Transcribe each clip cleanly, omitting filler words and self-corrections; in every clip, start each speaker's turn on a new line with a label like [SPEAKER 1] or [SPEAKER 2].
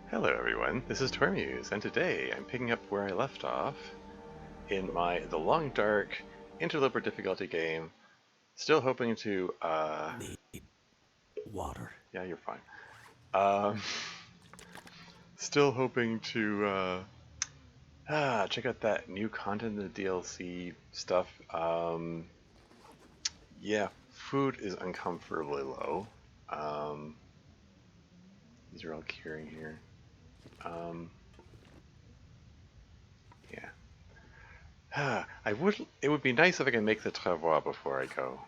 [SPEAKER 1] Hello everyone, this is Tormuse, and today I'm picking up where I left off in the long dark Interloper difficulty game. Still hoping to,
[SPEAKER 2] Need water.
[SPEAKER 1] yeah, you're fine. Um, Still hoping to, check out that new content in the DLC stuff. Yeah, food is uncomfortably low. Um, these are all curing here. Um, yeah. It would be nice if I could make the travois before I go.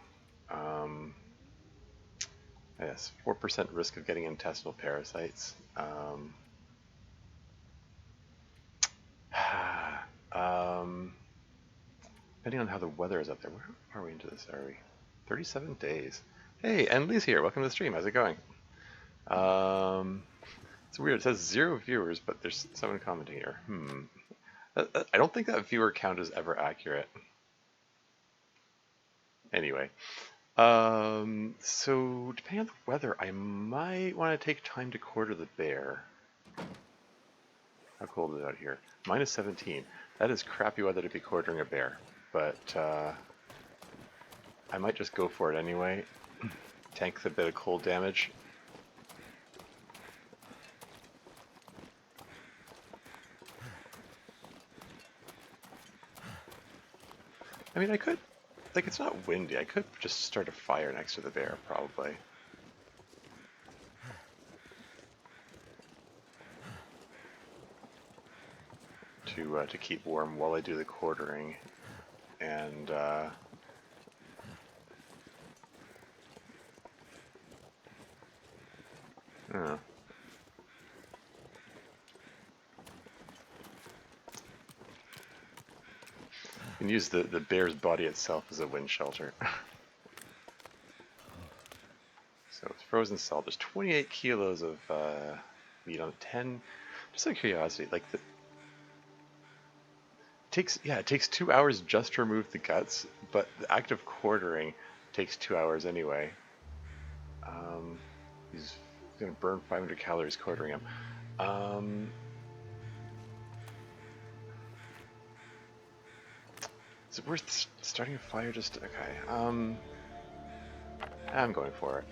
[SPEAKER 1] Um, yes, 4% risk of getting intestinal parasites. Um, Depending on how the weather is up there. Where are we into this? Are we 37 days? Hey, Enley's here. Welcome to the stream. How's it going? Um, it's weird. It says 0 viewers, but there's someone commenting here. I don't think that viewer count is ever accurate. Anyway, so depending on the weather, I might want to take time to quarter the bear. How cold is it out here? Minus 17. That is crappy weather to be quartering a bear, but I might just go for it anyway. Tank the bit of cold damage. I mean, I could, like, it's not windy. I could just start a fire next to the bear, probably. To keep warm while I do the quartering, and I don't know. You can use the bear's body itself as a wind shelter. So it's frozen salt. There's 28 kilos of meat on 10. Just out of curiosity, like it takes 2 hours just to remove the guts, but the act of quartering takes 2 hours anyway. He's gonna burn 500 calories quartering him. Is it worth starting a fire? Just okay. I'm going for it.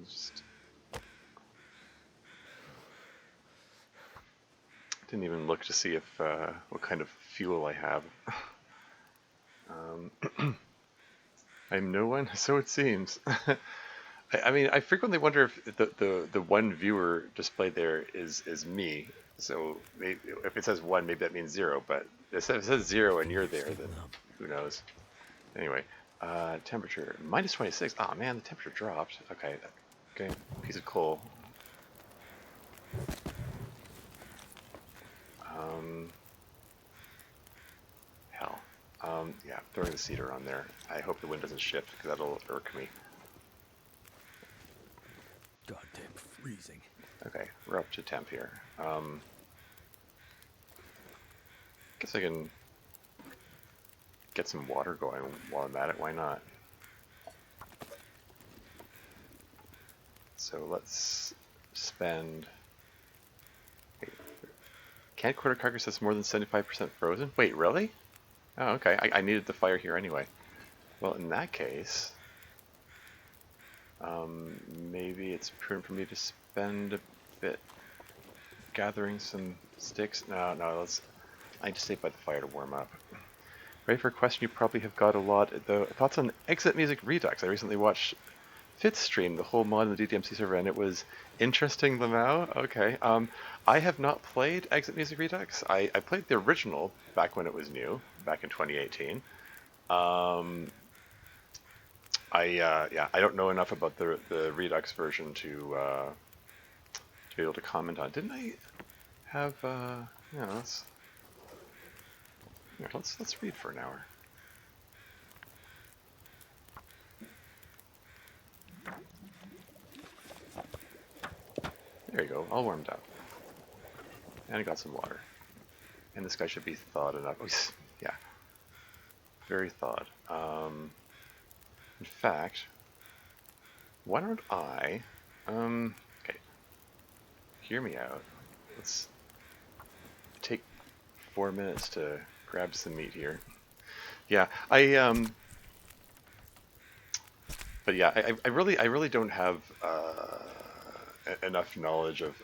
[SPEAKER 1] Just didn't even look to see if what kind of fuel I have. I'm no one, so it seems. I mean, I frequently wonder if the one viewer displayed there is me. So maybe, if it says 1, maybe that means 0. But if it says 0 and you're there, then who knows? Anyway, temperature minus 26. Oh man, the temperature dropped. Okay, okay, piece of coal. Hell. Yeah, throwing the cedar on there. I hope the wind doesn't shift because that'll irk me.
[SPEAKER 2] Goddamn freezing.
[SPEAKER 1] Okay, we're up to temp here. Guess I can get some water going while I'm at it. Why not? So let's spend. Wait, can't quarter carcass that's more than 75% frozen? Wait, really? Oh, okay. I needed the fire here anyway. Well, in that case, maybe it's prudent for me to spend a bit gathering some sticks. No, let's. I just stay by the fire to warm up. Ready for a question you probably have got a lot. The thoughts on Exit Music Redux. I recently watched Fitz stream the whole mod on the DDMC server, and it was interesting. Lamau. Okay. I have not played Exit Music Redux. I played the original back when it was new, back in 2018. Yeah, I don't know enough about the Redux version to be able to comment on. Didn't I have? Yeah, let's read for an hour. There you go, all warmed up. And I got some water. And this guy should be thawed enough. Oh, yeah, very thawed. In fact, Why don't okay, hear me out. Let's take 4 minutes to grab some meat here. Yeah, but yeah, I really don't have enough knowledge of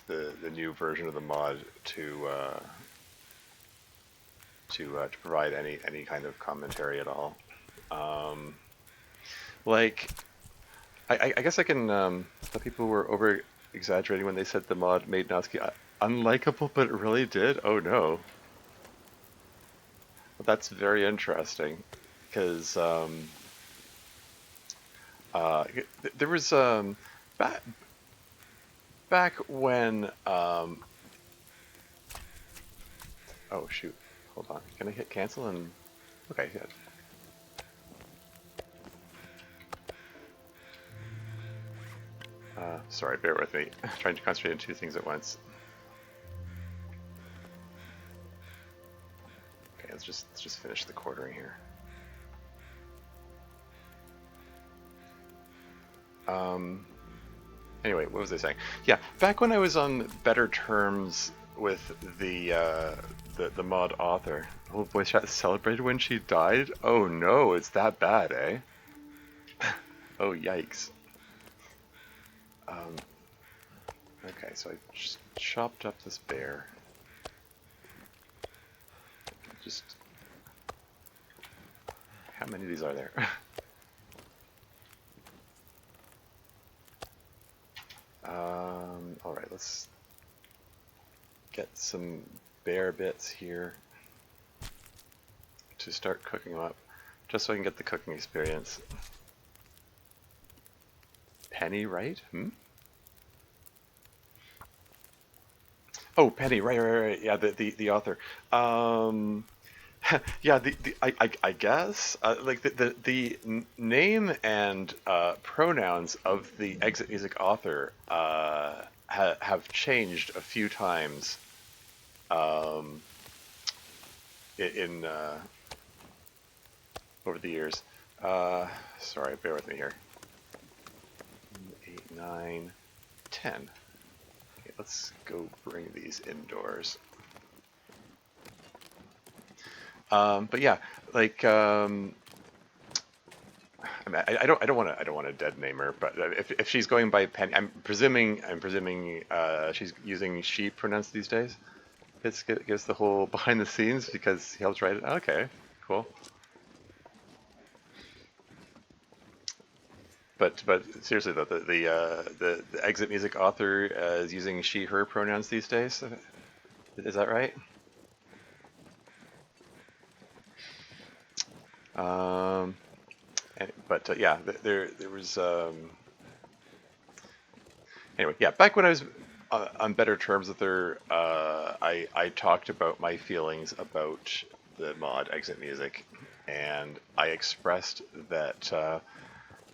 [SPEAKER 1] the new version of the mod to provide any kind of commentary at all. Um, like, I guess I can the people were over exaggerating when they said the mod made Natsuki unlikable, but it really did. Oh no, well, that's very interesting because there was back back when oh shoot, hold on, can I hit cancel and okay, good. Sorry, bear with me. Trying to concentrate on two things at once. Okay, let's just finish the quartering here. Um, Anyway, what was I saying? Yeah, back when I was on better terms with the mod author, the whole voice chat celebrated when she died. Oh no, it's that bad, eh? Oh yikes. Um, okay, so I just chopped up this bear. Just how many of these are there? All right, let's get some bear bits here to start cooking them up, just so I can get the cooking experience. Penny, right? Hmm? Oh, Penny, right. Yeah, the author. Um, yeah, I guess like the name and pronouns of the exit music author have changed a few times um, in over the years. Uh, Sorry, bear with me here. 8, 9, 10. Okay, let's go bring these indoors. But yeah, like I mean, I don't want to dead name her, but if she's going by Penny, I'm presuming she's using she pronounced these days. Gives the whole behind the scenes because he helps write it. Okay, cool. But seriously though, the exit music author is using she her pronouns these days. Is that right? Um, but yeah, there was anyway, yeah, back when I was on better terms with her, I talked about my feelings about the mod Exit Music, and I expressed that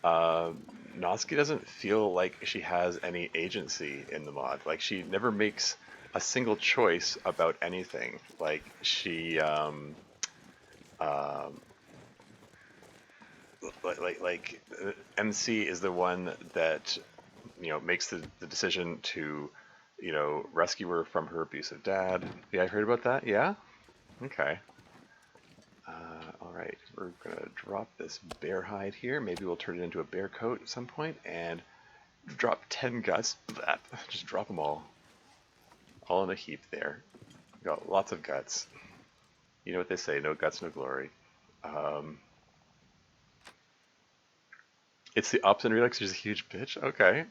[SPEAKER 1] Natsuki doesn't feel like she has any agency in the mod. Like she never makes a single choice about anything. Like she um, MC is the one that makes the decision to rescue her from her abusive dad. Yeah, I heard about that. Yeah. Okay. All right, we're gonna drop this bear hide here. Maybe we'll turn it into a bear coat at some point and drop 10 guts. Just drop them all in a heap there. Got lots of guts. You know what they say: no guts, no glory. Um, it's the opposite in Redux. She's a huge bitch. Okay.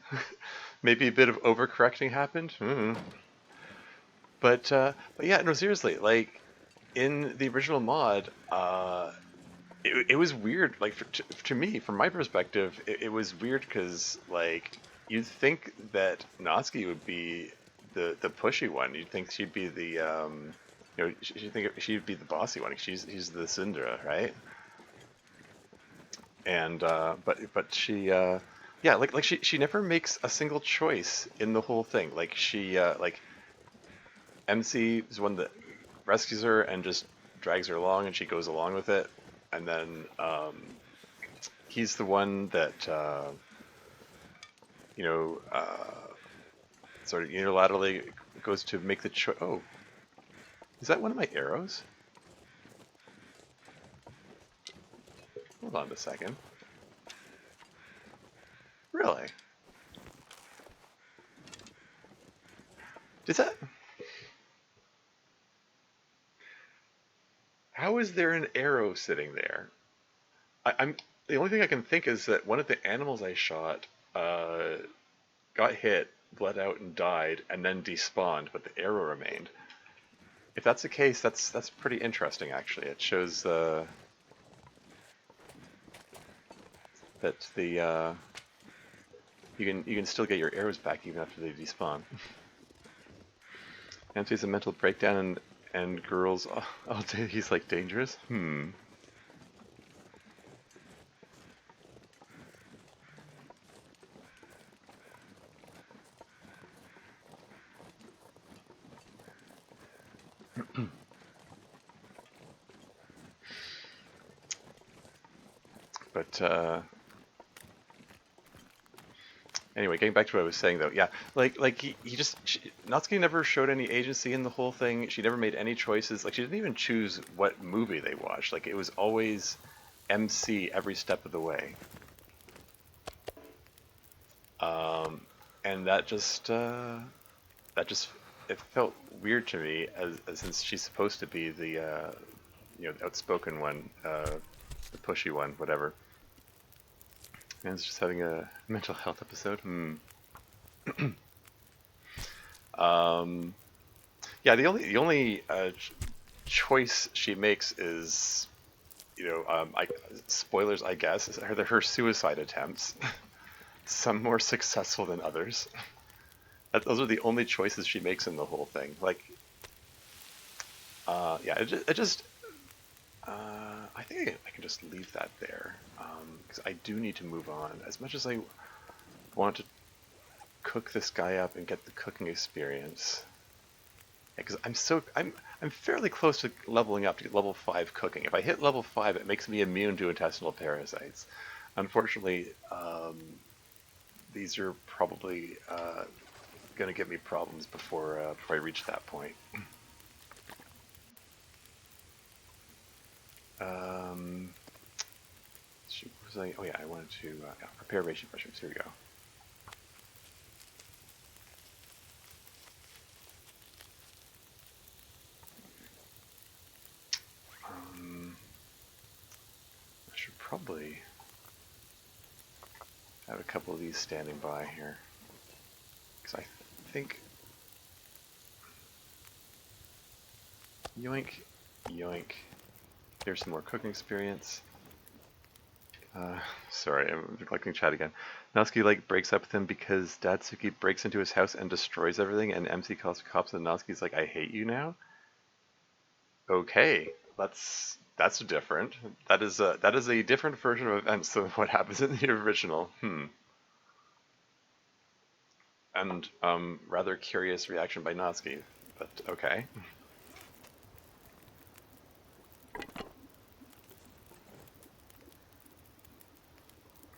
[SPEAKER 1] Maybe a bit of overcorrecting happened. But yeah, no, seriously, like in the original mod, it was weird. Like to me, from my perspective, it was weird because like you'd think that Natsuki would be the pushy one. You'd think she'd be the she'd think she'd be the bossy one. She's the Syndra, right? And but she yeah, like she never makes a single choice in the whole thing. Like she like MC is one that rescues her and just drags her along, and she goes along with it. And then he's the one that you know, sort of unilaterally goes to make the choice. Oh, is that one of my arrows? Hold on a second. Really? Is that? How is there an arrow sitting there? I'm the only thing I can think is that one of the animals I shot uh, got hit, bled out, and died, and then despawned, but the arrow remained. If that's the case, that's pretty interesting. Actually, it shows that the you can still get your arrows back even after they despawn. Nancy's a mental breakdown and girls all day he's like dangerous. But anyway, getting back to what I was saying though, yeah, like he just Natsuki never showed any agency in the whole thing. She never made any choices. Like she didn't even choose what movie they watched. Like it was always MC every step of the way. And that just it felt weird to me as since she's supposed to be the the outspoken one, the pushy one, whatever. Man's just having a mental health episode. Um, yeah, the only choice she makes is spoilers, I guess, is her suicide attempts. Some more successful than others. Those are the only choices she makes in the whole thing. Like, yeah, it just I think I can just leave that there because I do need to move on. As much as I want to cook this guy up and get the cooking experience, because I'm fairly close to leveling up to get level 5 cooking. If I hit level 5, it makes me immune to intestinal parasites. Unfortunately, these are probably going to give me problems before I reach that point. Um, oh yeah, I wanted to yeah, prepare ration mushrooms. Here we go. I should probably have a couple of these standing by here because I think yoink, yoink. Here's some more cooking experience. Sorry, I'm neglecting chat again. Natsuki like breaks up with him because Datsuki breaks into his house and destroys everything, and MC calls the cops, and Natsuki's like, "I hate you now." Okay, that's different. That is a different version of events than what happens in the original. And rather curious reaction by Natsuki, but okay.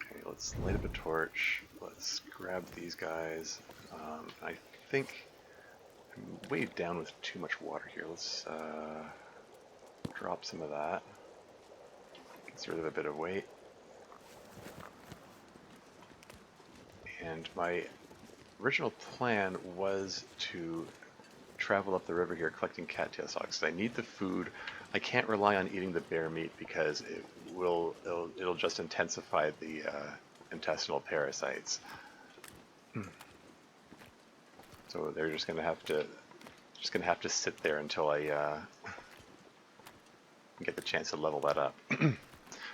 [SPEAKER 1] Okay, let's light up a torch. Let's grab these guys. I think I'm weighed down with too much water here. Let's drop some of that. Gets rid of a bit of weight. And my original plan was to travel up the river here collecting cattail stalks. I need the food. I can't rely on eating the bear meat because it'll just intensify the intestinal parasites. So they're just gonna have to sit there until I get the chance to level that up.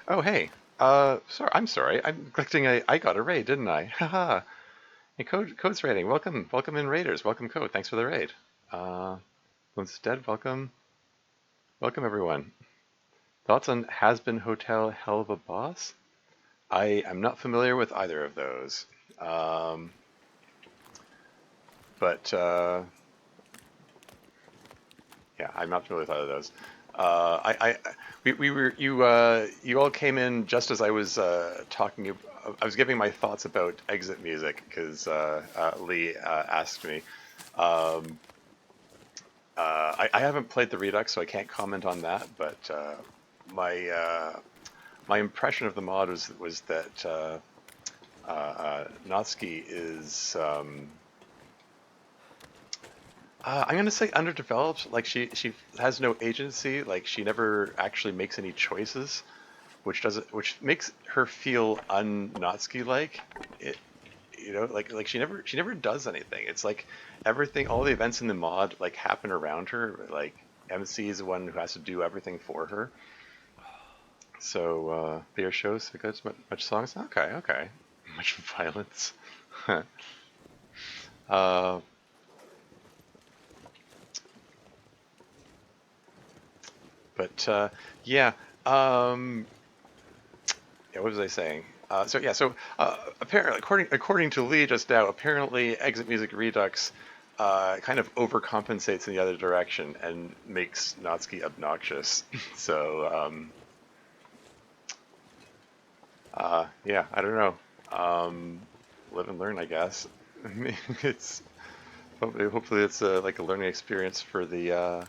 [SPEAKER 1] Oh hey, I'm sorry. I'm neglecting. I got a raid, didn't I? Haha. Hey, Code's raiding. Welcome in raiders. Welcome Code. Thanks for the raid. Once dead. Welcome everyone. Thoughts on Has Been Hotel Hell of a Boss? I am not familiar with either of those, but yeah, I'm not familiar with either of those. We were you all came in just as I was talking I was giving my thoughts about exit music because Lee asked me. Um, I haven't played the Redux, so I can't comment on that. But my my impression of the mod was that Natsuki is I'm gonna say underdeveloped. Like she has no agency. Like she never actually makes any choices, which makes her feel un-Natsuki like. It, like she never does anything. It's like everything, all the events in the mod like happen around her. Like MC is the one who has to do everything for her. So beer shows because much songs. Okay, okay, much violence. uh, but yeah. Um, yeah, what was I saying? So apparently, according to Lee just now, apparently Exit Music Redux kind of overcompensates in the other direction and makes Natsuki obnoxious. So yeah, I don't know. Live and learn, I guess. I mean, it's hopefully it's like a learning experience for the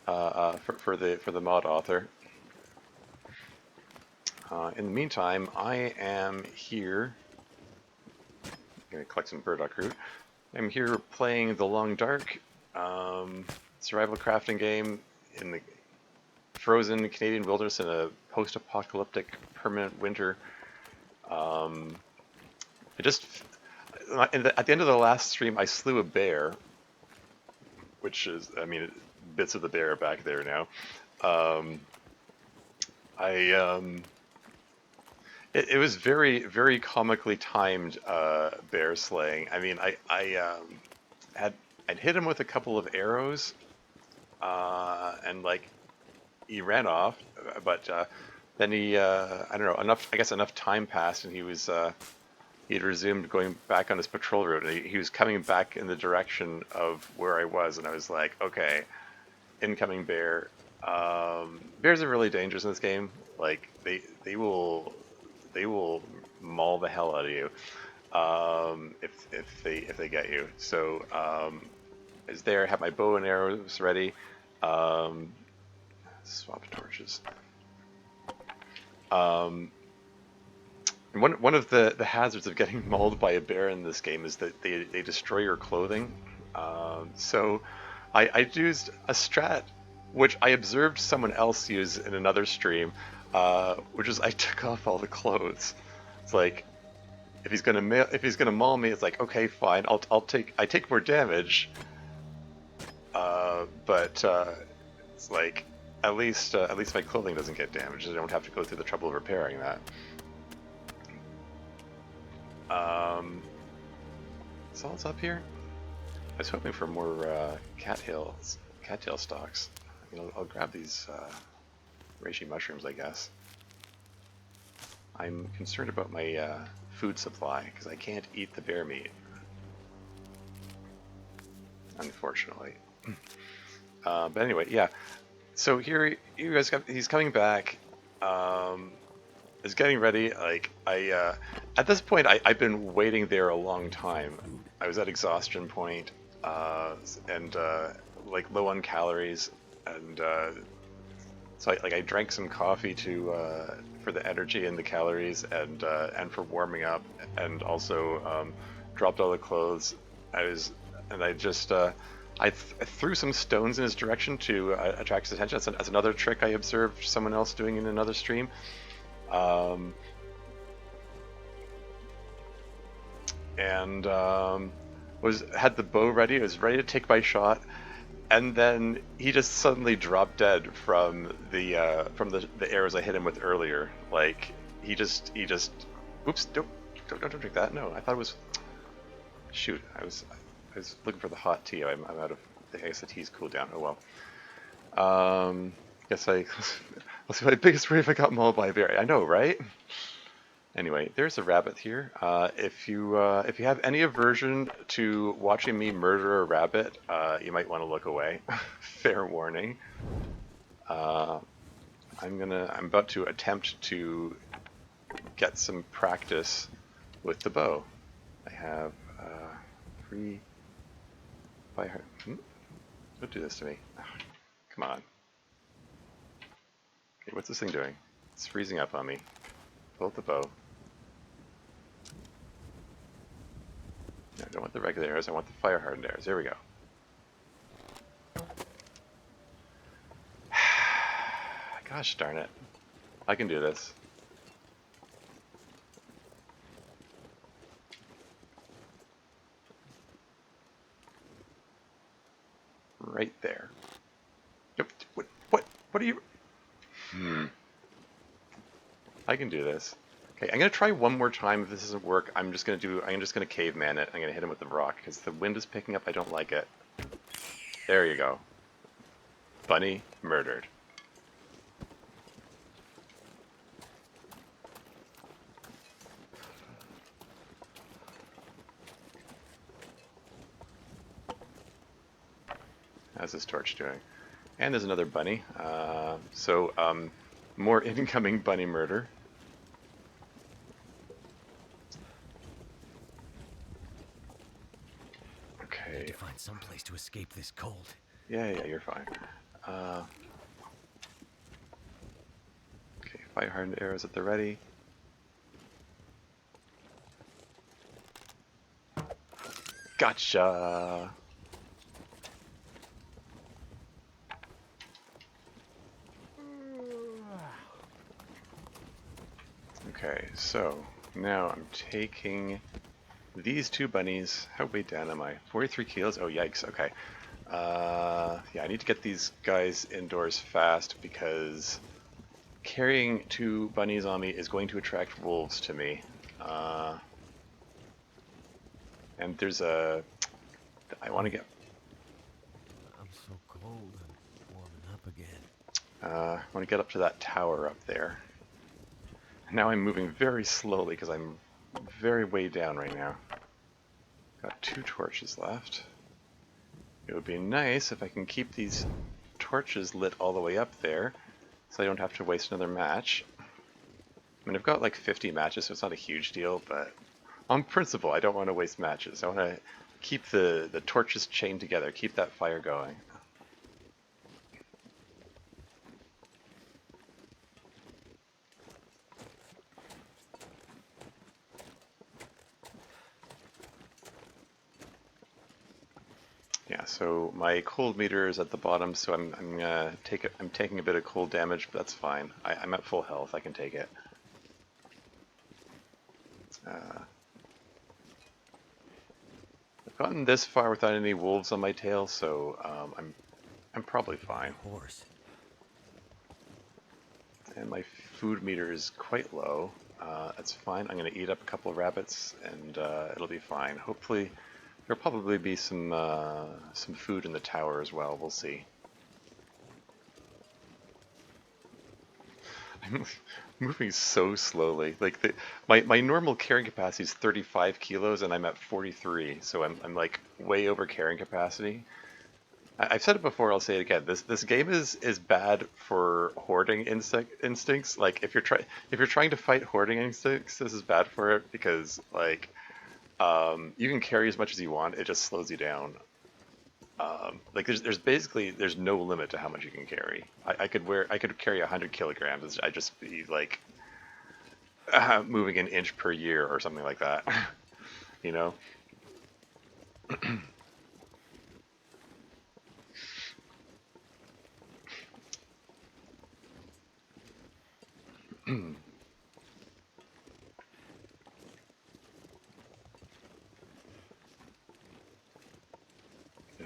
[SPEAKER 1] for the mod author. In the meantime, I am here. I'm gonna collect some burdock root. I'm here playing The Long Dark, survival crafting game in the frozen Canadian wilderness in a post-apocalyptic permanent winter. Um, I just at the end of the last stream, I slew a bear, which is, I mean, bits of the bear are back there now. Um, I it was very comically timed bear slaying. I mean, I had I'd hit him with a couple of arrows, and like he ran off, but then he I don't know, enough, I guess enough time passed, and he had resumed going back on his patrol route, and he was coming back in the direction of where I was, and I was like, okay, incoming bear. Bears are really dangerous in this game. Like they will maul the hell out of you if they get you. So I was there, have my bow and arrows ready. Um, swap torches. Um, and one of the hazards of getting mauled by a bear in this game is that they destroy your clothing. So I used a strat which I observed someone else use in another stream, which is I took off all the clothes. It's like if he's gonna maul me, it's like okay, fine, I take more damage, but it's like at least my clothing doesn't get damaged. I don't have to go through the trouble of repairing that. Salt's up here. I was hoping for more cattail stalks. I mean, I'll grab these reishi mushrooms, I guess. I'm concerned about my food supply because I can't eat the bear meat, unfortunately. But anyway, yeah. So here you guys he's coming back. Is getting ready. Like at this point, I've been waiting there a long time. I was at exhaustion point, and like low on calories, and so I drank some coffee to for the energy and the calories, and for warming up, and also dropped all the clothes. I just threw some stones in his direction to attract his attention. That's another trick I observed someone else doing in another stream. Um, and was had the bow ready. I was ready to take my shot, and then he just suddenly dropped dead from the arrows I hit him with earlier. Like he just oops, don't drink that. No, I thought it was shoot. I was looking for the hot tea. I'm out of. I guess the tea's cooled down. Oh well. Guess I was my biggest worry if I got mauled by a bear. I know, right? Anyway, there's a rabbit here. If you have any aversion to watching me murder a rabbit, you might want to look away. Fair warning. I'm about to attempt to get some practice with the bow. I have 3 fire. Don't do this to me. Come on. Okay, what's this thing doing? It's freezing up on me. Pull out the bow. No, I don't want the regular arrows, I want the fire hardened arrows. There we go. Gosh darn it. I can do this. Right there. Yep. What are you? I can do this. Okay, I'm gonna try one more time. If this doesn't work, I'm just gonna caveman it. I'm gonna hit him with the rock because the wind is picking up. I don't like it. There you go. Bunny murdered. How's this torch doing? And there's another bunny. More incoming bunny murder.
[SPEAKER 2] Need
[SPEAKER 1] Okay.
[SPEAKER 2] to find some place to escape this cold.
[SPEAKER 1] Yeah, you're fine. Okay, fire hardened arrows at the ready. Gotcha! Okay, so now I'm taking these 2 bunnies. How weighed down am I? 43 kilos? Oh, yikes. Okay. Yeah, I need to get these guys indoors fast because carrying 2 bunnies on me is going to attract wolves to me. And there's a... I want to get...
[SPEAKER 2] I'm so cold and warming up again.
[SPEAKER 1] I want to get up to that tower up there. Now I'm moving very slowly because I'm very way down right now. Got 2 torches left. It would be nice if I can keep these torches lit all the way up there so I don't have to waste another match. I mean, I've got like 50 matches, so it's not a huge deal, but on principle, I don't want to waste matches. I want to keep the torches chained together, keep that fire going. Yeah, so my cold meter is at the bottom, so I'm taking a bit of cold damage, but that's fine. I'm at full health. I can take it. I've gotten this far without any wolves on my tail, so I'm probably fine.
[SPEAKER 2] Horse.
[SPEAKER 1] And my food meter is quite low. That's fine. I'm going to eat up a couple of rabbits, and it'll be fine. Hopefully, there'll probably be some food in the tower as well. We'll see. I'm moving so slowly. Like my normal carrying capacity is 35 kilos, and I'm at 43. So I'm like way over carrying capacity. I've said it before. I'll say it again. This game is bad for hoarding instincts. Like if you're trying to fight hoarding instincts, this is bad for it because like you can carry as much as you want. It just slows you down. Like there's basically there's no limit to how much you can carry. I could carry 100 kilograms. I just be like moving an inch per year or something like that. You know.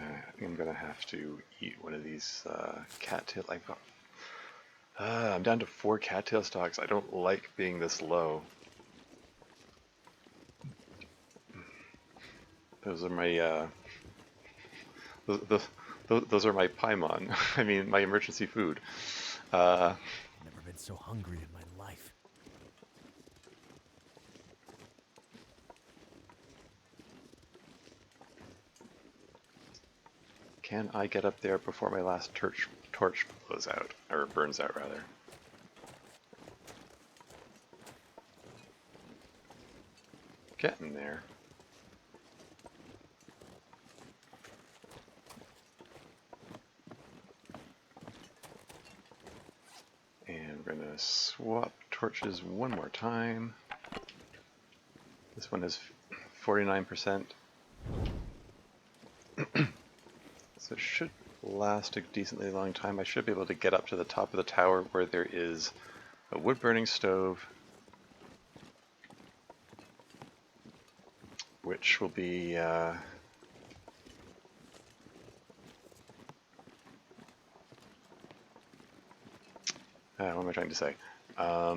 [SPEAKER 1] I think I'm gonna have to eat one of these cattail. I'm down to 4 cattail stalks. I don't like being this low. Those are my those are my paimon. I mean, my emergency food. Uh,
[SPEAKER 2] Never been so hungry in my life.
[SPEAKER 1] can I get up there before my last torch blows out or burns out rather? getting there. And we're going to swap torches one more time. This one is 49%. So it should last a decently long time. I should be able to get up to the top of the tower where there is a wood-burning stove, which will be what am I trying to say? Yeah,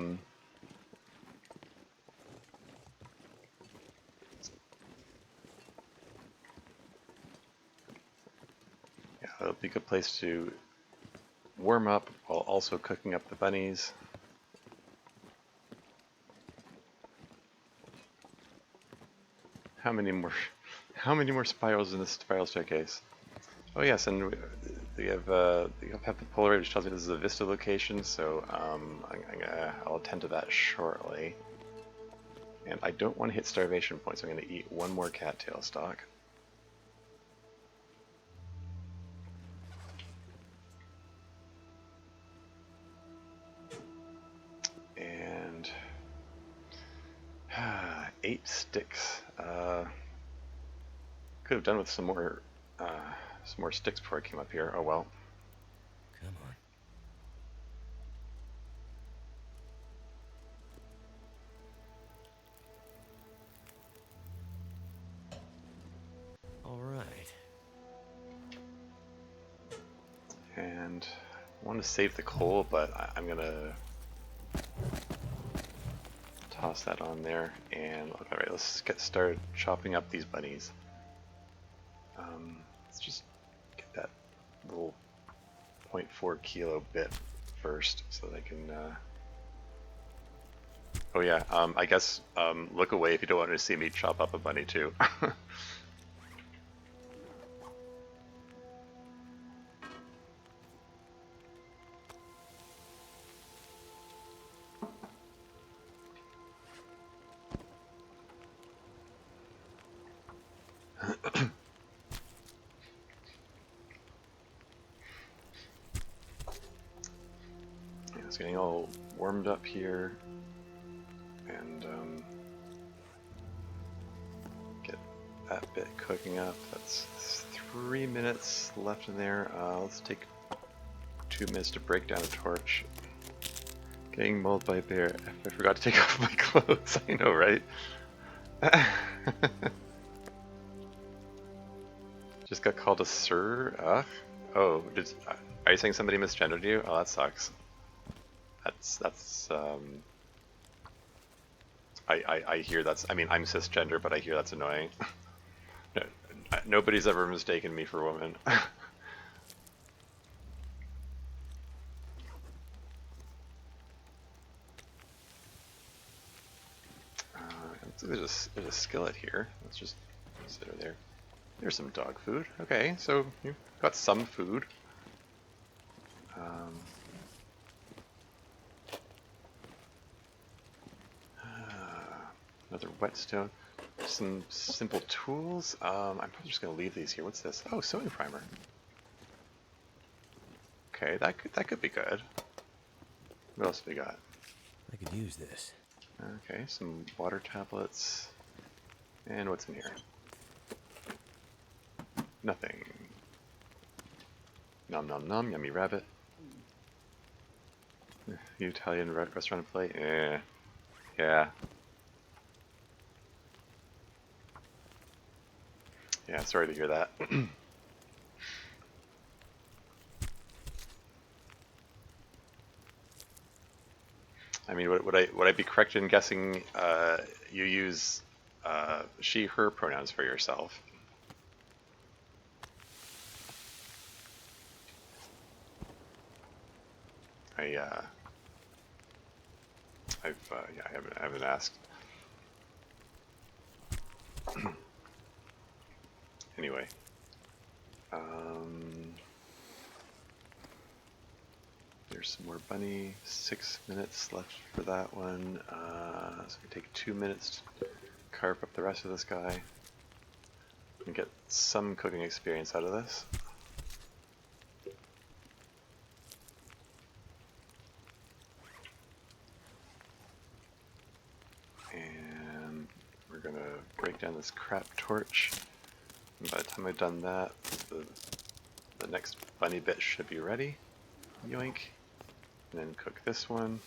[SPEAKER 1] it'll be a good place to warm up while also cooking up the bunnies. How many more spirals in this spiral staircase? Oh yes, and we have the Polaroid, which tells me this is a Vista location, so I'll attend to that shortly. And I don't want to hit starvation points, so I'm going to eat one more cattail stalk. And 8 sticks. Could have done with some more sticks before I came up here. Oh well.
[SPEAKER 2] Come on. All right.
[SPEAKER 1] And I want to save the coal, but I'm gonna toss that on there. And alright, let's get started chopping up these bunnies. Let's just get that little 0.4 kilo bit first, so that I can. Oh yeah, I guess look away if you don't want to see me chop up a bunny too. It's getting all warmed up here, and get that bit cooking up. That's 3 minutes left in there. Let's take 2 minutes to break down a torch. Getting mauled by a bear. I forgot to take off my clothes. I know, right? Just got called a sir. Ugh. Oh, are you saying somebody misgendered you? Oh, that sucks. That's I hear that's. I mean, I'm cisgender, but I hear that's annoying. No, nobody's ever mistaken me for a woman. There's a skillet here. Let's just consider there. There's some dog food. Okay, so you've got some food. Another whetstone. Some simple tools. I'm probably just gonna leave these here. What's this? Oh, sewing primer. Okay, that could be good. What else have we got?
[SPEAKER 2] I could use this.
[SPEAKER 1] Okay, some water tablets. And what's in here? Nothing. Nom nom nom, yummy rabbit. The Italian restaurant plate? Eh. Yeah. Yeah, sorry to hear that. I mean, would I be correct in guessing you use she, her pronouns for yourself? Yeah, I haven't asked. Anyway, there's some more bunny. 6 minutes left for that one. So we take 2 minutes carve up the rest of this guy and get some cooking experience out of this. And we're gonna break down this crap torch. And by the time I've done that, the next bunny bit should be ready. Yoink. And then cook this one.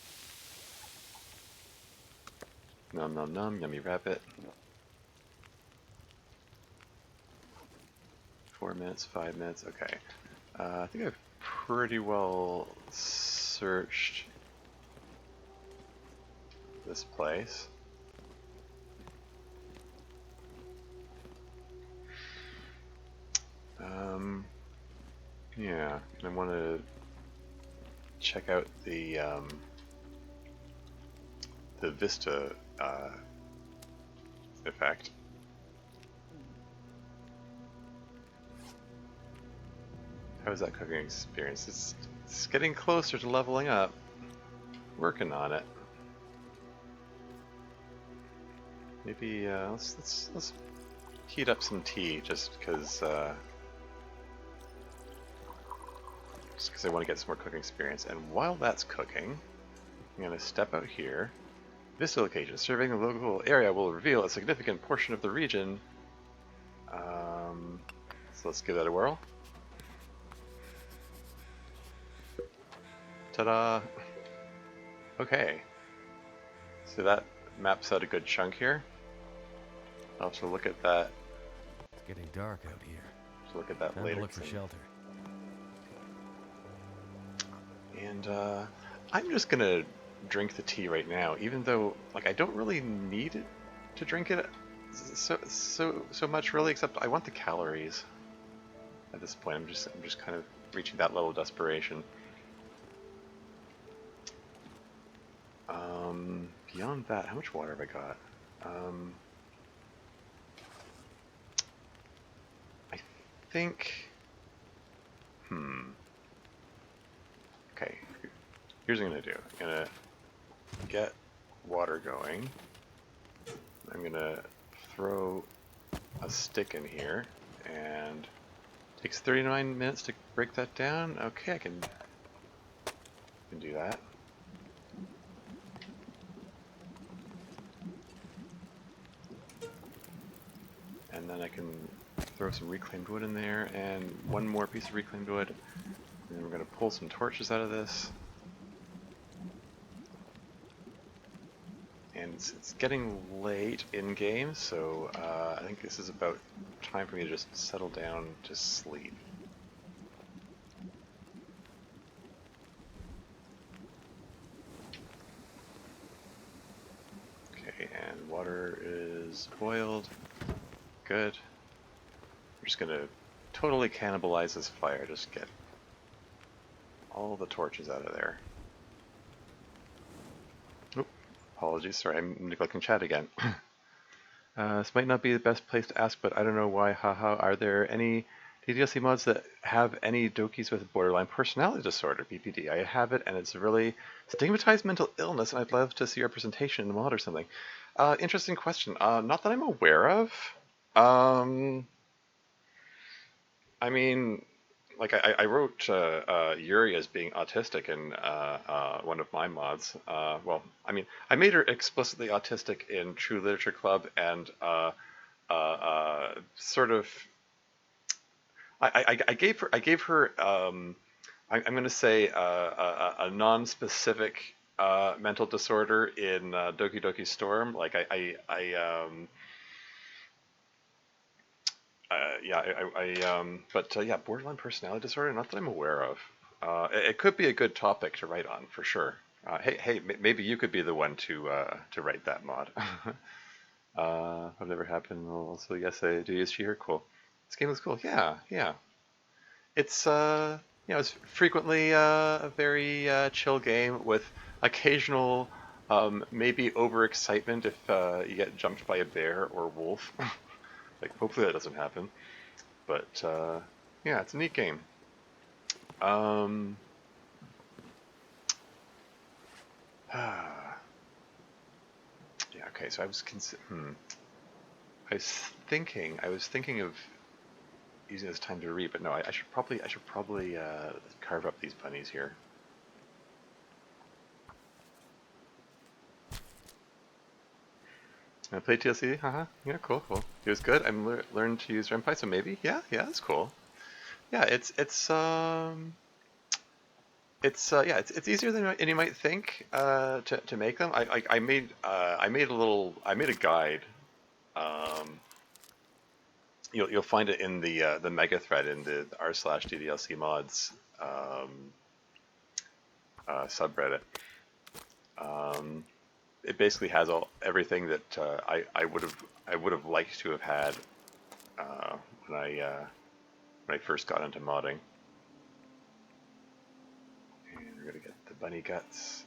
[SPEAKER 1] Nom nom nom, yummy rabbit. 4 minutes, 5 minutes, okay. I think I've pretty well searched this place. Yeah, I want to check out the vista effect. How is that cooking experience? It's getting closer to leveling up. Working on it. Maybe let's heat up some tea just because I want to get some more cooking experience. And while that's cooking, I'm gonna step out here. Vista location. Surveying the local area will reveal a significant portion of the region. So let's give that a whirl. Ta-da! Okay. So that maps out a good chunk here. I'll have to look at that.
[SPEAKER 2] It's getting dark out here.
[SPEAKER 1] Look at that
[SPEAKER 2] Time
[SPEAKER 1] later.
[SPEAKER 2] to look for shelter.
[SPEAKER 1] And I'm just gonna drink the tea right now, even though like I don't really need it to drink it so much really, except I want the calories. At this point, I'm just kind of reaching that level of desperation. Beyond that, how much water have I got? I think. Okay. Here's what I'm gonna do. I'm gonna get water going. I'm gonna throw a stick in here, and it takes 39 minutes to break that down. Okay, I can do that. And then I can throw some reclaimed wood in there, and one more piece of reclaimed wood. And then we're gonna pull some torches out of this. And it's getting late in game, so I think this is about time for me to just settle down to sleep. Okay, and water is boiled. Good. I'm just gonna totally cannibalize this fire, just get all the torches out of there. Oop, apologies, sorry, I'm neglecting chat again. This might not be the best place to ask, but I don't know why, haha. Are there any DDLC mods that have any dokis with borderline personality disorder, BPD? I have it, and it's a really stigmatized mental illness, and I'd love to see representation in the mod or something. Interesting question. Not that I'm aware of. I mean, like I wrote Yuri as being autistic in one of my mods. Well, I mean, I made her explicitly autistic in True Literature Club, and sort of, I gave her I'm going to say a non-specific mental disorder in Doki Doki Storm. Like yeah, but yeah, borderline personality disorder. Not that I'm aware of. It could be a good topic to write on for sure. Hey, maybe you could be the one to write that mod. Whatever happened. Also, yes, I do use she her. Cool. This game is cool. Yeah, yeah. It's it's frequently a very chill game with occasional maybe overexcitement if you get jumped by a bear or wolf. Like, hopefully that doesn't happen. But yeah, it's a neat game. Yeah, okay, so I was I was thinking of using this time to read, but no, I should probably carve up these bunnies here. I played TLC, haha. Yeah, cool, cool. It was good. I'm learned to use RenPy, so maybe. Yeah, yeah, that's cool. Yeah, it's easier than you might think to make them. I made a guide. Um, you'll find it in the mega thread in the r/ddlc mods subreddit. Um, it basically has everything that I would have liked to have had uh, when I uh, when I first got into modding. And we're gonna get the bunny guts.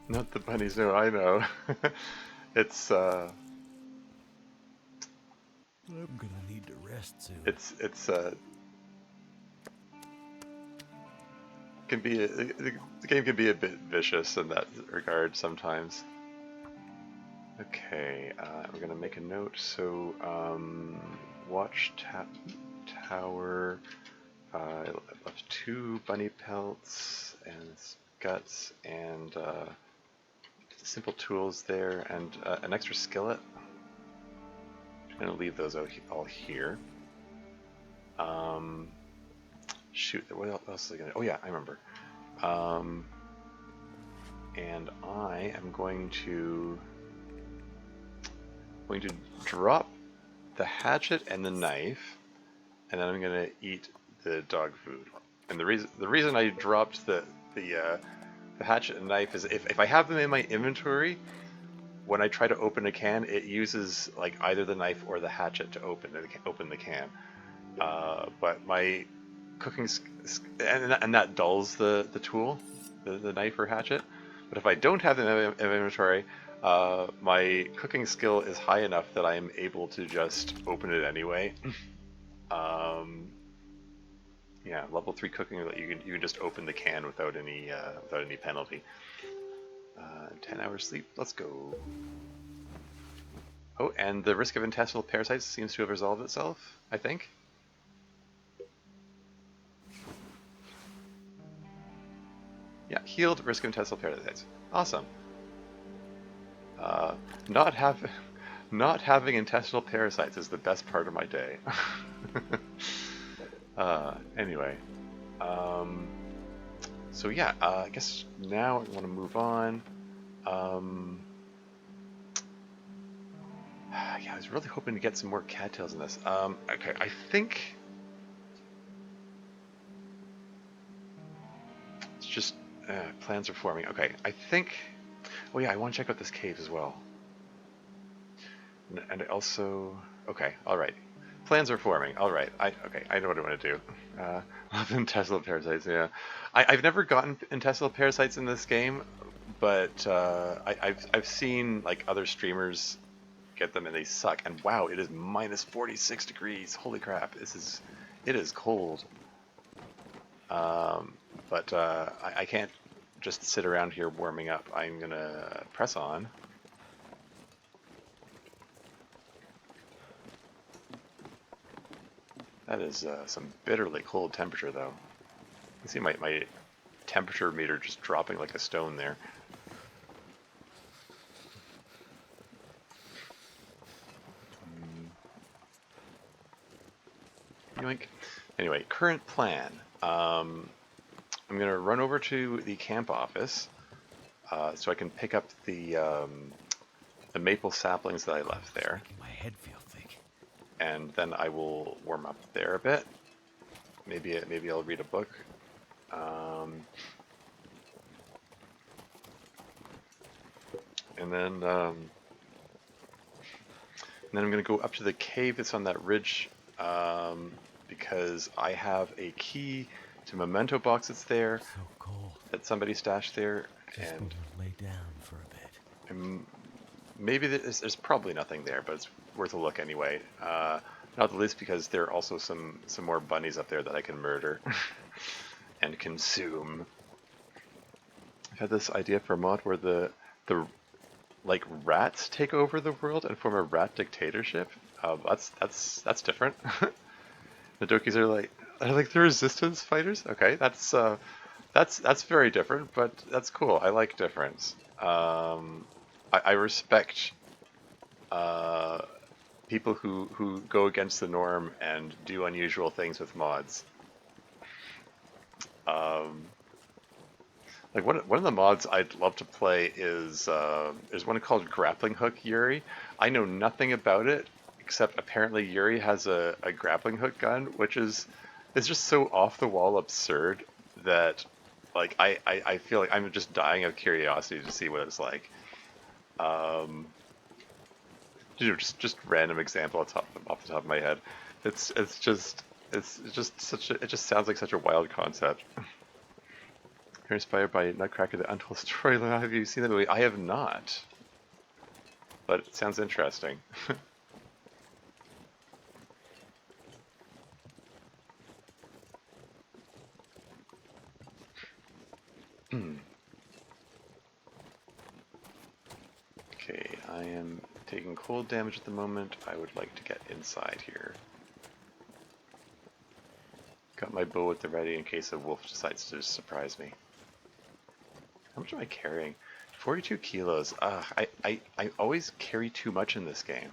[SPEAKER 1] Not the bunnies, no, I know. It's
[SPEAKER 2] I'm gonna need to rest soon.
[SPEAKER 1] it's can be the game can be a bit vicious in that regard sometimes. Okay, we're gonna make a note. So watch tower. I left 2 bunny pelts and guts and simple tools there and an extra skillet. I'm gonna leave those all here. Shoot, what else is I gonna? Oh yeah, I remember. And I am going to drop the hatchet and the knife, and then I'm gonna eat the dog food. And the reason I dropped the hatchet and knife is if I have them in my inventory, when I try to open a can, it uses like either the knife or the hatchet to open the can. But my cooking and that dulls the tool, the knife or hatchet. But if I don't have them in inventory, my cooking skill is high enough that I am able to just open it anyway. Yeah, level 3 cooking, you can just open the can without any penalty. 10 hours sleep. Let's go. Oh, and the risk of intestinal parasites seems to have resolved itself, I think. Yeah, healed, risk of intestinal parasites. Awesome. Uh, not have, not having intestinal parasites is the best part of my day. Anyway, so yeah, I guess now I want to move on. Yeah, I was really hoping to get some more cattails in this. Okay, I think it's just plans are forming. Okay, I think. Oh yeah, I want to check out this cave as well. And also, okay, all right. Plans are forming. All right, okay, I know what I want to do. Intestinal parasites. Yeah, I've never gotten intestinal parasites in this game, but I've seen like other streamers get them and they suck. And wow, it is minus 46 degrees. Holy crap! It is cold. But I can't just sit around here warming up. I'm gonna press on. That is some bitterly cold temperature, though. You can see my temperature meter just dropping like a stone there. Yoink. Anyway, current plan. I'm going to run over to the camp office so I can pick up the maple saplings that I left there.
[SPEAKER 2] Making my head feel thick.
[SPEAKER 1] And then I will warm up there a bit. Maybe I'll read a book. And then I'm going to go up to the cave that's on that ridge because I have a key to memento box that's there.
[SPEAKER 2] So cold.
[SPEAKER 1] That somebody stashed there.
[SPEAKER 2] Just
[SPEAKER 1] And
[SPEAKER 2] want to lay down for a bit.
[SPEAKER 1] maybe there's probably nothing there, but it's worth a look anyway. Not the least because there are also some more bunnies up there that I can murder and consume. I've had this idea for a mod where the like rats take over the world and form a rat dictatorship. That's different. The Dokis are like the resistance fighters. Okay, that's very different, but that's cool. I like difference. I respect uh, people who go against the norm and do unusual things with mods. Um, like one of the mods I'd love to play is there's one called Grappling Hook Yuri. I know nothing about it except apparently Yuri has a grappling hook gun, which is it's just so off the wall absurd that like I feel like I'm just dying of curiosity to see what it's like. Um, just random example off the top of my head. It's just such a, it just sounds like such a wild concept. You're inspired by Nutcracker, the Untold Storyline. Have you seen that movie? I have not, but it sounds interesting. Okay, I am taking cold damage at the moment. I would like to get inside here. Got my bow at the ready in case a wolf decides to surprise me. How much am I carrying? 42 kilos. I always carry too much in this game.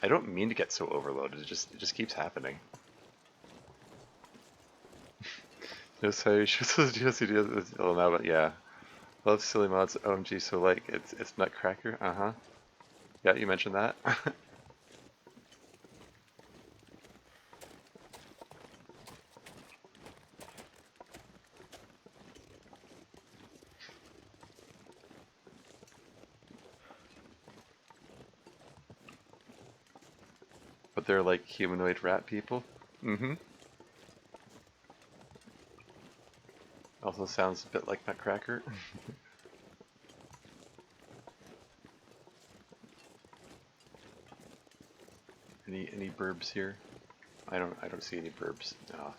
[SPEAKER 1] I don't mean to get so overloaded. It just keeps happening. No, sorry, oh, no, but yeah. Love silly mods. OMG, so like it's Nutcracker. Uh-huh. Yeah, you mentioned that. But they're like humanoid rat people. Mm-hmm. Also sounds a bit like Nutcracker. Any burbs here? I don't see any burbs. No.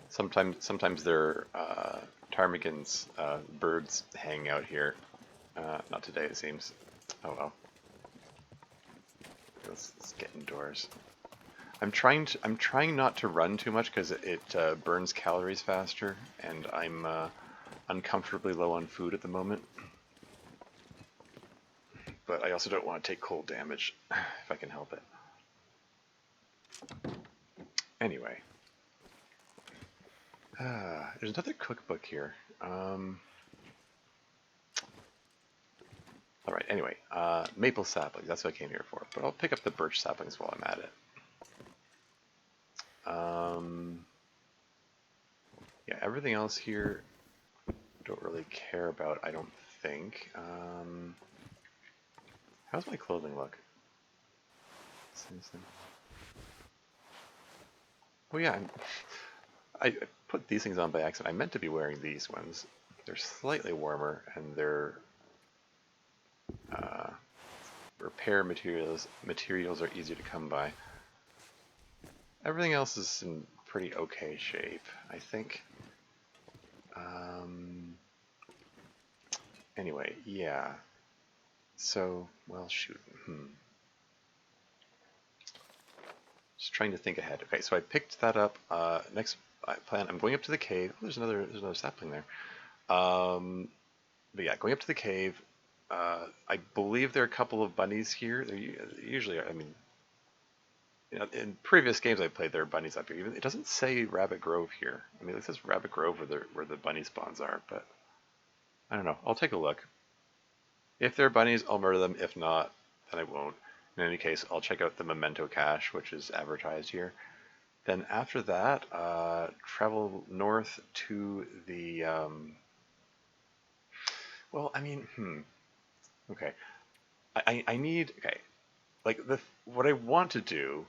[SPEAKER 1] Sometimes they're ptarmigans, birds hang out here. Not today it seems. Oh well. Let's get indoors. I'm trying not to run too much because it burns calories faster, and I'm uncomfortably low on food at the moment. But I also don't want to take cold damage if I can help it. Anyway, there's another cookbook here. All right. Anyway, maple saplings. That's what I came here for. But I'll pick up the birch saplings while I'm at it. Yeah, everything else here don't really care about. I don't think. How's my clothing look? Oh yeah, I put these things on by accident. I meant to be wearing these ones. They're slightly warmer, and they're uh, repair materials are easier to come by. Everything else is in pretty okay shape, I think. Um, anyway, yeah. So, well, shoot. Just trying to think ahead. Okay, so I picked that up. Next plan, I'm going up to the cave. Oh, there's another sapling there. Um, but yeah, going up to the cave. I believe there are a couple of bunnies here. There usually, I mean, you know, in previous games I played, there are bunnies up here. Even it doesn't say Rabbit Grove here. I mean, it says Rabbit Grove where the bunny spawns are, but I don't know. I'll take a look. If there are bunnies, I'll murder them. If not, then I won't. In any case, I'll check out the memento cache, which is advertised here. Then after that, travel north to the. Well, I mean, okay. I need okay. Like the what I want to do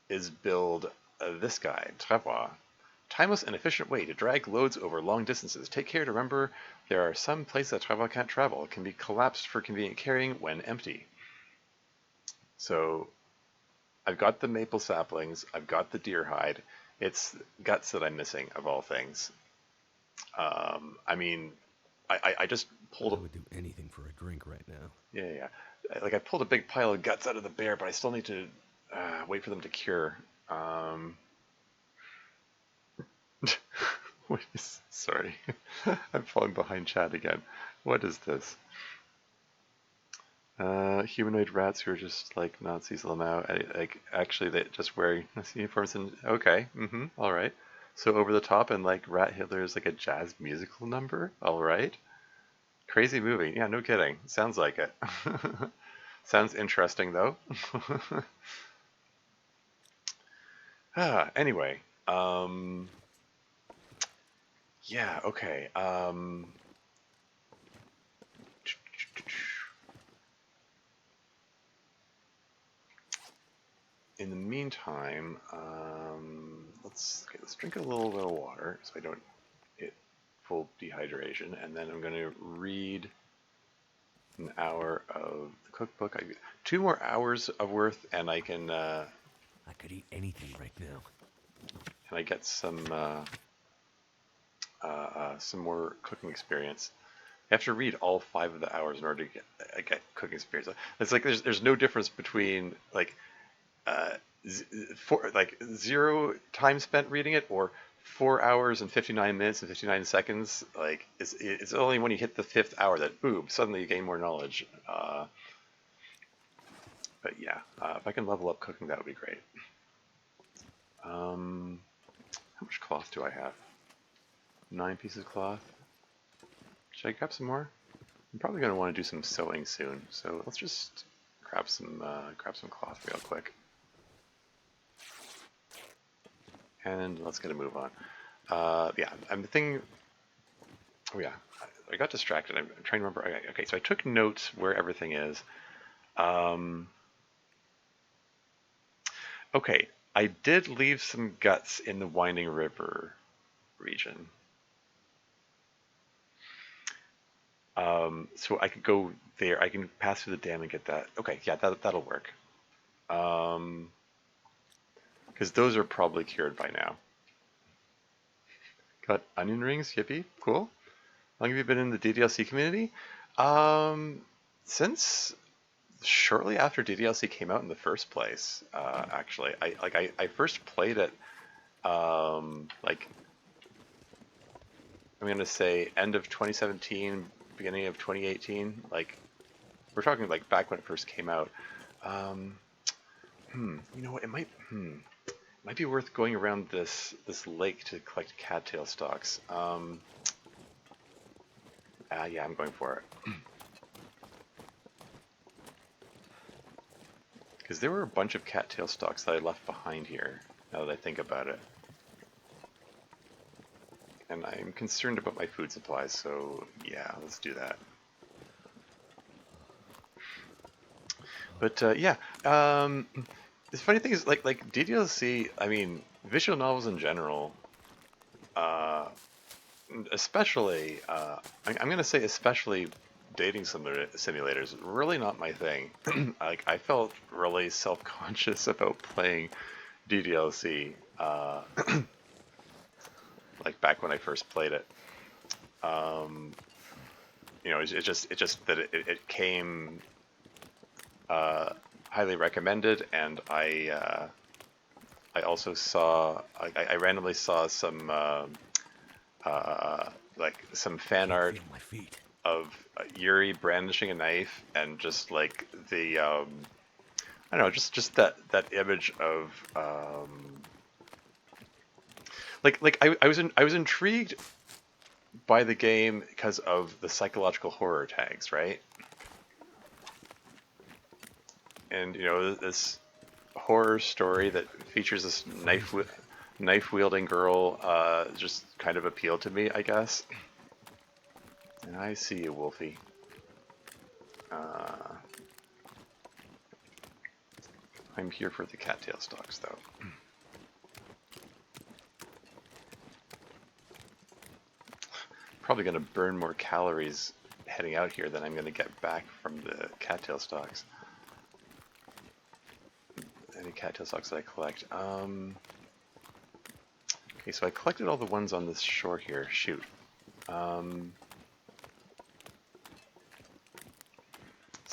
[SPEAKER 1] is build this guy, travois. Timeless and efficient way to drag loads over long distances. Take care to remember there are some places that travois can't travel. It can be collapsed for convenient carrying when empty. So I've got the maple saplings. I've got the deer hide. It's guts that I'm missing of all things. I mean, I just pulled a
[SPEAKER 2] I would do anything for a drink right now.
[SPEAKER 1] yeah. Like I pulled a big pile of guts out of the bear, but I still need to wait for them to cure. Sorry, I'm falling behind chat again. What is this? Humanoid rats who are just like Nazis Lamau. Like actually, they just wearing uniforms and okay, all right. So over the top and like Rat Hitler is like a jazz musical number. All right, crazy movie. Yeah, no kidding. Sounds like it. Sounds interesting though. Anyway, yeah, okay. In the meantime, let's drink a little bit of water so I don't hit full dehydration, and then I'm going to read an hour of the cookbook. 2 more hours of worth, and I can
[SPEAKER 2] I could eat anything right now.
[SPEAKER 1] and I get some more cooking experience. I have to read all 5 of the hours in order to get cooking experience. It's like there's no difference between like uh, like 0 time spent reading it or 4 hours and 59 minutes and 59 seconds. Like it's only when you hit the 5th hour that boom, suddenly you gain more knowledge. But yeah, if I can level up cooking, that would be great. How much cloth do I have? 9 pieces of cloth. Should I grab some more? I'm probably going to want to do some sewing soon, so let's just grab some cloth real quick. And let's get a move on. Yeah, I'm thinking. Oh yeah, I got distracted. I'm trying to remember. Okay, so I took notes where everything is. Okay, I did leave some guts in the Winding River region. So I could go there. I can pass through the dam and get that. Okay, yeah, that'll work. Because those are probably cured by now. Got onion rings, yippee, cool. How long have you been in the DDLC community? Since shortly after DDLC came out in the first place. Actually, I first played it like I'm gonna say end of 2017, beginning of 2018. Like we're talking like back when it first came out. Um, you know what? It might be worth going around this lake to collect cattail stalks. Yeah, I'm going for it. Because there were a bunch of cattail stalks that I left behind here, now that I think about it. And I'm concerned about my food supplies, so yeah, let's do that. But yeah, the funny thing is, like DDLC, I mean, visual novels in general, uh, especially, I'm gonna say especially dating simulators, really not my thing. Like I felt really self-conscious about playing DDLC, like back when I first played it. You know, it's just that it came highly recommended, and I also saw I randomly saw some like some
[SPEAKER 2] I
[SPEAKER 1] fan
[SPEAKER 2] can't
[SPEAKER 1] art
[SPEAKER 2] feel my feet.
[SPEAKER 1] of Yuri brandishing a knife, and just like the I don't know, just that image of I was intrigued by the game because of the psychological horror tags, right? And you know this horror story that features this knife wielding girl just kind of appealed to me, I guess. And I see you, Wolfie. Uh, I'm here for the cattail stalks, though. Probably going to burn more calories heading out here than I'm going to get back from the cattail stalks. Any cattail stalks that I collect. Okay, so I collected all the ones on this shore here. Shoot.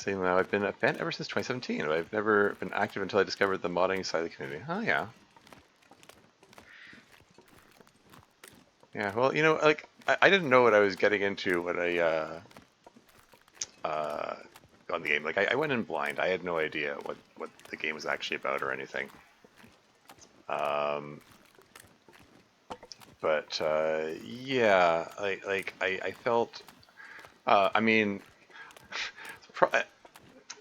[SPEAKER 1] Same now. I've been a fan ever since 2017. But I've never been active until I discovered the modding side of the community. Oh yeah, yeah. Well, like I didn't know what I was getting into when I uh, got in the game. Like I went in blind. I had no idea what the game was actually about or anything. Um, but yeah, I felt. I mean, pro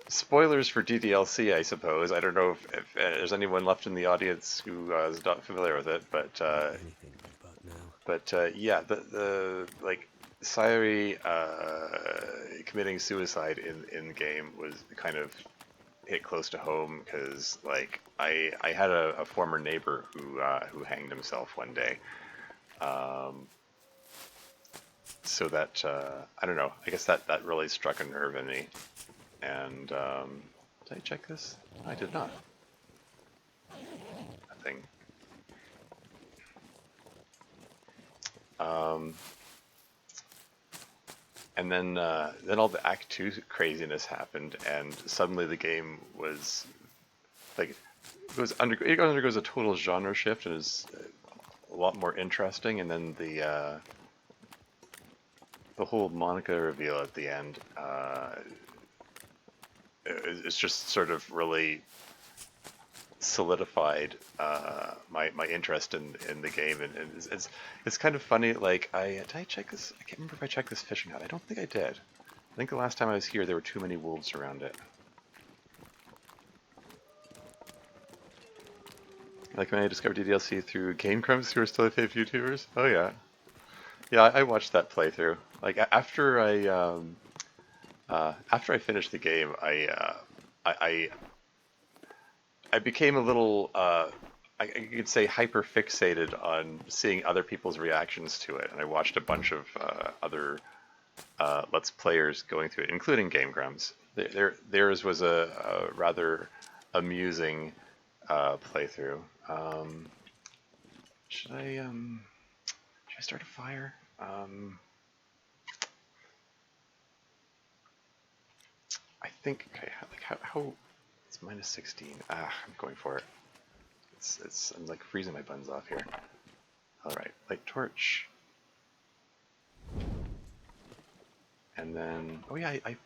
[SPEAKER 1] spoilers for DDLC, I suppose. I don't know if there's anyone left in the audience who is not familiar with it,
[SPEAKER 2] Anything right about now.
[SPEAKER 1] yeah, the like Sayuri committing suicide in the game was kind of hit close to home because like I had a former neighbor who hanged himself one day. Um, so that I don't know. I guess that really struck a nerve in me. And did I check this? I did not. Nothing. Um, and then all the Act Two craziness happened, and suddenly the game was like it undergoes a total genre shift and is a lot more interesting. And then the whole Monica reveal at the end is just sort of really solidified my interest in the game, and it's kind of funny. Like did I check this? I can't remember if I checked this fishing hut. I don't think I did. I think the last time I was here, there were too many wolves around it. Like when I discovered DDLC through Game Grumps, who are still favorite YouTubers. Oh yeah, yeah. I watched that playthrough. Like after I finished the game, I I became a little, I could say, hyper fixated on seeing other people's reactions to it, and I watched a bunch of other Let's Players going through it, including Game Grumps. Theirs was a rather amusing playthrough. Should I should I start a fire? I think okay. Like how it's minus 16. I'm going for it. I'm like freezing my buns off here. All right, light torch. And then, oh yeah, I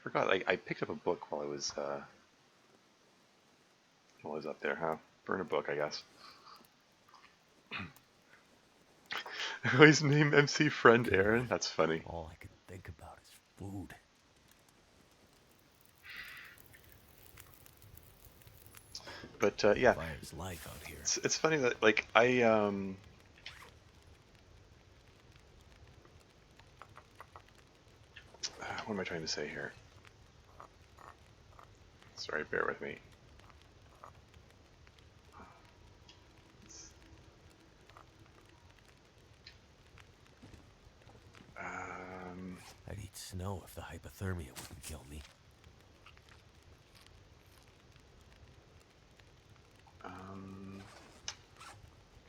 [SPEAKER 1] forgot. I picked up a book while I was up there. Huh? Burn a book, I guess. His name MC friend Aaron.
[SPEAKER 2] God,
[SPEAKER 1] That's funny.
[SPEAKER 2] all I can think about is food.
[SPEAKER 1] But yeah,
[SPEAKER 2] Fire's life out here.
[SPEAKER 1] it's funny that like I what am I trying to say here? Sorry, bear with me. Um,
[SPEAKER 2] I'd eat snow if the hypothermia wouldn't kill me.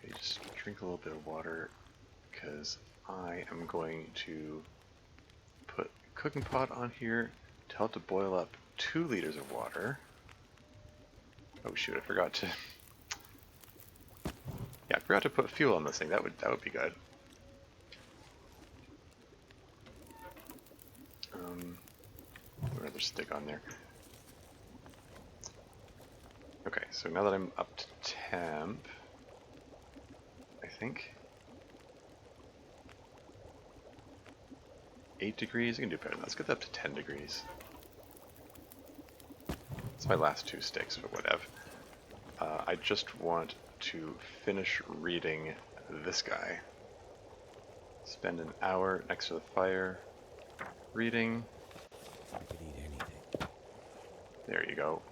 [SPEAKER 1] okay, just drink a little bit of water because I am going to put a cooking pot on here to help to boil up 2 liters of water. Oh shoot, I forgot to. Yeah, I forgot to put fuel on this thing. That would be good. Put another stick on there. Okay, so now that I'm up to temp, I think 8 degrees. I can do better than that. Let's get that up to 10 degrees. It's my last 2 sticks, but whatever. I just want to finish reading this guy. Spend an hour next to the fire, reading.
[SPEAKER 2] I could eat anything.
[SPEAKER 1] There you go.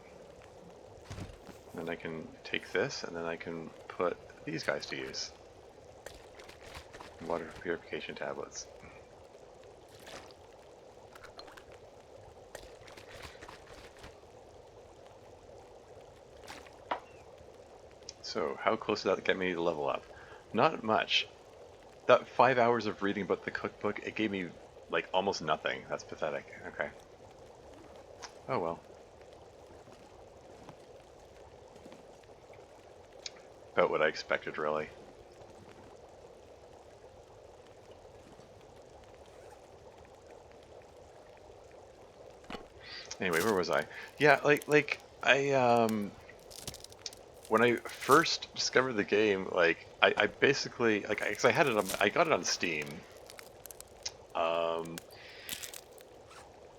[SPEAKER 1] And then I can take this, and then I can put these guys to use. Water purification tablets. So, how close does that get me to level up? Not much. That 5 hours of reading about the cookbook, it gave me like almost nothing. That's pathetic. Okay. Oh well. About what I expected, really. Anyway, where was I? Yeah, like I when I first discovered the game, like I basically like cause I had it on I got it on Steam, um,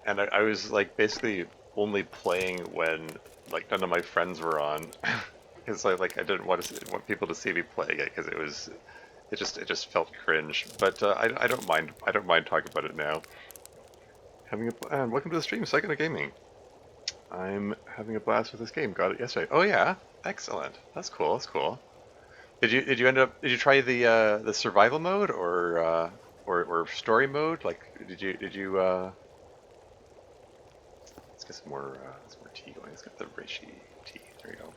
[SPEAKER 1] and I was like basically only playing when like none of my friends were on, because I didn't want people to see me playing it because it just felt cringe. But I don't mind talking about it now. And welcome to the stream, Second of Gaming. I'm having a blast with this game. Got it yesterday. Oh yeah, excellent. That's cool. That's cool. Did you try the survival mode or story mode? Like did you let's get some more tea going. Let's get the reishi tea. There you go.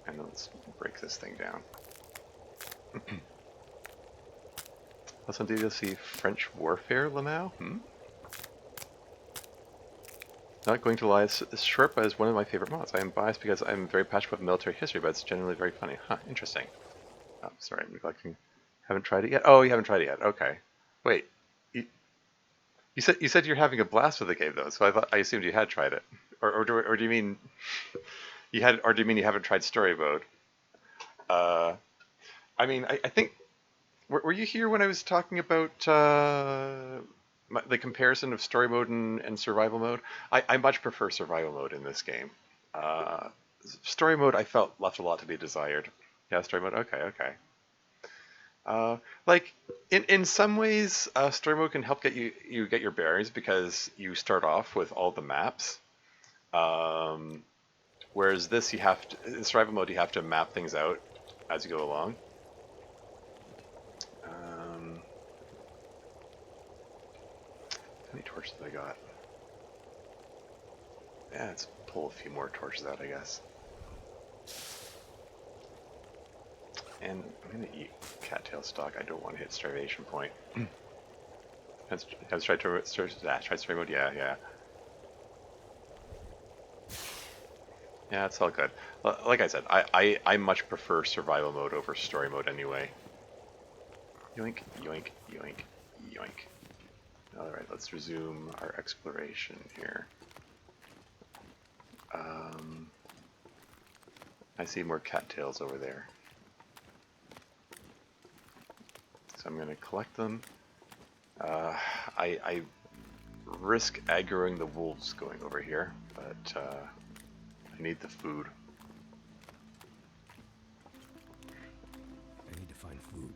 [SPEAKER 1] And then let's break this thing down. Let's on DLC French Warfare, Lamau? Not going to lie, Sherpa is one of my favorite mods. I am biased because I'm very passionate about military history, but it's generally very funny. Huh, interesting. Oh, sorry, I'm neglecting. Haven't tried it yet? Oh, you haven't tried it yet. Okay. Wait, you, you said you're having a blast with the game though, so I assumed you had tried it. Or do you mean you had, or do you mean you haven't tried story mode? Uh, I mean, I think were you here when I was talking about the comparison of story mode and survival mode? I much prefer survival mode in this game. Uh, Story mode I felt left a lot to be desired. Yeah, story mode. Okay, okay. Like in some ways, story mode can help you get your bearings because you start off with all the maps. Um, Whereas this you have to in survival mode you have to map things out as you go along. How many torches have I got? Yeah, let's pull a few more torches out, I guess. And I'm gonna eat cattail stock. I don't want to hit starvation point. Has tried to try story mode. Yeah, yeah, yeah. It's all good. Like I said, I much prefer survival mode over story mode anyway. Yoink, yoink, yoink, yoink. All right, let's resume our exploration here. Um, I see more cattails over there, so I'm gonna collect them. Uh, I risk aggroing the wolves going over here, but I need the food.
[SPEAKER 2] I need to find food.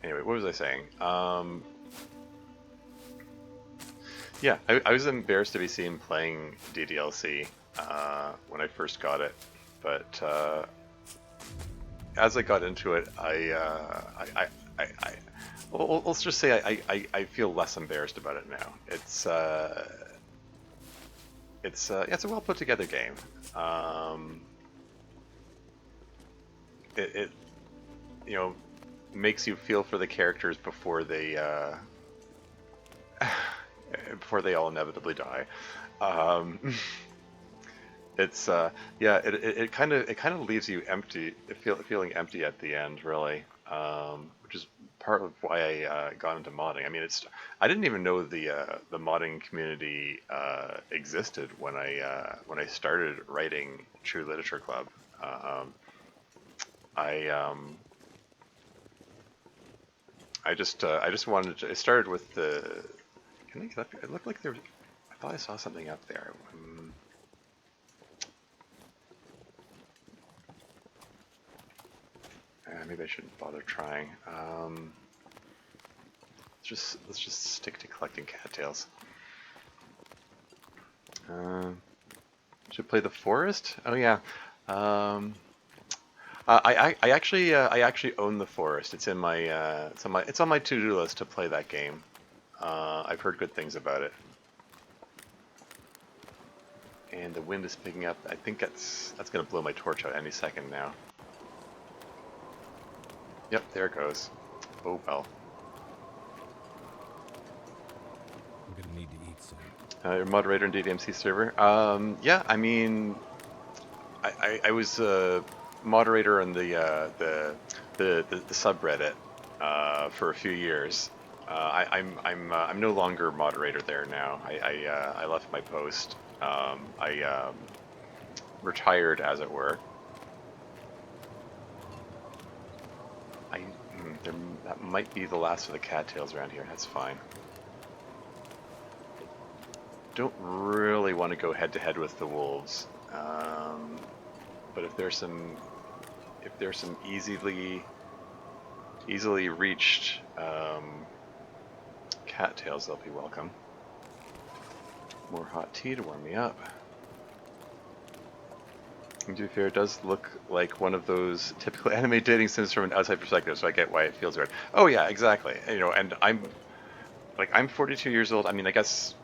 [SPEAKER 1] Anyway, what was I saying? Yeah, I was embarrassed to be seen playing DDLC when I first got it, but as I got into it, well, let's just say I feel less embarrassed about it now. Yeah, it's a well put together game. It you know makes you feel for the characters before they all inevitably die. Um, it's yeah, it kind of leaves you empty, feeling empty at the end, really, which is part of why I got into modding. I mean, I didn't even know the modding community existed when I started writing True Literature Club. Um, I I just wanted to. It started with the. Can I get up here? It looked like there. I thought I saw something up there. Maybe I shouldn't bother trying. Let's just stick to collecting cattails. Should play the forest. Oh yeah. Um, I actually own the forest. It's on my to-do list to play that game. I've heard good things about it. And the wind is picking up. I think that's gonna blow my torch out any second now. Yep, there it goes. Oh well.
[SPEAKER 2] say?
[SPEAKER 1] Your moderator in DDMC server. Yeah, I mean, I was a moderator in the subreddit for a few years. I'm no longer moderator there now. I left my post. I retired, as it were. I there, that might be the last of the cattails around here. That's fine. Don't really want to go head to head with the wolves, but if there's some easily reached cattails, they'll be welcome. More hot tea to warm me up. And to be fair, it does look like one of those typical anime dating sims from an outside perspective, so I get why it feels weird. Oh yeah, exactly. And I'm 42 years old. I mean, I guess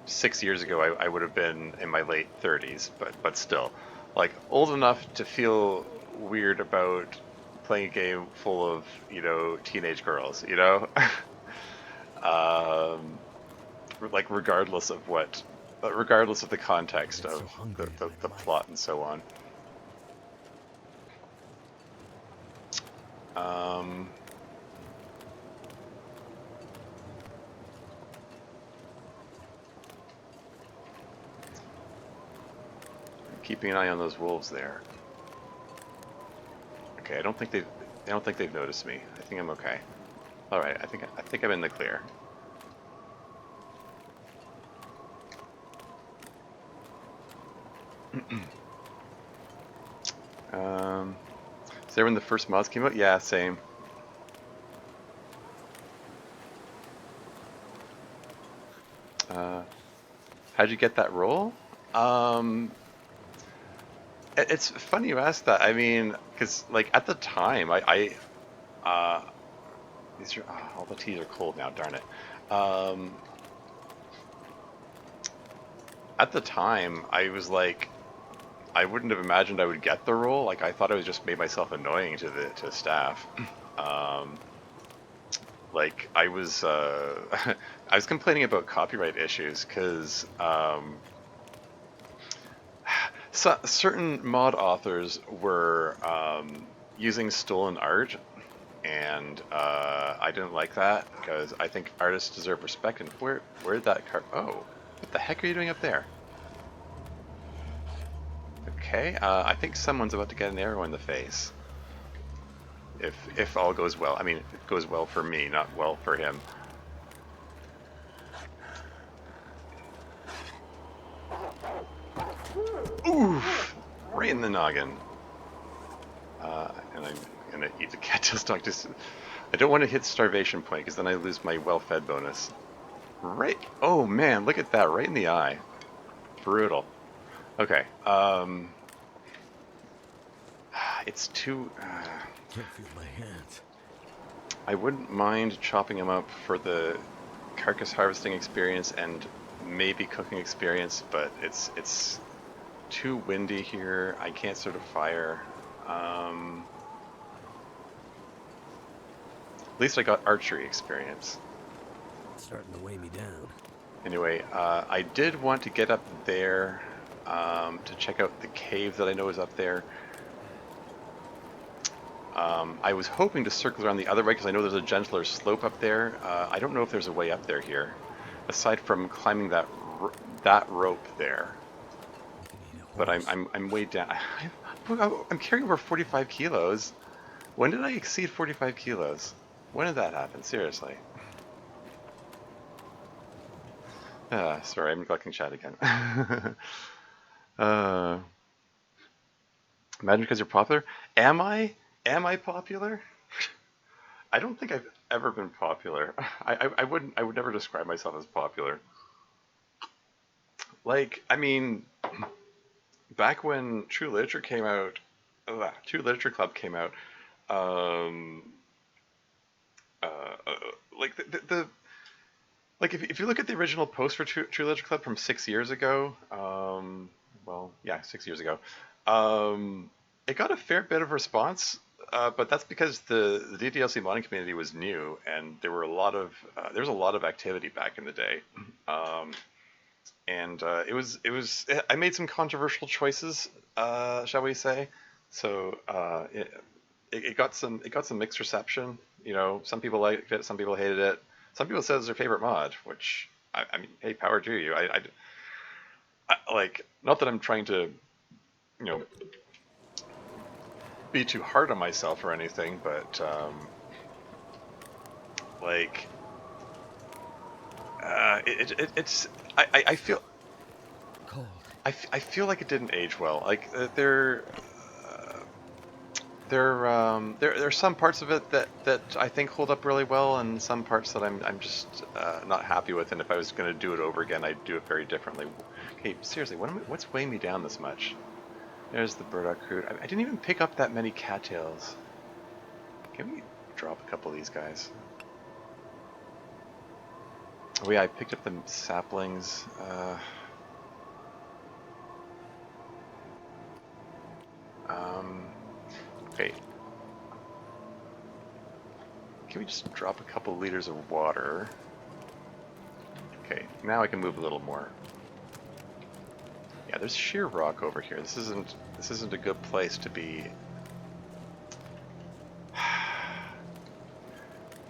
[SPEAKER 1] 6 years ago I would have been in my late 30s, but still, like old enough to feel weird about playing a game full of teenage girls. um, like regardless of the
[SPEAKER 2] I
[SPEAKER 1] context
[SPEAKER 2] get so
[SPEAKER 1] of
[SPEAKER 2] hungry in my
[SPEAKER 1] the
[SPEAKER 2] life.
[SPEAKER 1] plot and so on. Um, keeping an eye on those wolves there. Okay, I don't think they've noticed me. I think I'm okay. All right, I think I'm in the clear. Um, is there when the first mods came out? Yeah, same. Uh, how'd you get that role? Um, it's funny you asked that. I mean, because like at the time, these are all the teas are cold now. Darn it. Um, at the time, I was like, I wouldn't have imagined I would get the role. Like I thought I was just made myself annoying to staff. Um, like I was I was complaining about copyright issues because so, certain mod authors were using stolen art, and I didn't like that because I think artists deserve respect. And where did that car? Oh, what the heck are you doing up there? Okay, I think someone's about to get an arrow in the face. If all goes well, I mean, if it goes well for me, not well for him. Oof! Right in the noggin. And I'm gonna eat the cattail stock. Just, I don't want to hit starvation point because then I lose my well-fed bonus. Right. Oh man, look at that! Right in the eye. Brutal. Okay. It's too.
[SPEAKER 2] Can't feel my hands.
[SPEAKER 1] I wouldn't mind chopping them up for the carcass harvesting experience and maybe cooking experience, but it's too windy here. I can't sort of fire. At least I got archery experience.
[SPEAKER 2] It's starting to weigh me down.
[SPEAKER 1] Anyway, I did want to get up there to check out the cave that I know is up there. I was hoping to circle around the other way because I know there's a gentler slope up there. I don't know if there's a way up there here, aside from climbing that rope there.
[SPEAKER 2] I can eat a
[SPEAKER 1] But
[SPEAKER 2] horse.
[SPEAKER 1] I'm way down. I'm carrying over 45 kilos. When did I exceed 45 kilos? When did that happen? Seriously. Sorry, I'm neglecting chat again. uh, Imagine because you're popular. Am I? Am I popular? I don't think I've ever been popular. I wouldn't. I would never describe myself as popular. Like, I mean, back when True Literature came out, True Literature Club came out. Um, uh, uh, like the like if you look at the original post for True Literature Club from 6 years ago, well, yeah, 6 years ago, it got a fair bit of response. But that's because the DDLC modding community was new, and there was a lot of activity back in the day. Um, and I made some controversial choices, shall we say? So it got some mixed reception. You know, some people liked it, some people hated it. Some people said it's their favorite mod, which I mean, hey, power to you. Like, not that I'm trying to, you know, be too hard on myself or anything, but like, it's I feel
[SPEAKER 2] Cold.
[SPEAKER 1] I feel like it didn't age well. Like there's some parts of it that I think hold up really well, and some parts that I'm just not happy with. And if I was going to do it over again, I'd do it very differently. Okay, seriously, what's weighing me down this much? There's the burdock root. I didn't even pick up that many cattails. Can we drop a couple of these guys? Oh yeah, I picked up the saplings. Um, okay, can we just drop a couple liters of water? Okay, now I can move a little more. Yeah, there's sheer rock over here. This isn't a good place to be.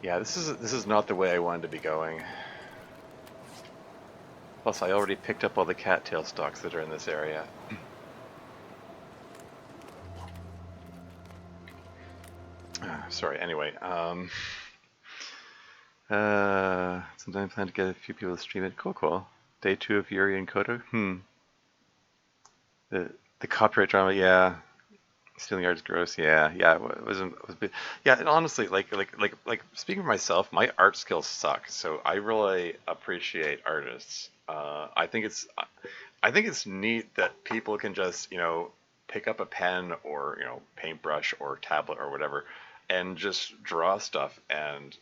[SPEAKER 1] Yeah, this is not the way I wanted to be going. Plus, I already picked up all the cattail stalks that are in this area. Sorry. Anyway, sometime plan to get a few people to stream it. Cool, cool. Day 2 of Yuri and Koto. The the copyright drama. Yeah, stealing art is gross. Yeah, yeah. It was a bit. Yeah, and honestly, like speaking for myself, my art skills suck. So I really appreciate artists. I think it's neat that people can just, pick up a pen or, paintbrush or tablet or whatever and just draw stuff and,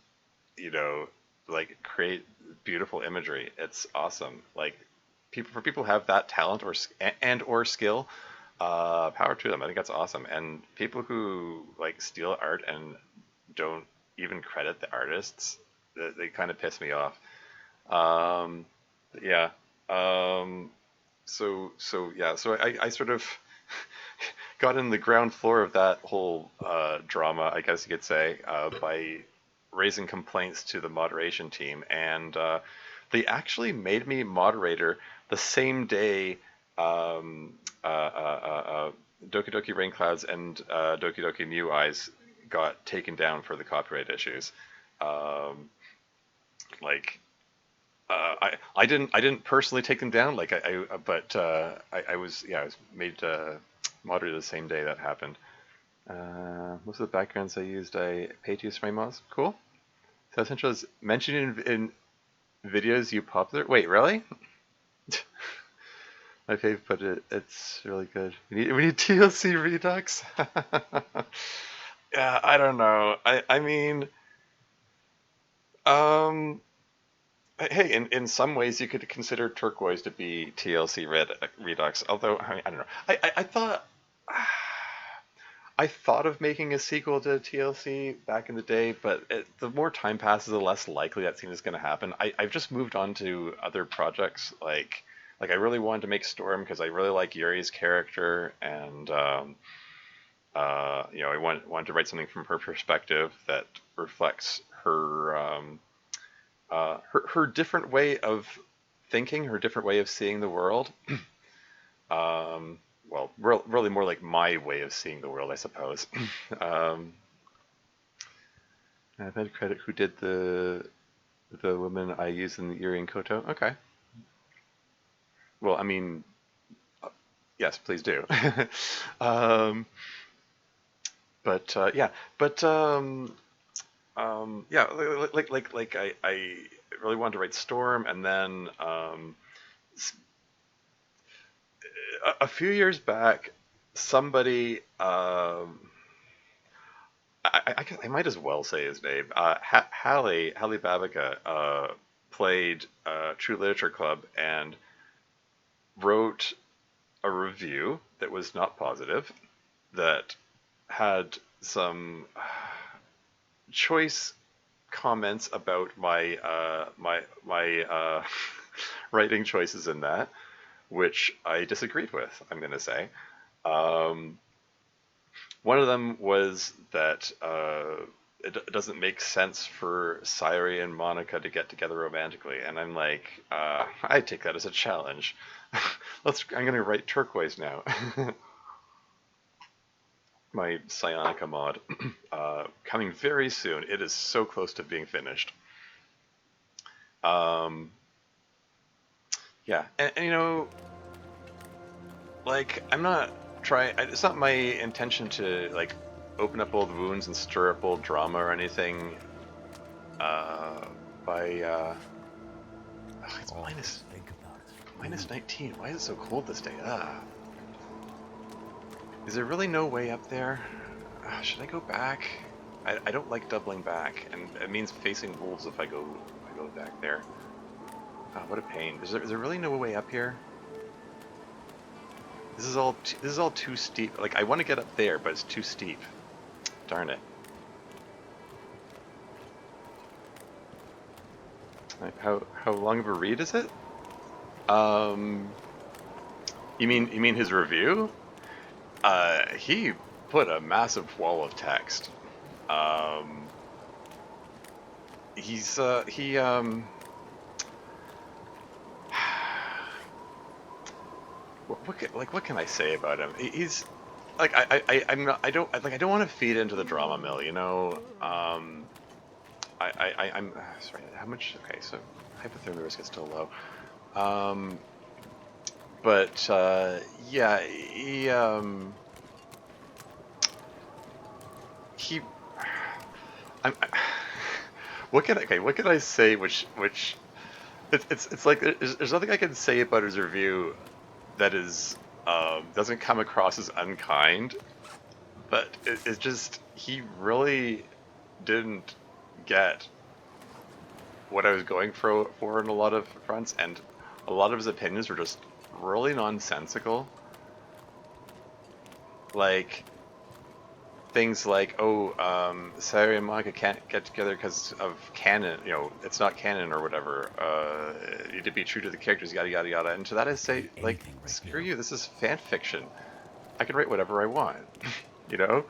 [SPEAKER 1] you know, like create beautiful imagery. It's awesome. Like people who have that talent or skill, power to them. I think that's awesome. And people who like steal art and don't even credit the artists, they kind of piss me off. Um, yeah. Um, so I sort of got in the ground floor of that whole drama, I guess you could say, by raising complaints to the moderation team, and they actually made me moderator the same day Doki Doki Rain Clouds and Doki Doki Mew Eyes got taken down for the copyright issues. Um, like I didn't personally take them down. Like but I was made moderator the same day that happened. Most of the backgrounds I used I paid to use frame mods. Cool. So essentially, it's mentioned in videos you popular. Wait, really? My fave, but it's really good. We need TLC Redux. Yeah, I don't know. I mean, um, hey, in some ways you could consider Turquoise to be TLC Redux. Although I don't know. I thought of making a sequel to TLC back in the day, but the more time passes, the less likely that scene is going to happen. I've just moved on to other projects. Like I really wanted to make Storm because I really like Yuri's character, and I wanted to write something from her perspective that reflects her different way of thinking, her different way of seeing the world. Well, really more like my way of seeing the world, I suppose. um, I've had credit who did the woman I use in the Yuri and Koto. Okay. Well, I mean, yes, please do. um, but yeah, but yeah, I really wanted to write Storm, and then a few years back, somebody I might as well say his name. Hallie Babica played True Literature Club and wrote a review that was not positive, that had some choice comments about my writing choices in that, which I disagreed with, I'm going to say. Um, One of them was that it doesn't make sense for Sayuri and Monica to get together romantically, and I'm like, I take that as a challenge. I'm gonna write turquoise now. My Psionica mod, coming very soon. It is so close to being finished. Um, yeah, and you know, like I'm not trying. It's not my intention to like open up old wounds and stir up old drama or anything. Uh, by it's
[SPEAKER 2] Always think about
[SPEAKER 1] minus
[SPEAKER 2] food.
[SPEAKER 1] 19. Why is it so cold this day? Is there really no way up there? Should I go back? I don't like doubling back, and it means facing wolves if I go back there. What a pain. Is there really no way up here? This is all too steep. Like I want to get up there, but it's too steep. Darn it. Like, how long of a read is it? Um, you mean his review? He put a massive wall of text. Um, he what can I say about him? He's like I'm not, I don't want to feed into the drama mill, you know. I'm sorry. How much? Okay, so hypothermia risk is still low. Um, but yeah, he what can I say which it's like there's nothing I can say about his review that is doesn't come across as unkind, but it's just he really didn't get what I was going for in a lot of fronts, and a lot of his opinions were just really nonsensical. Like things like, oh, Sayori and Monica can't get together because of canon. You know, it's not canon or whatever. You need to be true to the characters, yada yada yada. And to that I say,
[SPEAKER 2] Eat
[SPEAKER 1] like,
[SPEAKER 2] anything right
[SPEAKER 1] screw
[SPEAKER 2] now.
[SPEAKER 1] you. This is fan fiction. I can write whatever I want. You know,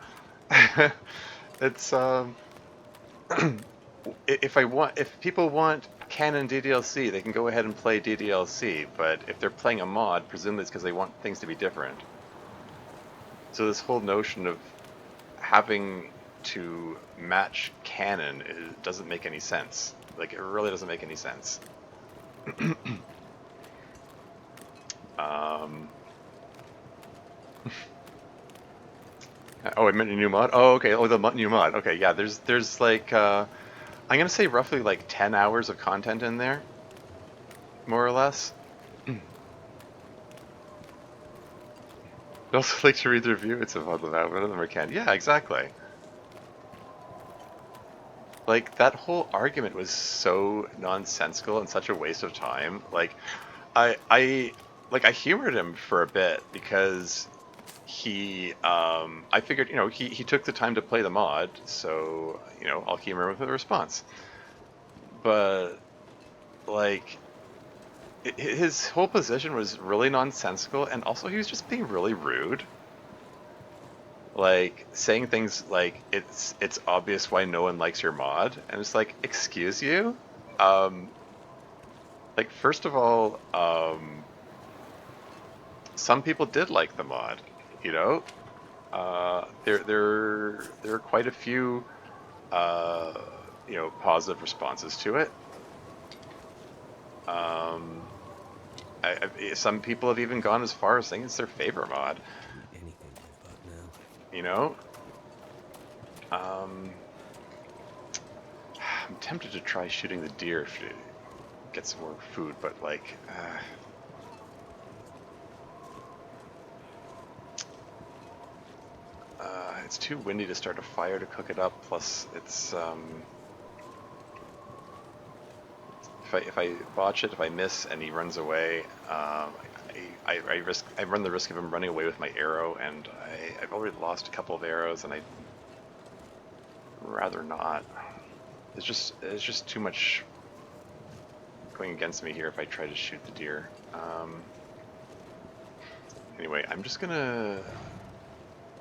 [SPEAKER 1] it's if people want canon DDLC, they can go ahead and play DDLC. But if they're playing a mod, presumably it's because they want things to be different. So this whole notion of having to match canon doesn't make any sense. Like it really doesn't make any sense. Um, oh, I meant a new mod. Oh, okay. Oh, the new mod. Okay, yeah. There's like I'm gonna say roughly like 10 hours of content in there, more or less. I'd also like to read the review. It's a mod about one of them are canned. Yeah, exactly. Like that whole argument was so nonsensical and such a waste of time. Like I humored him for a bit because I figured, he took the time to play the mod, so, I'll humor him with a response. But like his whole position was really nonsensical, and also he was just being really rude. Like saying things like it's obvious why no one likes your mod, and it's like, excuse you? Um, like first of all, some people did like the mod, you know. There are quite a few uh, positive responses to it. Um, some people have even gone as far as saying it's their favorite mod.
[SPEAKER 2] Eat anything right about now.
[SPEAKER 1] You know, um, I'm tempted to try shooting the deer to get some more food, but like, it's too windy to start a fire to cook it up. Plus, it's if I botch it, if I miss and he runs away, I run the risk of him running away with my arrow, and I've already lost a couple of arrows, and I'd rather not. It's just too much. going against me here if I try to shoot the deer. Anyway, I'm just gonna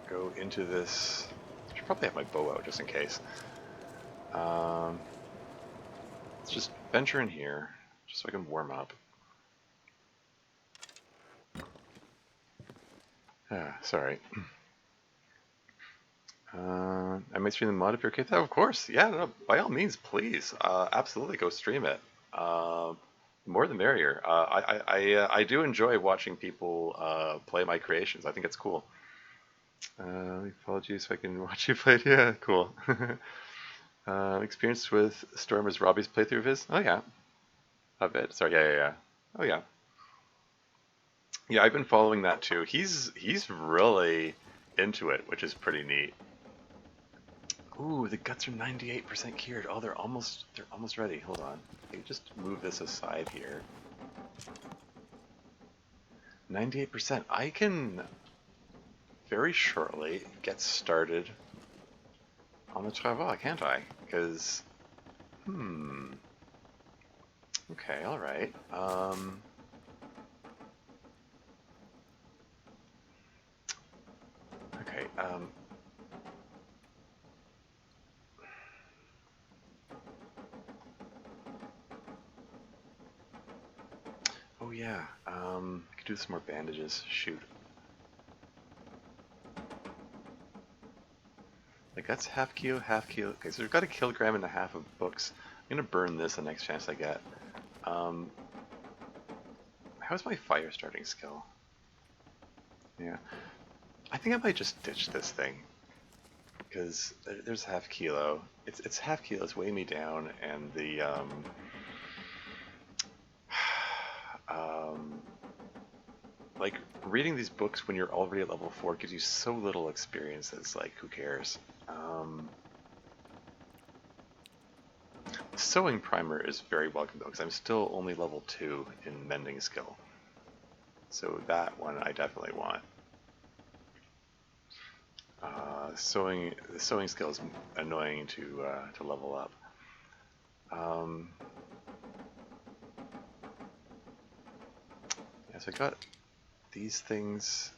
[SPEAKER 1] go into this. I should probably have my bow out just in case. Let's just venture in here, just so I can warm up. Sorry. I might stream the mod if you're okay with that. Of course, yeah, no, by all means, please, absolutely go stream it. More the merrier. I do enjoy watching people play my creations. I think it's cool. Apologies if I can watch you play it. Yeah, cool. Experience with Storm as Robbie's playthrough of his? Oh yeah, of it. Sorry, yeah. Oh yeah. Yeah, I've been following that too. He's really into it, which is pretty neat. Ooh, the guts are 98% cured. Oh, they're almost ready. Hold on. I can just move this aside here. 98%. I can very shortly get started on the travois, can't I? Because, okay, all right. Okay. Oh yeah. I could do some more bandages. Shoot. Like that's half kilo, half kilo. Okay, so we've got 1.5 kilograms of books. I'm gonna burn this the next chance I get. How's my fire starting skill? Yeah. I think I might just ditch this thing. Because there's half kilo. It's half kilo, it's weighing me down, and the like reading these books when you're already at level 4 gives you so little experience that it's like, who cares? Sewing primer is very welcome though, because I'm still only level 2 in mending skill. So that one I definitely want. The sewing skill is annoying to level up. Yeah, so I got these things.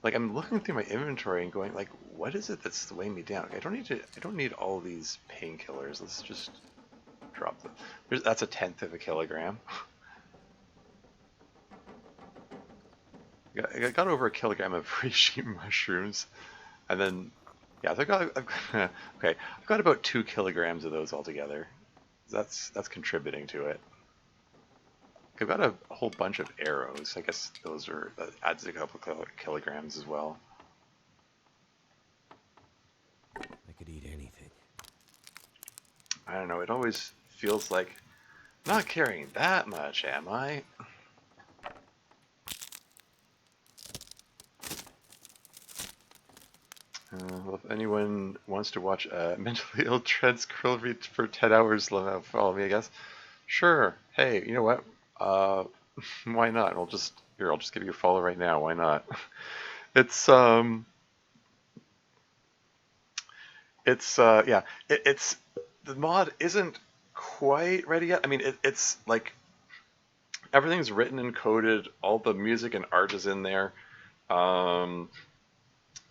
[SPEAKER 1] Like I'm looking through my inventory and going like, what is it that's weighing me down? I don't need all these painkillers. Let's just drop them. That's 1/10 of a kilogram. I got over 1 kilogram of reishi mushrooms, and then yeah, so okay, I've got about 2 kilograms of those altogether. That's contributing to it. I've got a whole bunch of arrows. I guess that adds a couple kilograms as well.
[SPEAKER 2] I could eat anything.
[SPEAKER 1] I don't know. It always feels like not carrying that much, am I? Well, if anyone wants to watch mentally ill Tread's Krill read for 10 hours, follow me, I guess. Sure. Hey, you know what? Why not? I'll just give you a follow right now. Why not? It's yeah. It's the mod isn't quite ready yet. I mean, it's like everything's written and coded. All the music and art is in there.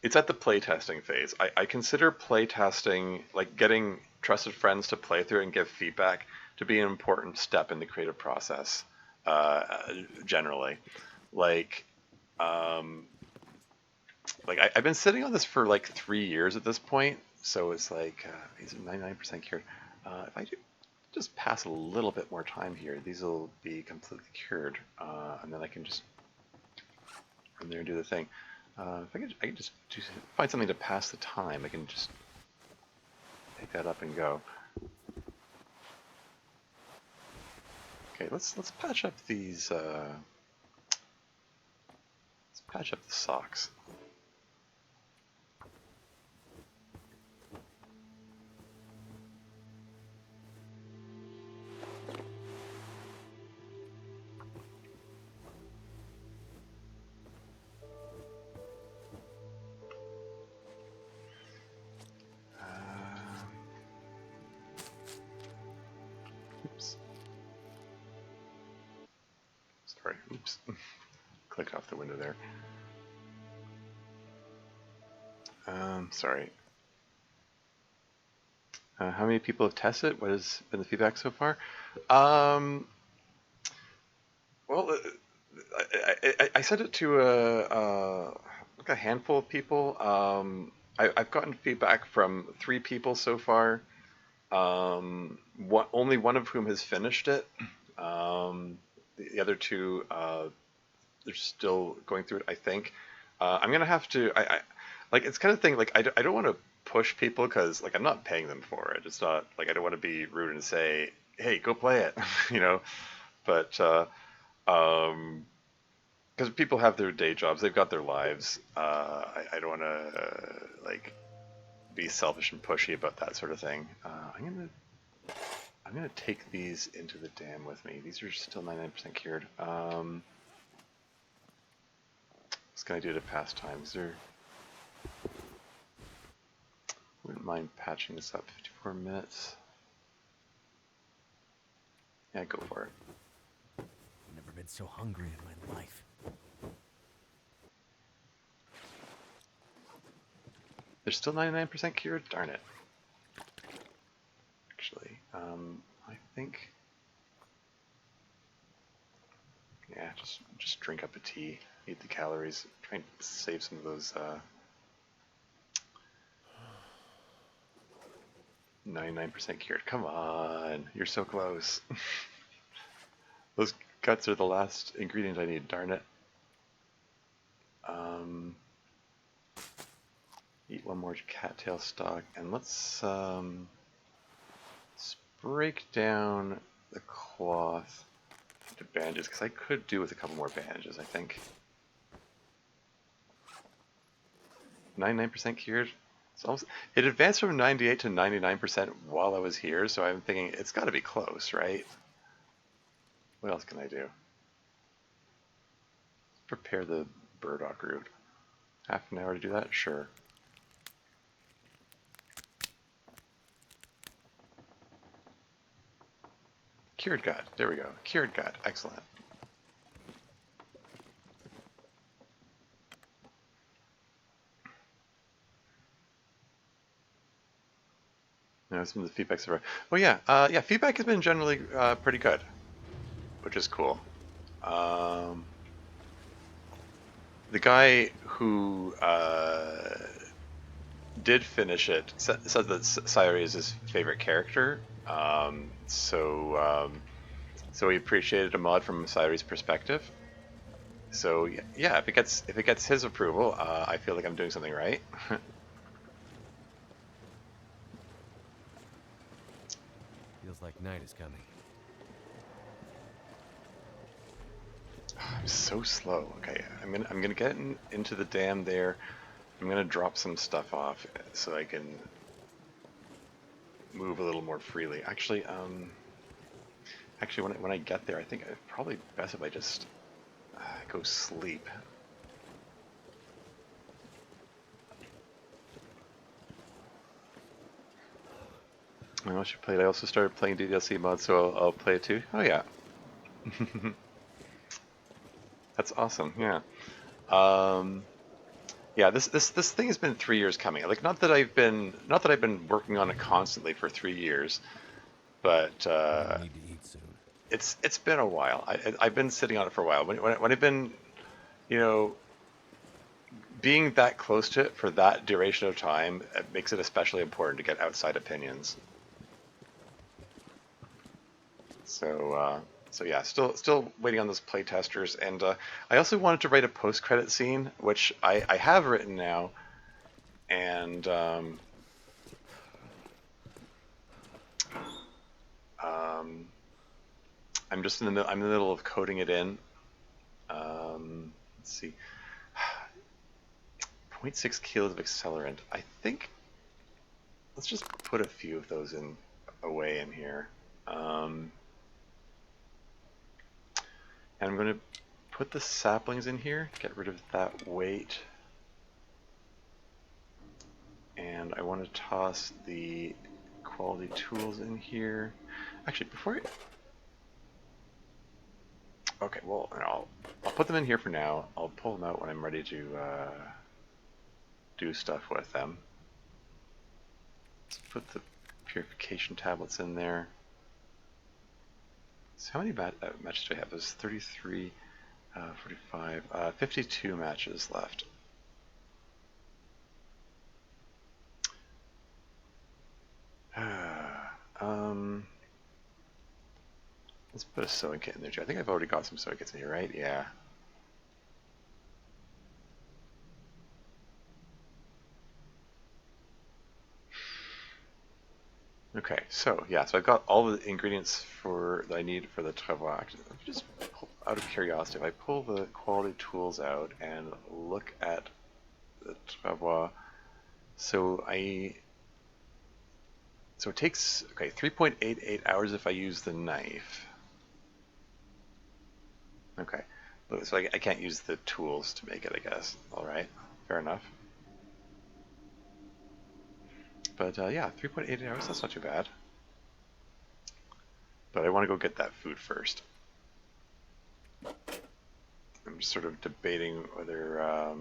[SPEAKER 1] It's at the playtesting phase. I consider playtesting, like getting trusted friends to play through and give feedback, to be an important step in the creative process. Generally, like, I've been sitting on this for like 3 years at this point, so it's like these are 99% cured. If I do just pass a little bit more time here, these will be completely cured, and then I can just from there and do the thing. If I can just find something to pass the time, I can just pick that up and go. Okay, let's patch up these. Let's patch up the socks. Oops. Clicked off the window there. Sorry. How many people have tested? What has been the feedback so far? Um, well, I sent it to like a handful of people. I've gotten feedback from 3 people so far. Only one of whom has finished it. The other 2, they're still going through it, I think. I'm gonna have to. Like it's kind of thing. Like I don't want to push people because like I'm not paying them for it. It's not like I don't want to be rude and say, hey, go play it, you know. But um, because people have their day jobs, they've got their lives. I don't want to like be selfish and pushy about that sort of thing. I'm gonna take these into the dam with me. These are still 99% cured. What's gonna do to pass times? Wouldn't mind patching this up. 54 minutes. Yeah, go for it.
[SPEAKER 2] I've never been so hungry in my life.
[SPEAKER 1] They're still 99% cured? Darn it. Actually, I think... Yeah, just drink up a tea. Eat the calories. Try and save some of those 99% cured. Come on, you're so close. Those guts are the last ingredient I need, darn it. Eat one more cattail stock, and let's break down the cloth into bandages, because I could do with a couple more bandages, I think. 99% cured? It's almost, it advanced from 98 to 99% while I was here, so I'm thinking it's got to be close, right? What else can I do? Prepare the burdock root. Half an hour to do that? Sure. Cured gut. There we go. Cured gut. Excellent. Now some of the feedbacks are. Oh yeah, yeah. Feedback has been generally pretty good, which is cool. The guy who did finish it said that Sayori is his favorite character. So he appreciated a mod from Sayori's perspective. So yeah, if it gets his approval, I feel like I'm doing something right.
[SPEAKER 2] Feels like night is coming.
[SPEAKER 1] I'm so slow. Okay, I'm gonna get into the dam there. I'm gonna drop some stuff off so I can move a little more freely. Actually, when I get there, I think it's probably best if I just go sleep. I should play it. I also started playing DDLC mods, so I'll play it too. Oh yeah, that's awesome. Yeah. Yeah, this thing has been 3 years coming. Like, not that I've been working on it constantly for 3 years, but
[SPEAKER 2] I'm gonna need to eat soon.
[SPEAKER 1] it's been a while. I've been sitting on it for a while. When I've been, you know, being that close to it for that duration of time, it makes it especially important to get outside opinions. So yeah, still waiting on those playtesters, and I also wanted to write a post-credit scene, which I have written now, and um, I'm in the middle of coding it in. Let's see, zero point 0.6 kilos of accelerant. I think let's just put a few of those in away in here. And I'm going to put the saplings in here, get rid of that weight. And I want to toss the quality tools in here. Actually, before I... Okay, well, I'll put them in here for now. I'll pull them out when I'm ready to do stuff with them. Let's put the purification tablets in there. So how many matches do I have? There's 33, 45, 52 matches left. Let's put a sewing kit in there too. I think I've already got some sewing kits in here, right? Yeah. Okay, so yeah, so I've got all the ingredients that I need for the travois. Actually, just out of curiosity, if I pull the quality tools out and look at the travois, so it takes 3.88 hours if I use the knife. Okay, so I can't use the tools to make it, I guess. All right, fair enough. But yeah, 3.88 hours, that's not too bad. But I want to go get that food first. I'm just sort of debating whether I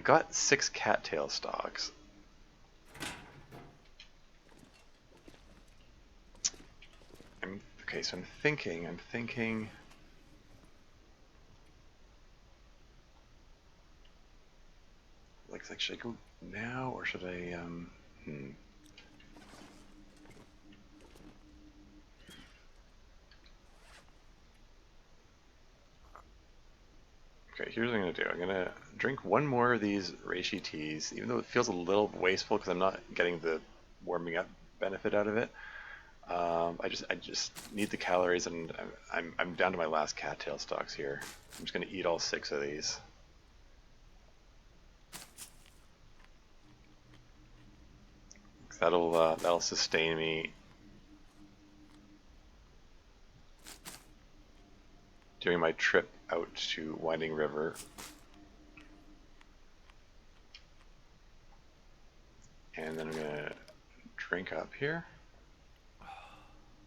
[SPEAKER 1] got 6 cattail stalks. Okay, so I'm thinking. Like, should I go now or should I? Okay, here's what I'm gonna do. I'm gonna drink one more of these reishi teas, even though it feels a little wasteful because I'm not getting the warming up benefit out of it. I just need the calories, and I'm down to my last cattail stalks here. I'm just gonna eat all 6 of these. That'll sustain me during my trip out to Winding River. And then I'm gonna drink up here.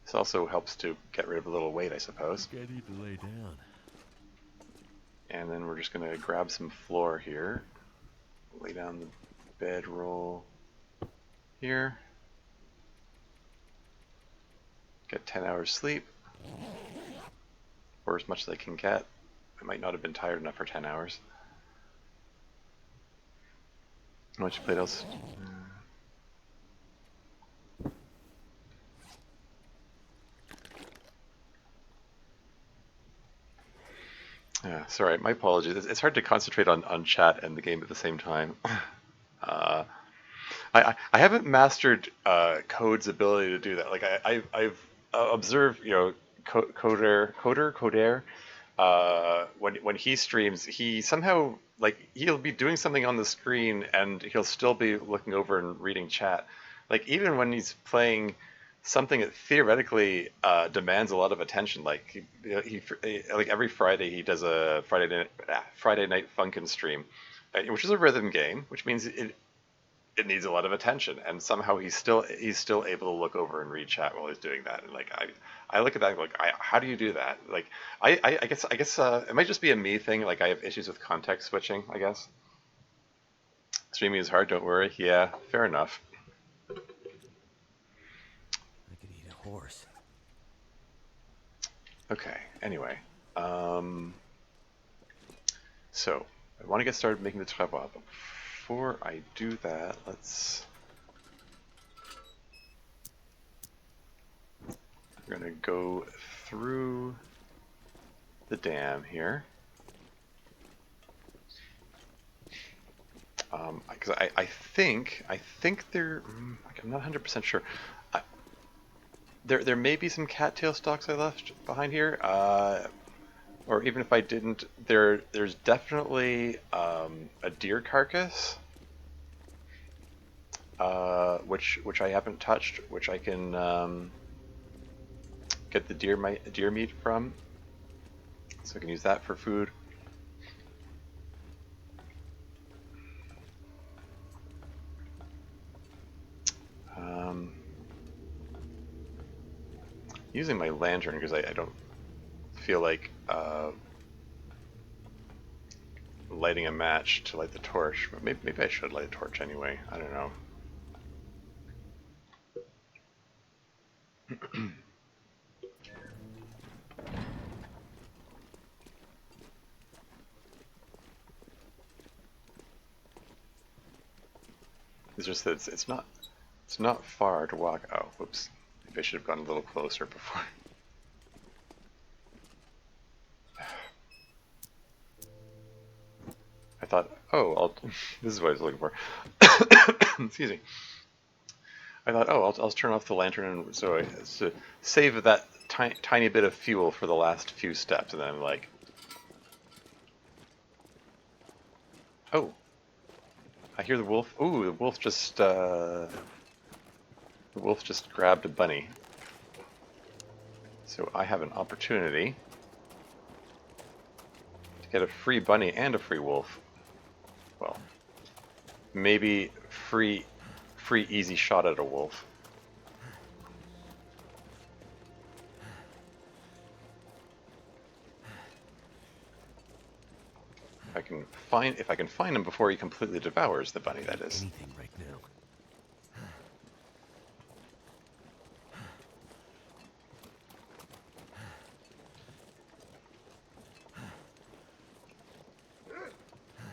[SPEAKER 1] This also helps to get rid of a little weight, I suppose.
[SPEAKER 2] I think I need to lay down.
[SPEAKER 1] And then we're just gonna grab some floor here. Lay down the bedroll here. Get 10 hours sleep. Or as much as I can get. I might not have been tired enough for 10 hours. How much plate else? Yeah, sorry, my apologies. It's hard to concentrate on chat and the game at the same time. Uh, I haven't mastered Code's ability to do that. Like I've observed, Coder, when he streams, he somehow like he'll be doing something on the screen and he'll still be looking over and reading chat. Like even when he's playing something that theoretically demands a lot of attention, like he like every Friday he does a Friday night Funkin' stream, which is a rhythm game, which means it needs a lot of attention, and somehow he's still able to look over and read chat while he's doing that. And like I look at that and like how do you do that? Like I guess it might just be a me thing. Like I have issues with context switching, I guess. Streaming is hard, don't worry. Yeah, fair enough.
[SPEAKER 2] I could eat a horse.
[SPEAKER 1] Okay, anyway. So I want to get started making the travois, but before I do that, we're gonna go through the dam here. Because I think they're, I'm not 100% sure. There may be some cattail stalks I left behind here, or even if I didn't, there's definitely a deer carcass, which I haven't touched, which I can get the deer meat from, so I can use that for food. Using my lantern because I don't feel like lighting a match to light the torch, but maybe I should light a torch anyway. I don't know. It's just that it's not far to walk. Oh, whoops! Maybe I should have gone a little closer before. I thought, oh, this is what I was looking for. Excuse me. I thought, oh, I'll turn off the lantern and so save that tiny bit of fuel for the last few steps, and then I'm like, oh, I hear the wolf. Ooh, the wolf just grabbed a bunny. So I have an opportunity to get a free bunny and a free wolf. Well, maybe free easy shot at a wolf. If I can find him before he completely devours the bunny, that is.
[SPEAKER 2] Anything right now.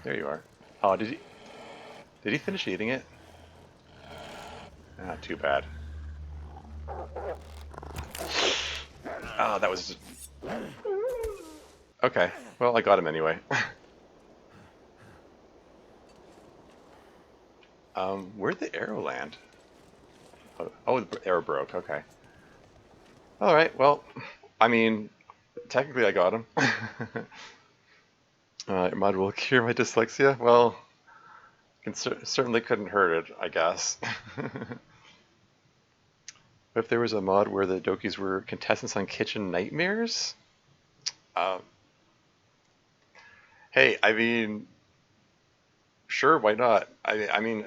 [SPEAKER 1] There you are. Oh, did he finish eating it? Ah, too bad. Oh, that was... Okay, well, I got him anyway. Where'd the arrow land? Oh, the arrow broke, okay. Alright, well, I mean, technically I got him. Mod will cure my dyslexia? Well, certainly couldn't hurt it, I guess. If there was a mod where the Dokis were contestants on Kitchen Nightmares? Um, hey, I mean, sure, why not? I mean,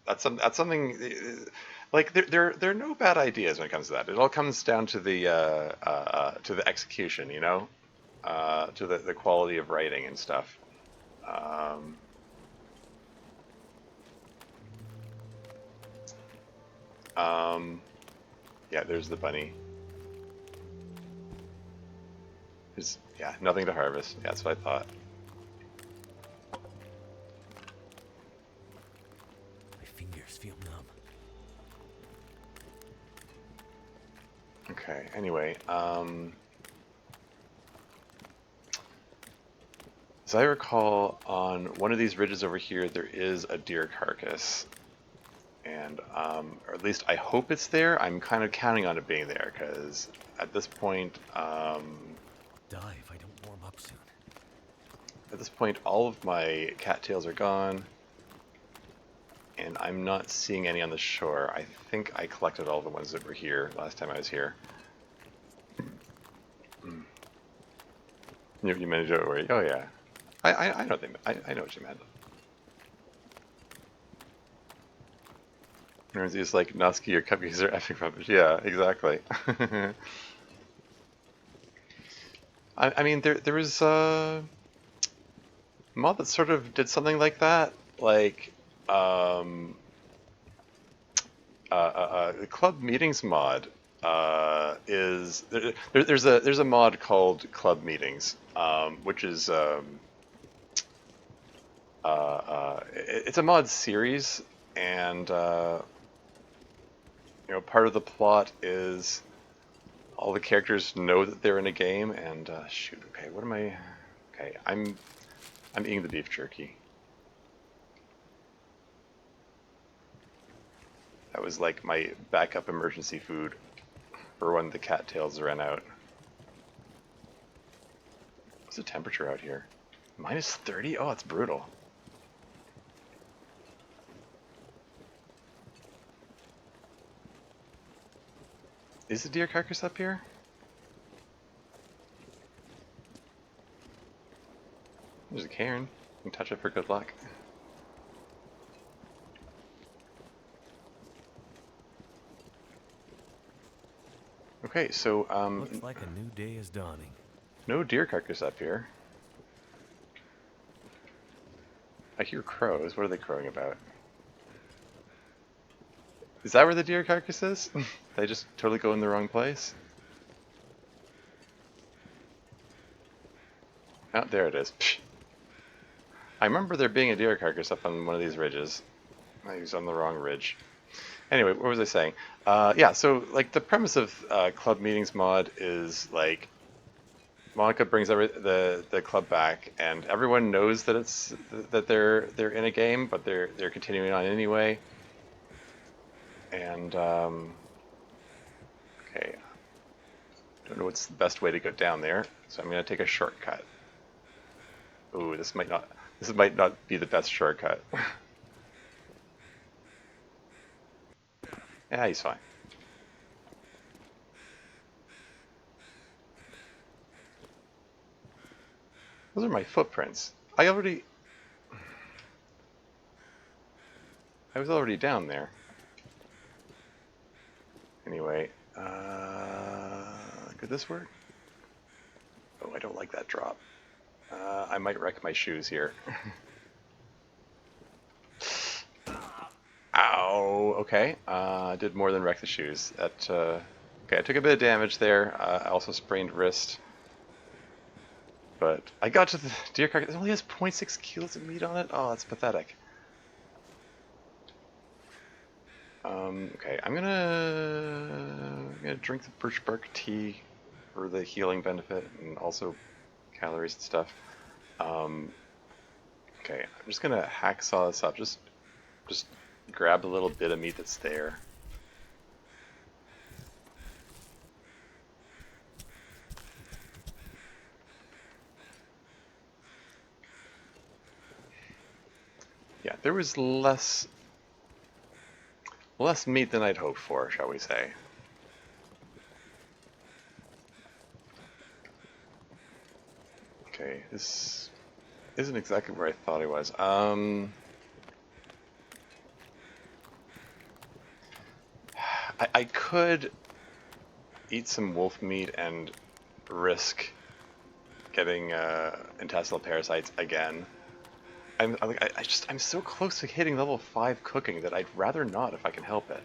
[SPEAKER 1] that's something. Like there are no bad ideas when it comes to that. It all comes down to the execution, you know, to the quality of writing and stuff. Um, um, yeah, there's the bunny. Yeah, nothing to harvest. Yeah, that's what I thought.
[SPEAKER 2] My fingers feel numb.
[SPEAKER 1] Okay. Anyway, as I recall, on one of these ridges over here, there is a deer carcass. And, or at least I hope it's there. I'm kind of counting on it being there, because at this point,
[SPEAKER 2] Die if I don't warm up soon.
[SPEAKER 1] all of my cattails are gone. And I'm not seeing any on the shore. I think I collected all the ones that were here last time I was here. You managed it already? Oh, yeah. I know I know what you meant. It's just like Noski or cupcakes are effing rubbish. Yeah, exactly. I mean, there was a mod that sort of did something like that, like the club meetings mod is there's a mod called club meetings, which is it's a mod series, and you know, part of the plot is all the characters know that they're in a game, and shoot, okay, what am I? Okay, I'm eating the beef jerky. That was like my backup emergency food for when the cattails ran out. What's the temperature out here? Minus 30? Oh, it's brutal. Is the deer carcass up here? There's a cairn. You can touch it for good luck. Okay, so
[SPEAKER 2] Looks like a new day is dawning.
[SPEAKER 1] No deer carcass up here. I hear crows. What are they crowing about? Is that where the deer carcass is? They just totally go in the wrong place? Oh, there it is. Psh. I remember there being a deer carcass up on one of these ridges. I was on the wrong ridge. Anyway, what was I saying? Yeah, so like the premise of Club Meetings mod is like Monica brings the club back, and everyone knows that they're in a game, but they're continuing on anyway. And okay, don't know what's the best way to go down there, so I'm gonna take a shortcut. Ooh, this might not be the best shortcut. Yeah, he's fine. Those are my footprints. I was already down there. Anyway, could this work? Oh, I don't like that drop. I might wreck my shoes here. Ow. Okay. Did more than wreck the shoes. Okay, I took a bit of damage there. I also sprained wrist. But I got to the deer carcass. It only has zero point 0.6 kilos of meat on it. Oh, that's pathetic. Okay, I'm gonna drink the birch bark tea for the healing benefit and also calories and stuff. Um, okay, I'm just gonna hacksaw this up. Just grab a little bit of meat that's there. Yeah, there was less meat than I'd hoped for, shall we say. Okay, this isn't exactly where I thought I was. I could eat some wolf meat and risk getting intestinal parasites again. I'm so close to hitting level 5 cooking that I'd rather not if I can help it.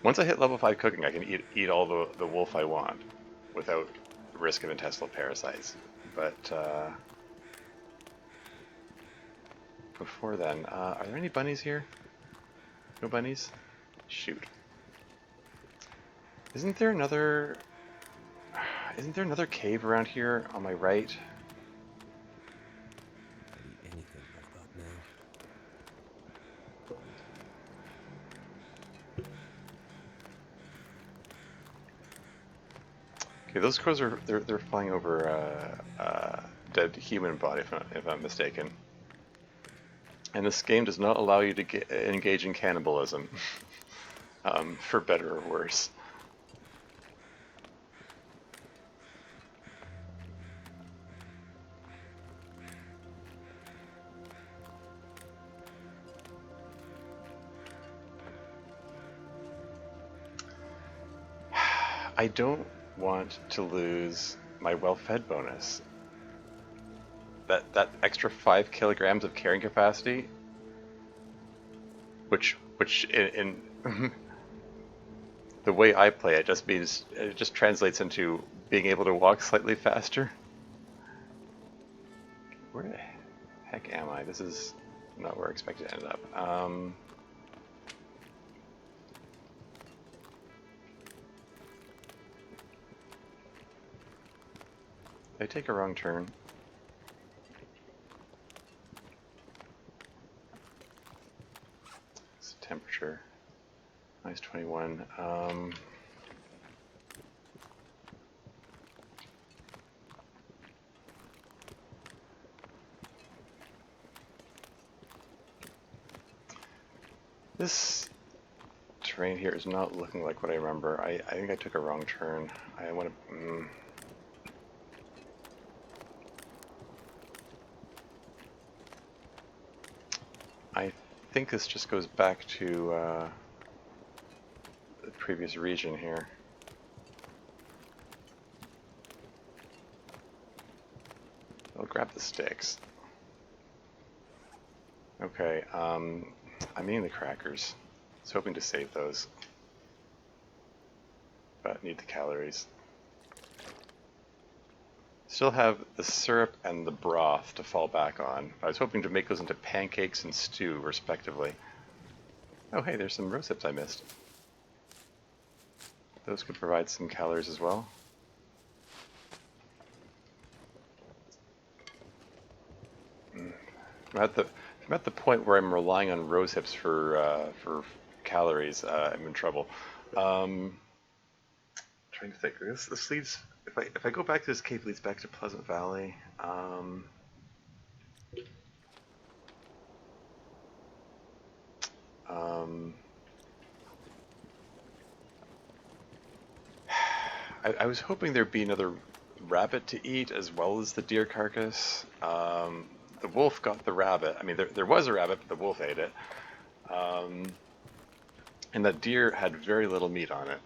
[SPEAKER 1] Once I hit level 5 cooking, I can eat all the wolf I want without risk of intestinal parasites. But before then, are there any bunnies here? No bunnies? Shoot. Isn't there another... Isn't there another cave around here on my right?
[SPEAKER 2] Maybe anything right about now.
[SPEAKER 1] Okay, those crows they're flying over dead human body if I'm mistaken. And this game does not allow you to engage in cannibalism, for better or worse. I don't want to lose my well-fed bonus. That extra 5 kilograms of carrying capacity, which in the way I play it just means it just translates into being able to walk slightly faster. Where the heck am I? This is not where I expected to end up. Did I take a wrong turn? It's temperature. Minus 21. This terrain here is not looking like what I remember. I think I took a wrong turn. I want to... I think this just goes back to the previous region here. I'll grab the sticks. Okay, I'm eating the crackers. I was hoping to save those, but need the calories. Still have the syrup and the broth to fall back on. I was hoping to make those into pancakes and stew, respectively. Oh hey, there's some rose hips I missed. Those could provide some calories as well. I'm at the point where I'm relying on rose hips for calories. I'm in trouble. Trying to think. This leads. If I go back to this cave, it leads back to Pleasant Valley. Um, I was hoping there'd be another rabbit to eat as well as the deer carcass. The wolf got the rabbit. I mean, there was a rabbit, but the wolf ate it. And that deer had very little meat on it.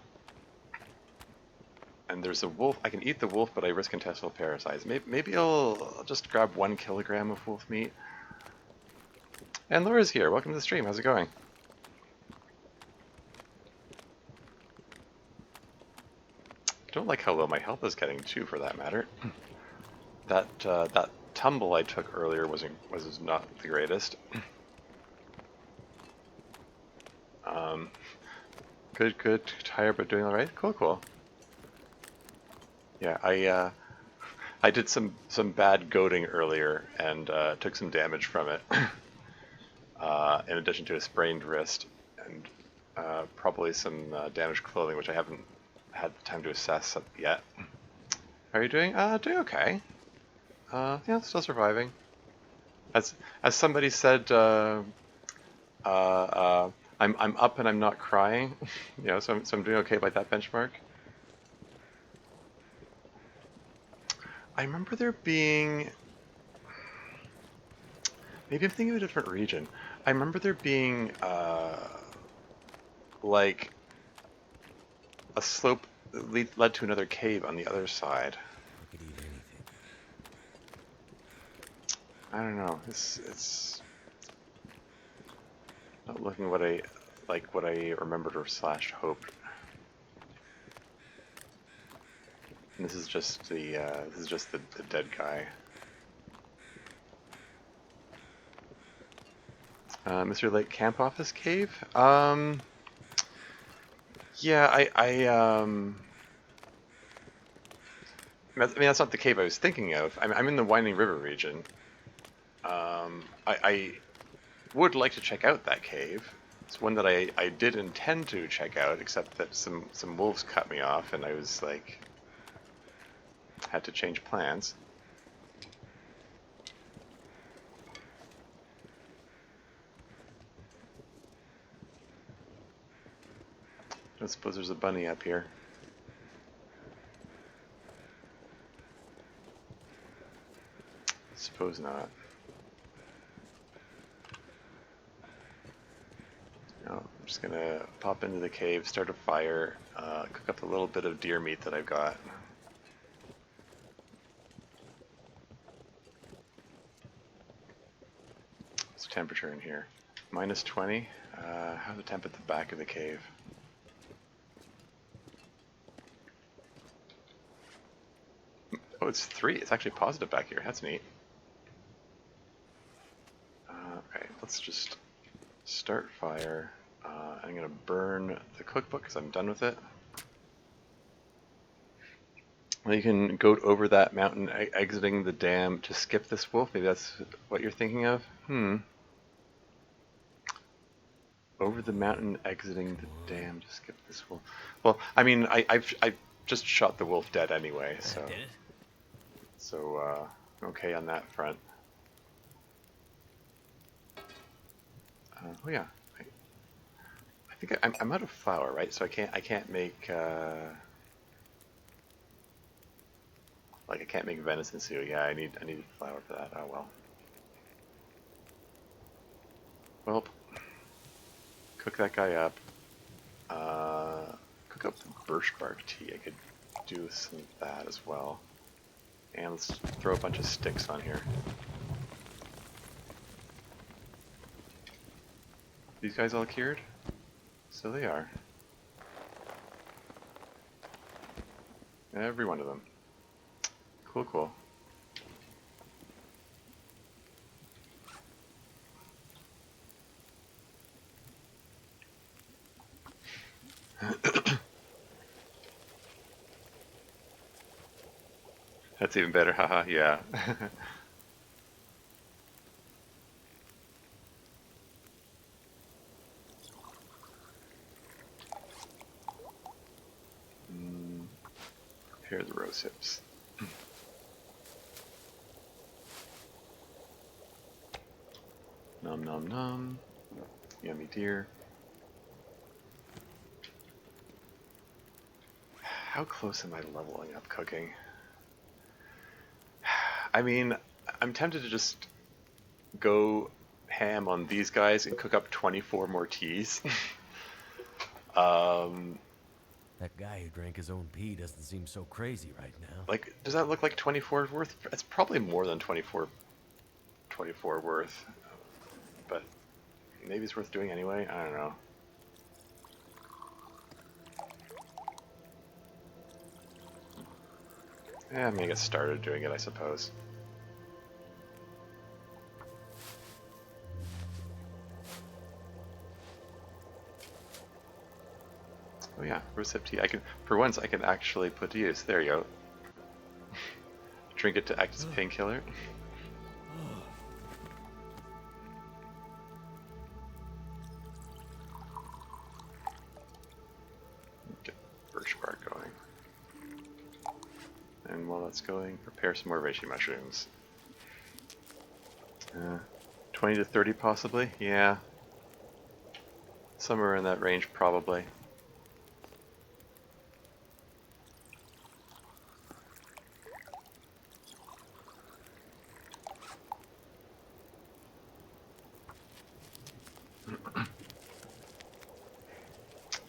[SPEAKER 1] And there's a wolf. I can eat the wolf, but I risk intestinal parasites. Maybe I'll just grab 1 kilogram of wolf meat. And Laura's here. Welcome to the stream. How's it going? Don't like how low my health is getting too, for that matter. That tumble I took earlier was not the greatest. Good. Tired but doing all right. Cool. Yeah, I did some bad goading earlier and took some damage from it. In addition to a sprained wrist and probably some damaged clothing, which I haven't had the time to assess yet. How are you doing? Doing okay. Yeah, still surviving. As somebody said, I'm up and I'm not crying. You know, so I'm doing okay by that benchmark. I remember there being, maybe I'm thinking of a different region. I remember there being like a slope that led to another cave on the other side.
[SPEAKER 2] I could eat anything.
[SPEAKER 1] I don't know. It's not looking what I remembered or slash hoped. And this is just the dead guy. Mr. Lake Camp Office Cave? Yeah, I mean, that's not the cave I was thinking of. I'm in the Winding River region. I would like to check out that cave. It's one that I did intend to check out, except that some wolves cut me off, and I was like, had to change plans. I suppose there's a bunny up here. Suppose not. No, I'm just gonna pop into the cave, start a fire, cook up a little bit of deer meat that I've got. What's the temperature in here? Minus 20. How's the temp at the back of the cave? Oh, it's 3. It's actually positive back here. That's neat. Okay, let's just start fire. I'm gonna burn the cookbook because I'm done with it. Well, you can goat over that mountain exiting the dam to skip this wolf. Maybe that's what you're thinking of? Over the mountain exiting the dam to skip this wolf. Well, I mean, I've just shot the wolf dead anyway, so...
[SPEAKER 2] Did it?
[SPEAKER 1] So, okay on that front. Oh yeah, I think I'm out of flour, right? So I can't make like I can't make venison stew. Yeah, I need flour for that. Oh well. Well, cook that guy up. Cook up the birch bark tea. I could do some of that as well. And let's throw a bunch of sticks on here. These guys all cured? So they are. Every one of them. Cool, cool. That's even better, haha, yeah. Prepare the rose hips. Nom nom nom. Yummy deer. How close am I leveling up cooking? I mean, I'm tempted to just go ham on these guys and cook up 24 more teas.
[SPEAKER 2] That guy who drank his own pee doesn't seem so crazy right now.
[SPEAKER 1] Like, does that look like 24 worth? It's probably more than 24 worth. But maybe it's worth doing anyway. I don't know. Yeah, I'm gonna get started doing it, I suppose. Oh yeah, rosehip tea. I can, for once, I can actually put to use. There you go. Drink it to act as a painkiller. Get birch bark going. And while that's going, prepare some more reishi mushrooms. 20 to 30 possibly? Yeah. Somewhere in that range probably.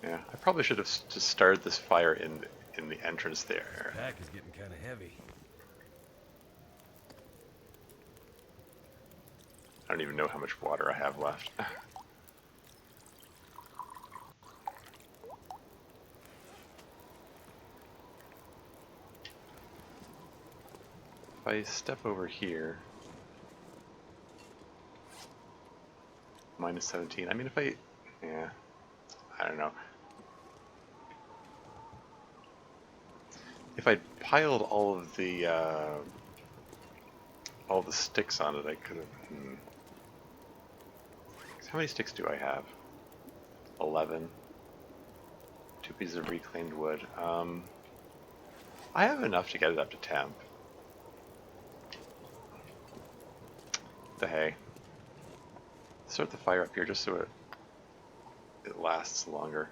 [SPEAKER 1] Yeah, I probably should have just started this fire in the entrance there.
[SPEAKER 2] Pack is getting kind of heavy.
[SPEAKER 1] I don't even know how much water I have left. If I step over here, minus 17. I mean, if I, yeah, I don't know. If I piled all the sticks on it, I could have. How many sticks do I have? 11. 2 pieces of reclaimed wood. I have enough to get it up to temp. The hay. Start the fire up here just so it lasts longer.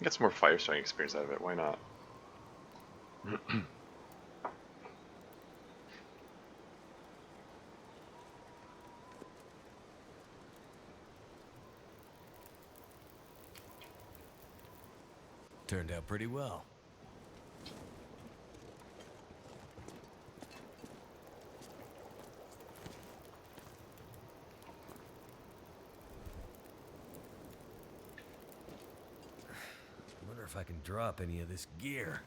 [SPEAKER 1] Get some more fire starting experience out of it, why not?
[SPEAKER 2] Turned out pretty well. Wonder if I can drop any of this gear.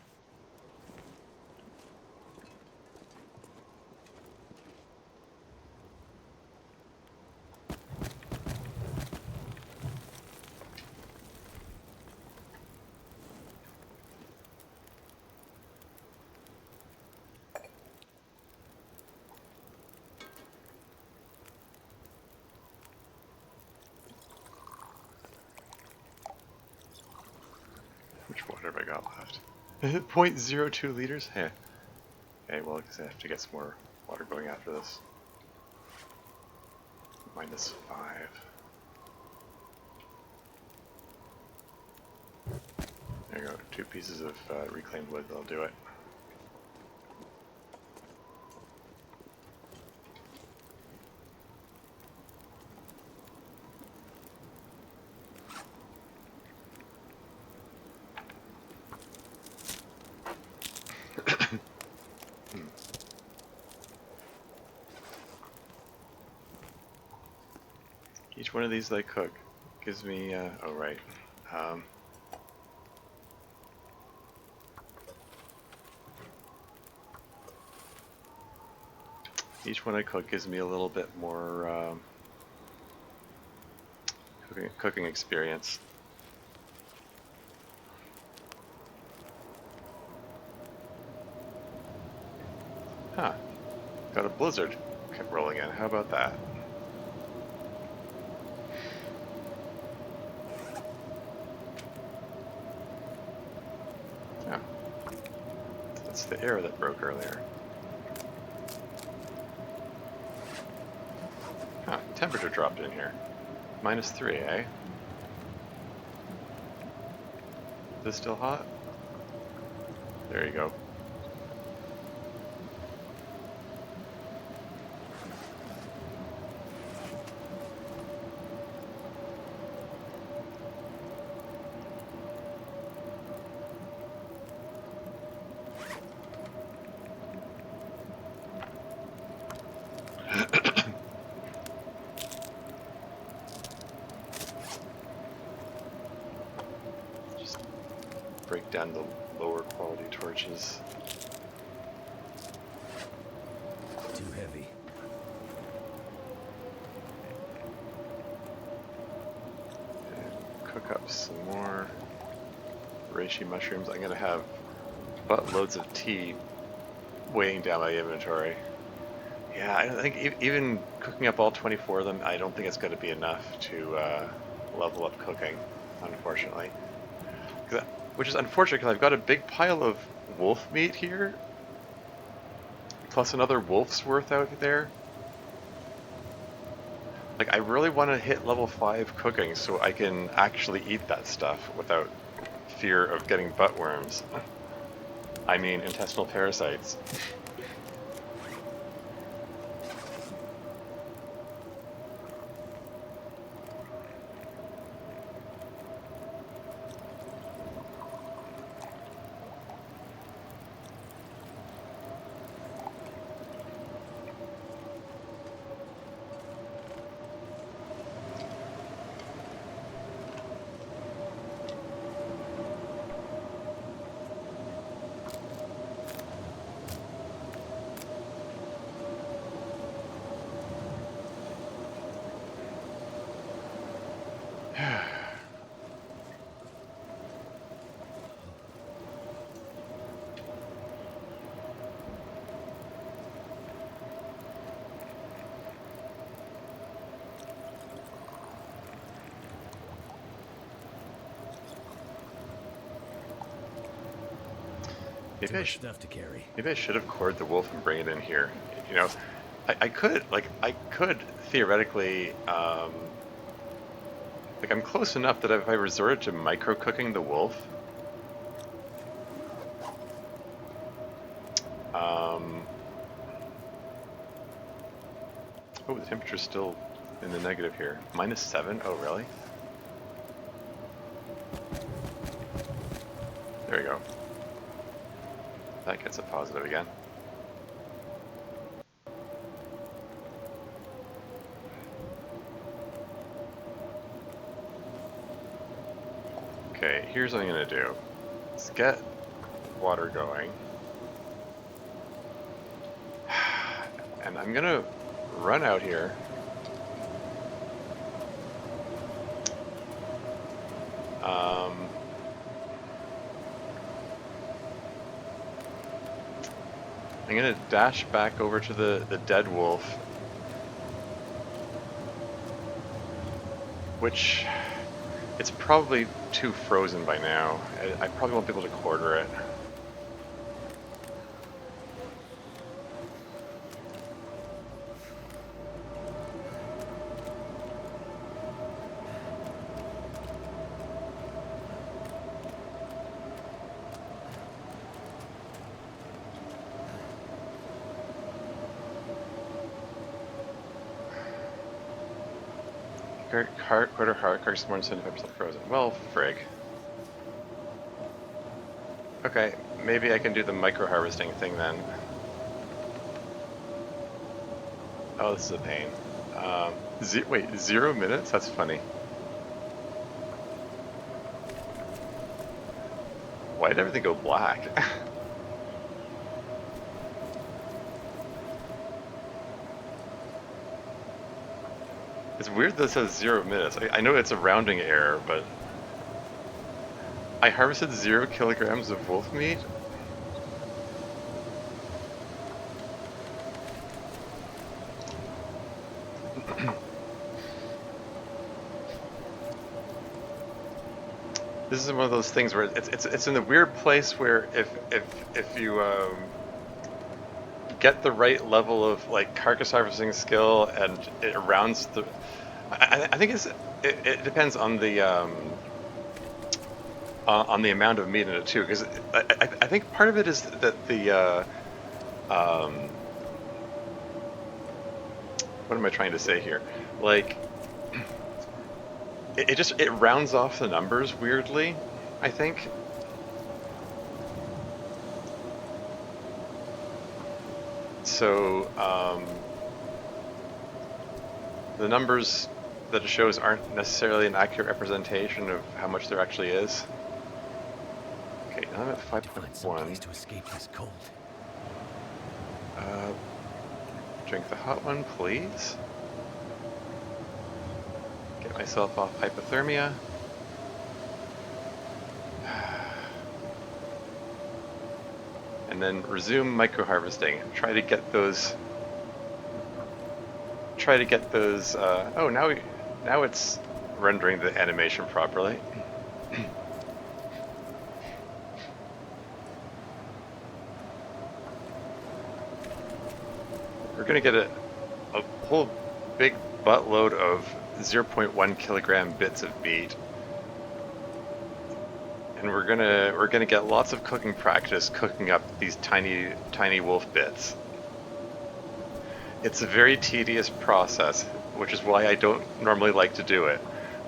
[SPEAKER 1] Which water have I got left? 0.02 liters? Hey. Okay, well, I guess I have to get some more water going after this. Minus 5. There you go, 2 pieces of reclaimed wood, that'll do it. Each one of these that I cook gives me, oh right. Um, each one I cook gives me a little bit more cooking experience. Huh. Got a blizzard rolling in. How about that? Yeah. That's the air that broke earlier. Huh. Temperature dropped in here. -3, eh? Is this still hot? There you go. Just break down the lower quality torches.
[SPEAKER 2] Too heavy.
[SPEAKER 1] And cook up some more reishi mushrooms. I'm gonna have buttloads of tea weighing down my inventory. Yeah, I think even cooking up all 24 of them, I don't think it's going to be enough to level up cooking, unfortunately. Which is unfortunate because I've got a big pile of wolf meat here, plus another wolf's worth out there. Like, I really want to hit level 5 cooking so I can actually eat that stuff without fear of getting buttworms. I mean, intestinal parasites.
[SPEAKER 2] Too much stuff to carry.
[SPEAKER 1] Maybe I should have cored the wolf and bring it in here. You know, I could theoretically, like I'm close enough that if I resorted to micro cooking the wolf, oh, the temperature's still in the negative here. -7. Oh, really? There you go. That gets it positive again. Okay, here's what I'm gonna do. Let's get water going. And I'm gonna run out here. I'm gonna dash back over to the dead wolf, which it's probably too frozen by now. I probably won't be able to quarter it. Quarter hard, car's more than 75% frozen. Well, frig. Okay, maybe I can do the micro harvesting thing then. Oh, this is a pain. Wait, 0 minutes? That's funny. Why did everything go black? It's weird that it says 0 minutes. I know it's a rounding error, but I harvested 0 kilograms of wolf meat. This is one of those things where it's in the weird place where if you get the right level of like carcass harvesting skill and it rounds the, I think it depends on the amount of meat in it too, because I think part of it is that um, what am I trying to say here? Like it rounds off the numbers weirdly, I think. So the numbers that it shows aren't necessarily an accurate representation of how much there actually is. Okay, now I'm at
[SPEAKER 2] To find some
[SPEAKER 1] 5.1.
[SPEAKER 2] place to escape this cold.
[SPEAKER 1] Drink the hot one, please. Get myself off hypothermia. And then resume micro harvesting. Try to get those. Oh, now it's rendering the animation properly. We're gonna get a whole big buttload of 0.1 kilogram bits of meat, and we're gonna get lots of cooking practice cooking up these tiny wolf bits. It's a very tedious process, which is why I don't normally like to do it.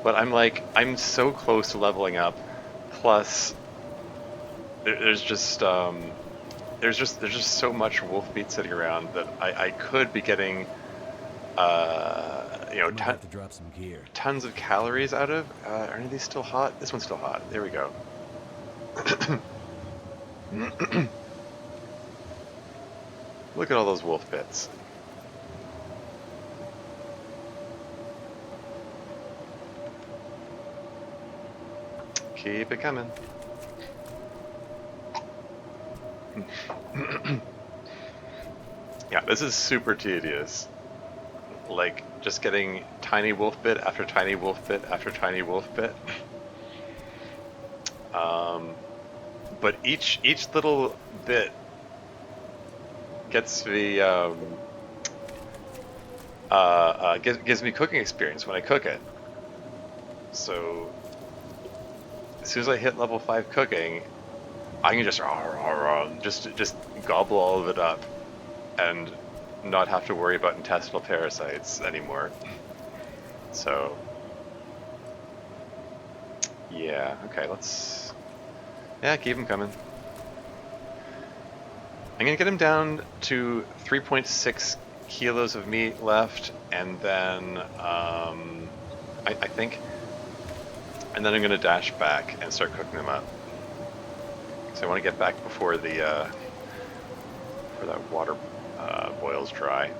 [SPEAKER 1] But I'm so close to leveling up. Plus, there's just so much wolf meat sitting around that I could be getting you know
[SPEAKER 2] Might have to drop some gear.
[SPEAKER 1] tons of calories out of. Are any of these still hot? This one's still hot. There we go. Look at all those wolf bits. Keep it coming. Yeah, this is super tedious. Like, just getting tiny wolf bit after tiny wolf bit after tiny wolf bit. But each little bit gets me gives me cooking experience when I cook it. So as soon as I hit level 5 cooking, I can just gobble all of it up and not have to worry about intestinal parasites anymore. So yeah, okay, keep them coming. I'm gonna get him down to 3.6 kilos of meat left, and then I think, and then I'm gonna dash back and start cooking them up. So I want to get back before that water boils dry.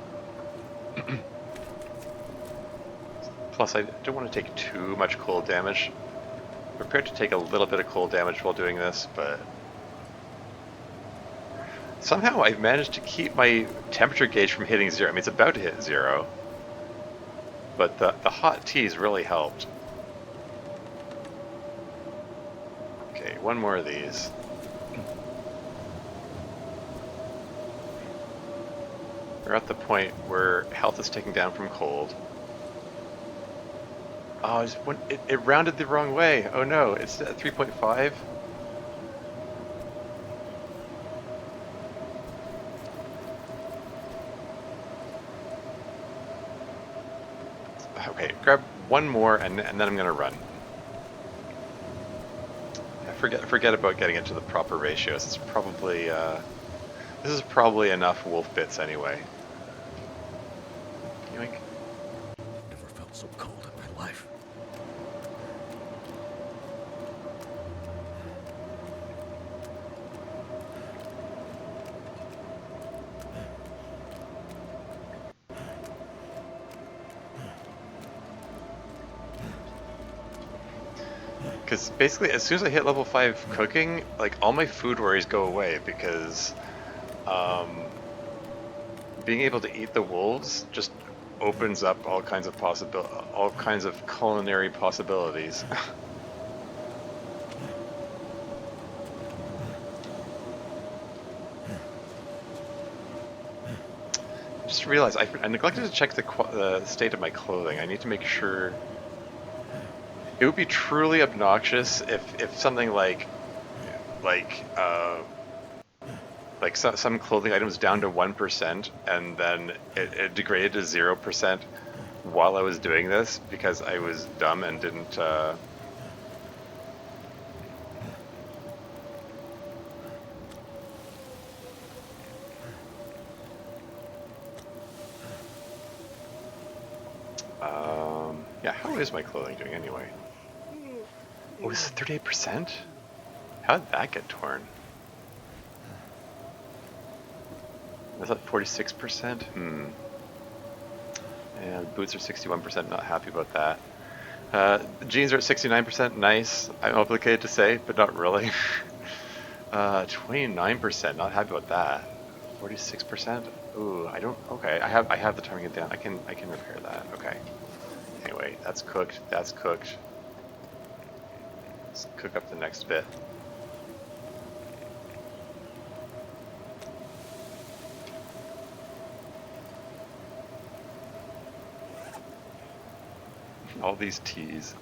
[SPEAKER 1] Plus, I don't want to take too much cold damage. I'm prepared to take a little bit of cold damage while doing this, but somehow I've managed to keep my temperature gauge from hitting 0. I mean, it's about to hit 0, but the hot teas really helped. Okay, one more of these. We're at the point where health is taken down from cold. Oh, it rounded the wrong way. Oh no, it's at 3.5. Okay, grab one more and then I'm gonna run. Forget about getting it to the proper ratios. It's probably this is probably enough wolf bits anyway. Yoink. Because basically, as soon as I hit level 5 cooking, like all my food worries go away because being able to eat the wolves just opens up all kinds of culinary possibilities. I just realized I neglected to check the state of my clothing. I need to make sure. It would be truly obnoxious if something like uh, like some clothing items down to 1% and then it degraded to 0% while I was doing this because I was dumb and didn't yeah, how is my clothing doing anyway? Oh, it's 38%? How did that get torn? Was that 46%? Yeah, the boots are 61%, not happy about that. The jeans are at 69%, nice. I'm obligated to say, but not really. 29%, not happy about that. 46%? Ooh, I don't, okay, I have the timing it down. I can repair that, okay. Anyway, that's cooked, that's cooked. Let's cook up the next bit. All these teas.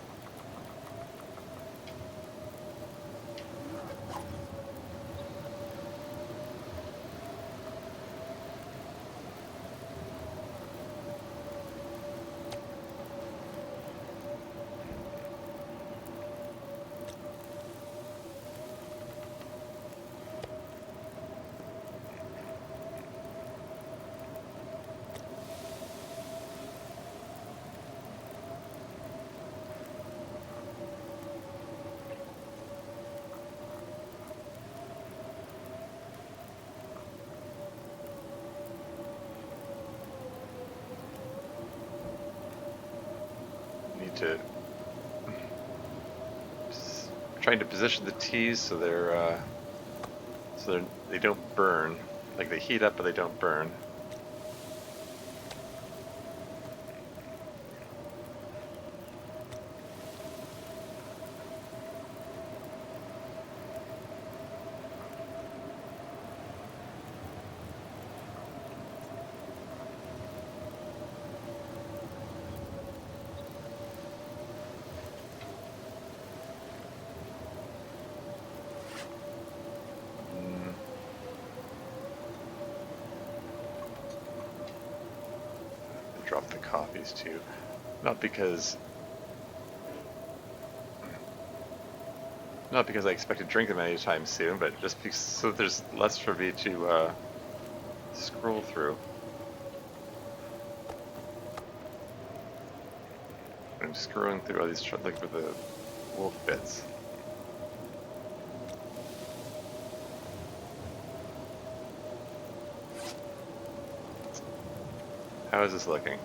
[SPEAKER 1] Need to just trying to position the teas so they don't burn. Like they heat up but they don't burn. Drop the coffees too. Not because I expect to drink them anytime soon, but just because, so there's less for me to scroll through. I'm scrolling through all these looking for the wolf bits. How is this looking?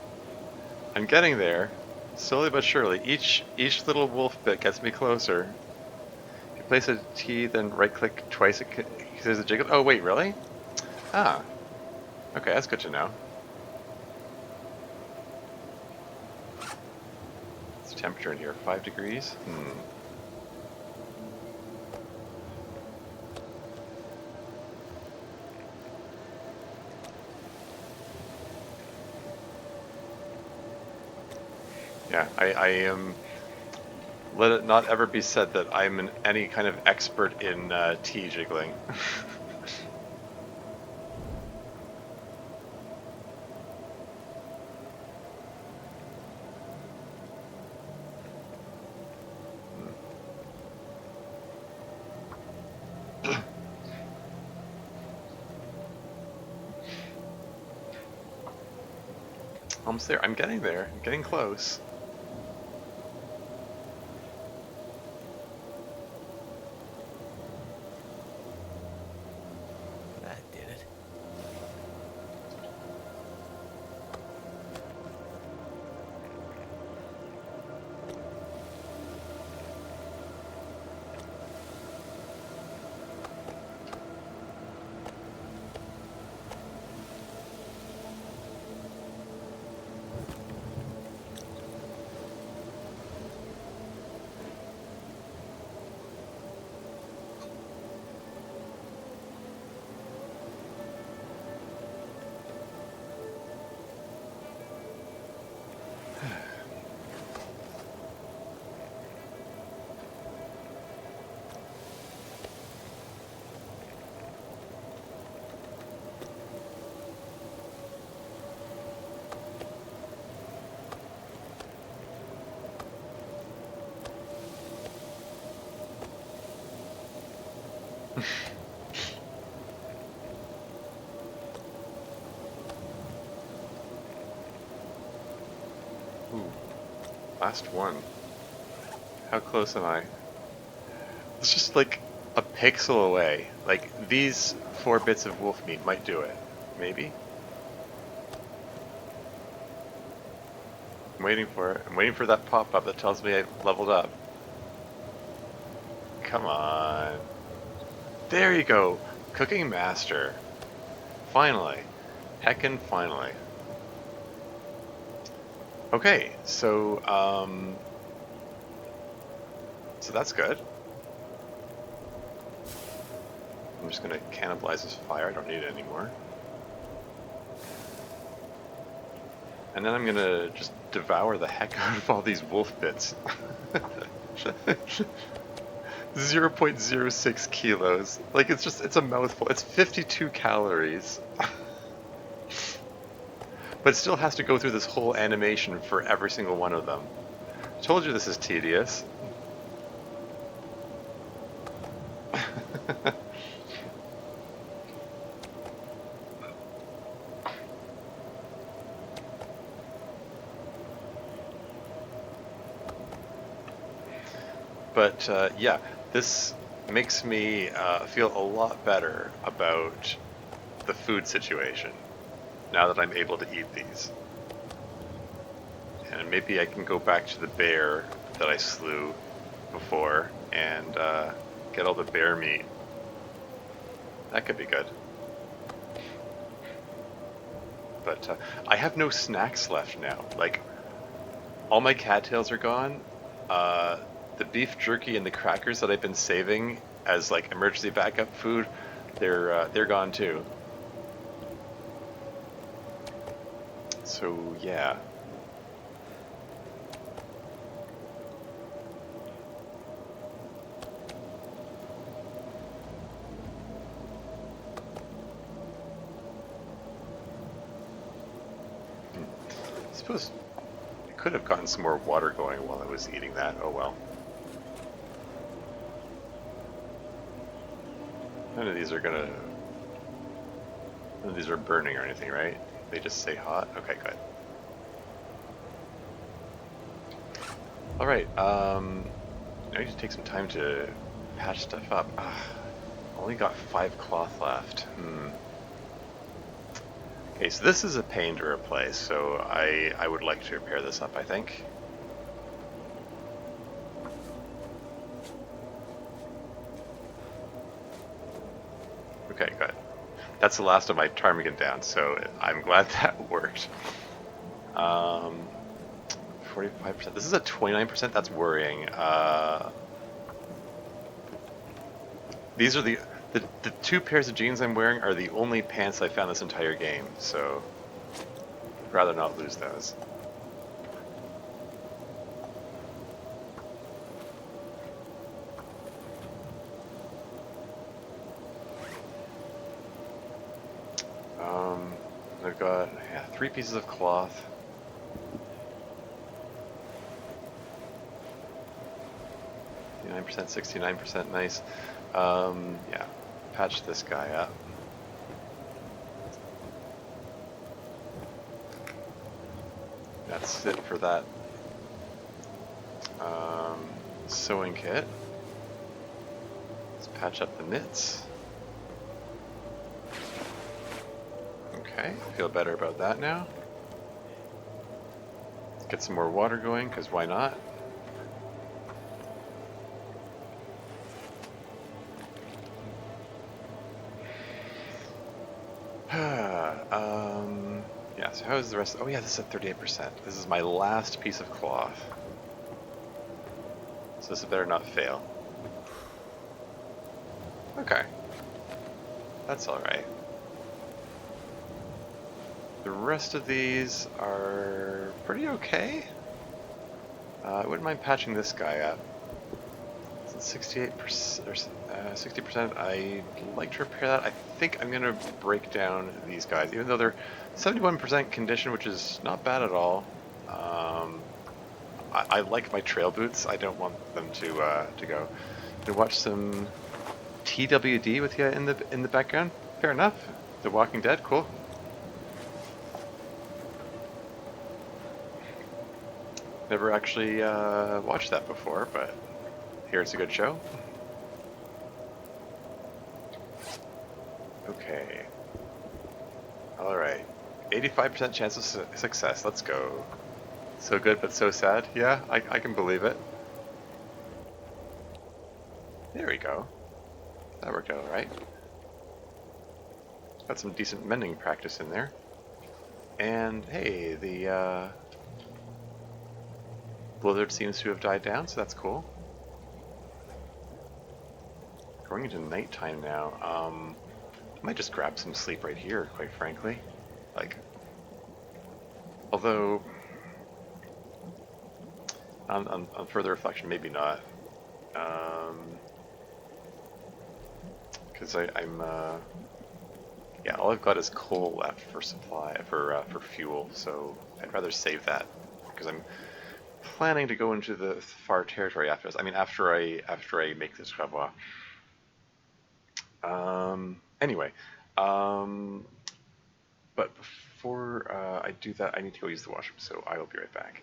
[SPEAKER 1] I'm getting there, slowly but surely. Each little wolf bit gets me closer. If you place a T, then right-click twice. There's a jiggle. Oh wait, really? Ah, okay, that's good to know. What's the temperature in here? 5 degrees. Yeah, I am. Let it not ever be said that I'm any kind of expert in tea jiggling. Almost there. I'm getting there. I'm getting close.
[SPEAKER 2] That did it.
[SPEAKER 1] Ooh, last one. How close am I? It's just like a pixel away. Like, these 4 bits of wolf meat might do it. Maybe? I'm waiting for it. I'm waiting for that pop-up that tells me I leveled up. Come on. There you go! Cooking Master. Finally. Heckin' finally. Okay, so that's good. I'm just gonna cannibalize this fire, I don't need it anymore. And then I'm gonna just devour the heck out of all these wolf bits. 0.06 kilos. Like, it's a mouthful. It's 52 calories. But it still has to go through this whole animation for every single one of them. Told you this is tedious. But yeah, this makes me feel a lot better about the food situation now that I'm able to eat these. And maybe I can go back to the bear that I slew before and get all the bear meat. That could be good. But I have no snacks left now. Like, all my cattails are gone. The beef jerky and the crackers that I've been saving as like emergency backup food, they're gone too. So yeah. I suppose I could have gotten some more water going while I was eating that. Oh well. None of these are burning or anything, right? They just stay hot? Okay, good. Alright, I need to take some time to patch stuff up. Only got 5 cloth left. Okay, so this is a pain to replace, so I would like to repair this up, I think. Okay, good. That's the last of my ptarmigan down, so I'm glad that worked. 45%. This is at 29%. That's worrying. These are the 2 pairs of jeans I'm wearing are the only pants I found this entire game, so I'd rather not lose those. I've got 3 pieces of cloth. %, 69%, nice. Yeah, patch this guy up. That's it for that sewing kit. Let's patch up the knits. Okay, feel better about that now. Let's get some more water going, because why not? Yeah, so how is the rest? Oh yeah, this is at 38%. This is my last piece of cloth. So this better not fail. Okay. That's alright. The rest of these are pretty okay. I wouldn't mind patching this guy up. It's at 68% or 60%. I'd like to repair that. I think I'm gonna break down these guys, even though they're 71% condition, which is not bad at all. I like my trail boots. I don't want them to go. I'm gonna watch some TWD with you in the background. Fair enough. The Walking Dead, cool. Never actually watched that before, but here it's a good show. Okay. Alright. 85% chance of success. Let's go. So good but so sad. Yeah, I can believe it. There we go. That worked out alright. Got some decent mending practice in there. And hey, the blizzard seems to have died down, so that's cool. Going into nighttime now. I might just grab some sleep right here, quite frankly. Like, although, on further reflection, maybe not. Because I'm, yeah, all I've got is coal left for supply, for fuel, so I'd rather save that, because I'm planning to go into the far territory after this. I mean, after I make this travois. Anyway, but before I do that, I need to go use the washroom, so I will be right back.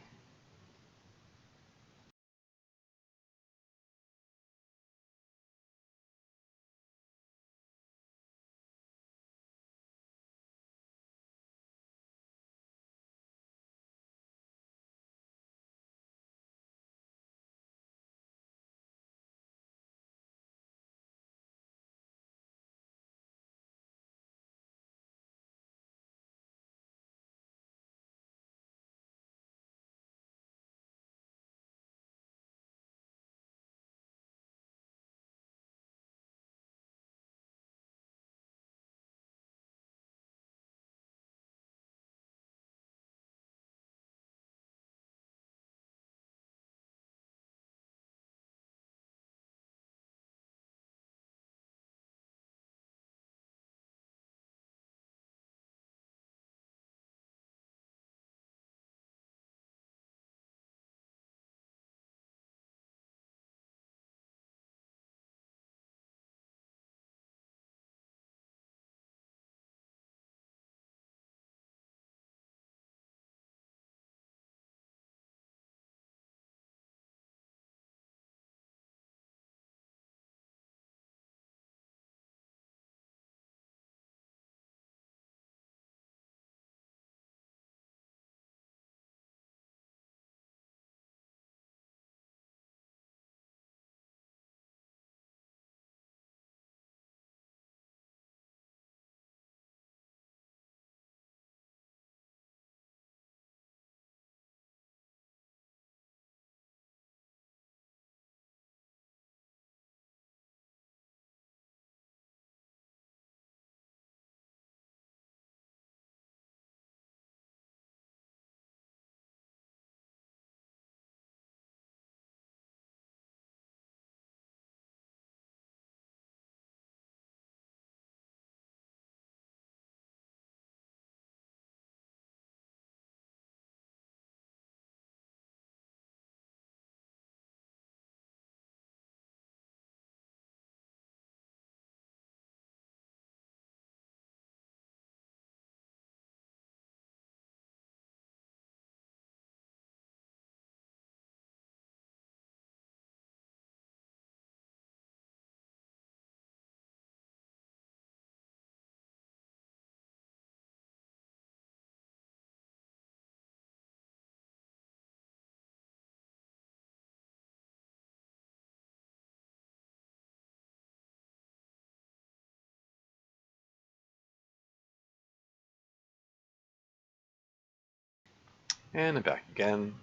[SPEAKER 1] And I'm back again.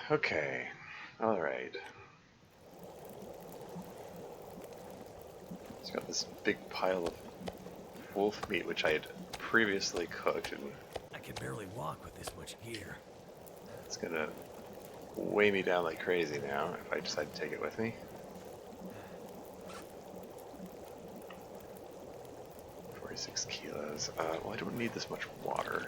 [SPEAKER 1] Okay. Alright. It's got this big pile of wolf meat, which I had previously cooked, and
[SPEAKER 2] I can barely walk with this much gear.
[SPEAKER 1] it's gonna weigh me down like crazy now if I decide to take it with me. 46 kilos. Well, I don't need this much water.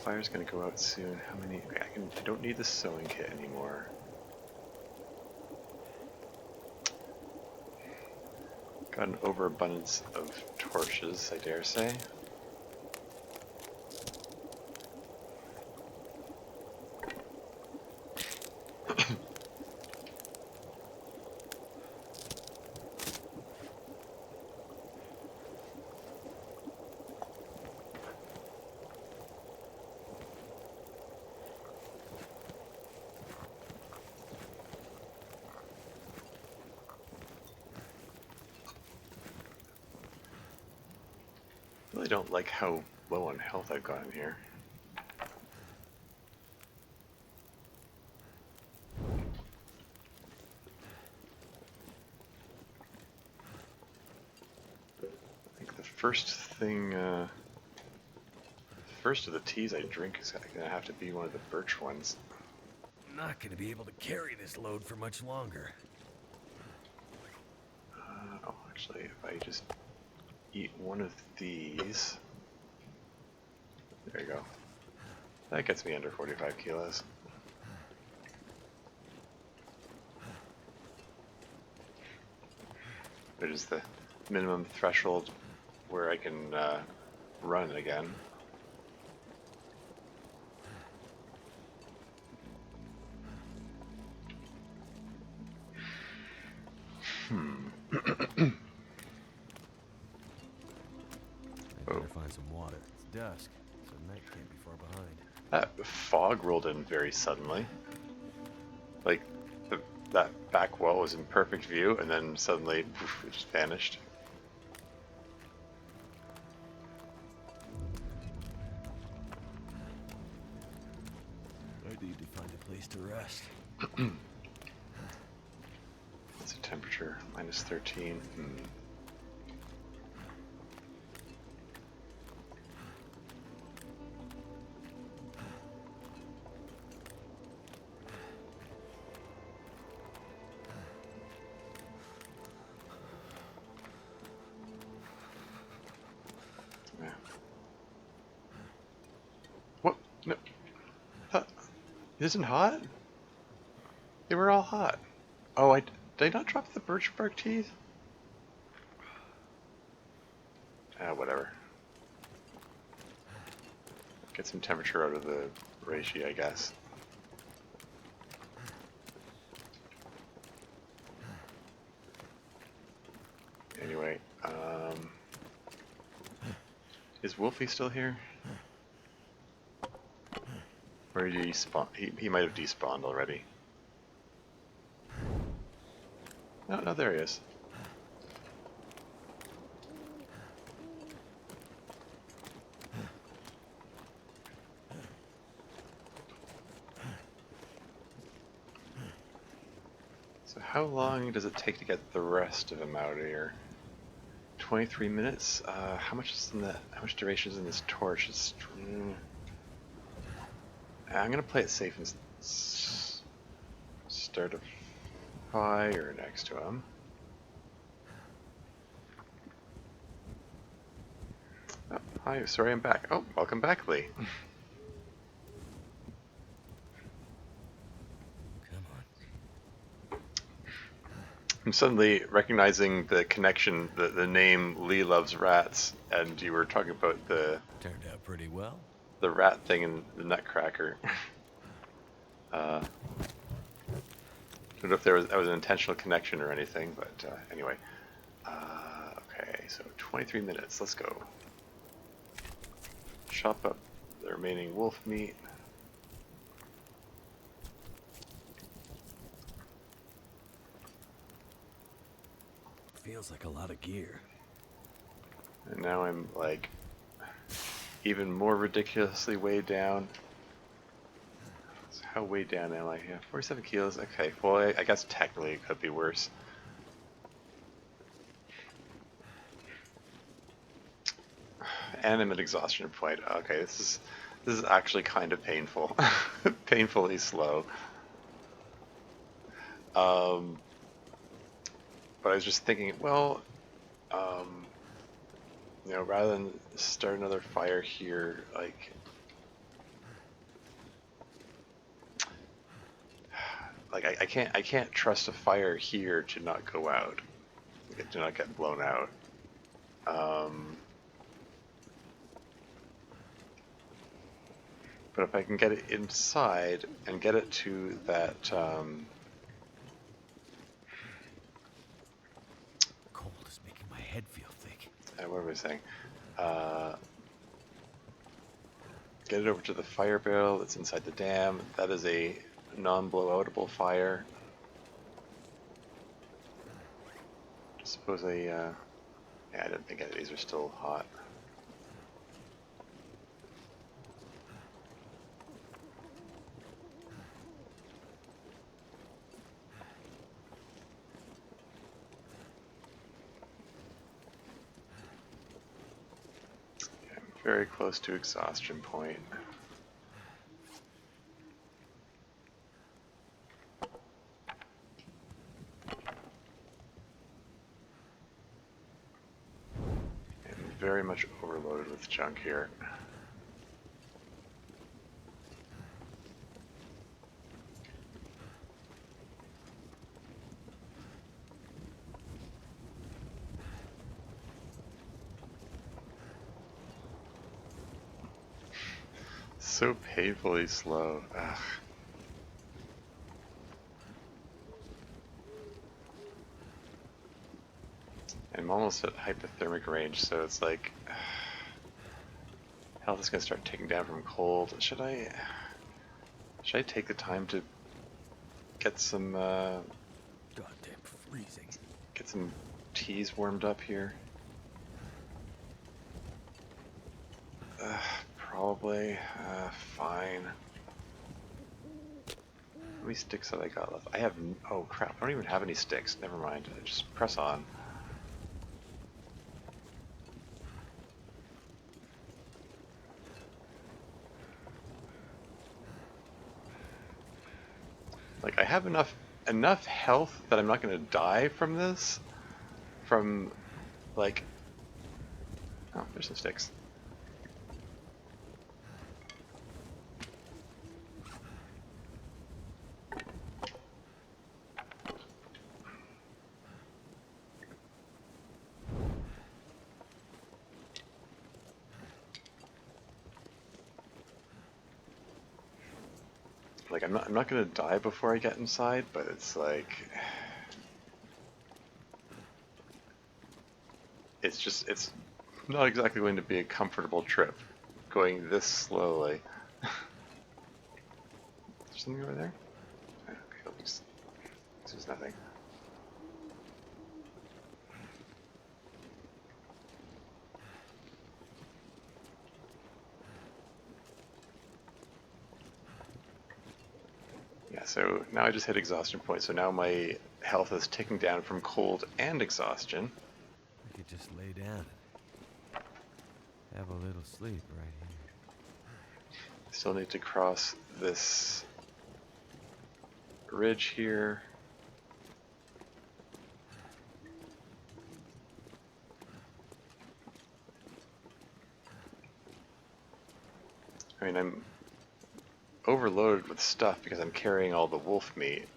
[SPEAKER 1] fire's gonna go out soon. How many? Okay, I don't need the sewing kit anymore. Got an overabundance of torches, I dare say. Really don't like how low on health I've gotten here. I think the first thing, first of the teas I drink is gonna have to be one of the birch ones.
[SPEAKER 2] I'm not gonna be able to carry this load for much longer.
[SPEAKER 1] Oh, actually, if I just eat one of these, there you go. That gets me under 45 kilos. Which is the minimum threshold where I can run again.
[SPEAKER 2] I better find some water. It's dusk, so night can't be far behind.
[SPEAKER 1] That fog rolled in very suddenly. Like, that back wall was in perfect view, and then suddenly, poof, it just vanished.
[SPEAKER 2] I need to find a place to rest.
[SPEAKER 1] What's the temperature? Minus 13. Yeah. What? No. Huh. It isn't hot? They were all hot. Oh, did I not drop the birch bark teas? Whatever. Get some temperature out of the reishi, I guess. Anyway, is Wolfie still here? Or did he spawn? He might have despawned already. No, there he is. So how long does it take to get the rest of them out of here? 23 minutes? How much is in that? How much duration is in this torch? I'm gonna play it safe and start a fire next to him. Oh, hi, sorry I'm back. Oh, welcome back, Lee.
[SPEAKER 2] Come on.
[SPEAKER 1] I'm suddenly recognizing the connection, the name Lee Loves Rats, and you were talking about
[SPEAKER 2] Turned out pretty well.
[SPEAKER 1] the rat thing in the Nutcracker. I don't know if that was an intentional connection or anything, but anyway. Okay, so 23 minutes. Let's go. Chop up the remaining wolf meat.
[SPEAKER 2] Feels like a lot of gear.
[SPEAKER 1] And now I'm like even more ridiculously way down. So how way down am I? Yeah, 47 kilos. Okay, well I guess technically it could be worse. And I'm at exhaustion point. Okay, this is actually kind of painful. Painfully slow. But I was just thinking, well, rather than start another fire here, like, like I can't trust a fire here to not go out, to not get blown out. But if I can get it inside and get it to that,
[SPEAKER 2] Cold is making my head feel thick.
[SPEAKER 1] what was I saying? Uh, get it over to the fire barrel that's inside the dam. That is a non-blowoutable fire. I suppose yeah, I don't think any of these are still hot. Yeah, I'm very close to exhaustion point. And very much overloaded with junk here. So painfully slow. Ugh. I'm almost at hypothermic range, so it's like health is gonna start ticking down from cold. Should I take the time to get some
[SPEAKER 2] Goddamn freezing.
[SPEAKER 1] get some teas warmed up here? Probably. Fine. How many sticks have I got left? I have. Oh crap! I don't even have any sticks. Never mind. Just press on. Like I have enough health that I'm not going to die from this. From like, oh, there's some sticks. Like I'm not going to die before I get inside, but it's like it's not exactly going to be a comfortable trip going this slowly. Is there something over there? Okay, there's nothing. Yeah, so now I just hit exhaustion point, so now my health is ticking down from cold and exhaustion.
[SPEAKER 2] I could just lay down and have a little sleep right here.
[SPEAKER 1] Still need to cross this ridge here. I mean, I'm overloaded with stuff because I'm carrying all the wolf meat.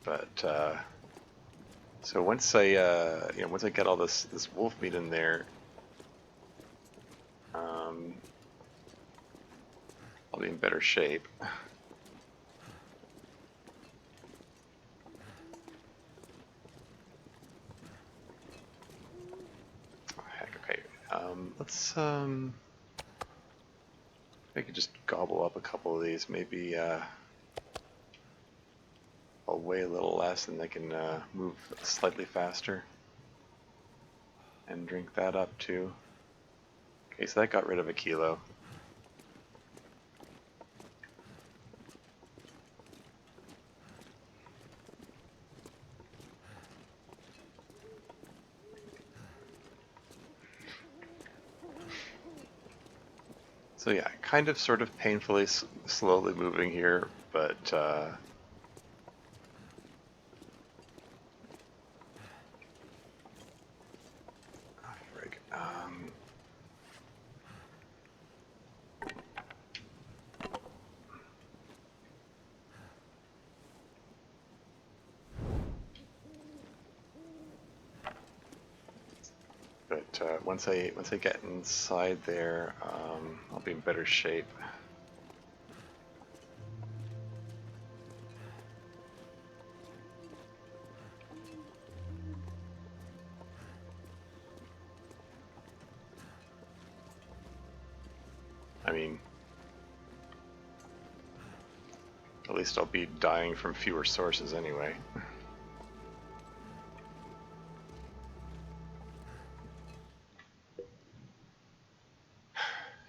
[SPEAKER 1] But so once once I get all this wolf meat in there, I'll be in better shape. Oh, heck, okay. Let's I could just gobble up a couple of these. Maybe I'll weigh a little less and they can move slightly faster. And drink that up too. Okay, so that got rid of a kilo. So yeah, kind of sort of painfully slowly moving here, but oh, frig. once I get inside there, I'll be in better shape. I mean, at least I'll be dying from fewer sources anyway.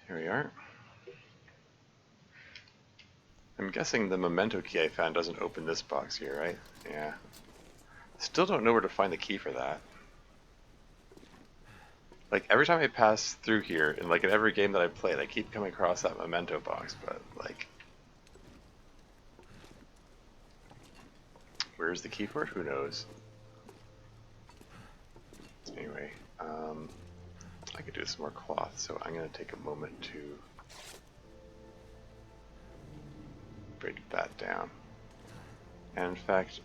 [SPEAKER 1] Here we are. I'm guessing the memento key I found doesn't open this box here, right? Yeah. Still don't know where to find the key for that. Like, every time I pass through here, and like in every game that I've played, I keep coming across that memento box, but like... Where's the key for it? Who knows? Anyway, I could do some more cloth, so I'm going to take a moment to break that down. And in fact,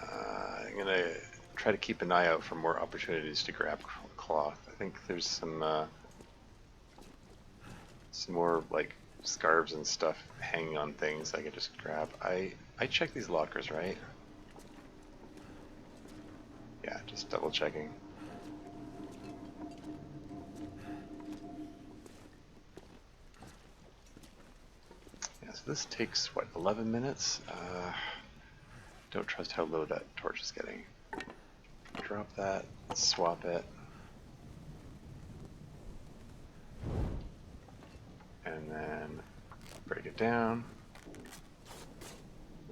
[SPEAKER 1] I'm going to try to keep an eye out for more opportunities to grab cloth. I think there's some more like scarves and stuff hanging on things I could just grab. I checked these lockers, right? Yeah, just double checking. Yeah, so this takes, what, 11 minutes? Don't trust how low that torch is getting. Drop that, swap it. And then break it down.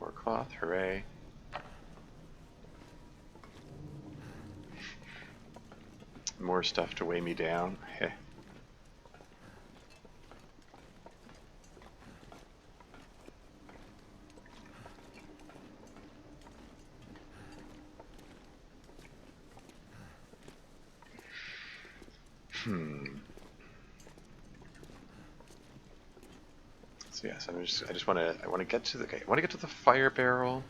[SPEAKER 1] More cloth, hooray. More stuff to weigh me down. Heh. So yes, I just want to get to the fire barrel.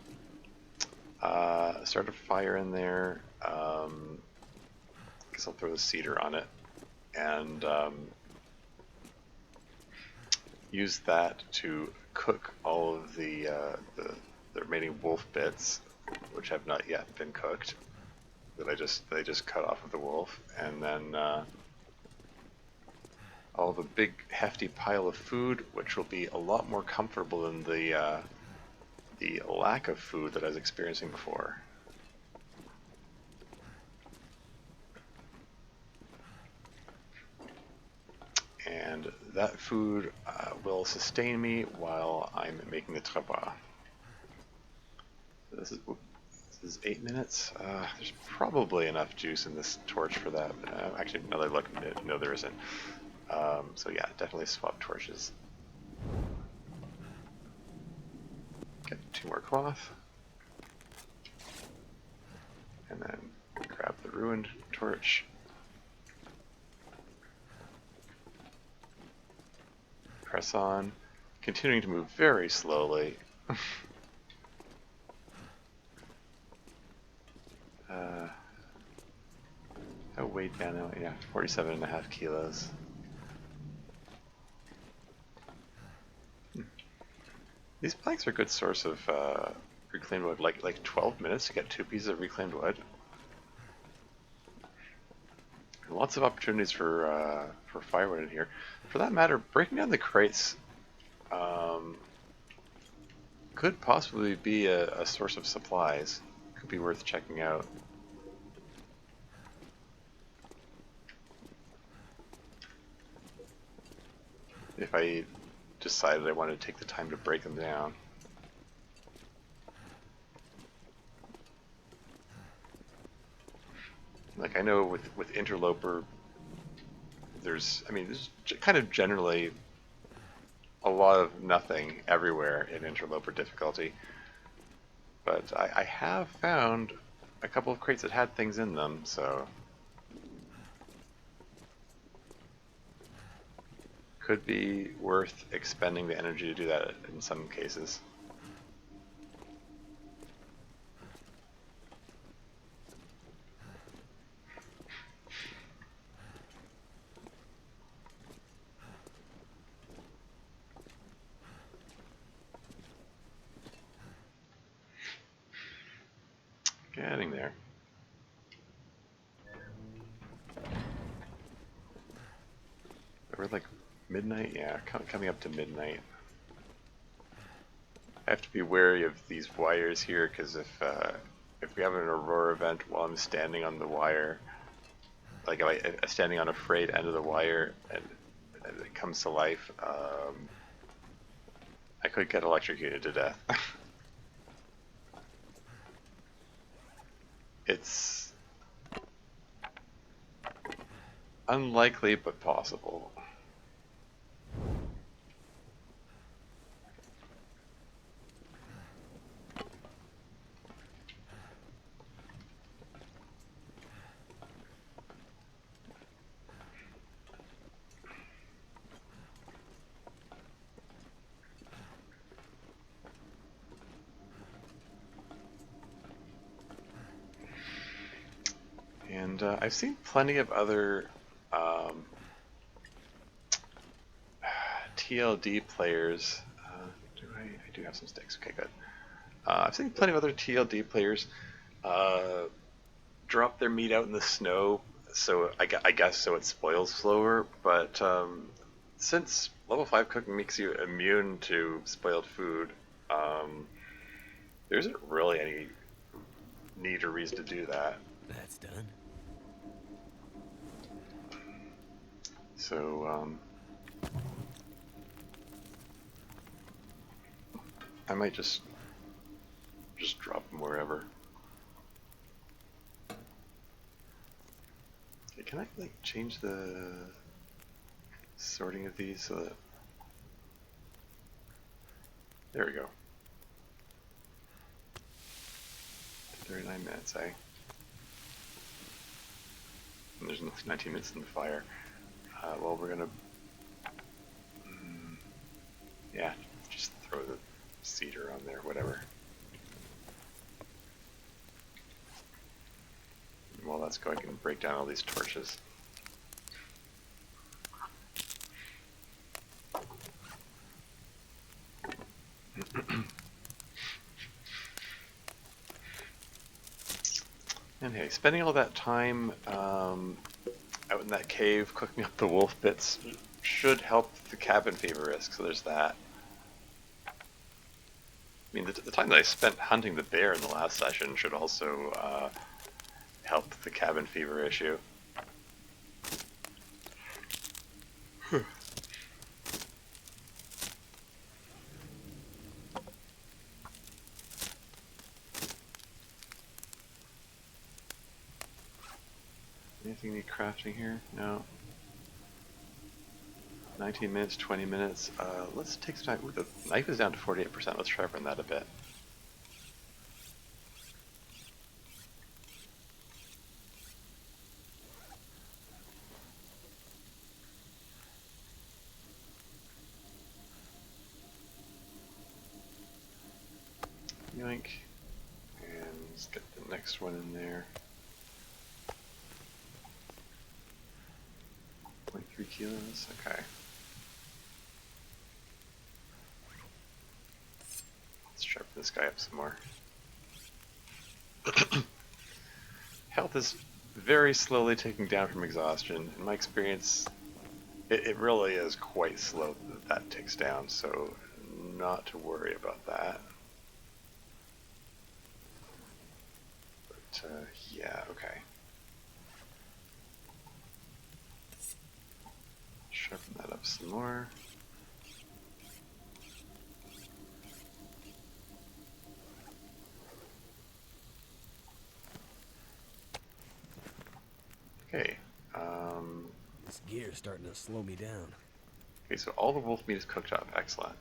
[SPEAKER 1] Start a fire in there. Guess I'll throw the cedar on it and use that to cook all of the remaining wolf bits, which have not yet been cooked. That I just cut off of the wolf, and then all the big hefty pile of food, which will be a lot more comfortable than the lack of food that I was experiencing before. And that food will sustain me while I'm making the travois. This is 8 minutes. There's probably enough juice in this torch for that. Actually, now that I look, no, there isn't. So yeah, definitely swap torches. Get 2 more cloth. And then grab the ruined torch. Press on, continuing to move very slowly. I weighed down now, yeah, 47.5 kilos. These planks are a good source of reclaimed wood, like 12 minutes to get 2 pieces of reclaimed wood. And lots of opportunities for firewood in here. For that matter, breaking down the crates could possibly be a source of supplies. Could be worth checking out. If I decided I wanted to take the time to break them down. Like, I know with Interloper, there's kind of generally a lot of nothing everywhere in Interloper difficulty. But I have found a couple of crates that had things in them, so... Could be worth expending the energy to do that in some cases. Getting there. We're like midnight? Yeah, coming up to midnight. I have to be wary of these wires here, because if we have an Aurora event while I'm standing on the wire, like if I'm standing on a frayed end of the wire and it comes to life, I could get electrocuted to death. It's unlikely, but possible. And I've seen plenty of other um, TLD players. I do have some sticks. Okay, good. I've seen plenty of other TLD players uh, drop their meat out in the snow, so I guess so it spoils slower. But since level 5 cooking makes you immune to spoiled food, um, there isn't really any need or reason to do that.
[SPEAKER 2] That's done.
[SPEAKER 1] So I might just drop them wherever. Okay, can I like change the sorting of these so that there we go. 39 minutes, eh? And there's 19 minutes in the fire. Well, we're gonna, yeah, just throw the cedar on there, whatever. And while that's going, I can break down all these torches. And hey, spending all that time out in that cave cooking up the wolf bits should help the cabin fever risk, so there's that. I mean, the time that I spent hunting the bear in the last session should also help the cabin fever issue. Anything need crafting here? No. 19 minutes, 20 minutes. Let's take some time. Ooh, the knife is down to 48%. Let's sharpen that a bit. Yoink. And let's get the next one in there. 0.3 kilos. Okay. Let's sharpen this guy up some more. Health is very slowly taking down from exhaustion. In my experience, it really is quite slow that ticks down, so not to worry about that. But yeah, okay. Sharpen that up some more. Okay.
[SPEAKER 2] This gear's starting to slow me down.
[SPEAKER 1] Okay, so all the wolf meat is cooked up. Excellent.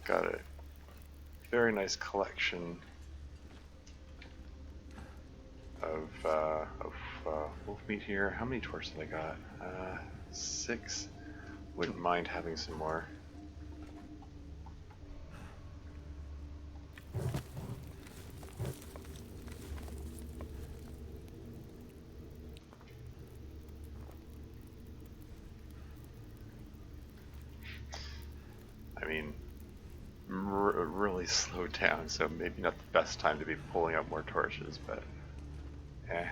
[SPEAKER 1] Got a very nice collection of wolf meat here. How many torches have I got? 6. Wouldn't mind having some more. I mean, really slowed down, so maybe not the best time to be pulling out more torches, but eh.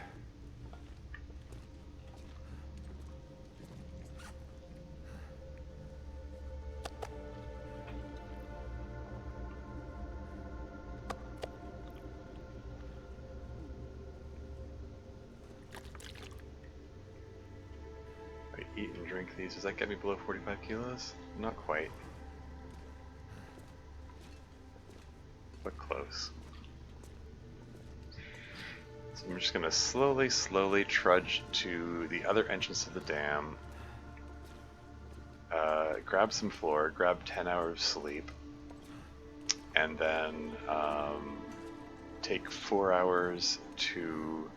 [SPEAKER 1] I eat and drink these. Does that get me below 45 kilos? Not quite, but close. So I'm just gonna slowly trudge to the other entrance of the dam, grab some floor, grab 10 hours sleep, and then take 4 hours to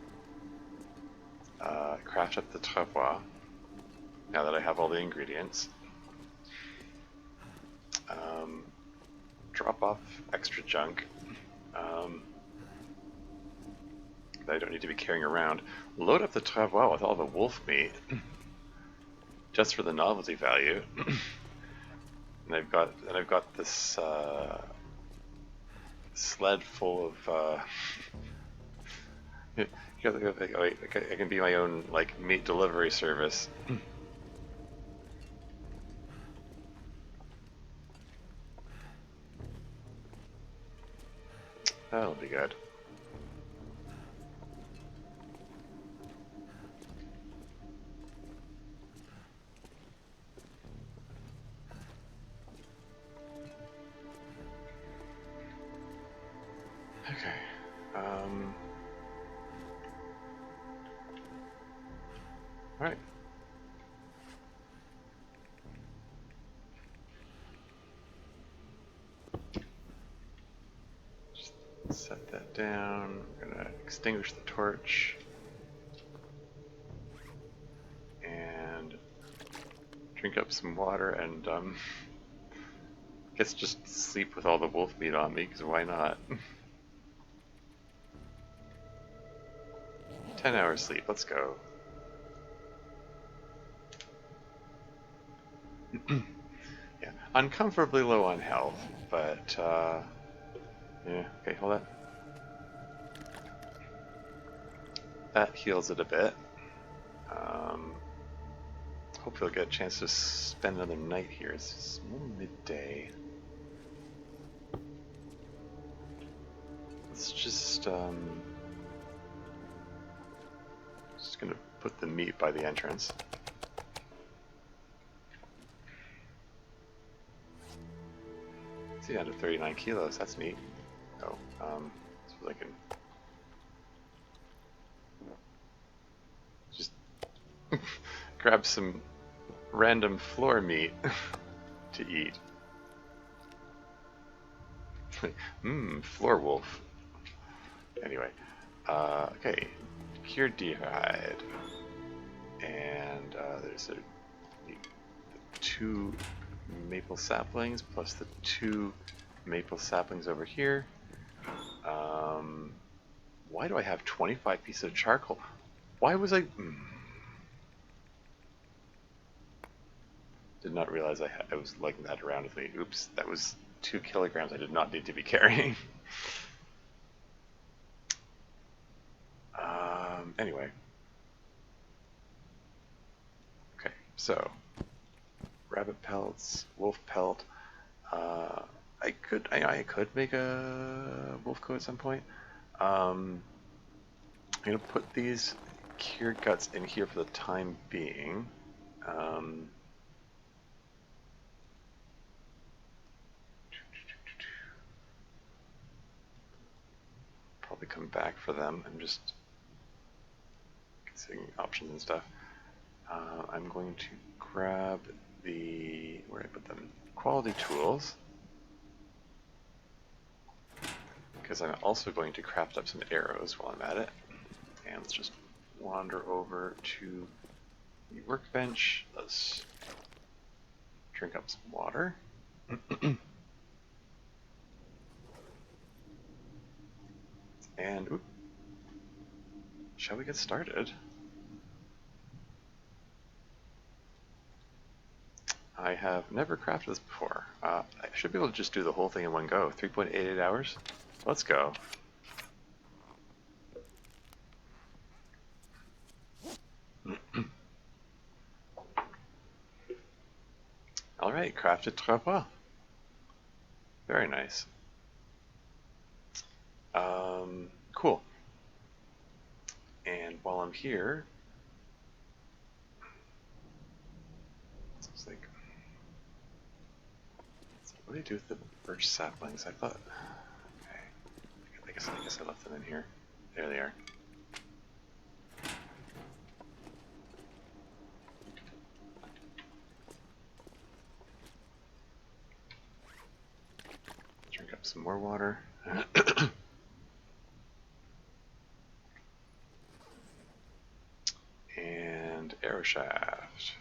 [SPEAKER 1] craft up the travois, now that I have all the ingredients. Drop off extra junk that I don't need to be carrying around. Load up the travois with all the wolf meat, just for the novelty value. And I've got this sled full of I can be my own like meat delivery service. That'll be good. Okay. All right. Just set that down. I'm gonna extinguish the torch and drink up some water and guess just sleep with all the wolf meat on me, because why not? 10 hours sleep, let's go. Yeah, uncomfortably low on health, but yeah, okay, hold on. That heals it a bit. Hopefully I'll get a chance to spend another night here. It's midday. Let's just gonna put the meat by the entrance. See, down to 39 kilos. That's neat. Oh, so I can just grab some random floor meat to eat. Floor wolf. Anyway, okay, pure deer hide, and there's the 2 maple saplings plus the 2 maple saplings over here. Why do I have 25 pieces of charcoal? Why was I... Did not realize I was lugging that around with me. Oops, that was 2 kilograms I did not need to be carrying. Anyway. Okay, so rabbit pelts, wolf pelt. I could make a wolf coat at some point. I'm gonna put these cured guts in here for the time being. Probably come back for them. I'm just considering options and stuff. I'm going to grab the, where did I put them? Quality tools. Because I'm also going to craft up some arrows while I'm at it. And let's just wander over to the workbench. Let's drink up some water. And, shall we get started? I have never crafted this before. I should be able to just do the whole thing in one go. 3.88 hours. Let's go. Alright, crafted travois. Very nice. Cool. And while I'm here, it's like, what do you do with the birch saplings? I thought, okay, I guess I left them in here. There they are. Drink up some more water. And arrow shaft.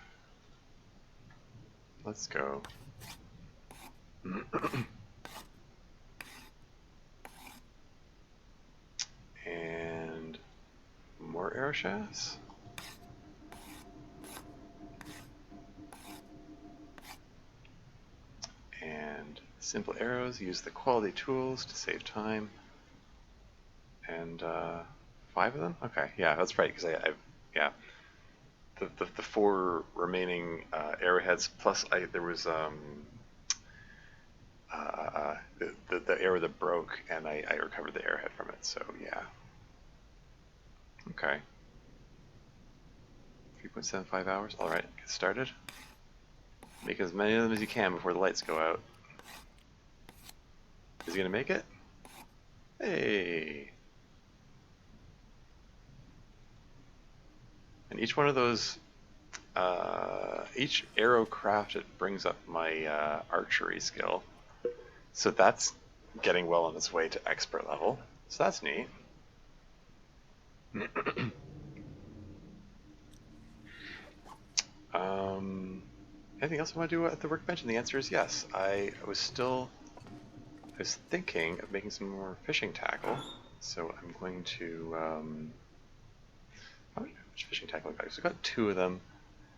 [SPEAKER 1] Let's go. And more arrow shafts. And simple arrows, use the quality tools to save time. And 5 of them? Okay, yeah, that's right, because yeah. The 4 remaining arrowheads, plus there was the arrow that broke, and I recovered the arrowhead from it, so yeah. Okay. 3.75 hours, alright, get started. Make as many of them as you can before the lights go out. Is he gonna make it? Hey! And each one of those, each arrow crafted brings up my archery skill. So that's getting well on its way to expert level. So that's neat. Anything else I want to do at the workbench? And the answer is yes. I was thinking of making some more fishing tackle. So I'm going to, how much fishing tackle have I got? So I've got 2 of them.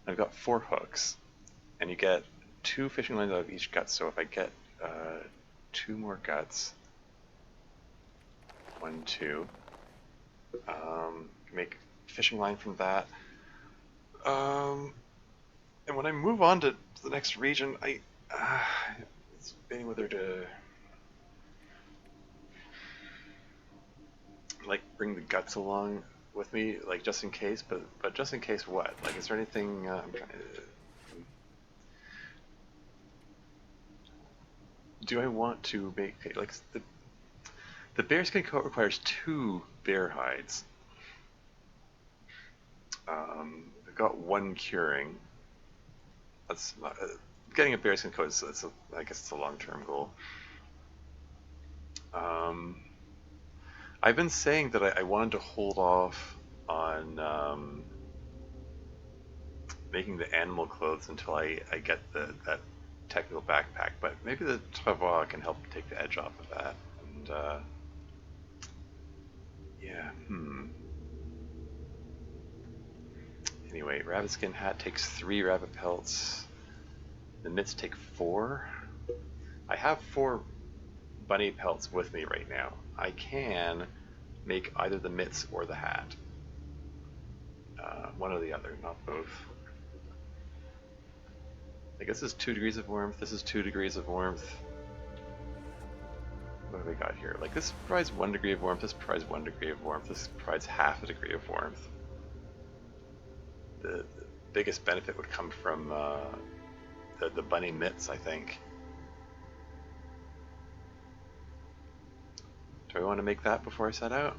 [SPEAKER 1] I've got 4 hooks. And you get 2 fishing lines out of each gut. So if I get 2 more guts, 1, 2, make fishing line from that. And when I move on to the next region, it's debating whether to like bring the guts along with me, like just in case. But just in case, what? Like, is there anything? I'm trying to. Do I want to make like the bearskin coat requires 2 bear hides. I've got 1 curing. That's getting a bearskin coat. I guess it's a long-term goal. I've been saying that I wanted to hold off on making the animal clothes until I get that technical backpack, but maybe the travois can help take the edge off of that. And yeah, Anyway, rabbit skin hat takes 3 rabbit pelts. The mitts take 4. I have 4 bunny pelts with me right now. I can make either the mitts or the hat. One or the other, not both. I guess this is 2 degrees of warmth. This is 2 degrees of warmth. What have we got here? Like, this provides 1 degree of warmth. This provides 1 degree of warmth. This provides half a degree of warmth. The biggest benefit would come from the bunny mitts, I think. Do I want to make that before I set out?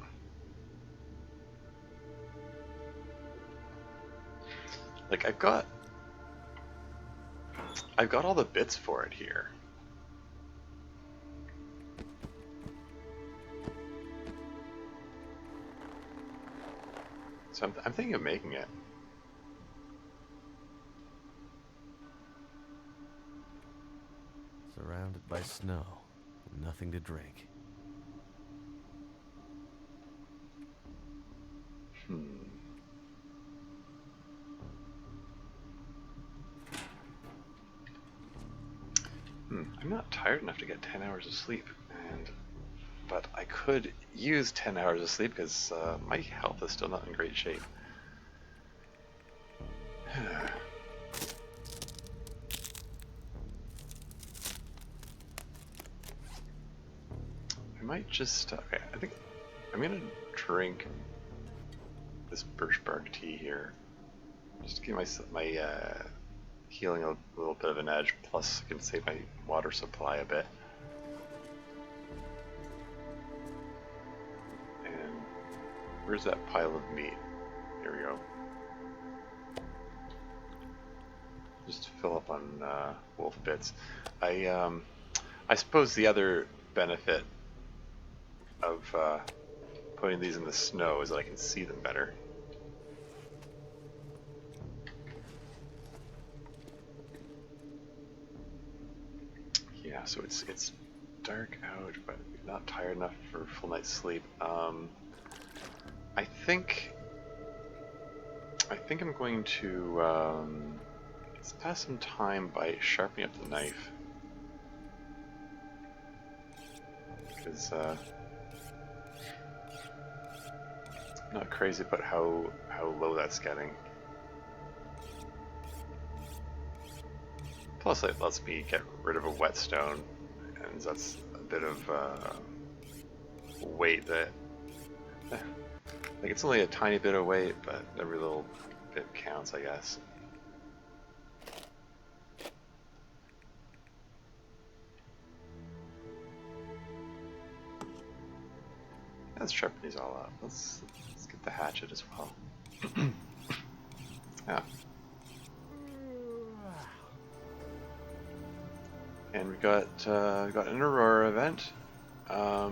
[SPEAKER 1] Like, I've got all the bits for it here. So I'm thinking of making it.
[SPEAKER 2] Surrounded by snow, and nothing to drink.
[SPEAKER 1] I'm not tired enough to get 10 hours of sleep, but I could use 10 hours of sleep because my health is still not in great shape. I might just, okay, I think I'm gonna drink this birch bark tea here, just to give my healing a little bit of an edge, plus I can save my water supply a bit. And where's that pile of meat? Here we go. Just fill up on wolf bits. I suppose the other benefit of putting these in the snow is that I can see them better. Yeah, so it's dark out, but not tired enough for a full night's sleep. I think I'm going to let's pass some time by sharpening up the knife, because not crazy about how low that's getting. Plus, it lets me get rid of a whetstone, and that's a bit of weight that, like, it's only a tiny bit of weight, but every little bit counts, I guess. Let's sharpen these all up. Let's get the hatchet as well. Yeah. And we got an Aurora event. Are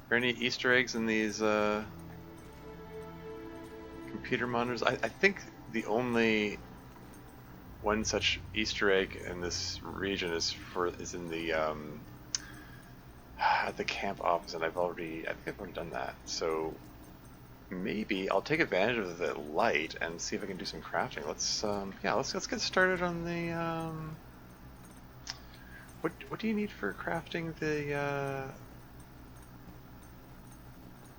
[SPEAKER 1] there any Easter eggs in these computer monitors? I think the only one such Easter egg in this region is in the at the camp office, and I think I've already done that. So maybe I'll take advantage of the light and see if I can do some crafting. Let's get started on the what do you need for crafting the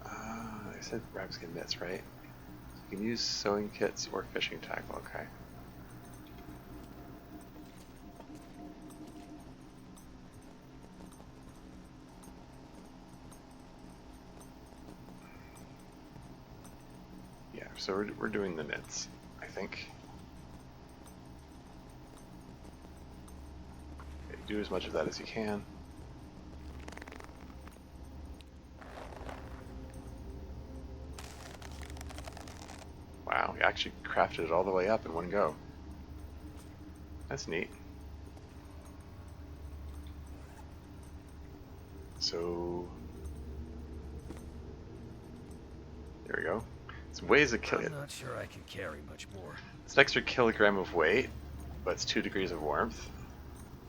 [SPEAKER 1] I said rabbitskin mitts, right? You can use sewing kits or fishing tackle. Okay. Yeah, so we're doing the mitts, I think. Okay, do as much of that as you can. Wow, you actually crafted it all the way up in one go. That's neat. So there we go. Some ways to kill it.
[SPEAKER 2] I'm not sure I can carry much more.
[SPEAKER 1] It's an extra kilogram of weight, but it's 2 degrees of warmth.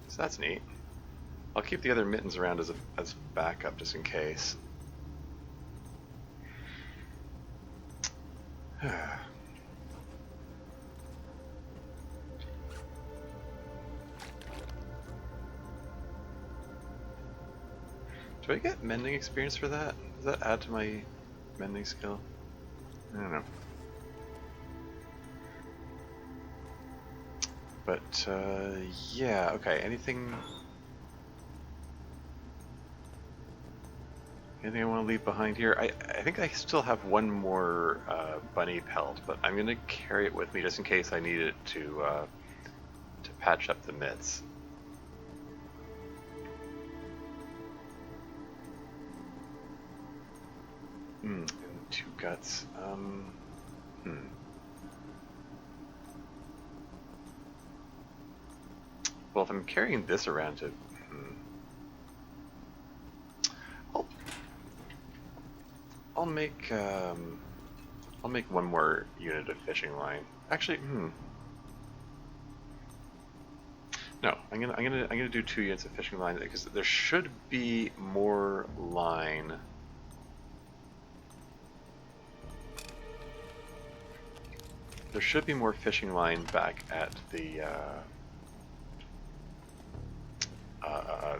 [SPEAKER 1] So that's neat. I'll keep the other mittens around as backup just in case. Do I get mending experience for that? Does that add to my mending skill? I don't know. But, yeah, okay, anything I want to leave behind here? I think I still have one more bunny pelt, but I'm going to carry it with me just in case I need it to patch up the mitts. And 2 guts. Well, if I'm carrying this around to... I'll make one more unit of fishing line. Actually, no, I'm gonna do 2 units of fishing line because there should be more line. There should be more fishing line back at the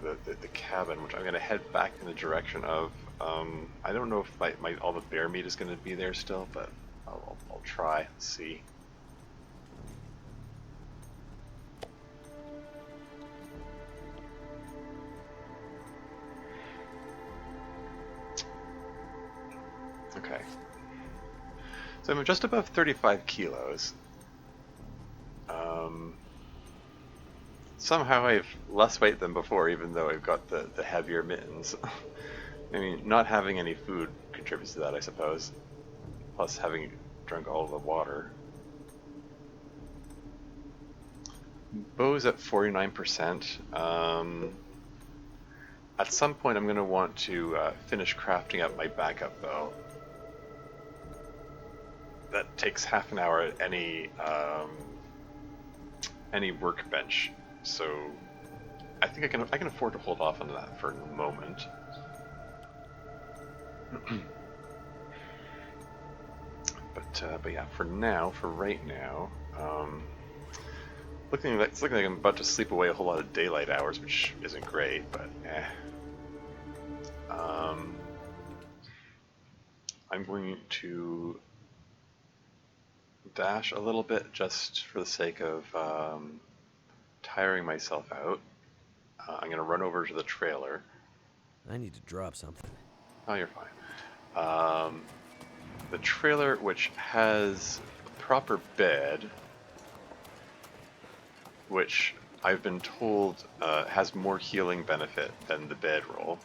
[SPEAKER 1] the cabin, which I'm going to head back in the direction of. I don't know if all the bear meat is going to be there still, but I'll try. See. Okay. So I'm just above 35 kilos. Somehow I have less weight than before, even though I've got the heavier mittens. I mean, not having any food contributes to that, I suppose. Plus having drunk all the water. Bow's at 49%. At some point I'm going to want to finish crafting up my backup bow. That takes half an hour at any workbench, so I think I can afford to hold off on that for a moment. But yeah, for right now, it's looking like I'm about to sleep away a whole lot of daylight hours, which isn't great, but eh. I'm going to dash a little bit just for the sake of tiring myself out. I'm going to run over to the trailer.
[SPEAKER 2] I need to drop something.
[SPEAKER 1] Oh, you're fine. The trailer, which has a proper bed, which I've been told has more healing benefit than the bedroll.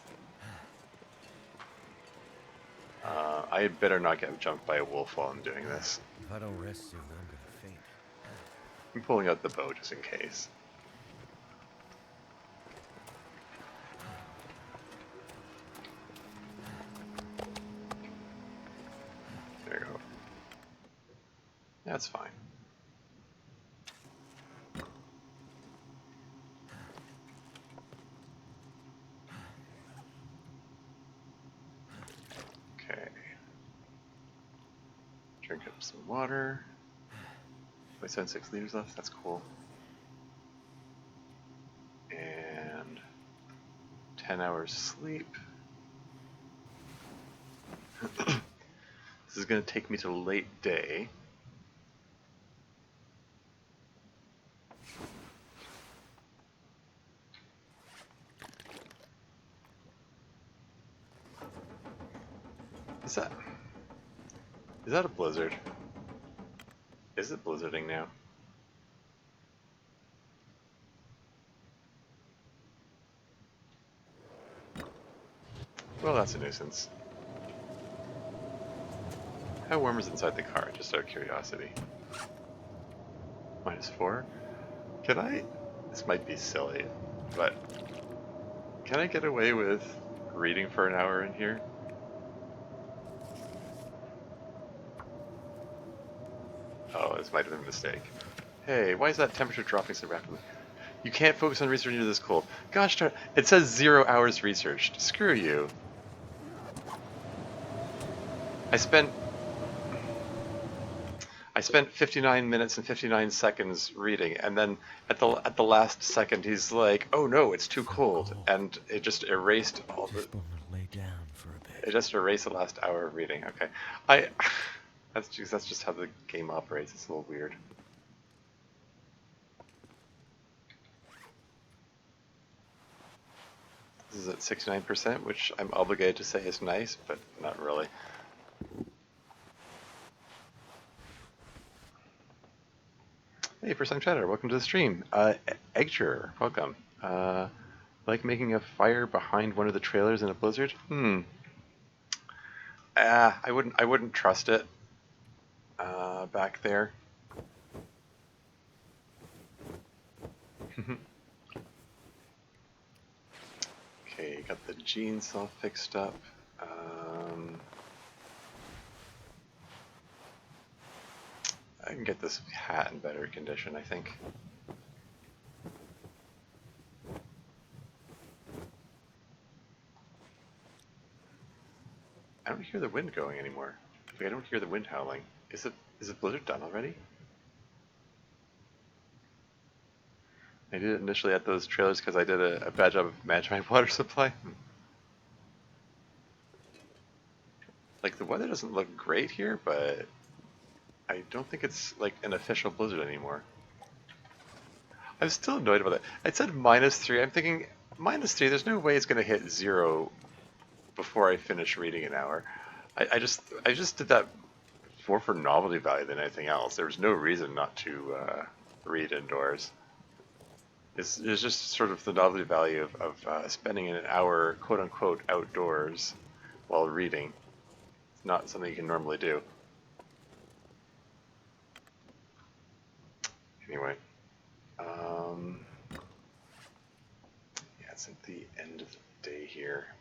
[SPEAKER 1] I had better not get jumped by a wolf while I'm doing this.
[SPEAKER 2] If I don't rest soon, I'm gonna faint.
[SPEAKER 1] I'm pulling out the bow just in case. There you go. That's fine. Okay. Drink up some water. 0.76 liters left, that's cool. And 10 hours sleep. This is going to take me to late day. Is that a blizzard? Is it blizzarding now? Well, that's a nuisance. How warm is inside the car, just out of curiosity? -4? Can I... This might be silly, but... Can I get away with reading for an hour in here? Oh, this might have been a mistake. Hey, why is that temperature dropping so rapidly? You can't focus on research into this cold. Gosh darn, it says 0 hours researched. Screw you. I spent 59 minutes and 59 seconds reading, and then at the last second he's like, "Oh no, it's too cold," and it just erased all the.
[SPEAKER 2] Just wanna lay down for a bit.
[SPEAKER 1] It just erased the last hour of reading. Okay, that's just how the game operates. It's a little weird. This is at 69%, which I'm obligated to say is nice, but not really. Hey, first time chatter, welcome to the stream. Eggcher, welcome. Like making a fire behind one of the trailers in a blizzard? I wouldn't trust it. Back there. Okay, got the jeans all fixed up. I can get this hat in better condition, I think. I don't hear the wind going anymore. Like, I don't hear the wind howling. Is the blizzard done already? I did it initially at those trailers because I did a bad job of managing my water supply. Like, the weather doesn't look great here, but I don't think it's like an official blizzard anymore. I'm still annoyed about that. It said -3. I'm thinking, -3, there's no way it's going to hit 0 before I finish reading an hour. I just did that more for novelty value than anything else. There was no reason not to read indoors. It's just sort of the novelty value of spending an hour, quote unquote, outdoors while reading. It's not something you can normally do. Anyway, yeah, it's at the end of the day here.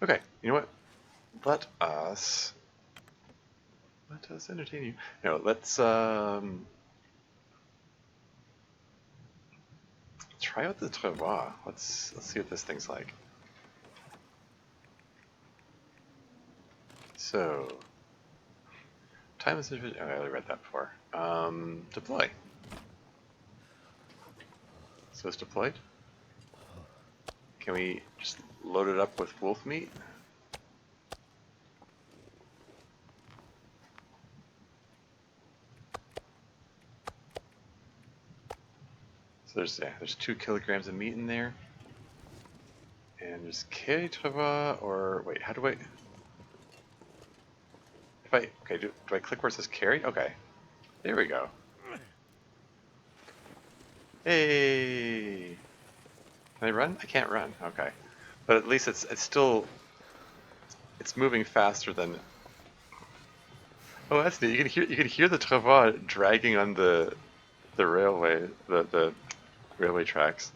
[SPEAKER 1] Okay, you know what? Let us entertain you. No, let's try out the travois. Let's see what this thing's like. So, time is. Oh, I already read that before. Deploy. So it's deployed. Can we just load it up with wolf meat? So there's 2 kilograms of meat in there. And there's carry travois, or wait, how do I? Do I click where it says carry? Okay, there we go. Hey, can I run? I can't run. Okay, but at least it's still moving faster than. Oh, that's neat. You can hear the travois dragging on the railway tracks.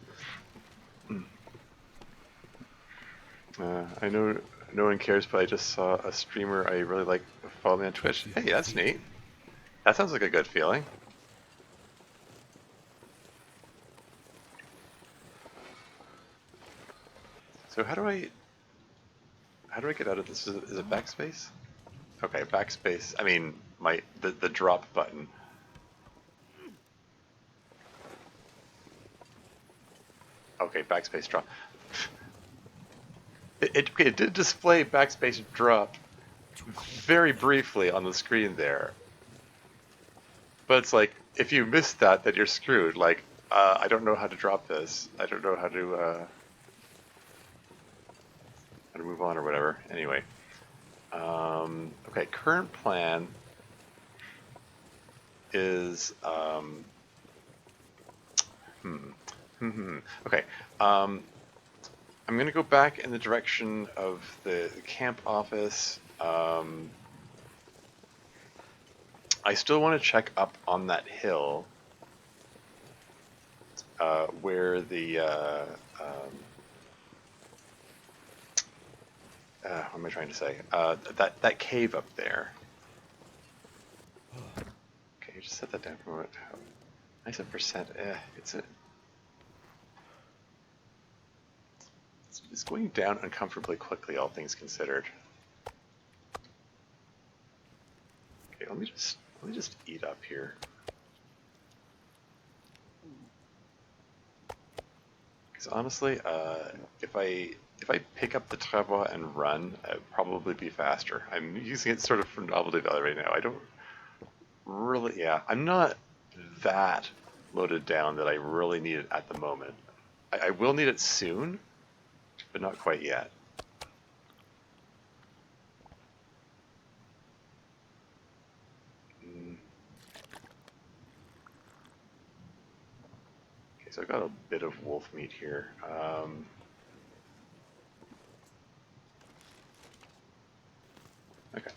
[SPEAKER 1] I know no one cares, but I just saw a streamer I really like follow me on Twitch. Hey, that's neat. That sounds like a good feeling. So how do I get out of this? Is it backspace? Okay, backspace. I mean, the drop button. Okay, backspace drop. It did display backspace drop very briefly on the screen there. But it's like, if you missed that, then you're screwed. Like, I don't know how to drop this. I don't know how to move on or whatever. Anyway. Okay, current plan is, okay, I'm going to go back in the direction of the camp office. I still want to check up on that hill where the what am I trying to say? That cave up there. Okay, just set that down for a moment. I said percent. It's going down uncomfortably quickly, all things considered. Okay, let me just eat up here. Because honestly, if I pick up the travois and run, I'd probably be faster. I'm using it sort of for novelty value right now. I don't really, yeah, I'm not that loaded down that I really need it at the moment. I will need it soon, but not quite yet. Okay, so I've got a bit of wolf meat here. Okay.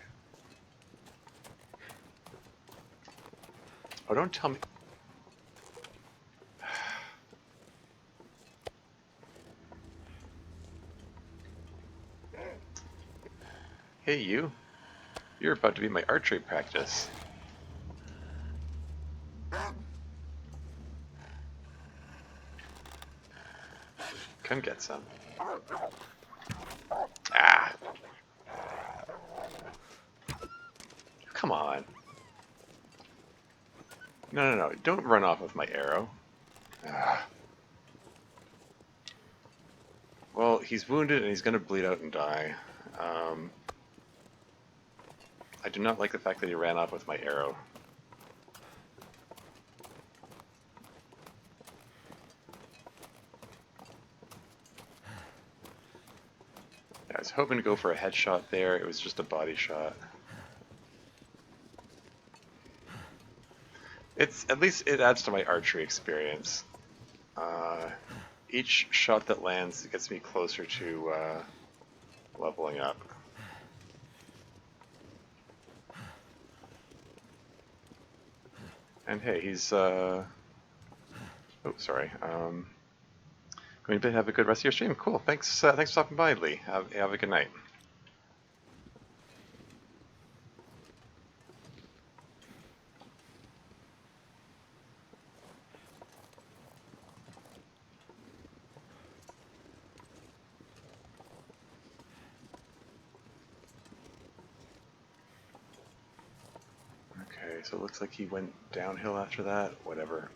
[SPEAKER 1] Oh, don't tell me. Hey, you. You're about to be my archery practice. Come get some. Ah. Come on. No, no, no. Don't run off with my arrow. Ah. Well, he's wounded and he's going to bleed out and die. Um, I do not like the fact that he ran off with my arrow. Yeah, I was hoping to go for a headshot there. It was just a body shot. It's at least it adds to my archery experience. Each shot that lands gets me closer to leveling up. And hey, he's oh, sorry. Going to have a good rest of your stream. Cool. Thanks. Thanks for stopping by, Lee. Have a good night. Okay, so it looks like he went downhill after that. Whatever.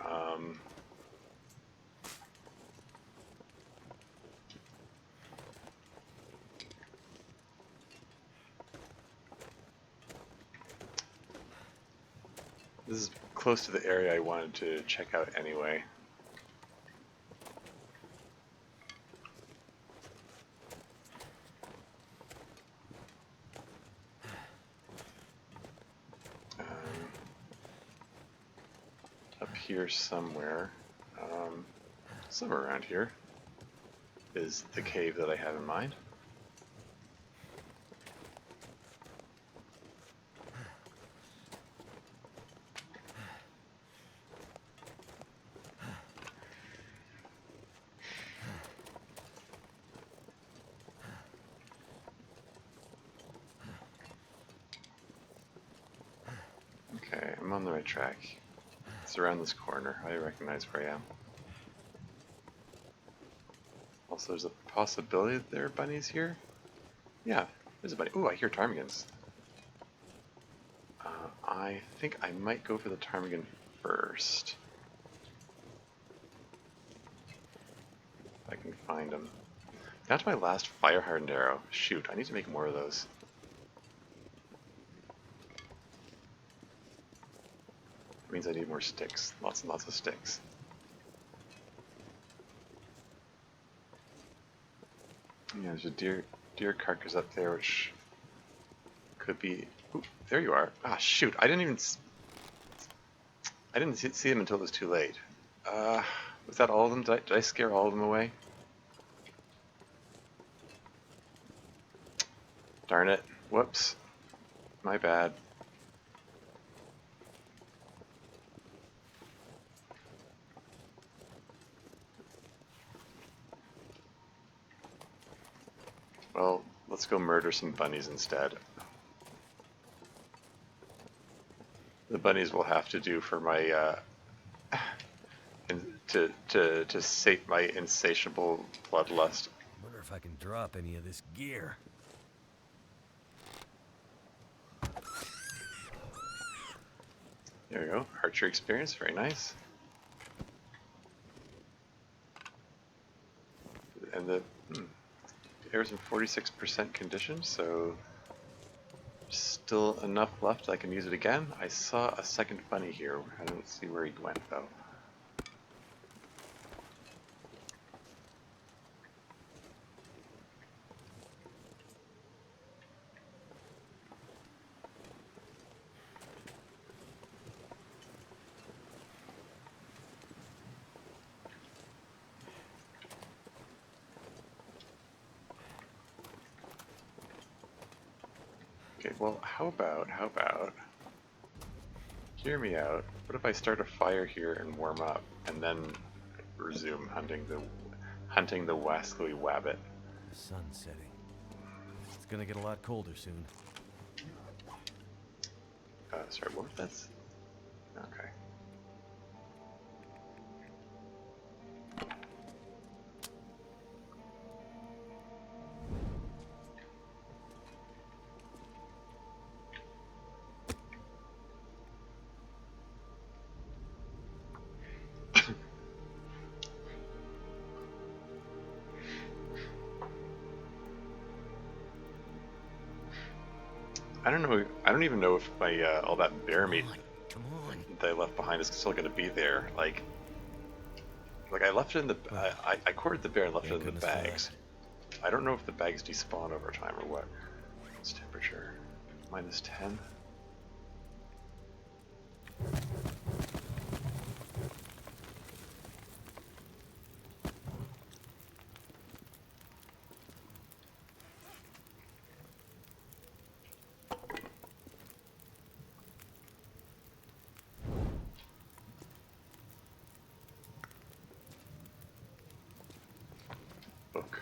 [SPEAKER 1] This is close to the area I wanted to check out anyway. Up here somewhere, somewhere around here, is the cave that I have in mind. Okay, I'm on the right track. It's around this corner. I recognize where I am. Also, there's a possibility that there are bunnies here. Yeah, there's a bunny. Ooh, I hear ptarmigans. I think I might go for the ptarmigan first. If I can find them. That's my last fire hardened arrow. Shoot, I need to make more of those. It means I need more sticks. Lots and lots of sticks. Yeah, there's a deer carcass up there, which could be. Ooh, there you are. Ah, shoot! I didn't see him until it was too late. Was that all of them? Did I scare all of them away? Darn it! Whoops. My bad. Well, let's go murder some bunnies instead. The bunnies will have to do for my to sate my insatiable bloodlust.
[SPEAKER 2] Wonder if I can drop any of this gear.
[SPEAKER 1] There we go. Archer experience, very nice. And the air's in 46% condition, so still enough left I can use it again. I saw a second bunny here. I don't see where he went though. Okay, well, how about, hear me out. What if I start a fire here and warm up, and then resume hunting the wascally wabbit?
[SPEAKER 2] The sun's setting. It's gonna get a lot colder soon.
[SPEAKER 1] Sorry, what was that? Okay. I don't know. I don't even know if my all that bear
[SPEAKER 2] Come
[SPEAKER 1] meat
[SPEAKER 2] on, come on.
[SPEAKER 1] that I left behind is still going to be there. Like I left it in the. I quartered the bear and left it
[SPEAKER 2] Thank
[SPEAKER 1] in the
[SPEAKER 2] goodness for that.
[SPEAKER 1] bags. I don't know if the bags despawn over time or what. What's temperature? -10. Book.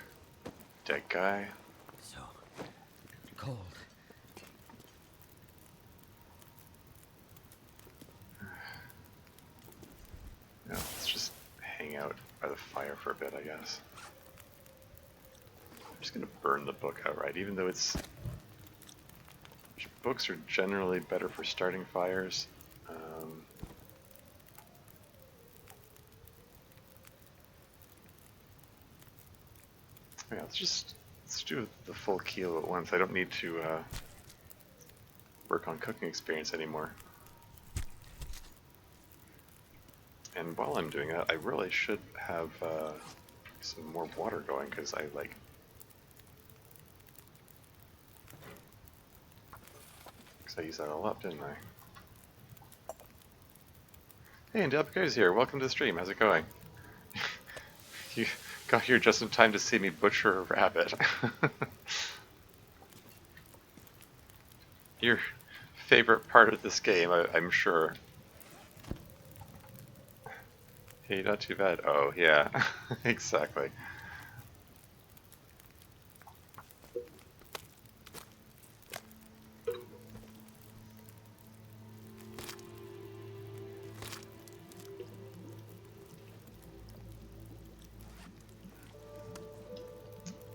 [SPEAKER 1] Dead guy.
[SPEAKER 2] So cold.
[SPEAKER 1] Yeah, let's just hang out by the fire for a bit, I guess. I'm just gonna burn the book outright, even though it's... Books are generally better for starting fires. Yeah, let's do the full kilo at once. I don't need to work on cooking experience anymore. And while I'm doing that, I really should have some more water going, because I used that all up, didn't I? Hey, and Delpico's here. Welcome to the stream. How's it going? You got here just in time to see me butcher a rabbit. Your favorite part of this game, I'm sure. Hey, not too bad. Oh, yeah, exactly.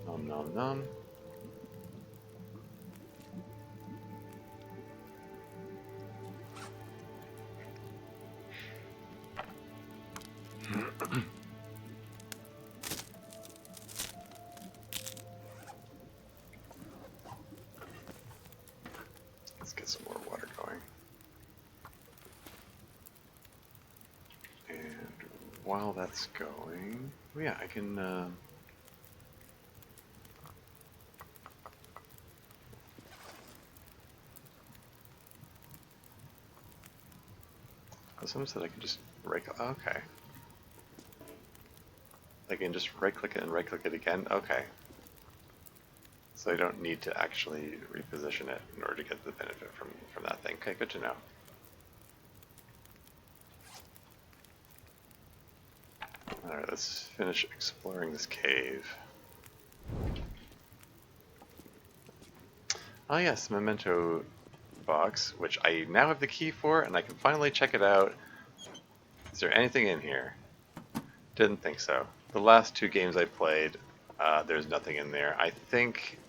[SPEAKER 1] Nom nom nom. Let's get some more water going. And while that's going, oh yeah, I can. Someone said I can just right. Okay. I can just right click it and right click it again. Okay. So I don't need to actually reposition it in order to get the benefit from that thing. Okay, good to know. Alright, let's finish exploring this cave. Ah yes, memento box, which I now have the key for, and I can finally check it out. Is there anything in here? Didn't think so. The last two games I played, there's nothing in there. I think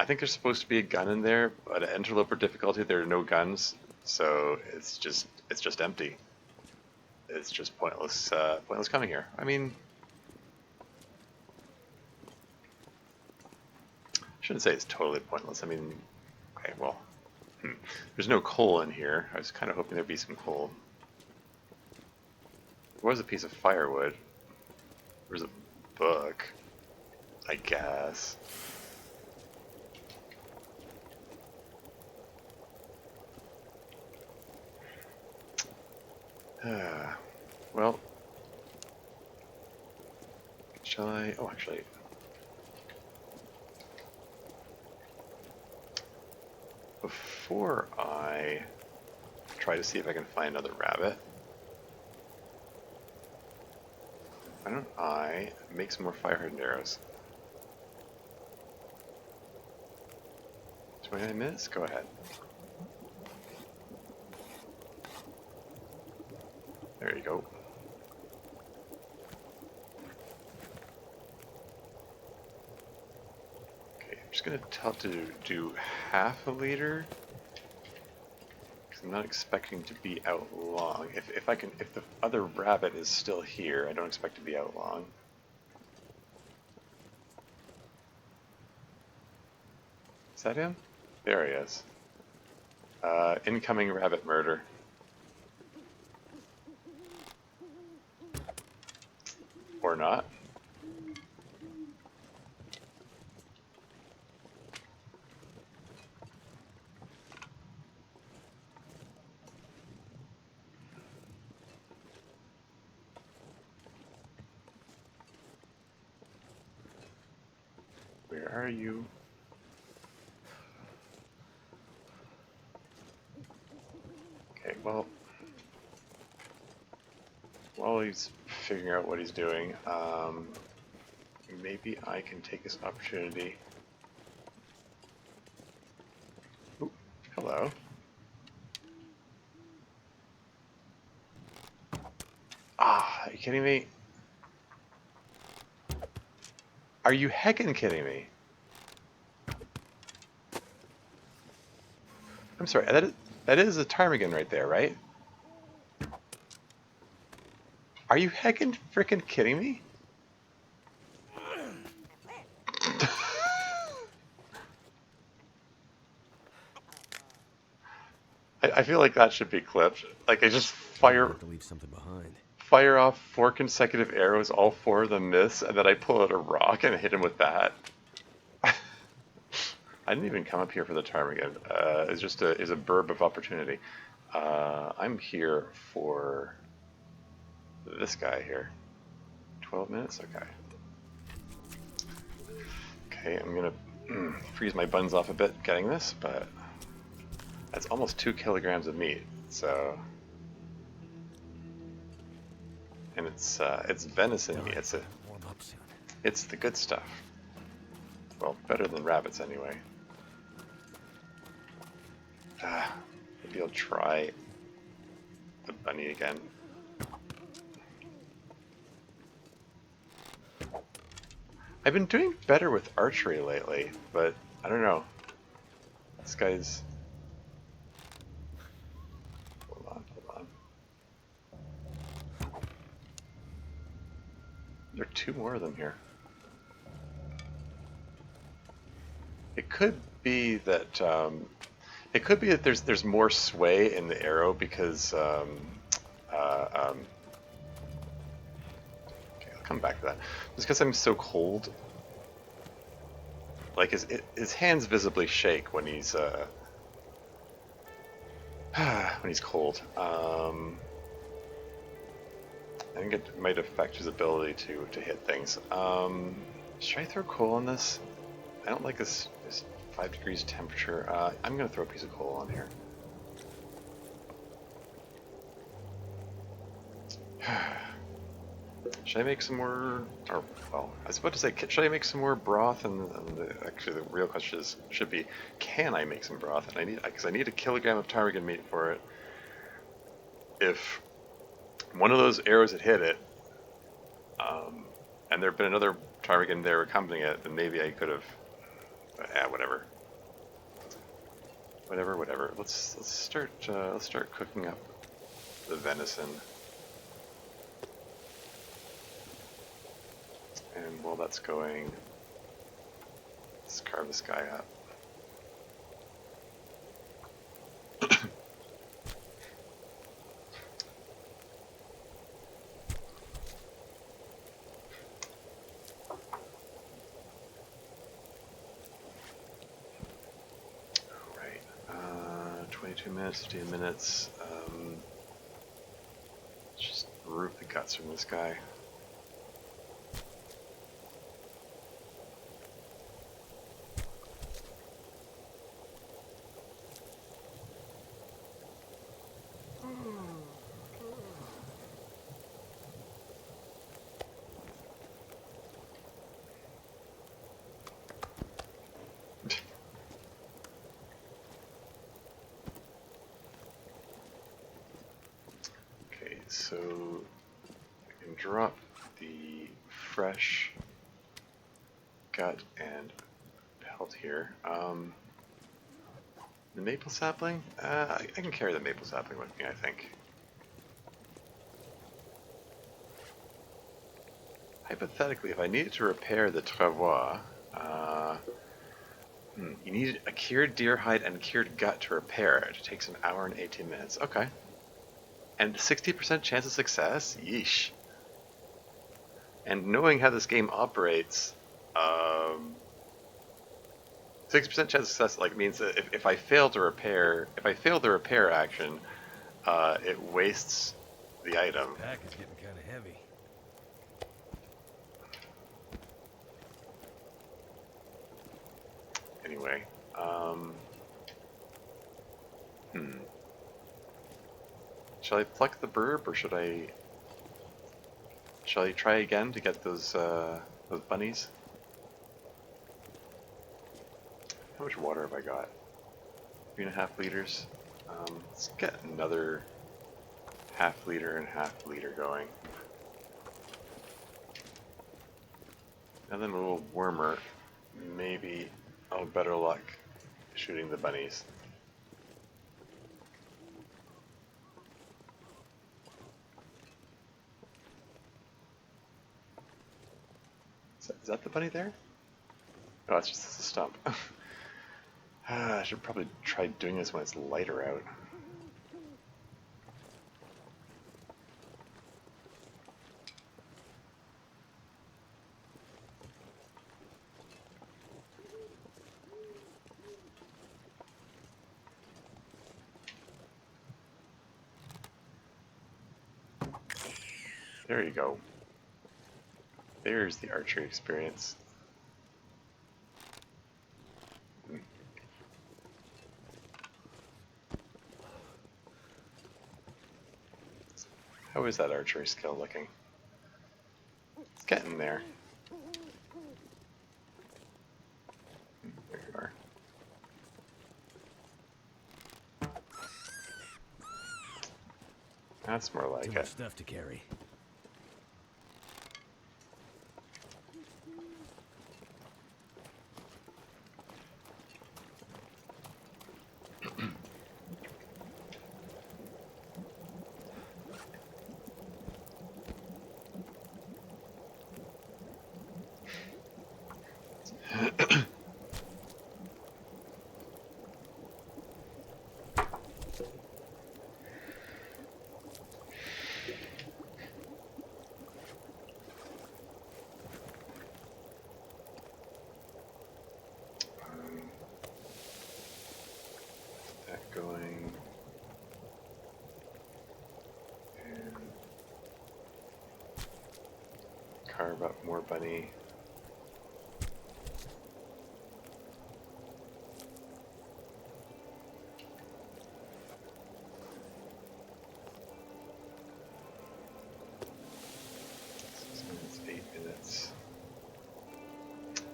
[SPEAKER 1] there's supposed to be a gun in there, but at Interloper difficulty there are no guns, so it's just empty. It's just pointless pointless coming here. I mean, I shouldn't say it's totally pointless. I mean, okay, well, there's no coal in here. I was kind of hoping there'd be some coal. There was a piece of firewood. There was a book, I guess. Well, shall I? Oh, actually, before I try to see if I can find another rabbit, why don't I make some more fire hardened arrows? 29 minutes? Go ahead. There you go. Okay, I'm just gonna tell it to do half a liter, because I'm not expecting to be out long. If the other rabbit is still here, I don't expect to be out long. Is that him? There he is. Incoming rabbit murder. Or not. Where are you? Okay, well, while he's figuring out what he's doing, maybe I can take this opportunity. Ooh, hello. Ah, are you kidding me? Are you heckin' kidding me? I'm sorry, that is a ptarmigan right there, right? Are you heckin' frickin' kidding me? I feel like that should be clipped. Like I just
[SPEAKER 2] I'm gonna
[SPEAKER 1] fire
[SPEAKER 2] have to leave something behind.
[SPEAKER 1] fire off 4 consecutive arrows, all 4 of them miss, and then I pull out a rock and hit him with that. I didn't even come up here for the ptarmigan. It's just a burb of opportunity. I'm here for this guy here. 12 minutes? Okay. Okay, I'm gonna freeze my buns off a bit getting this, but that's almost 2 kilograms of meat, so... And it's venison meat.
[SPEAKER 2] Warm up soon.
[SPEAKER 1] It's the good stuff. Well, better than rabbits anyway. Maybe I'll try the bunny again. I've been doing better with archery lately, but I don't know. This guy's... Hold on, hold on. There are 2 more of them here. It could be that there's more sway in the arrow because okay, I'll come back to that. Just because I'm so cold, like his hands visibly shake when he's when he's cold. I think it might affect his ability to hit things. Should I throw coal on this? I don't like this 5 degrees temperature. I'm going to throw a piece of coal on here. Should I make some more, or, well, I was about to say, should I make some more broth? And actually the real question should be, can I make some broth? And because I need a kilogram of ptarmigan meat for it. If one of those arrows had hit it, and there had been another ptarmigan there accompanying it, then maybe I could have, whatever. Whatever. Let's start cooking up the venison. And while that's going, let's carve this guy up. Alright, 22 minutes, 15 minutes. Just root the guts from this guy. Okay, so I can drop the fresh gut and pelt here. The maple sapling? I can carry the maple sapling with me, I think. Hypothetically, if I needed to repair the travois, You need a cured deer hide and cured gut to repair it. It takes an hour and 18 minutes. Okay. And 60% chance of success? Yeesh. And knowing how this game operates, 60% chance of success like means that if I fail to repair, if I fail the repair action, it wastes the item.
[SPEAKER 2] Pack is getting kind of heavy.
[SPEAKER 1] Anyway, shall I pluck the burb, or shall I try again to get those bunnies? How much water have I got? 3.5 liters. Let's get another half-liter and half-liter going. And then a little warmer. Maybe I'll have better luck shooting the bunnies. Is that the bunny there? Oh, it's just a stump. I should probably try doing this when it's lighter out. There you go. There's the archery experience. How is that archery skill looking? It's getting there. There you are. That's more like
[SPEAKER 2] Too
[SPEAKER 1] it.
[SPEAKER 2] much stuff to carry. That going. And carve up more bunny. It's 8 minutes.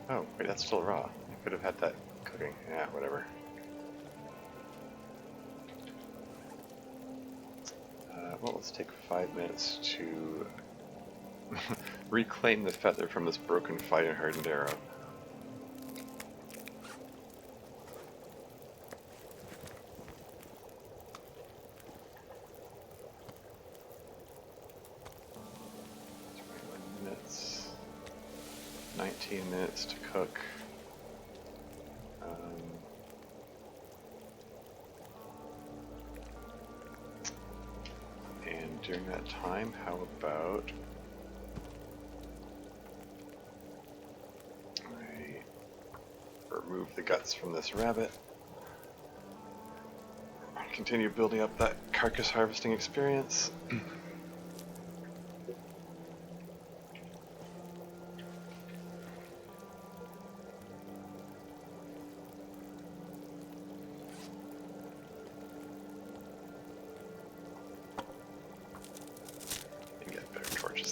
[SPEAKER 2] Oh, wait, that's still raw. I could have had that cooking. Yeah, whatever. Well, let's take 5 minutes to reclaim the feather from this broken fire-hardened arrow. Minutes, 19 minutes to cook. And during that time, how about I remove the guts from this rabbit, continue building up that carcass harvesting experience.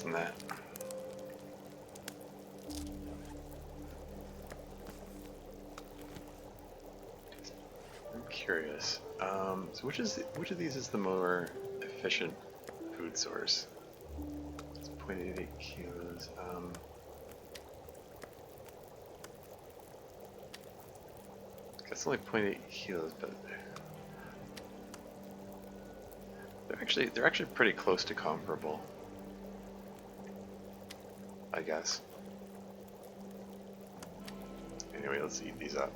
[SPEAKER 2] Than that. I'm curious. So which of these is the more efficient food source? It's 0.88 kilos. It's only 0.8 kilos, but they're actually pretty close to comparable, I guess. Anyway, let's eat these up.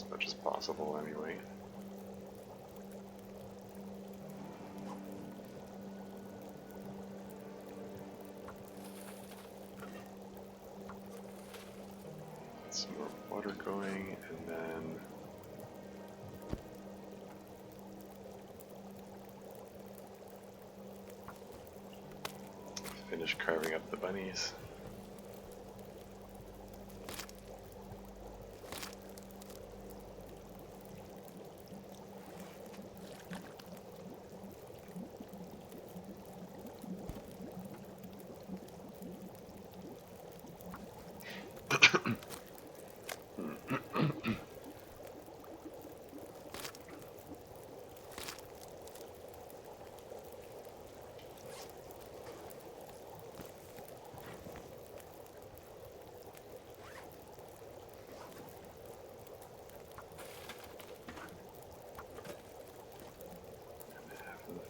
[SPEAKER 1] as much as possible anyway. Get some more water going, and then finish carving up the bunnies.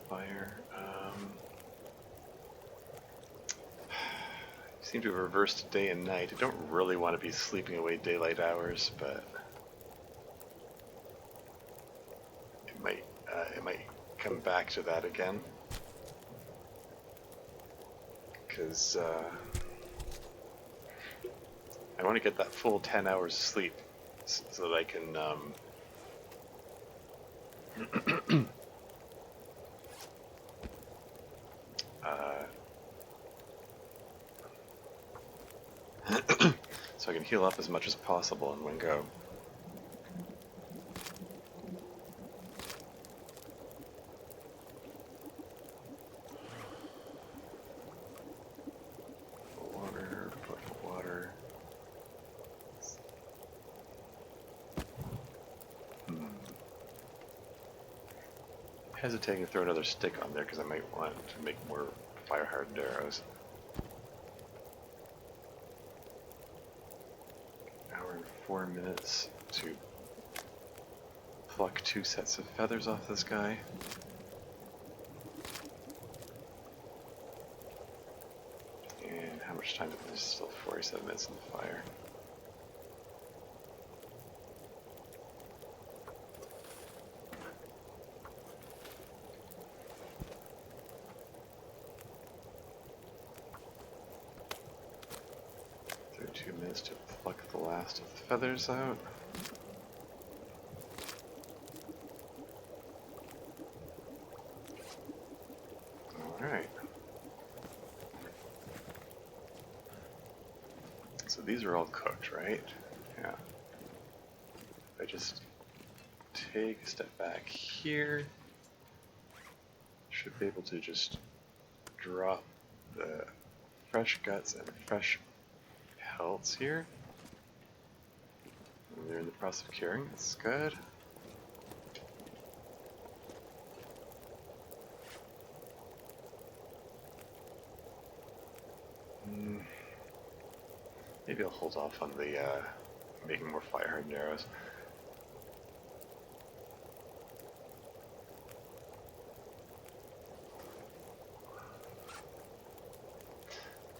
[SPEAKER 1] Fire. Seem to have reversed day and night. I don't really want to be sleeping away daylight hours, but it might come back to that again. Because I want to get that full 10 hours of sleep so that I can so I can heal up as much as possible in one go. Water. Hesitating to throw another stick on there because I might want to make more fire-hardened arrows. Hour and 4 minutes to pluck 2 sets of feathers off this guy. And how much time? There's still 47 minutes in the fire. To pluck the last of the feathers out. Alright. So these are all cooked, right? Yeah. If I just take a step back here, should be able to just drop the fresh guts and fresh pelts here. And they're in the process of curing. That's good. Maybe I'll hold off on the making more fire-hardened arrows.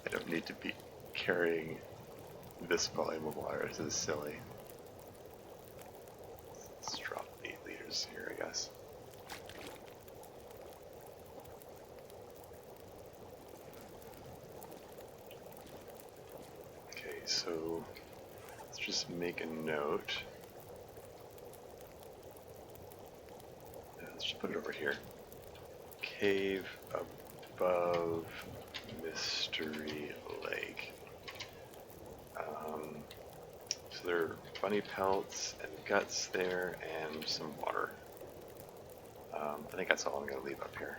[SPEAKER 1] I don't need to be carrying this volume of water. This is silly. Let's drop 8 liters here, I guess. Okay, so let's just make a note. Let's just put it over here. Cave above Mystery Lake. So there are bunny pelts and guts there and some water. I think that's all I'm going to leave up here.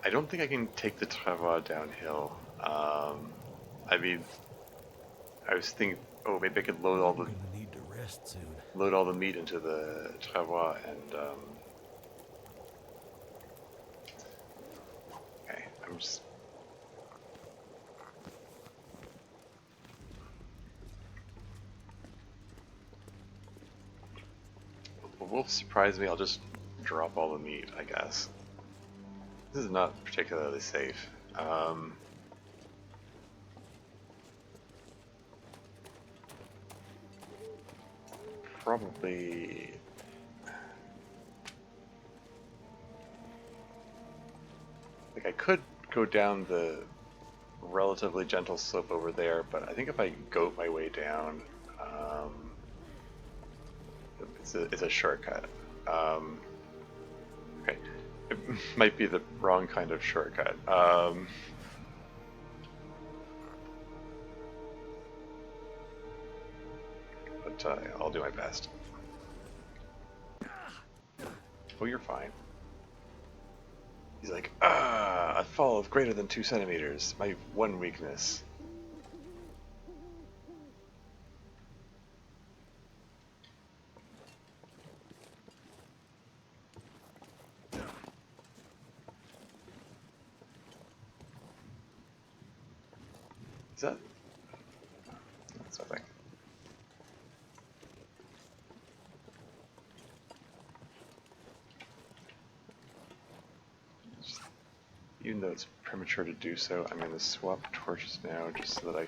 [SPEAKER 1] I don't think I can take the travois downhill. I mean, I was thinking, oh, maybe I could load all the
[SPEAKER 3] soon.
[SPEAKER 1] Load all the meat into the travois and okay, I'm just the wolf surprised me. I'll just drop all the meat, I guess. This is not particularly safe. Probably... Like, I could go down the relatively gentle slope over there, but I think if I goat my way down, it's a shortcut. Okay, it might be the wrong kind of shortcut. But I'll do my best. Oh, you're fine. He's like, a fall of greater than 2 centimeters. My one weakness. Is that? That's nothing. Even though it's premature to do so, I'm going to swap torches now just so that I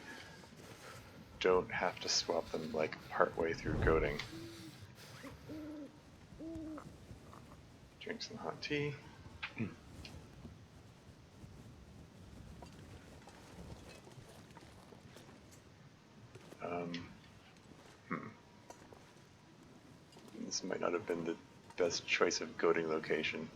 [SPEAKER 1] don't have to swap them like partway through goating. Drink some hot tea. This might not have been the best choice of goating location.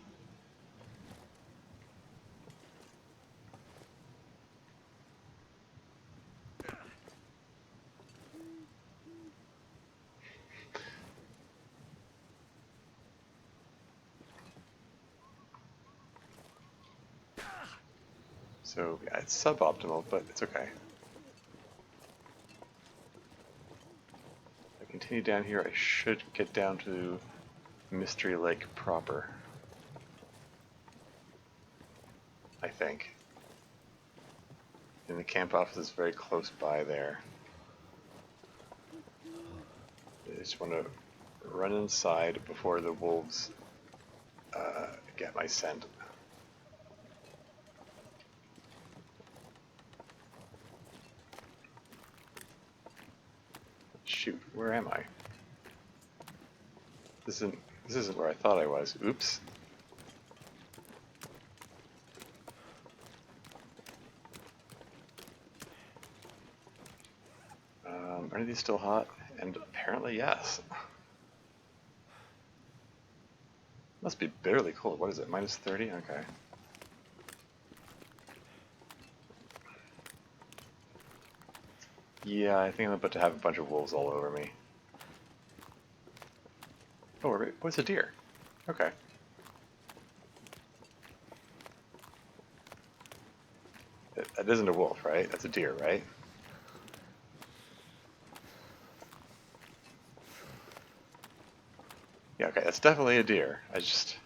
[SPEAKER 1] So yeah, it's suboptimal, but it's okay. If I continue down here, I should get down to Mystery Lake proper. I think. And the camp office is very close by there. I just want to run inside before the wolves get my scent. Shoot, where am I? This isn't where I thought I was. Oops. Are any of these still hot? And apparently yes. Must be bitterly cold. What is it? Minus 30? Okay. Yeah, I think I'm about to have a bunch of wolves all over me. Oh, what's a deer? Okay. That isn't a wolf, right? That's a deer, right? Yeah, okay, that's definitely a deer. I just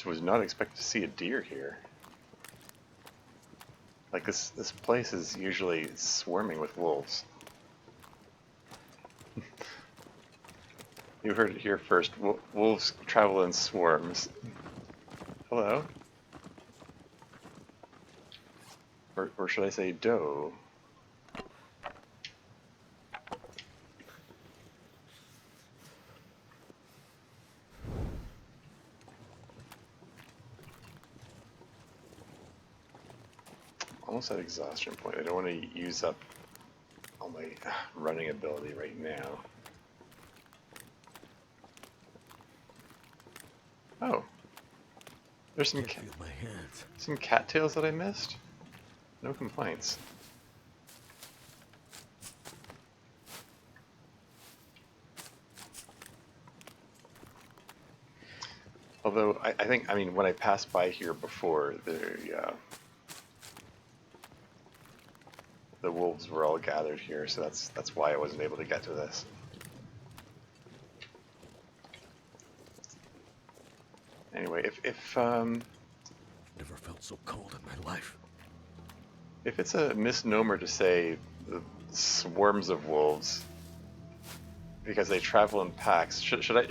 [SPEAKER 1] was not expecting to see a deer here. Like this place is usually swarming with wolves. You heard it here first. Wolves travel in swarms. Hello? Or should I say doe? Almost at exhaustion point. I don't want to use up all my running ability right now. Oh. There's some cattails that I missed? No complaints. Although, I think, I mean, when I passed by here before, the wolves were all gathered here, so that's why I wasn't able to get to this. Anyway, if
[SPEAKER 3] Never felt so cold in my life.
[SPEAKER 1] if it's a misnomer to say the swarms of wolves, because they travel in packs. Should I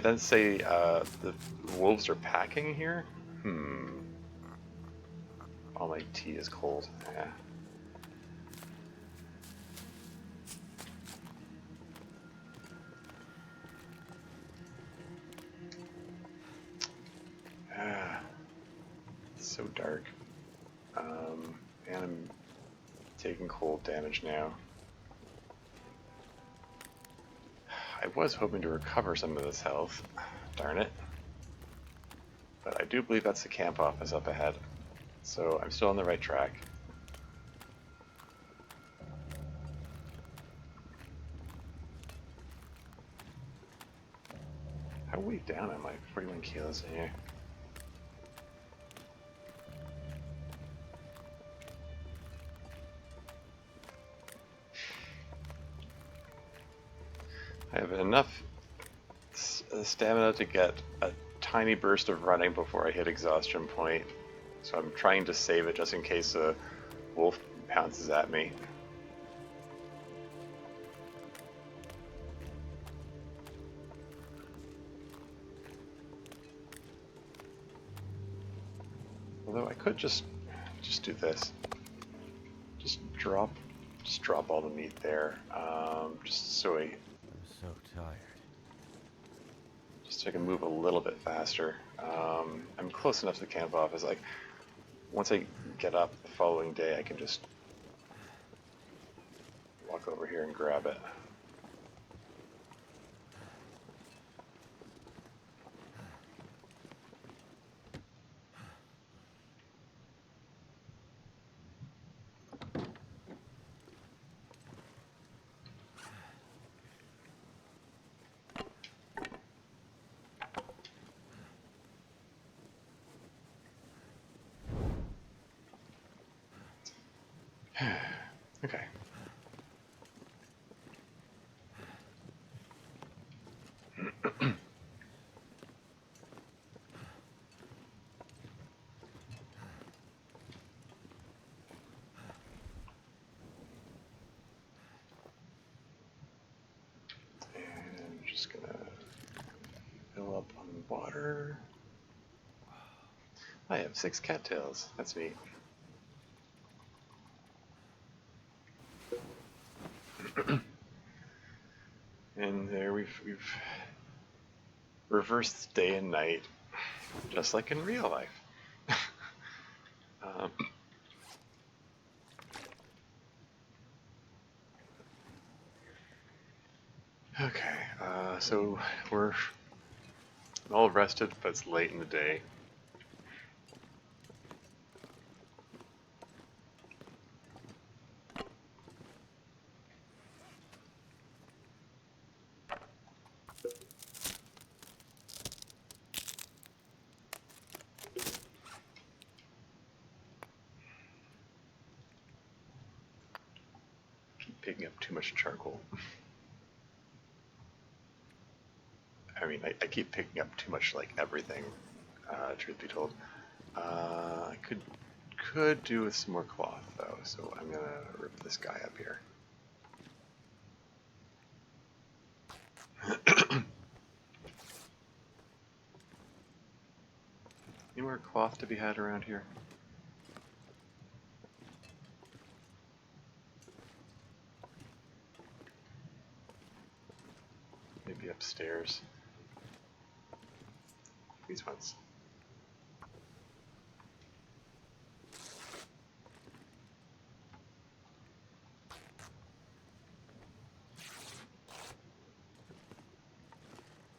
[SPEAKER 1] then say the wolves are packing here? All my tea is cold. Yeah. Ah, it's so dark. And I'm taking cold damage now. I was hoping to recover some of this health. Darn it. But I do believe that's the camp office up ahead. So I'm still on the right track. How weighed down am I? 41 kilos in here. I have enough stamina to get a tiny burst of running before I hit exhaustion point. So I'm trying to save it just in case a wolf pounces at me. Although I could just do this. Just drop all the meat there. Just so
[SPEAKER 3] I'm so tired.
[SPEAKER 1] I can move a little bit faster. I'm close enough to the camp office. Like once I get up the following day, I can just walk over here and grab it. Okay. And just gonna fill up on water. I have 6 cattails. That's neat. And there we've reversed day and night, just like in real life. um, okay, so we're all rested, but it's late in the day. Keep picking up too much charcoal. I mean, I keep picking up too much, like everything. Truth be told, I could do with some more cloth though, so I'm gonna rip this guy up here. Any more cloth to be had around here? Maybe upstairs. These ones.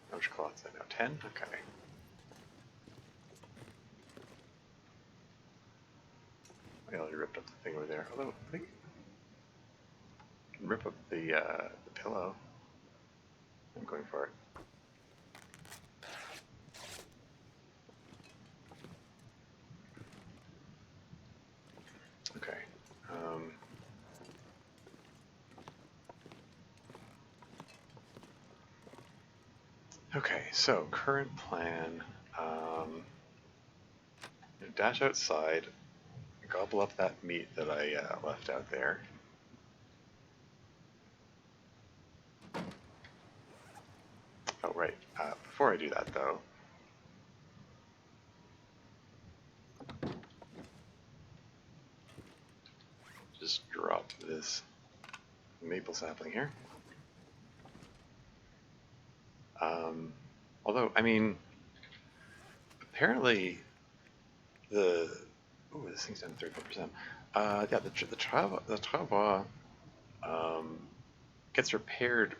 [SPEAKER 1] How much cloth is that now? 10? Okay. I already ripped up the thing over there. Although, I think I can rip up the pillow. I'm going for it. Okay. Okay, so current plan. Dash outside, gobble up that meat that I left out there.
[SPEAKER 2] Oh, right. Before I do that, though, just drop this maple sapling here. Although, I mean, apparently the... Ooh, this thing's down to 34%. Yeah, the travois gets repaired.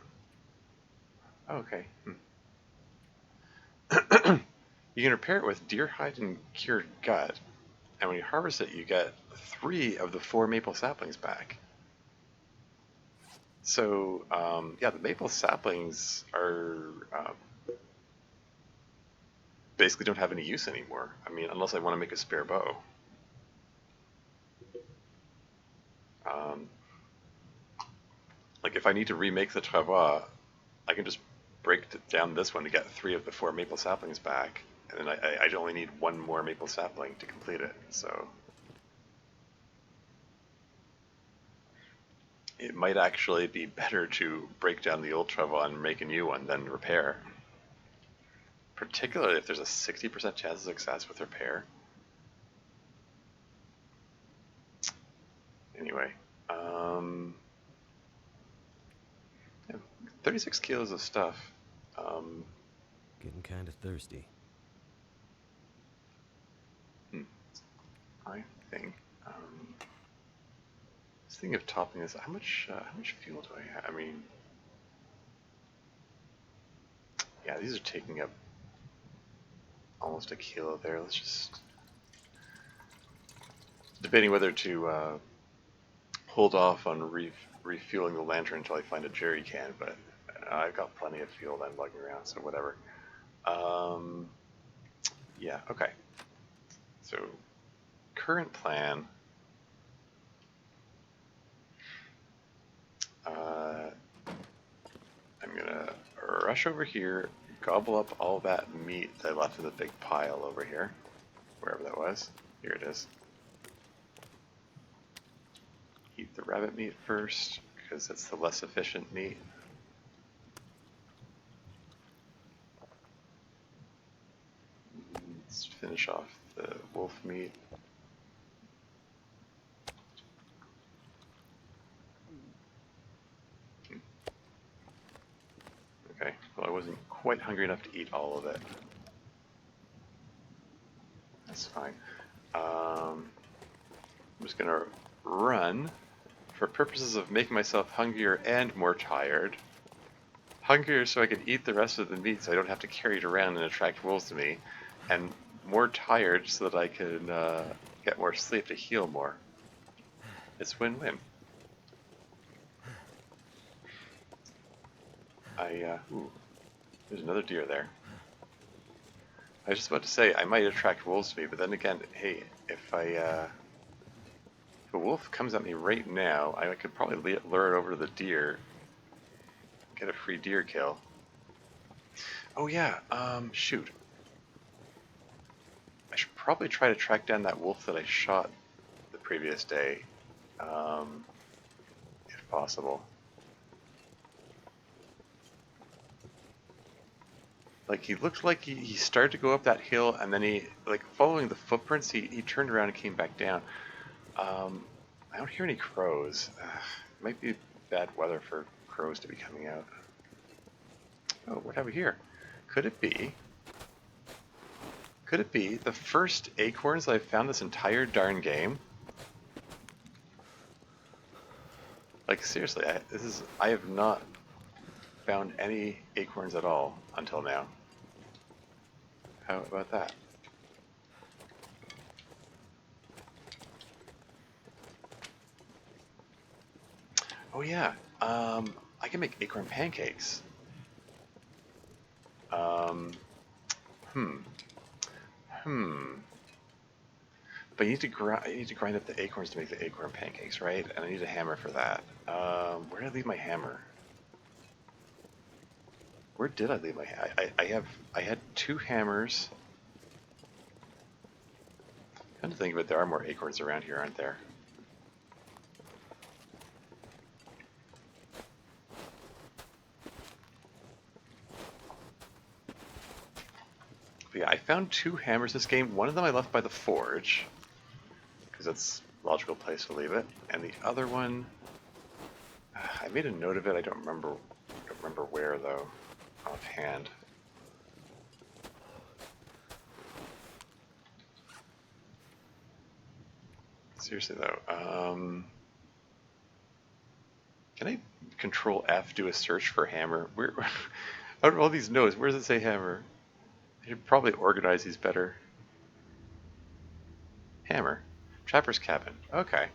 [SPEAKER 2] Oh, okay. You can repair it with deer hide and cured gut, and when you harvest it, you get 3 of the 4 maple saplings back. So, yeah, the maple saplings are basically don't have any use anymore. I mean, unless I want to make a spare bow. Um, like if I need to remake the travois, I can just break down this one to get 3 of the 4 maple saplings back, and then I only need 1 more maple sapling to complete it. So it might actually be better to break down the old travois and make a new one than repair. Particularly if there's a 60% chance of success with repair. Anyway, yeah, 36 kilos of stuff.
[SPEAKER 3] Getting kind of thirsty.
[SPEAKER 2] I think. Just thinking of topping this. How much fuel do I have? I mean, yeah, these are taking up almost a kilo there. Let's just debating whether to hold off on refueling the lantern until I find a jerry can, but I've got plenty of fuel then lugging around, so whatever. Yeah, okay. So, current plan. I'm gonna rush over here, gobble up all that meat that I left in the big pile over here, wherever that was. Here it is. Eat the rabbit meat first, because it's the less efficient meat. Let's finish off the wolf meat. Okay, well, I wasn't quite hungry enough to eat all of it. That's fine. I'm just gonna run for purposes of making myself hungrier and more tired. Hungrier so I can eat the rest of the meat so I don't have to carry it around and attract wolves to me, and more tired so that I can get more sleep to heal more. It's win-win. Ooh, there's another deer there. I was just about to say, I might attract wolves to me, but then again, hey, if a wolf comes at me right now, I could probably lure it over to the deer, get a free deer kill. Oh yeah, shoot. I should probably try to track down that wolf that I shot the previous day, if possible. Like, he looked like he started to go up that hill, and then he, like, following the footprints, he turned around and came back down. I don't hear any crows. It might be bad weather for crows to be coming out. Oh, what have we here? Could it be the first acorns I've found this entire darn game? Like, seriously, I have not found any acorns at all until now. How about that? Oh yeah, I can make acorn pancakes. Um, hmm. But you need to grind up the acorns to make the acorn pancakes, right? And I need a hammer for that. Where did I leave my hammer? Where did I leave my I had 2 hammers. Come to think of it, there are more acorns around here, aren't there?
[SPEAKER 1] But yeah, I found 2 hammers this game. One of them I left by the forge, because that's a logical place to leave it. And the other one, I made a note of it. I don't remember where though, offhand. Seriously though, can I Control F do a search for hammer? Where out of all these notes, where does it say hammer? I should probably organize these better. Hammer. Trapper's cabin. Okay.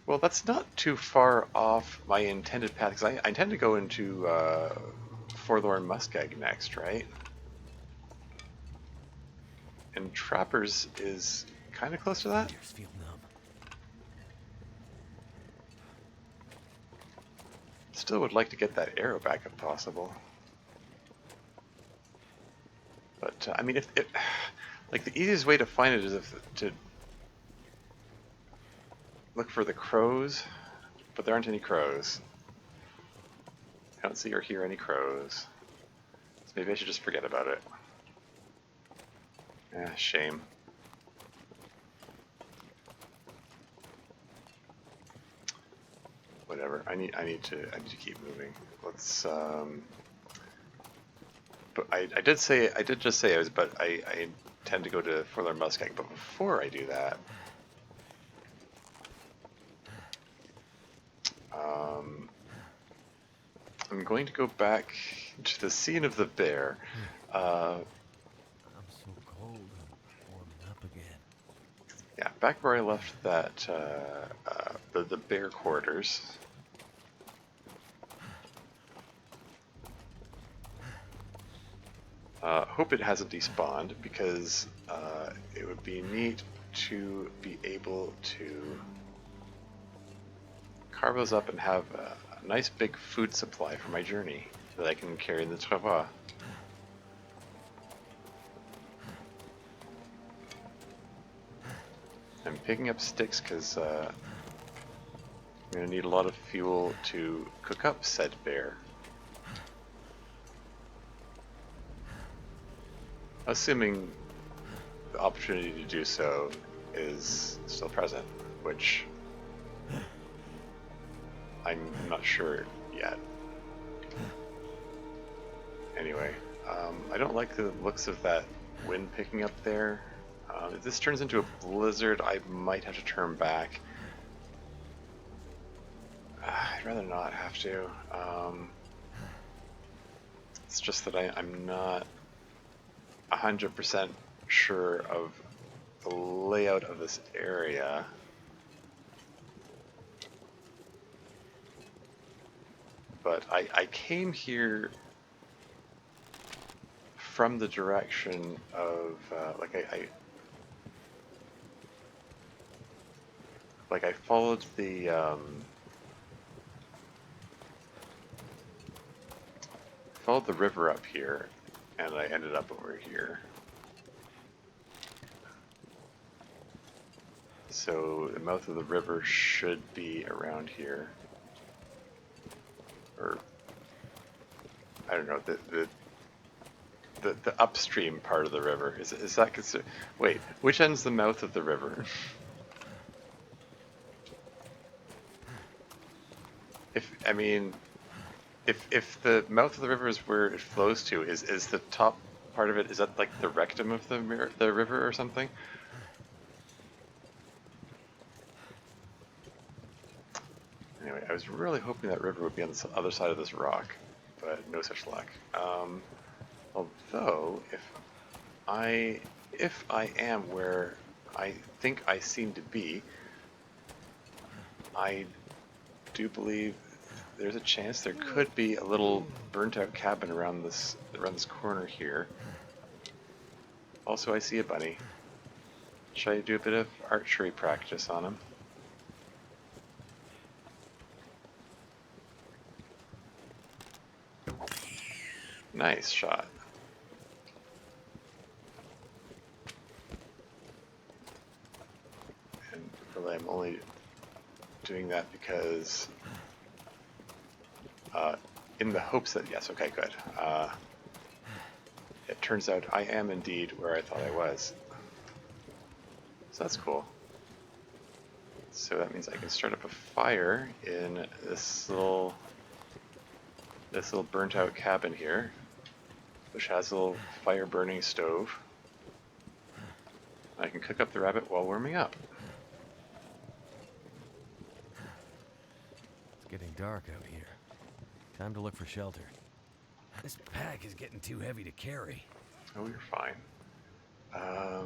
[SPEAKER 1] Well, that's not too far off my intended path, because I intend to go into Forlorn Muskeg next, right? And Trapper's is kind of close to that.
[SPEAKER 3] Fingers feel numb.
[SPEAKER 1] Still would like to get that arrow back if possible. But, I mean, if like, the easiest way to find it is to look for the crows, but there aren't any crows. I don't see or hear any crows. So maybe I should just forget about it. Shame. Whatever. I need to keep moving. Let's but I did just say I intend to go to Forlorn Muskeg, but before I do that, I'm going to go back to the scene of the bear.
[SPEAKER 3] I'm so cold. I'm warming up again.
[SPEAKER 1] Yeah, back where I left that the bear quarters. Hope it hasn't despawned, because it would be neat to be able to carve those up and have a nice big food supply for my journey that I can carry in the travois. I'm picking up sticks because I'm going to need a lot of fuel to cook up said bear. Assuming the opportunity to do so is still present, which I'm not sure yet. Anyway, I don't like the looks of that wind picking up there. If this turns into a blizzard, I might have to turn back. I'd rather not have to. It's just that I'm not 100% sure of the layout of this area. But I came here from the direction of I followed the river up here, and I ended up over here. So the mouth of the river should be around here, or I don't know, the upstream part of the river. Is that considered? Wait, which end's the mouth of the river? If the mouth of the river is where it flows to, is the top part of it, is that like the rectum of the river or something? Anyway, I was really hoping that river would be on the other side of this rock, but no such luck. Although, if I am where I think I seem to be, I do believe there's a chance there could be a little burnt-out cabin around this corner here. Also, I see a bunny. Should I do a bit of archery practice on him? Nice shot. And really, I'm only doing that because in the hopes that, yes, okay, good. It turns out I am indeed where I thought I was. So that's cool. So that means I can start up a fire in this little burnt out cabin here, which has a little fire burning stove. I can cook up the rabbit while warming up.
[SPEAKER 3] It's getting dark out here. Time to look for shelter. This pack is getting too heavy to carry.
[SPEAKER 1] Oh, you're fine. Yeah,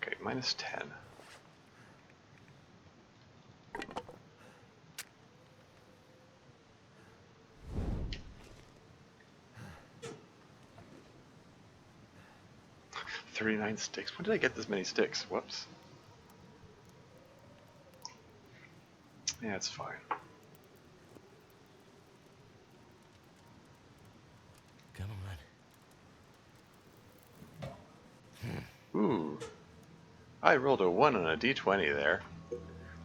[SPEAKER 1] okay, -10. $39 sticks. When did I get this many sticks? Whoops. Yeah, it's fine.
[SPEAKER 3] Come on.
[SPEAKER 1] Ooh. I rolled a 1 on a d20 there.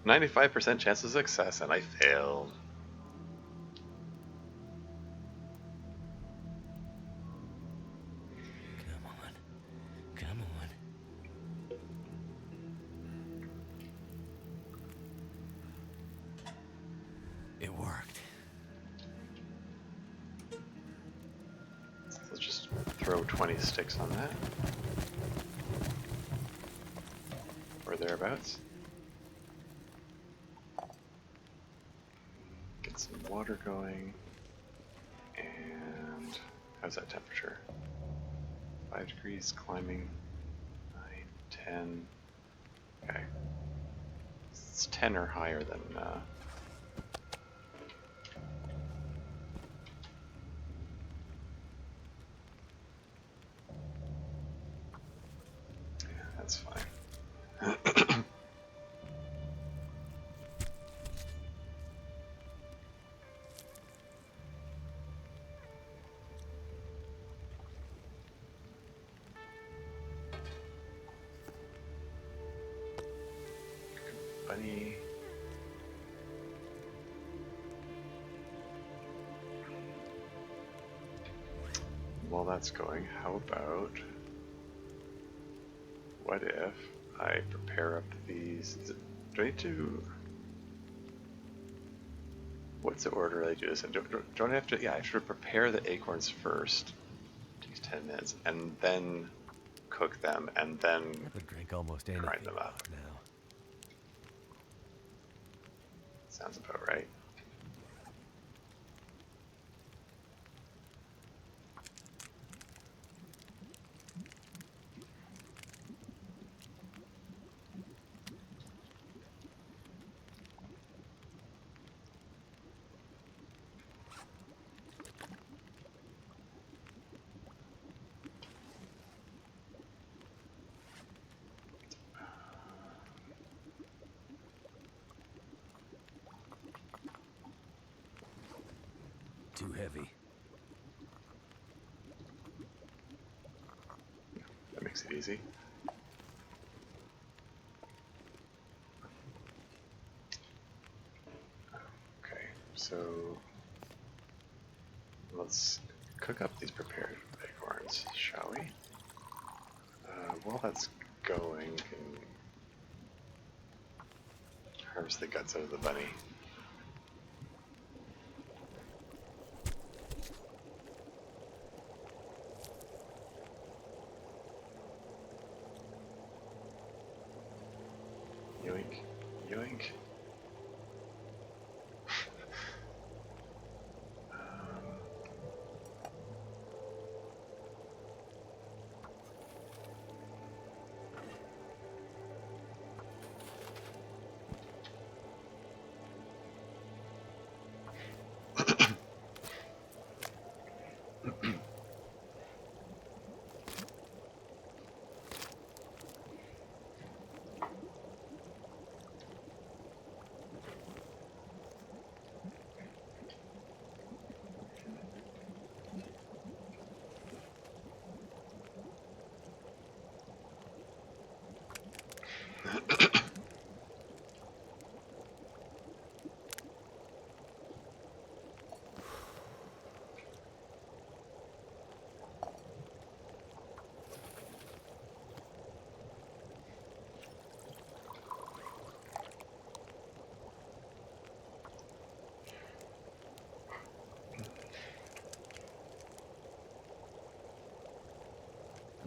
[SPEAKER 1] 95% chance of success, and I failed.
[SPEAKER 3] Come on. Come on. It worked.
[SPEAKER 1] Let's just throw 20 sticks on that. Or thereabouts. Get some water going. And how's that temperature? 5 degrees, climbing 9, 10. Okay. It's 10 or higher than yeah, that's fine. Bunny. While that's going, how about, what if I prepare up these, do I need to, what's the order I do this in? Don't I have to, yeah, I have to prepare the acorns first, takes 10 minutes, and then cook them, and then
[SPEAKER 3] I would drink almost anything
[SPEAKER 1] grind them up.
[SPEAKER 3] now.
[SPEAKER 1] Sounds about right.
[SPEAKER 3] Too heavy.
[SPEAKER 1] That makes it easy. Okay, so let's cook up these prepared acorns, shall we? While that's going, we can harvest the guts out of the bunny. Yoink, yoink.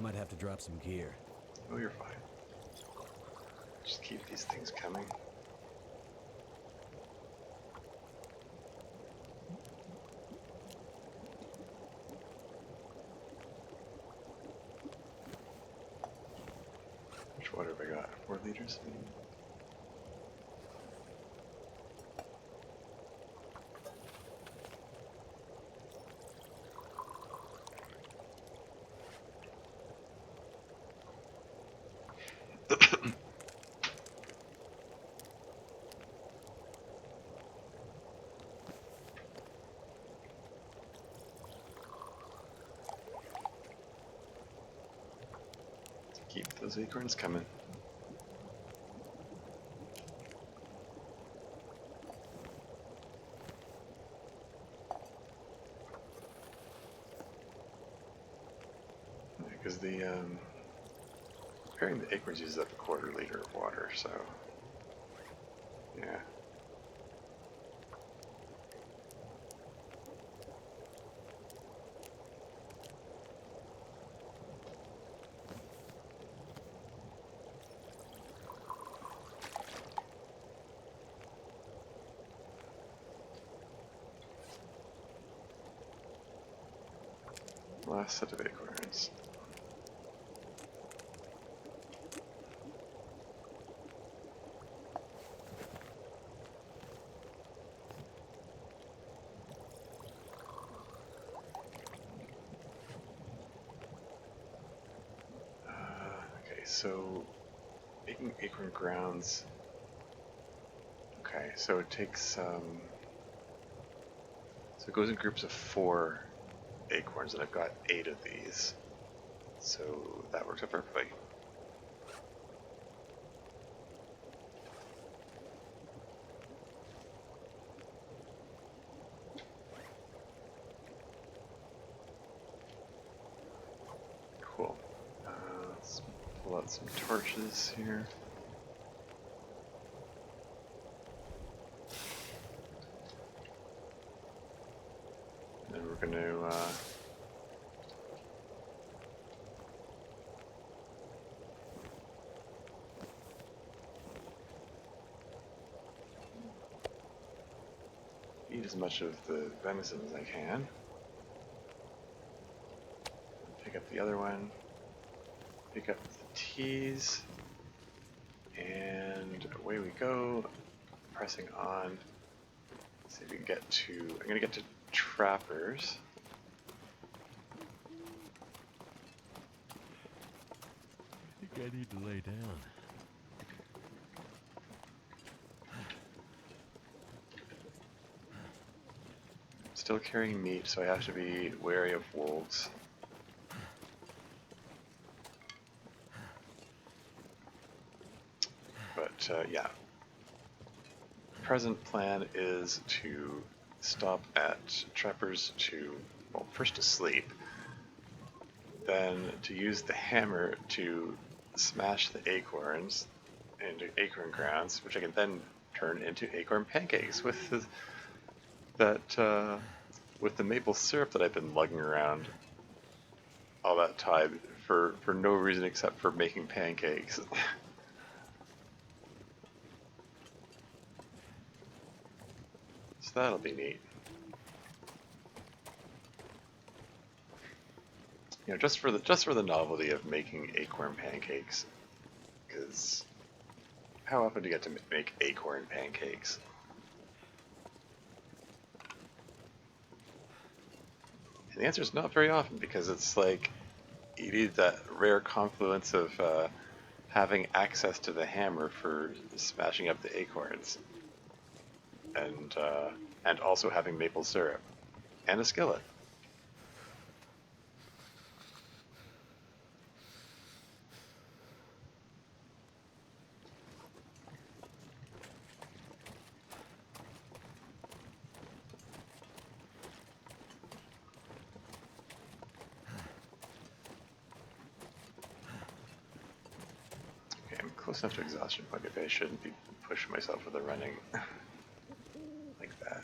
[SPEAKER 3] Might have to drop some gear.
[SPEAKER 2] Oh, you're fine. Just keep these things coming. Which water have I got? 4 liters? Keep those acorns coming. Because preparing the acorns uses up a 1/4 liter of water, so yeah. Last set of acorns. Okay, so making acorn grounds. Okay, so it takes so it goes in groups of 4 acorns, and I've got 8 of these. So that works out perfectly. Cool. Let's pull out some torches here. And we're going to eat as much of the venison as I can. Pick up the other one. Pick up the teas. And away we go. Pressing on. Let's see if we can get to... I'm going to get to trappers.
[SPEAKER 3] I think I need to lay down.
[SPEAKER 2] Still carrying meat, so I have to be wary of wolves. But yeah, present plan is to stop at trappers to, well, first to sleep, then to use the hammer to smash the acorns into acorn grounds, which I can then turn into acorn pancakes with with the maple syrup that I've been lugging around all that time for no reason except for making pancakes. So that'll be neat. You know, just for the novelty of making acorn pancakes, because how often do you get to make acorn pancakes? And the answer is not very often, because it's like you need that rare confluence of having access to the hammer for smashing up the acorns, and also having maple syrup and a skillet. Okay, I'm close enough to exhaustion point. Maybe I shouldn't be pushing myself with the running like that.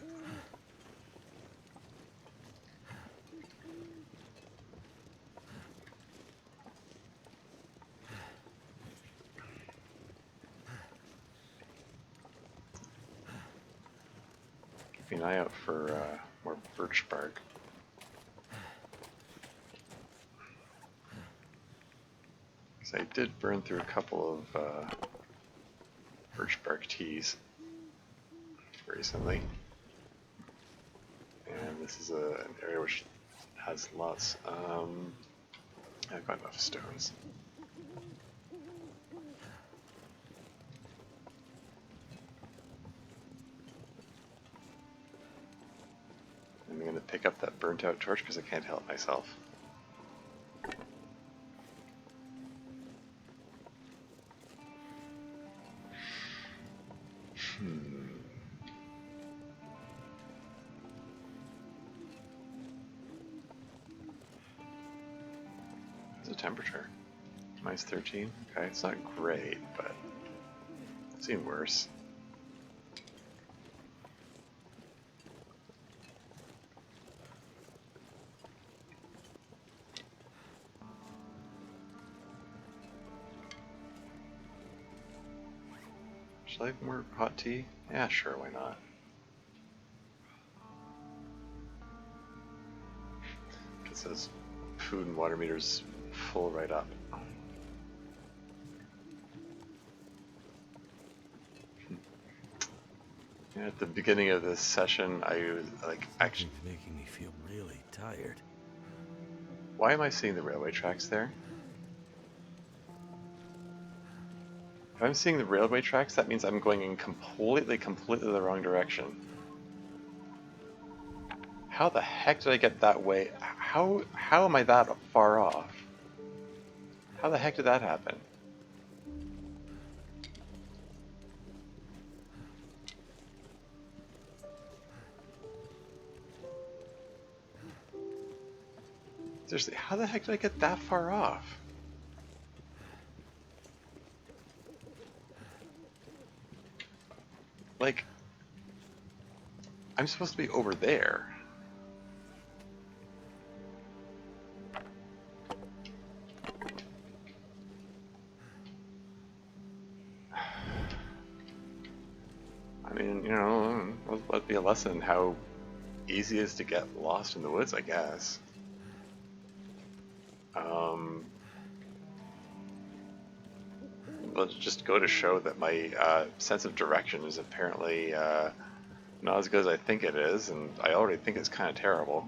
[SPEAKER 1] Keep an eye out for more birch bark. Because I did burn through a couple of birch bark teas recently. And this is an area which has lots. I've got enough stones. I'm going to pick up that burnt out torch because I can't help myself. What's the temperature? Minus 13? Okay, it's not great, but I've seen worse. Should I have more hot tea? Yeah, sure, why not? Gets those food and water meters full right up. At the beginning of this session, I was like, actually,
[SPEAKER 3] Something's making me feel really tired.
[SPEAKER 1] why am I seeing the railway tracks there? If I'm seeing the railway tracks, that means I'm going in completely the wrong direction. How the heck did I get that way? How am I that far off? How the heck did that happen? Seriously, how the heck did I get that far off? Like, I'm supposed to be over there. I mean, you know, let be a lesson how easy it is to get lost in the woods, I guess. Let's just go to show that my sense of direction is apparently not as good as I think it is, and I already think it's kind of terrible.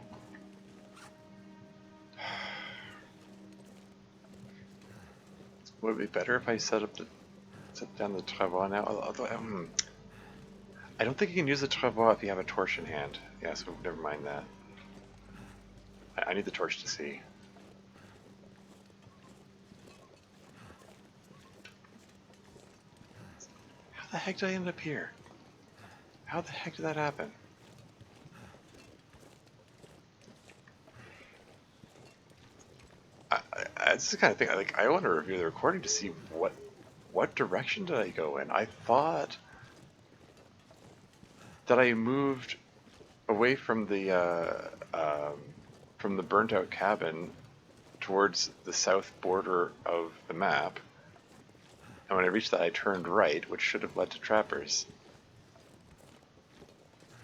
[SPEAKER 1] Would it be better if I set down the travois now? Although, I don't think you can use the travois if you have a torch in hand. Yeah, so never mind that. I need the torch to see. How the heck did I end up here? How the heck did that happen? This is the kind of thing, like, I want to review the recording to see what direction did I go in. I thought that I moved away from the burnt out cabin towards the south border of the map, and when I reached that I turned right, which should have led to trappers.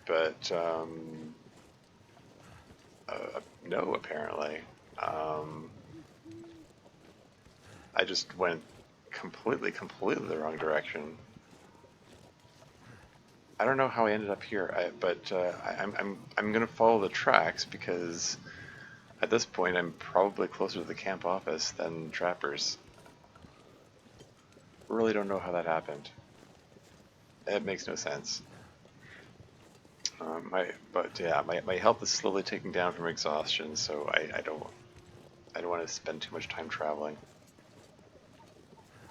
[SPEAKER 1] But no, apparently. I just went completely the wrong direction. I don't know how I ended up here, but I'm gonna follow the tracks because at this point I'm probably closer to the camp office than trappers. Really don't know how that happened. It makes no sense. My health is slowly taking down from exhaustion, so I don't want to spend too much time traveling.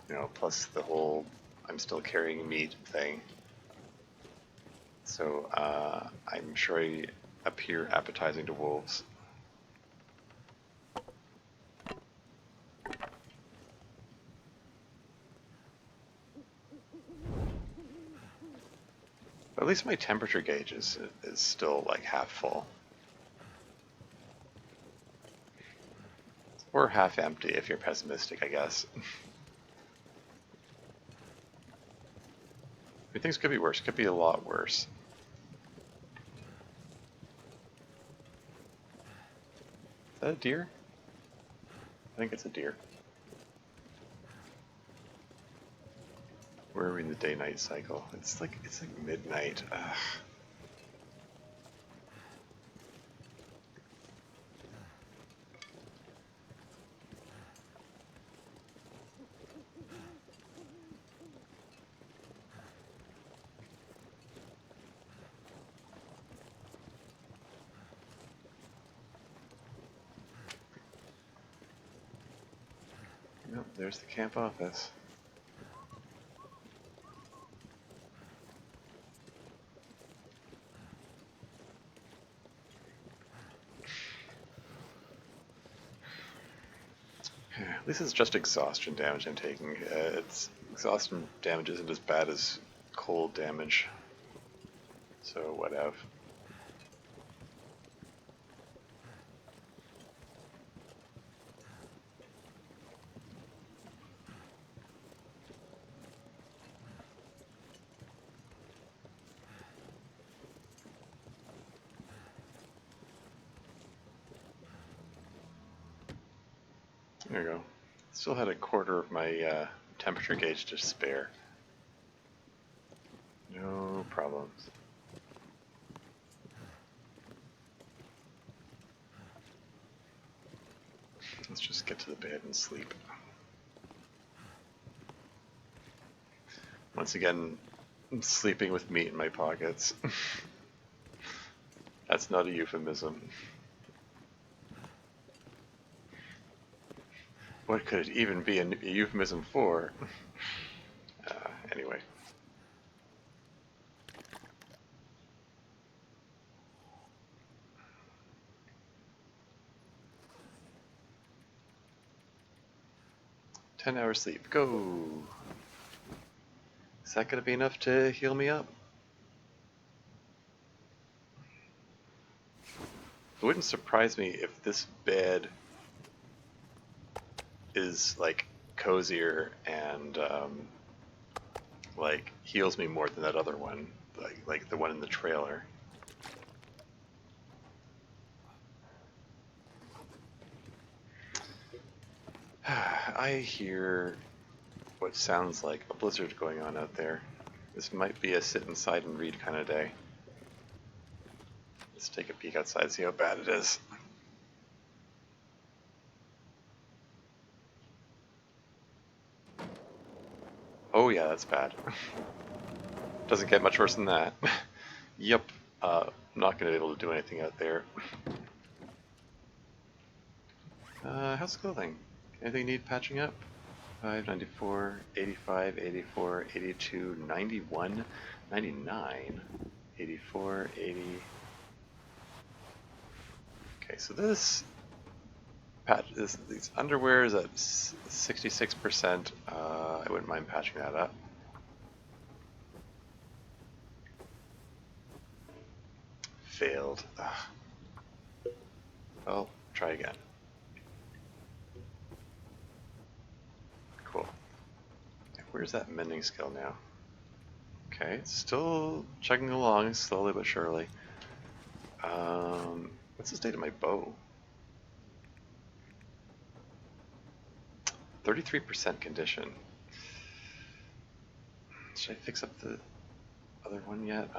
[SPEAKER 1] You know, plus the whole I'm still carrying meat thing. So I'm sure I appear appetizing to wolves. But at least my temperature gauge is still like half full. Or half empty if you're pessimistic, I guess. I mean, things could be worse. Could be a lot worse. that a deer? I think it's a deer. Where are we in the day-night cycle? It's like midnight. Ugh. Nope, there's the camp office. At least it's just exhaustion damage I'm taking. It's exhaustion damage isn't as bad as cold damage. So whatever. There you go. Still had a quarter of my temperature gauge to spare. No problems. Let's just get to the bed and sleep. Once again, I'm sleeping with meat in my pockets. That's not a euphemism. What could it even be a euphemism for? Anyway. "10 hours sleep, go!" Is that gonna be enough to heal me up? It wouldn't surprise me if this bed is like cozier and like heals me more than that other one, like the one in the trailer. I hear what sounds like a blizzard going on out there. This might be a sit inside and read kind of day. Let's take a peek outside, see how bad it is. Oh yeah, that's bad. Doesn't get much worse than that. Yep, I'm not going to be able to do anything out there. How's clothing? Anything need patching up? 5, 94, 85, 84, 82, 91, 99, 84, 80. Okay, so this patch, these underwear is at 66%. I wouldn't mind patching that up. Failed. Ugh. Well, try again. Cool. Where's that mending skill now? Okay, it's still chugging along slowly but surely. What's the state of my bow? 33% condition. Should I fix up the other one yet?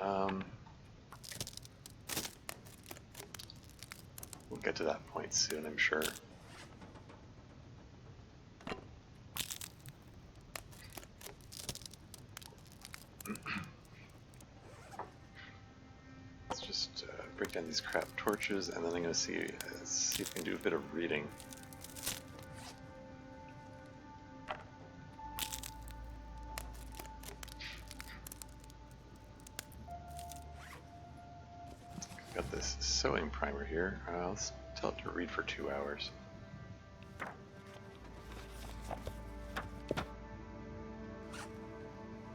[SPEAKER 1] We'll get to that point soon, I'm sure. Let's just break down these crap torches, and then I'm going to see if we can do a bit of reading. Got this sewing primer here. Let's tell it to read for 2 hours.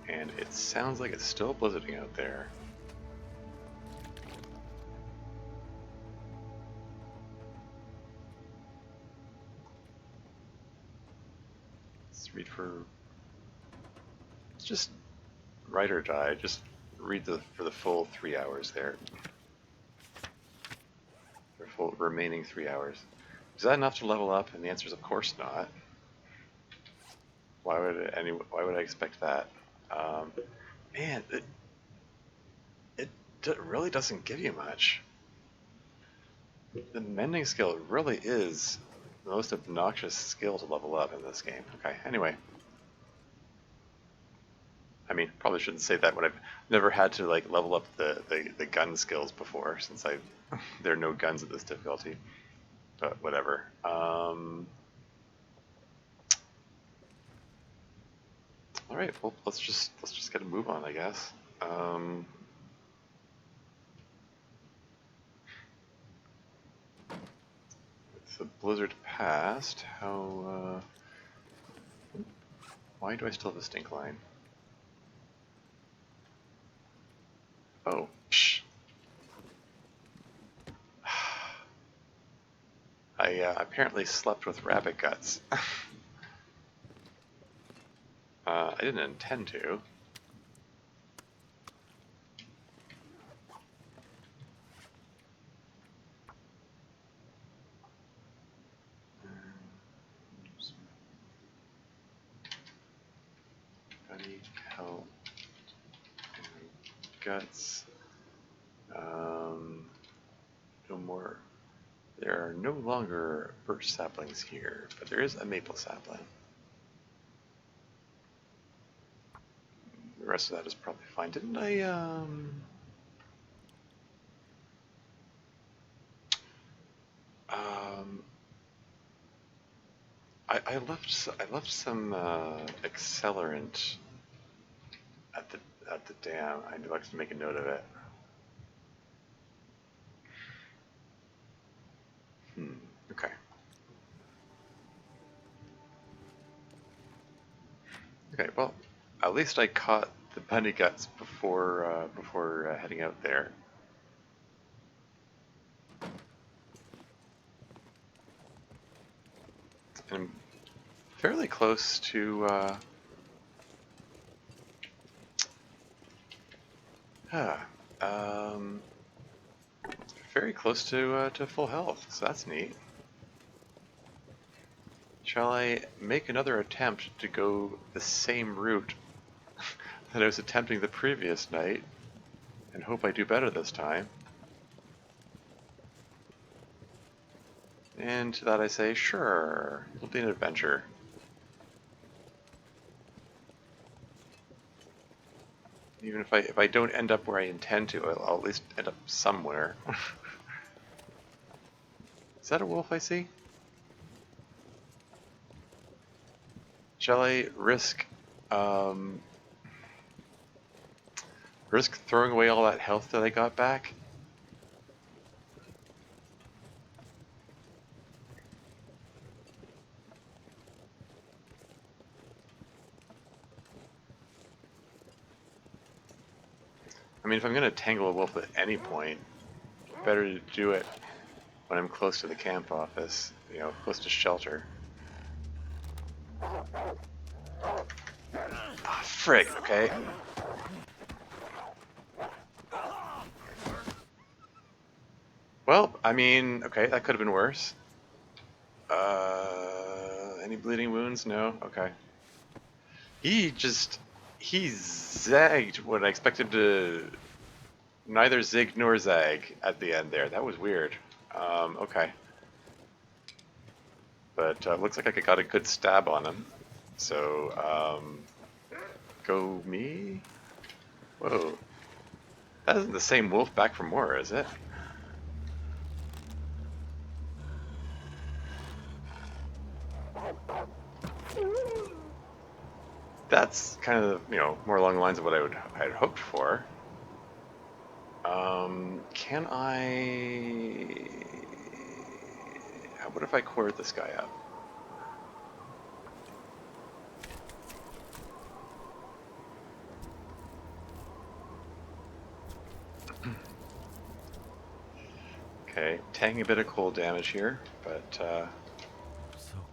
[SPEAKER 1] And it sounds like it's still blizzarding out there. Let's read for... It's just write or die. Just read for the full 3 hours there. For full remaining 3 hours.
[SPEAKER 2] Is that enough to level up? And the answer is of course not. Why would I expect that? Um, Man, it really doesn't give you much. The mending skill really is the most obnoxious skill to level up in this game. Okay, anyway. I mean, probably shouldn't say that when I've never had to like level up the gun skills before, since there are no guns at this difficulty. But whatever. All right, well let's just get a move on, I guess. With the blizzard past, how? Why do I still have a stink line? Oh, psh. I apparently slept with rabbit guts. I didn't intend to. Buddy, help, and guts. No more. There are no longer birch saplings here, but there is a maple sapling. The rest of that is probably fine. Didn't um, I left some accelerant at the dam. I neglected to make a note of it. Okay. Okay. Well, at least I caught the bunny guts before heading out there. And I'm fairly close to. Um, Very close to full health, so that's neat. Shall I make another attempt to go the same route that I was attempting the previous night, and hope I do better this time? And to that I say, sure, it'll be an adventure. Even if I don't end up where I intend to, I'll at least end up somewhere. Is that a wolf I see? Shall I risk throwing away all that health that I got back? I mean, if I'm going to tangle a wolf at any point, better to do it when I'm close to the camp office, you know, close to shelter. Ah, frig, okay. Well, I mean, okay, that could have been worse. Any bleeding wounds? No? Okay. He zagged when I expected to neither zig nor zag at the end there. That was weird. Okay. But looks like I got a good stab on him. So, go me? Whoa. That isn't the same wolf back from war, is it? That's kind of, you know, more along the lines of what I had hoped for. Can I... What if I quartered this guy up? Okay, taking a bit of cold damage here, but
[SPEAKER 3] So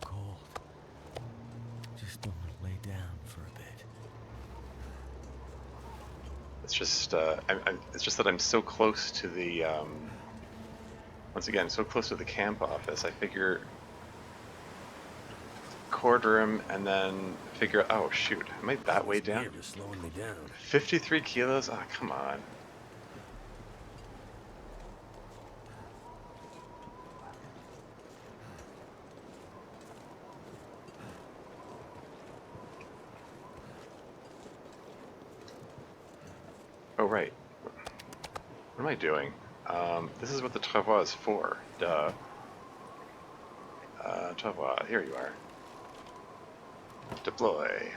[SPEAKER 3] cold. Just want to lay down for a bit.
[SPEAKER 2] it's just it's just that I'm so close to the
[SPEAKER 1] Once again, so close to the camp office, I figure quarter him and then figure, oh shoot, am I that way
[SPEAKER 3] This
[SPEAKER 1] down?
[SPEAKER 3] gear is slowing me down.
[SPEAKER 1] 53 kilos? Ah, oh, come on. Oh, right. What am I doing? This is what the travois is for. Duh. Travois, here you are. Deploy.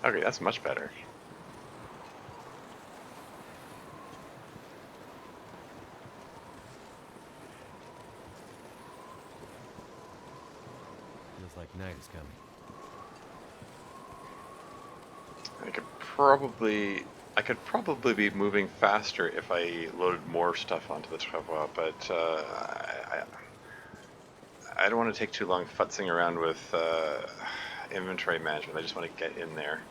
[SPEAKER 1] Okay, that's much better.
[SPEAKER 3] Feels like night is coming.
[SPEAKER 1] I could probably be moving faster if I loaded more stuff onto the travois, but I don't want to take too long futzing around with inventory management. I just want to get in there.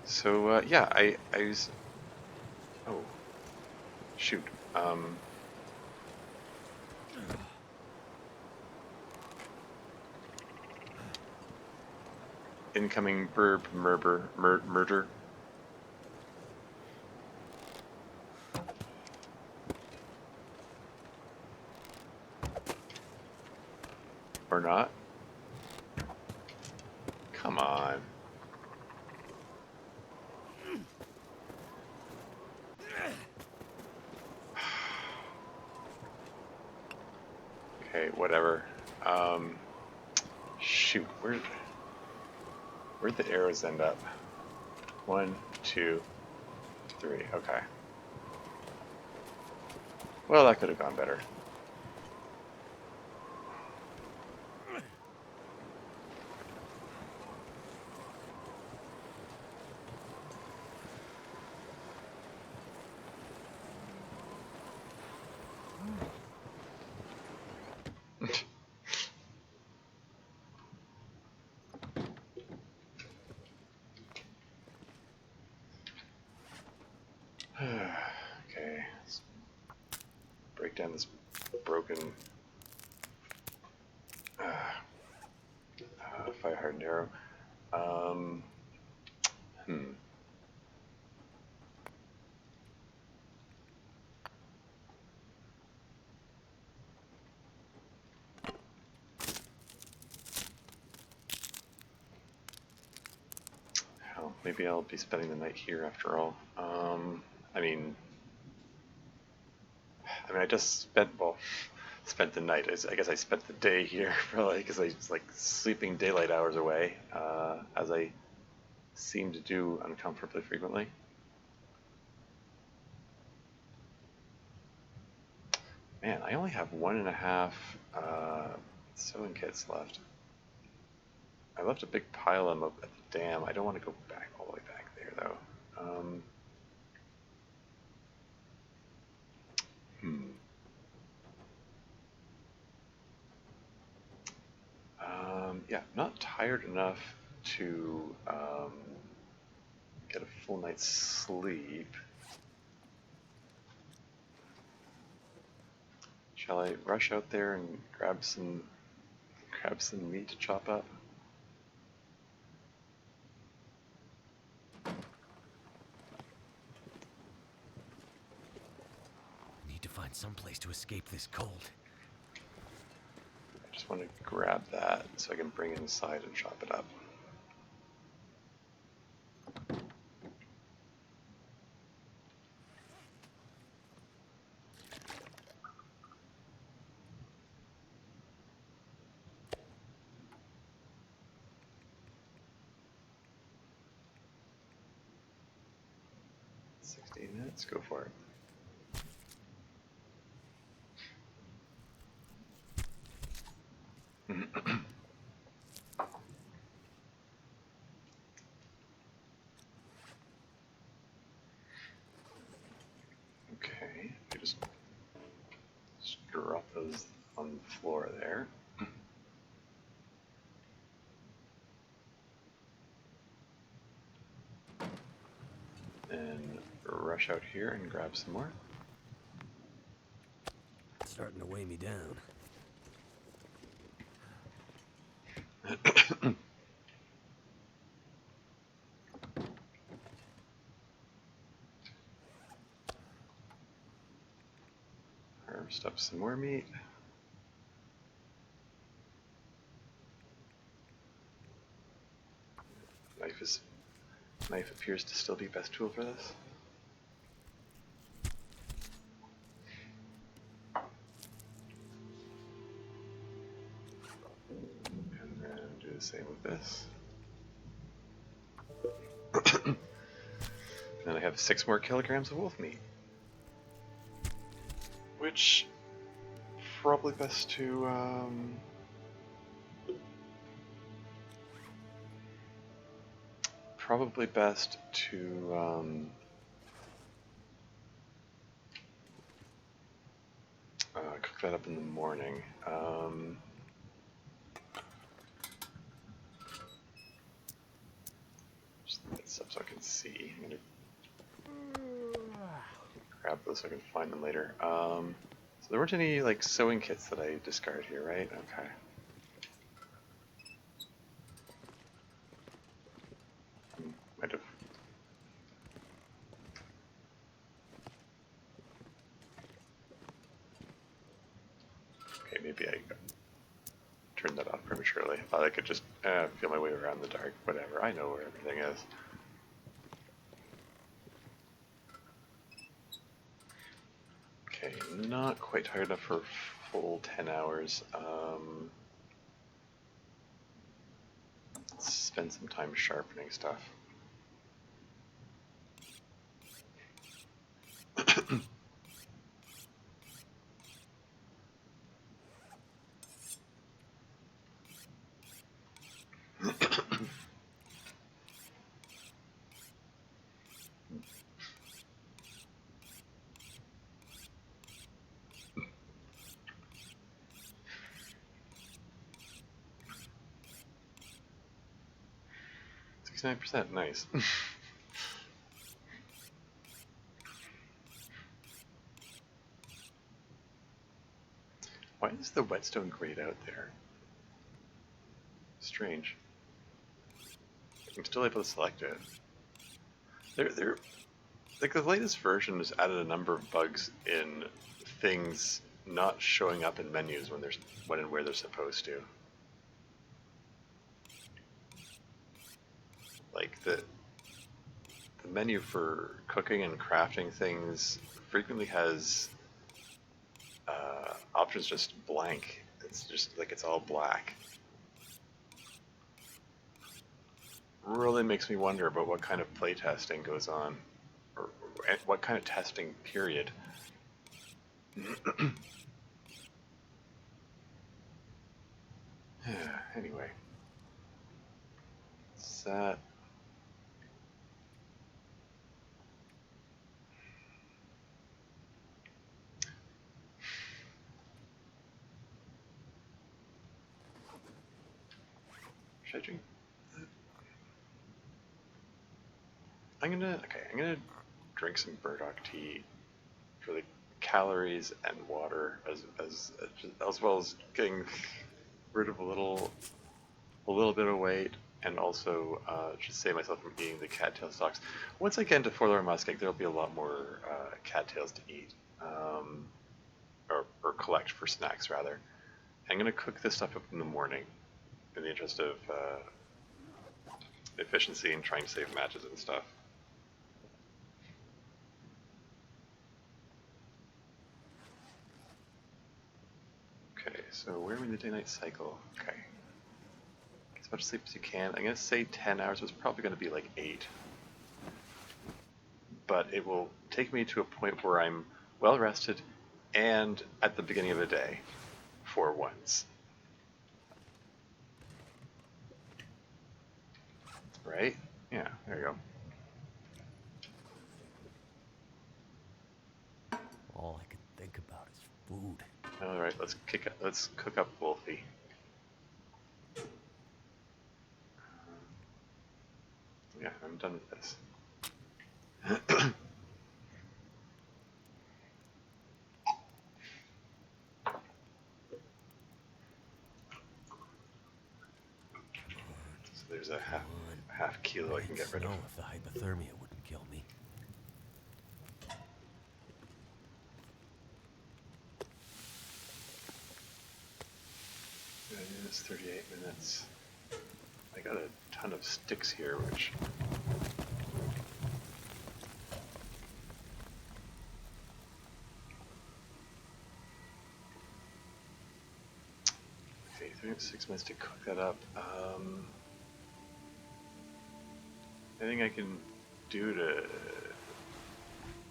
[SPEAKER 1] So yeah, I was. Oh, shoot. Incoming burb murder. Or not. Come on. Okay, whatever. Shoot, where'd the arrows end up? 1, 2, 3. Okay. Well, that could have gone better. Okay, let's break down this broken fire hardened arrow. Um, hmm. Hell, maybe I'll be spending the night here after all. I mean, I just spent the night. I guess I spent the day here, probably, because I was like sleeping daylight hours away, as I seem to do uncomfortably frequently. Man, I only have 1.5 sewing kits left. I left a big pile of them up at the dam. I don't want to go back all the way back there, though. Hmm. Yeah, not tired enough to get a full night's sleep. Shall I rush out there and grab some meat to chop up?
[SPEAKER 3] Need to find some place to escape this cold.
[SPEAKER 1] I just want to grab that so I can bring it inside and chop it up. Let's go for it.
[SPEAKER 2] those on the floor there. And rush out here and grab some more.
[SPEAKER 3] It's starting to weigh me down.
[SPEAKER 2] Harvest up some more meat. Knife appears to still be best tool for this. And then do the same with this. Then I have 6 more kilograms of wolf meat. Which probably best to cook that up in the morning. Just light this up so I can see. I'm gonna grab those so I can find them later. So there weren't any like sewing kits that I discard here, right? Okay. Might have. Okay, maybe I turned that off prematurely. I thought I could just feel my way around in the dark. Whatever. I know where everything is. Okay, not quite tired enough for a full 10 hours. Let's spend some time sharpening stuff. %, nice. Why is the whetstone grayed out there? Strange. I'm still able to select it. They're like the latest version has added a number of bugs in things not showing up in menus when and where they're supposed to. Like the menu for cooking and crafting things frequently has options just blank. It's just like it's all black. Really makes me wonder about what kind of playtesting goes on, or what kind of testing period. Anyway, that. Should I drink? I'm gonna drink some burdock tea for the calories and water, as well as getting rid of a little bit of weight, and also just save myself from eating the cattail stalks. Once I get into Forlorn Muskeg, there'll be a lot more cattails to eat, or collect for snacks rather. I'm gonna cook this stuff up in the morning, in the interest of efficiency and trying to save matches and stuff. Okay, so where are we in the day-night cycle? Okay. Get as much sleep as you can. I'm going to say 10 hours. It's probably going to be like 8. But it will take me to a point where I'm well rested and at the beginning of the day for once. Right? Yeah, there you go.
[SPEAKER 3] All I can think about is food.
[SPEAKER 2] All right, let's cook up Wolfie. Yeah, I'm done with this. So there's a
[SPEAKER 3] Come on.
[SPEAKER 2] half kilo I
[SPEAKER 3] I'd
[SPEAKER 2] can
[SPEAKER 3] hit
[SPEAKER 2] get rid of.
[SPEAKER 3] snow if the hypothermia wouldn't kill me.
[SPEAKER 2] It's 38 minutes. I got a ton of sticks here, which okay, 6 minutes to cook that up. Anything I can do to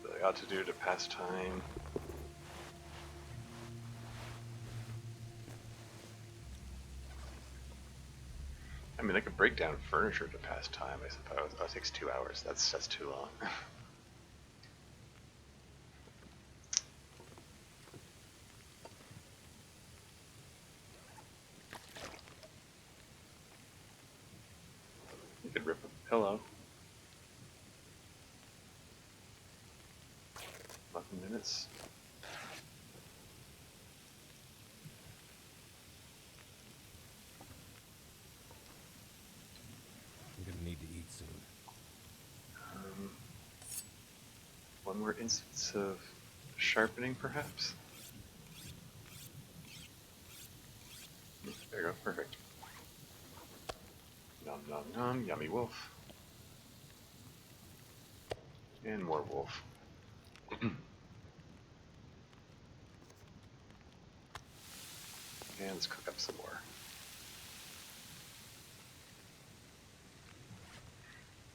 [SPEAKER 2] that I ought to do to pass time? I mean, I could break down furniture to pass time, I suppose. Oh, it takes 2 hours. That's too long. You could rip a pillow. 11 minutes.
[SPEAKER 3] I'm gonna need to eat soon.
[SPEAKER 2] One more instance of sharpening, perhaps? There you go, perfect. Nom nom nom, yummy wolf. And more wolf. And let's cook up some more.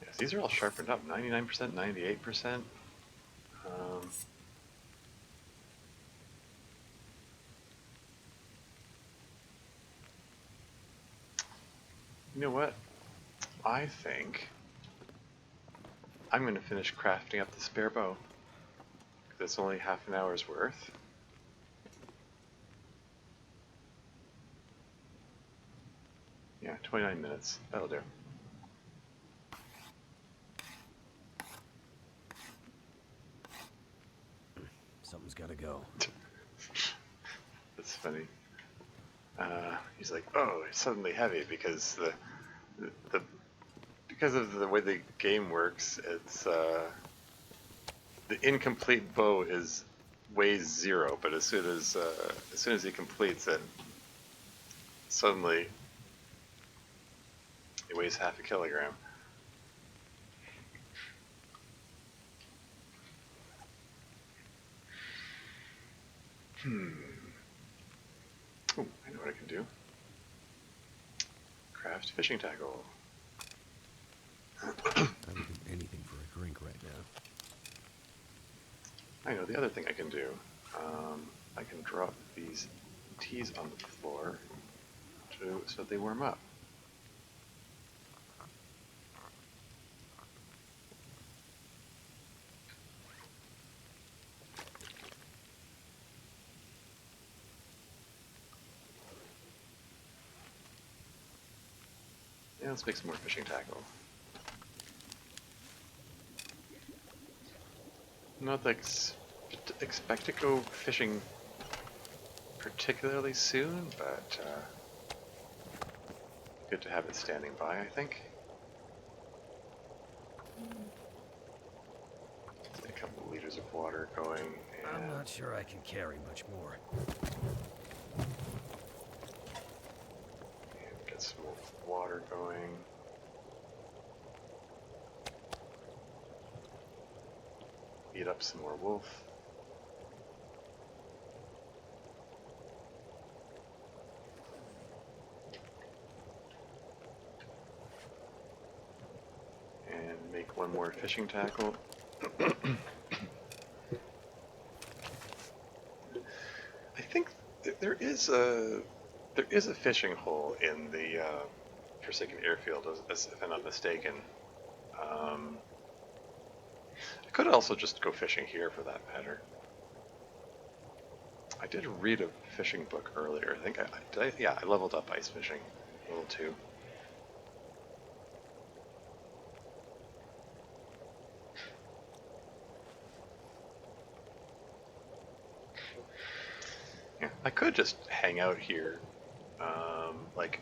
[SPEAKER 2] Yes, these are all sharpened up, 99%, 98%. You know what? I think I'm going to finish crafting up the spare bow. Because it's only half an hour's worth. Yeah, 29 minutes. That'll do.
[SPEAKER 3] Something's gotta go.
[SPEAKER 2] That's funny. He's like, oh, it's suddenly heavy because the because of the way the game works. It's the incomplete bow weighs 0, but as soon as he completes it, suddenly it weighs half a kilogram. Oh, I know what I can do. Craft fishing tackle.
[SPEAKER 3] I would do anything for a drink right now.
[SPEAKER 2] I know the other thing I can do. I can drop these teas on the floor so that they warm up. Yeah, let's make some more fishing tackle. Not like expect to go fishing particularly soon, but good to have it standing by, I think. Let's get a couple of liters of water going. And
[SPEAKER 3] I'm not sure I can carry much more.
[SPEAKER 2] get some more water going. Beat up some more wolf. And make one more fishing tackle. I think there is a fishing hole in the Forsaken Airfield, if I'm not mistaken. I could also just go fishing here for that matter. I did read a fishing book earlier. I think yeah, I leveled up ice fishing level 2. Yeah, I could just hang out here, like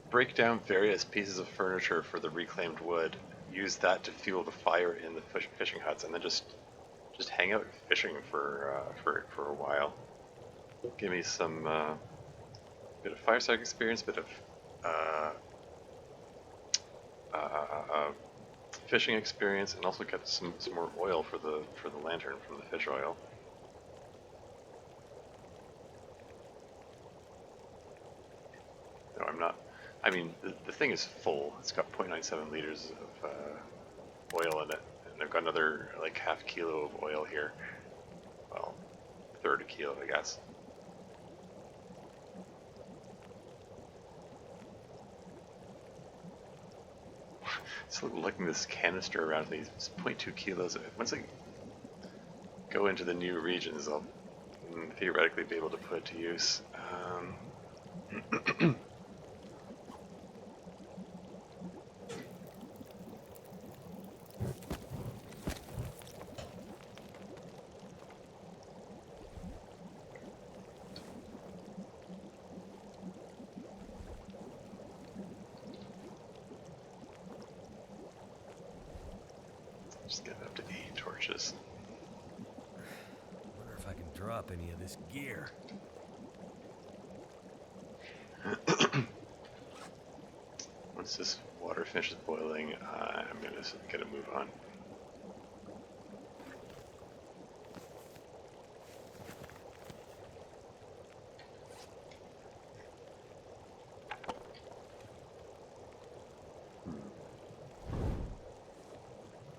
[SPEAKER 2] break down various pieces of furniture for the reclaimed wood, use that to fuel the fire in the fishing huts, and then just hang out fishing for a while. Give me some bit of fireside experience, bit of uh, uh, uh, uh, fishing experience, and also get some more oil for the lantern from the fish oil. No, I'm not. I mean, the thing is full. It's got 0.97 liters of oil in it, and I've got another like half kilo of oil here. Well, third a kilo, I guess. So looking this canister around these 0.2 kilos. Once I go into the new regions, I'll theoretically be able to put it to use. Just get up to 8 torches.
[SPEAKER 3] Wonder if I can drop any of this gear.
[SPEAKER 2] Once this water finishes boiling, I'm gonna move on.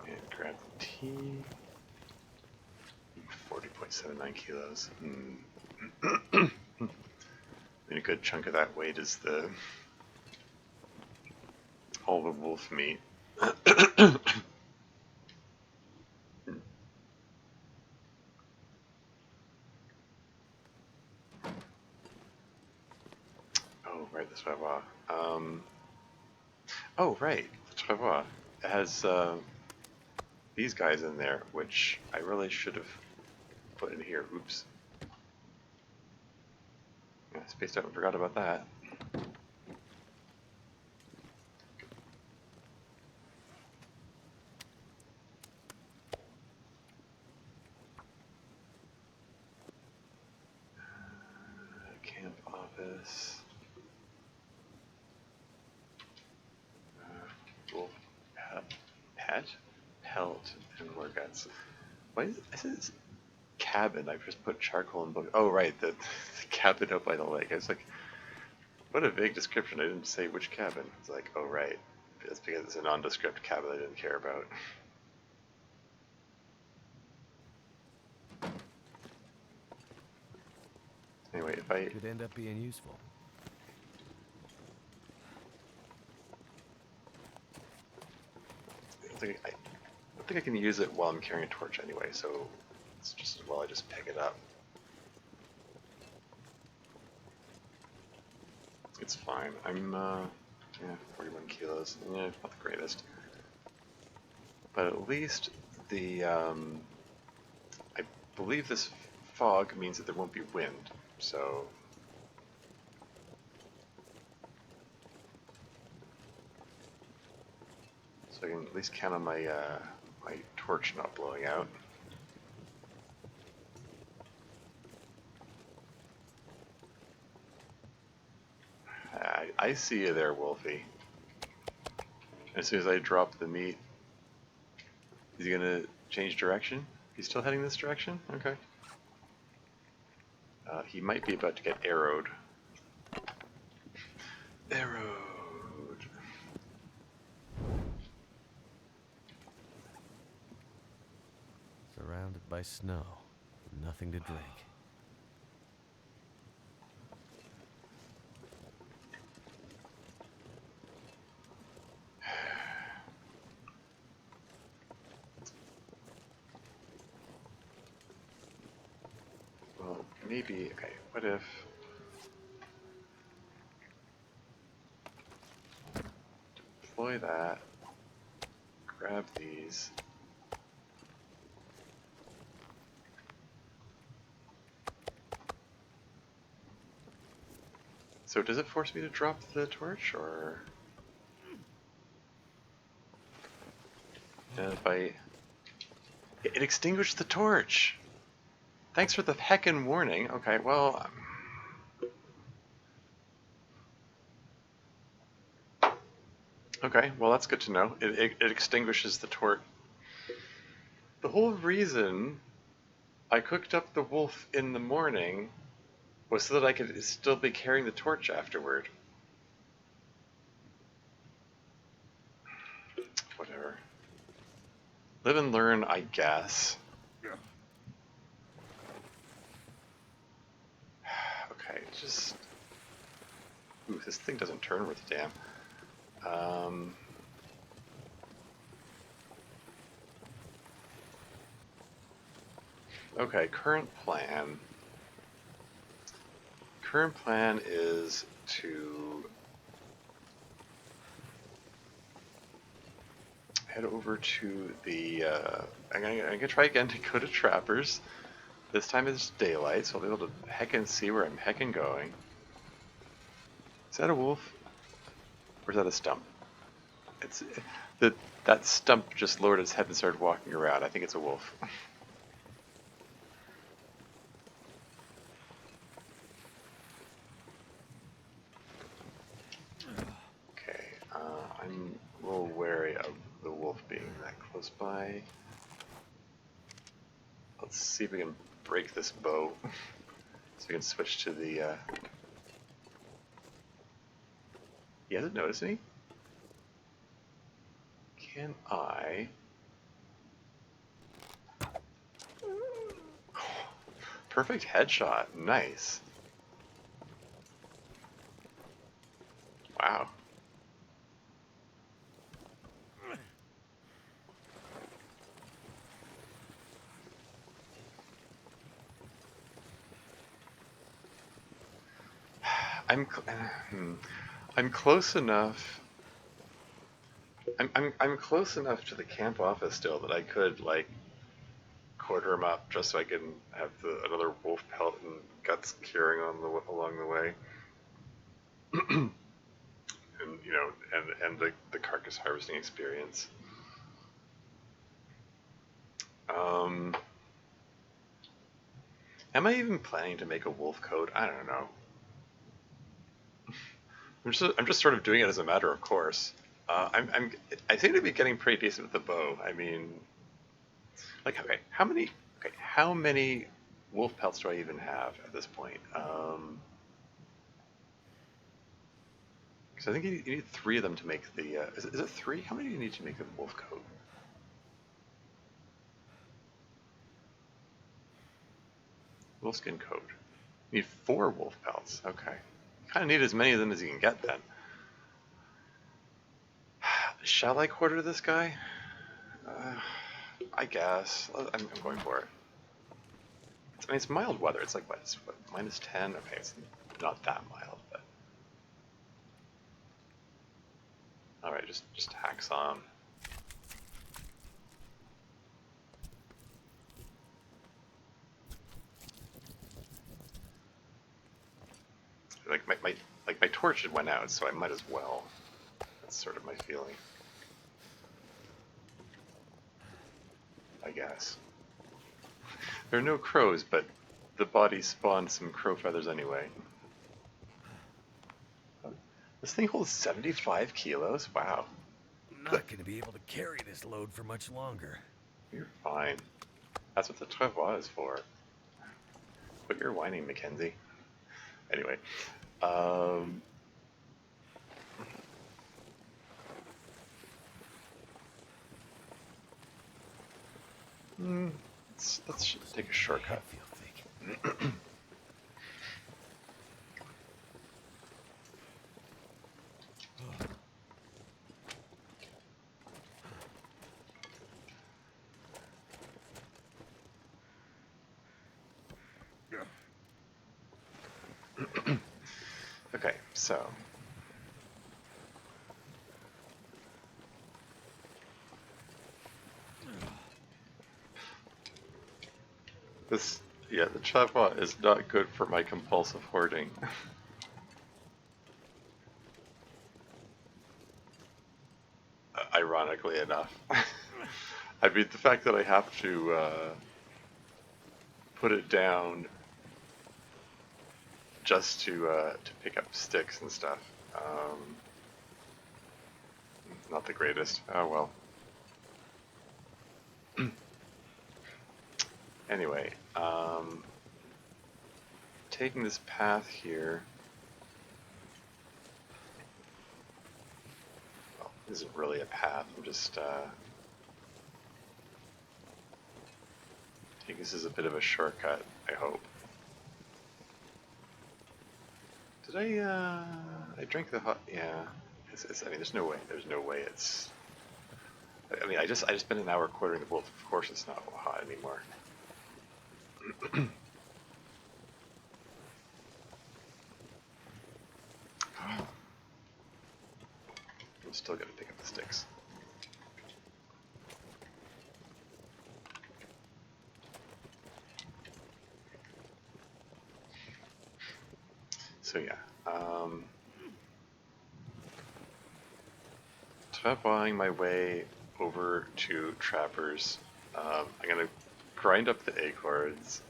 [SPEAKER 2] And grab the tea. 40.79 kilos. And a good chunk of that weight is all the wolf meat. Oh, right, the travois. Oh, right, the travois. It has these guys in there, which I really should have put in here. Oops. Yeah, spaced out and forgot about that. Camp office. Wolf pet, pelt, and more guts. Why is this cabin? I just put charcoal and book. Oh, right, the cabin out by the lake. I was like, what a vague description. I didn't say which cabin. It's like, oh, right. That's because it's a nondescript cabin I didn't care about. Anyway, if I...
[SPEAKER 3] Could end up being useful.
[SPEAKER 2] I don't think I can use it while I'm carrying a torch anyway, so it's just as well I just pick it up. It's fine. I'm, yeah, 41 kilos. Yeah, not the greatest. But at least the, I believe this fog means that there won't be wind, so... So I can at least count on my, my torch not blowing out. I see you there, Wolfie. As soon as I drop the meat, is he gonna change direction? He's still heading this direction? Okay. He might be about to get arrowed. Arrowed.
[SPEAKER 3] Surrounded by snow. Nothing to drink.
[SPEAKER 1] maybe, okay, what if... Deploy that, grab these. So does it force me to drop the torch, or... And if I... It extinguished the torch! Thanks for the heckin' warning. Okay, well... Okay, well that's good to know. It extinguishes the torch. The whole reason I cooked up the wolf in the morning was so that I could still be carrying the torch afterward. Whatever. Live and learn, I guess. Okay, just... Ooh, this thing doesn't turn worth a damn. Okay, current plan. Current plan is to head over to the, I'm gonna try again to go to Trappers. This time it's daylight, so I'll be able to heckin' see where I'm heckin' going. Is that a wolf? Or is that a stump? It's that stump just lowered its head and started walking around. I think it's a wolf. Okay, I'm a little wary of the wolf being that close by. Let's see if we can break this bow. So we can switch to the, He hasn't noticed me? Can I... Perfect headshot. Nice. Wow. I'm close enough. I'm close enough to the camp office still that I could like quarter him up just so I can have another wolf pelt and guts curing along the way, and you know, and the carcass harvesting experience. Am I even planning to make a wolf coat? I don't know. I'm just sort of doing it as a matter of course. I seem to be getting pretty decent with the bow. I mean, like, okay, how many wolf pelts do I even have at this point? Because I think you need 3 of them to make the. Is it 3? How many do you need to make the wolf coat? Wolfskin coat. You need 4 wolf pelts. Okay. Kind of need as many of them as you can get then. Shall I quarter this guy? I guess. I'm going for it. I mean, it's mild weather. It's like, what, minus 10? Okay, it's not that mild, but... Alright, just hacks on. Like, my torch had went out, so I might as well. That's sort of my feeling. I guess. There are no crows, but the body spawned some crow feathers anyway. This thing holds 75 kilos? Wow.
[SPEAKER 3] I'm not going to be able to carry this load for much longer.
[SPEAKER 1] You're fine. That's what the travois is for. Quit your whining, Mackenzie. Anyway. Let's take a shortcut. So, this, yeah, the travois is not good for my compulsive hoarding. Ironically enough. I mean, the fact that I have to put it down just to pick up sticks and stuff. Not the greatest. Oh well. Anyway, taking this path here. Well, this isn't really a path. I'm just taking this as a bit of a shortcut. I hope. Did I drank the hot? Yeah. I mean, there's no way. There's no way it's. I mean, I just spent an hour quartering the wolf. Of course, it's not hot anymore. I'm still gonna pick up the sticks. So yeah, travoising my way over to Trappers. I'm gonna grind up the acorns,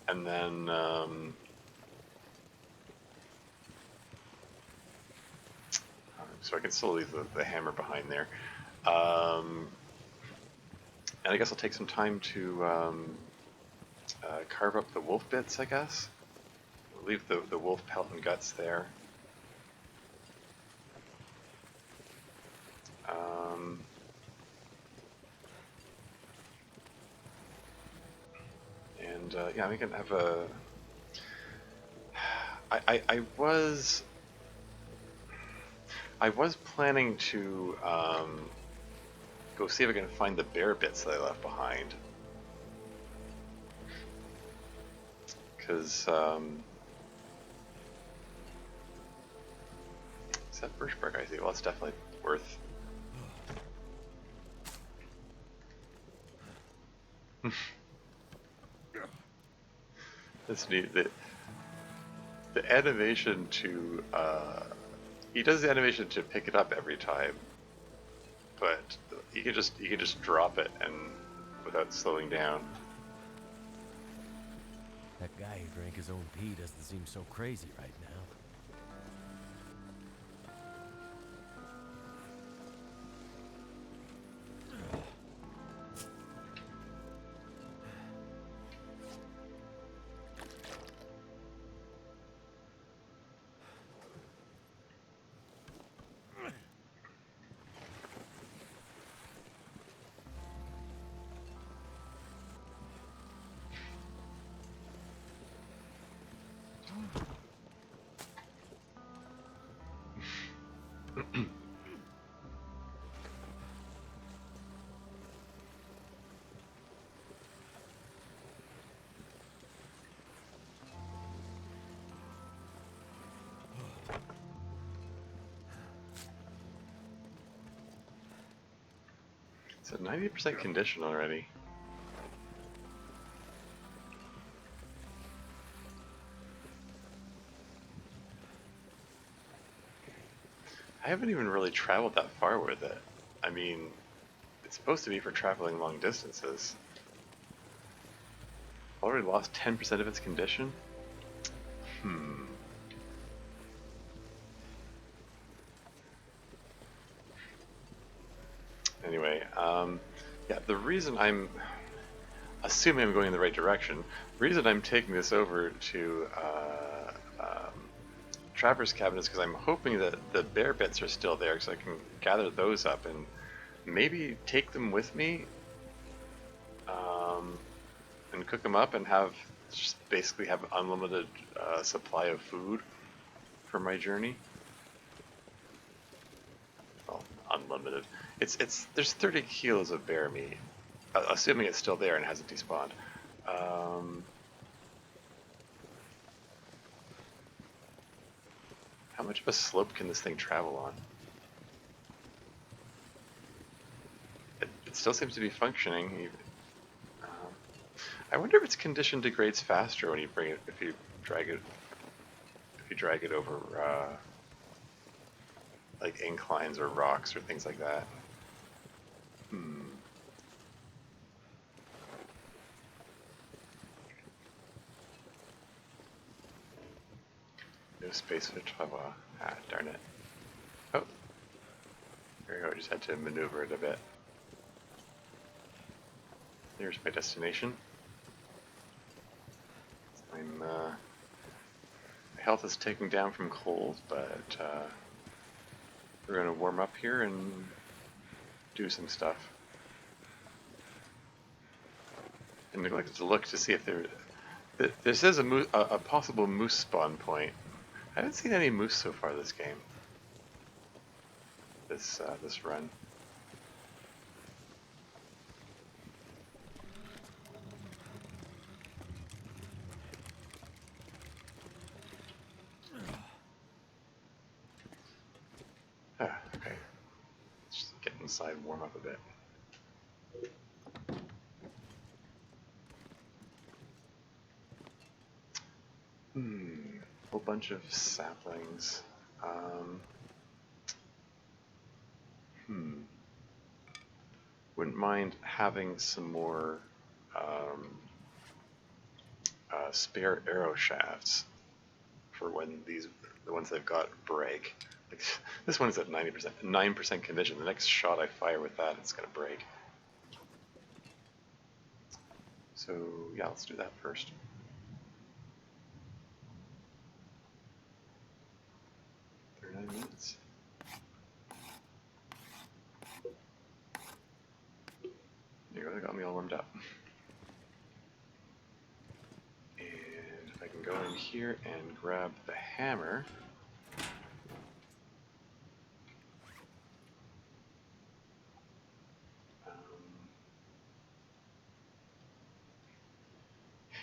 [SPEAKER 1] and then so I can still leave the hammer behind there. And I guess I'll take some time to carve up the wolf bits, I guess. Leave the wolf pelt and guts there. And yeah, we can have a. I was planning to go see if I can find the bear bits that I left behind. Because is that birch bark I see? Well, it's definitely worth. That's neat. The animation to he does the animation to pick it up every time, but you can just drop it and without slowing down.
[SPEAKER 3] That guy who drank his own pee doesn't seem so crazy right now.
[SPEAKER 1] It's a 90% condition already. I haven't even really traveled that far with it. I mean, it's supposed to be for traveling long distances. Already lost 10% of its condition? Anyway, yeah, the reason I'm assuming I'm going in the right direction, the reason I'm taking this over to Trapper's cabin is because I'm hoping that the bear bits are still there, so I can gather those up and maybe take them with me and cook them up and have just basically have unlimited supply of food for my journey. Well, unlimited. It's there's 30 kilos of bear meat, assuming it's still there and hasn't despawned. How much of a slope can this thing travel on? It still seems to be functioning. I wonder if its condition degrades faster when you bring it, if you drag it over like inclines or rocks or things like that. No space for travois. Ah, darn it. Oh, there we go. I just had to maneuver it a bit. There's my destination. My health is taking down from cold, but we're going to warm up here and do some stuff. And I'd like to look to see if there says a possible moose spawn point. I haven't seen any moose so far this game. This run. Ah, okay. Let's just get inside and warm up a bit. Whole bunch of saplings. Wouldn't mind having some more spare arrow shafts for when the ones they've got break. Like, this one is at 9% condition. The next shot I fire with that, it's gonna break. So yeah, let's do that first. Minutes. There you go, that got me all warmed up. And if I can go in here and grab the hammer.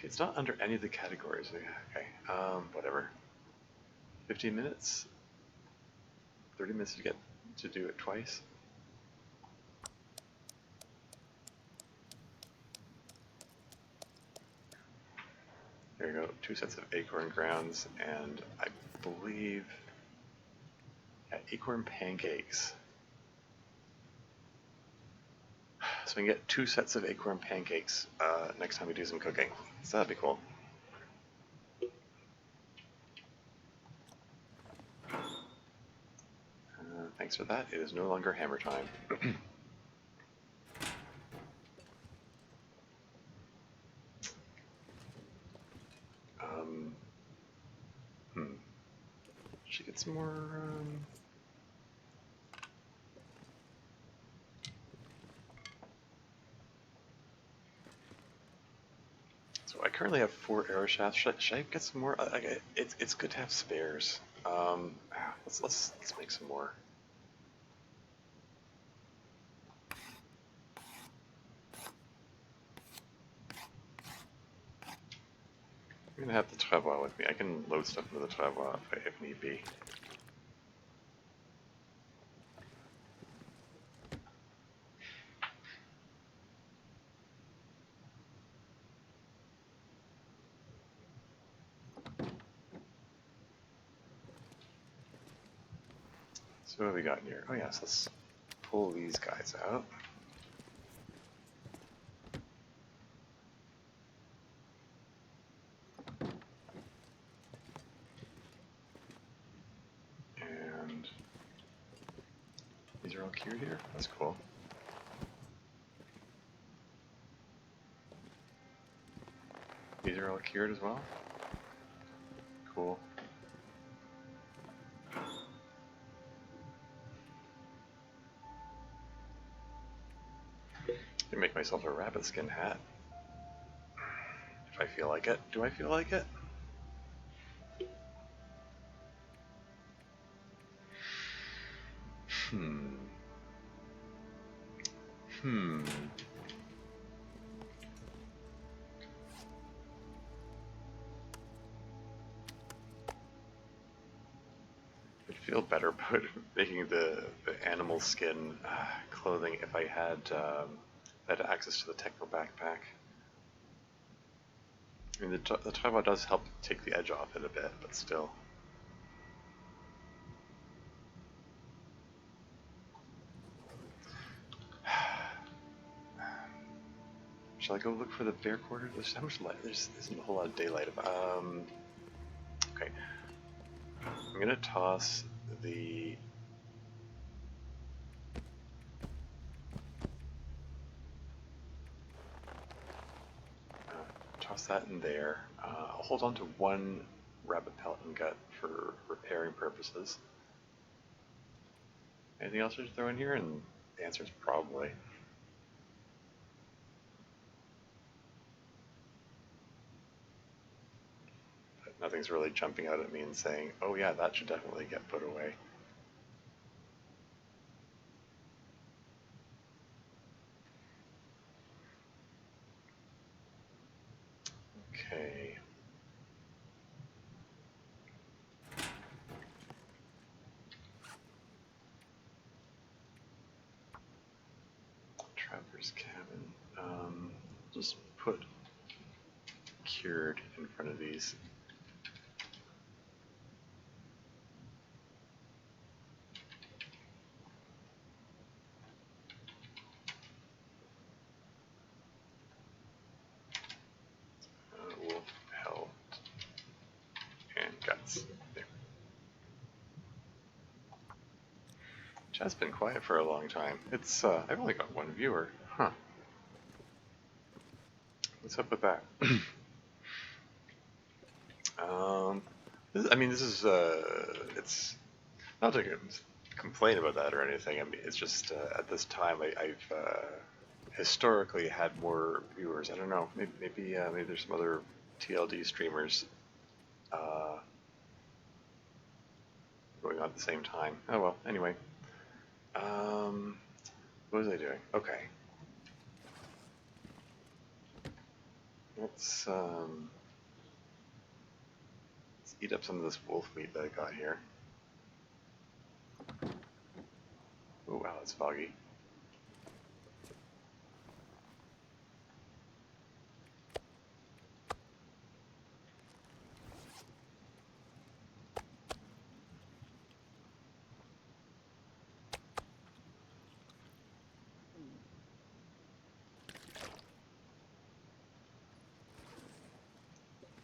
[SPEAKER 1] It's not under any of the categories. Okay, whatever. 15 minutes? 30 minutes to get to do it twice? There you go, 2 sets of acorn grounds, and I believe, yeah, acorn pancakes. So we can get 2 sets of acorn pancakes next time we do some cooking. So that'd be cool. Thanks for that. It is no longer hammer time. Should get some more. So I currently have 4 arrow shafts. Should I get some more? It's good to have spares. Let's make some more. I'm gonna have the travois with me. I can load stuff into the travois if need be. So what have we got here? Oh yes, let's pull these guys out. And these are all cured here? That's cool. These are all cured as well? Cool. I can make myself a rabbit skin hat. If I feel like it. Do I feel like it?
[SPEAKER 2] feel better about making the animal skin clothing if I had access to the techno backpack. I mean, the travois does help take the edge off it a bit, but still. Shall I go look for the bear quarters? There's how much light? There isn't a whole lot of daylight. Okay. I'm gonna toss the toss that in there. I'll hold on to one rabbit pellet and gut for repairing purposes. Anything else to throw in here? And the answer is probably. But nothing's really jumping out at me and saying, oh yeah, that should definitely get put away. Okay. Traveler's cabin. Just put cured in front of these. Wolf pelt and guts. There. Chat's been quiet for a long time. It's I've only got one viewer. Huh. What's up with that? This is it's not to complain about that or anything. I mean, it's just at this time I've historically had more viewers. I don't know. Maybe there's some other TLD streamers going on at the same time. Oh well. Anyway, what was I doing? Okay. Let's eat up some of this wolf meat that I got here. Oh wow, it's foggy.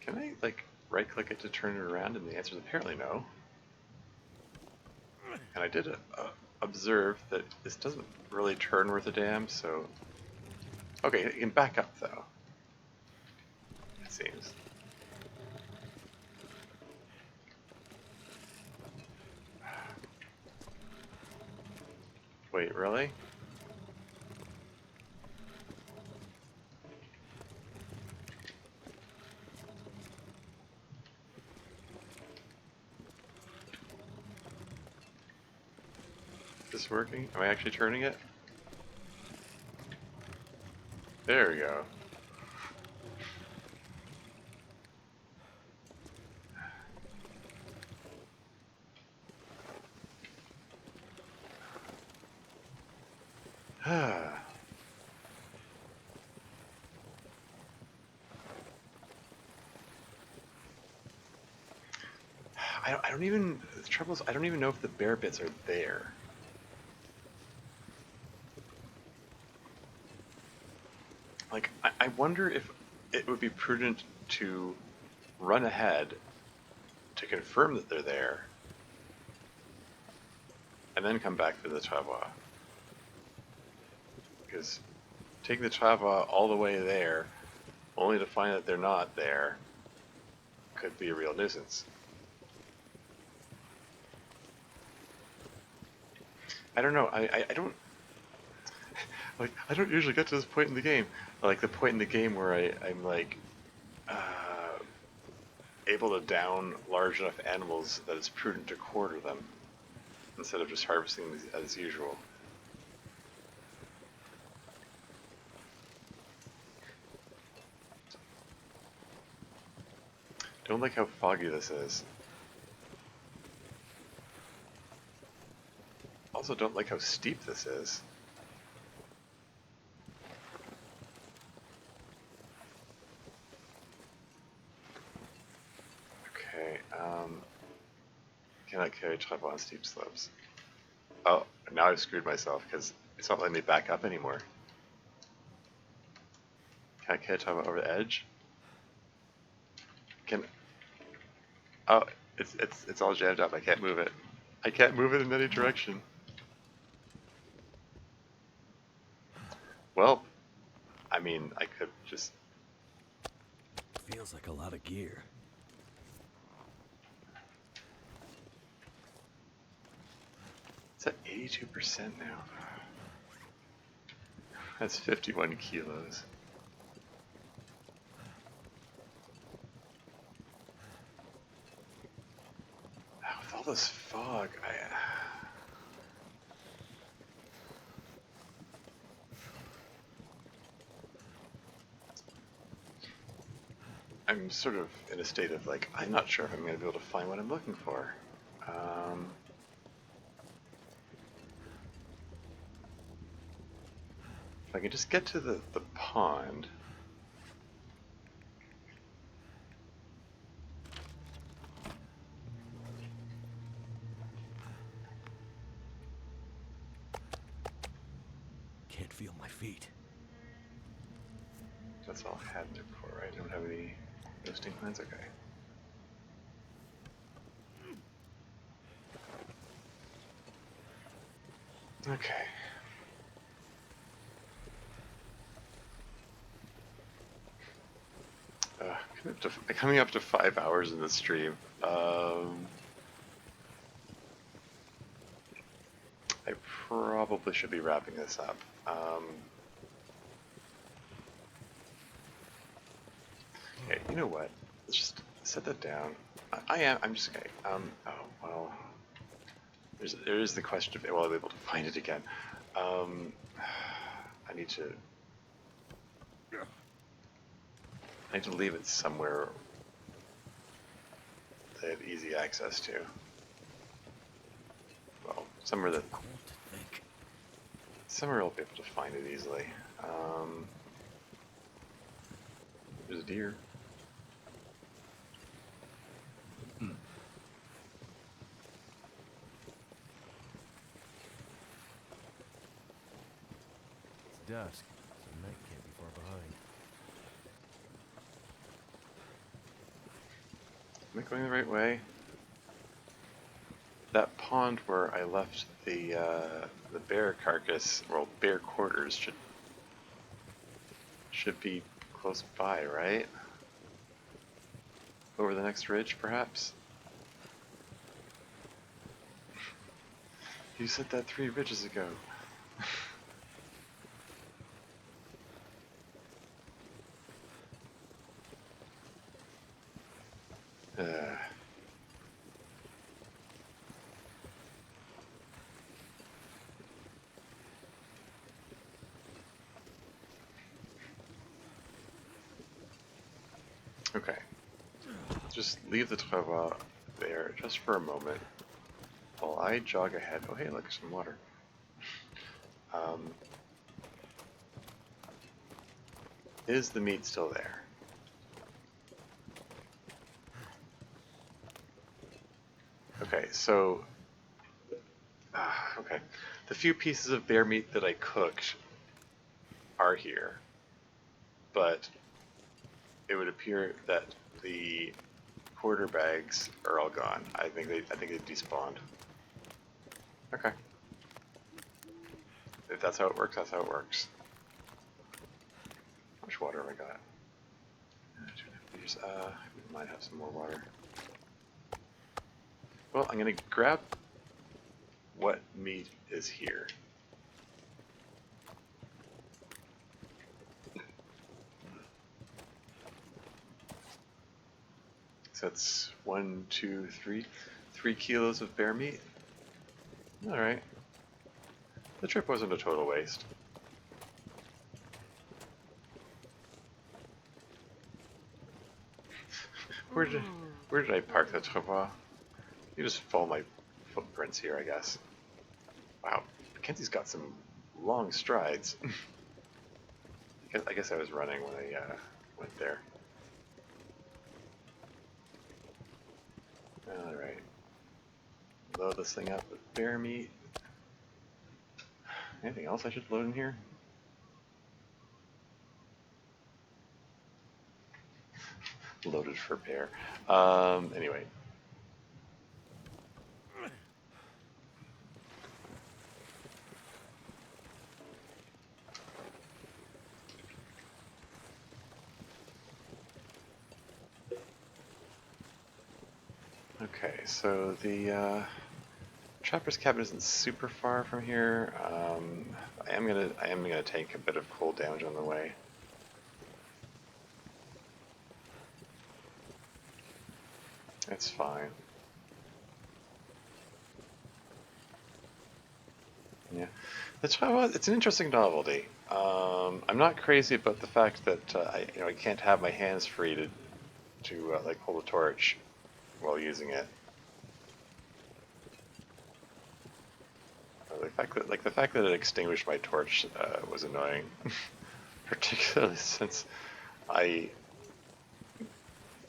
[SPEAKER 2] Can I like right click it to turn it around? And the answer is apparently no. And I did observe that this doesn't really turn worth a damn, so... Okay, it can back up, though. It seems. Wait, really? Is this working? Am I actually turning it? There we go. I don't even, the trouble is I don't even know if the bear bits are there. Like, I wonder if it would be prudent to run ahead to confirm that they're there and then come back for the travois. Because taking the travois all the way there only to find that they're not there could be a real nuisance. I don't know. I don't like. I don't usually get to this point in the game. Like the point in the game where I'm like able to down large enough animals that it's prudent to quarter them instead of just harvesting them as usual. Don't like how foggy this is. also don't like how steep this is. Okay, cannot carry travois on steep slopes. Oh, now I've screwed myself because it's not letting me back up anymore. Can I carry travois over the edge? Can... Oh, it's all jammed up. I can't move it. I can't move it in any direction. Well, I mean, I could just...
[SPEAKER 3] Feels like a lot of gear.
[SPEAKER 2] It's at 82% now. That's 51 kilos. With all this fog, I'm sort of in a state of like, I'm not sure if I'm going to be able to find what I'm looking for. If I can just get to the pond.
[SPEAKER 3] Can't feel my feet.
[SPEAKER 2] That's all I had there before, right? I don't have any roasting plants? Okay. Okay. Coming up to 5 hours in the stream. I probably should be wrapping this up. Okay, you know what? Let's just set that down. I'm just okay. Oh well. There is the question of will I be able to find it again? I need to leave it somewhere that I have easy access to. Well, somewhere that I'll be able to find it easily. There's a deer.
[SPEAKER 3] It's dusk, so night can't be far behind.
[SPEAKER 2] Am I going the right way? That pond where I left the bear carcass, well, bear quarters should be close by, right? Over the next ridge, perhaps? You said that 3 ridges ago. Okay. Just leave the travois there just for a moment while I jog ahead. Oh hey, look, some water. Is the meat still there? Okay, so... okay. The few pieces of bear meat that I cooked are here, but it would appear that the quarter bags are all gone. I think they despawned. Okay. If that's how it works, that's how it works. How much water have I got? 2.5 liters. We might have some more water. Well, I'm gonna grab what meat is here. So that's 1, 2, 3, 3 kilos of bear meat. All right. The trip wasn't a total waste. Where did I park the travois? You just follow my footprints here, I guess.
[SPEAKER 1] Wow, Mackenzie's got some long strides. I guess I was running when I went there. Alright. Load this thing up with bear meat. Anything else I should load in here? Loaded for bear. Anyway. Okay, so the trapper's cabin isn't super far from here. I am gonna take a bit of cold damage on the way. It's fine. Yeah, the travois, it's an interesting novelty. I'm not crazy about the fact that I can't have my hands free to like hold a torch while using it. The fact that it extinguished my torch was annoying, particularly since I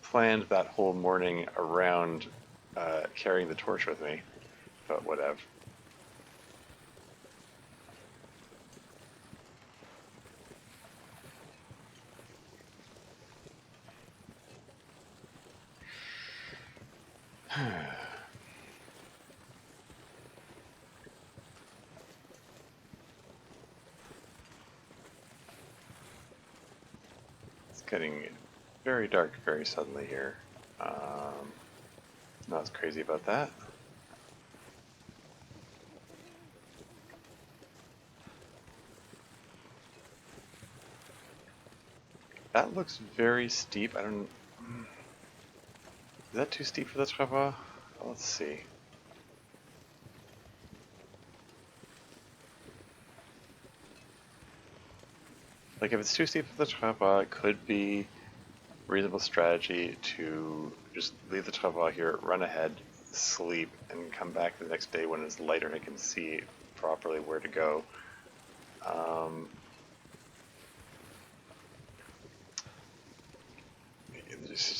[SPEAKER 1] planned that whole morning around carrying the torch with me. But whatever. It's getting very dark very suddenly here. Not as crazy about that. That looks very steep. I don't. Is that too steep for the travois? Let's see. Like if it's too steep for the travois, it could be reasonable strategy to just leave the travois here, run ahead, sleep, and come back the next day when it's lighter and I can see properly where to go.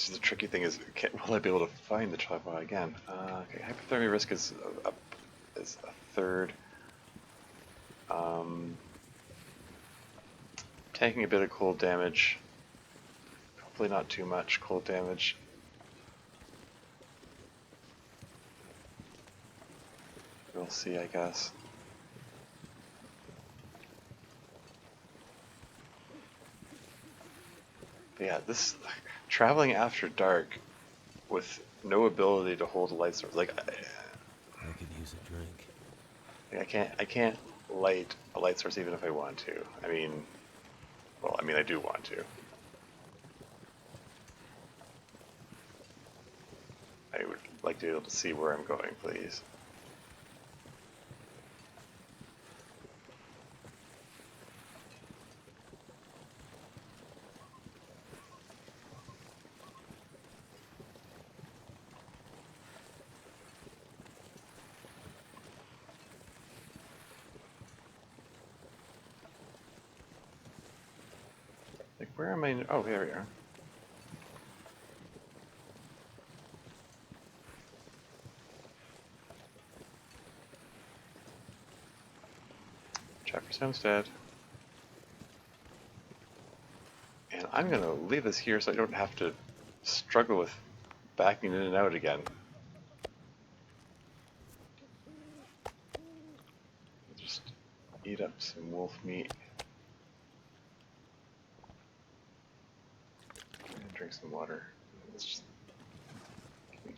[SPEAKER 1] The tricky thing is, will I be able to find the travois again? Okay, hypothermia risk is a third. Taking a bit of cold damage. Hopefully not too much cold damage. We'll see, I guess. But yeah, this traveling after dark with no ability to hold a light source, like
[SPEAKER 3] I could use a drink.
[SPEAKER 1] I can't light a light source even if I want to. I mean, well, I mean I do want to. I would like to be able to see where I'm going, please. Like, where am I? Oh, there we are. Chapter's Homestead. And I'm going to leave this here so I don't have to struggle with backing in and out again. Just eat up some wolf meat. And drink some water. Let's just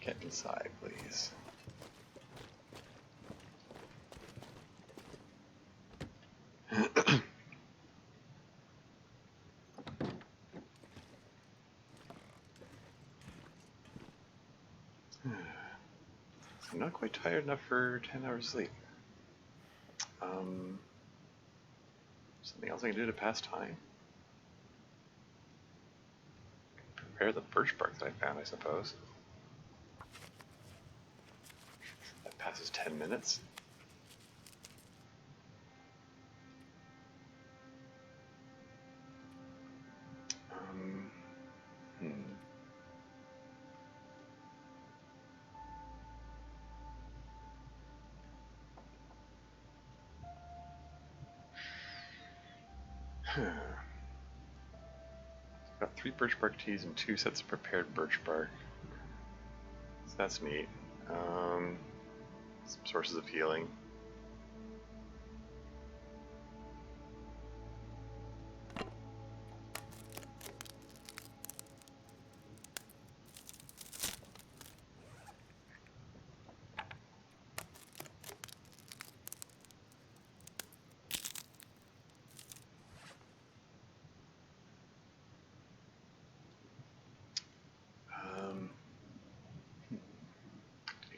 [SPEAKER 1] get inside, please. I'm not quite tired enough for 10 hours sleep. Something else I can do to pass time? Prepare the birch bark that I found, I suppose. That passes 10 minutes. Got 3 birch bark teas and 2 sets of prepared birch bark. So that's neat. Some sources of healing.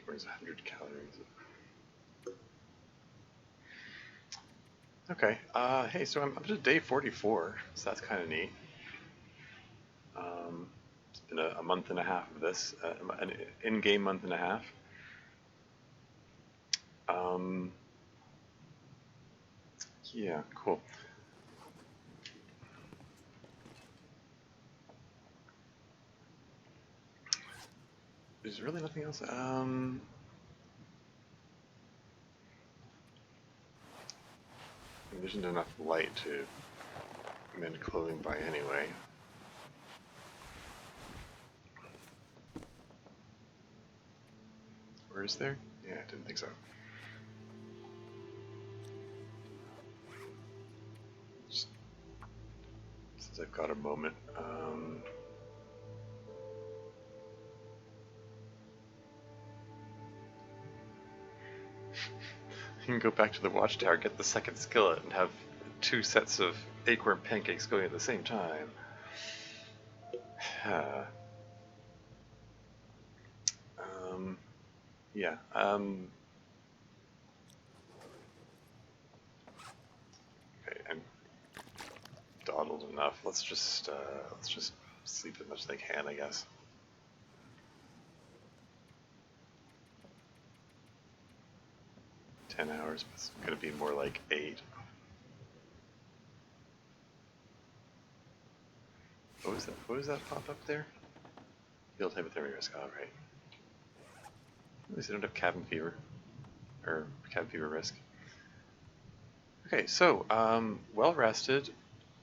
[SPEAKER 1] Burns 100 calories. Okay, hey, so I'm up to day 44, so that's kind of neat. It's been a month and a half of this, an in-game month and a half. Yeah, cool. There's really nothing else. There isn't enough light to mend clothing by anyway. Or is there? Yeah, I didn't think so. Just, since I've got a moment, you can go back to the watchtower, get the second skillet, and have 2 sets of acorn pancakes going at the same time. Yeah. Okay, I'm dawdled enough. Let's just sleep as much as I can, I guess. $10, but it's gonna be more like 8. What was that? What was that pop up there? Field hypothermia risk. Oh, right. At least I don't have cabin fever, or cabin fever risk. Okay, so well rested.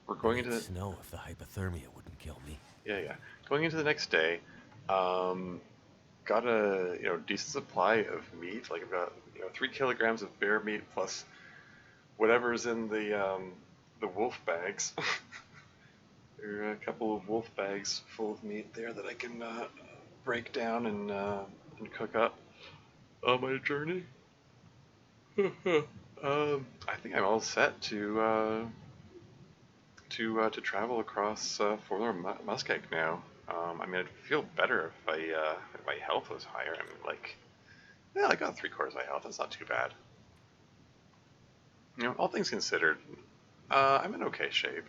[SPEAKER 1] We're going into the
[SPEAKER 3] snow if the hypothermia wouldn't kill me.
[SPEAKER 1] yeah. Going into the next day. Got a decent supply of meat. Like I've got 3 kilograms of bear meat plus whatever's in the wolf bags. There are a couple of wolf bags full of meat there that I can break down and cook up on my journey. I think I'm all set to travel across Forlar Muskeg now. I mean, I'd feel better if my health was higher. I mean, like, yeah, I got 3/4 of my health. That's not too bad. All things considered, I'm in okay shape.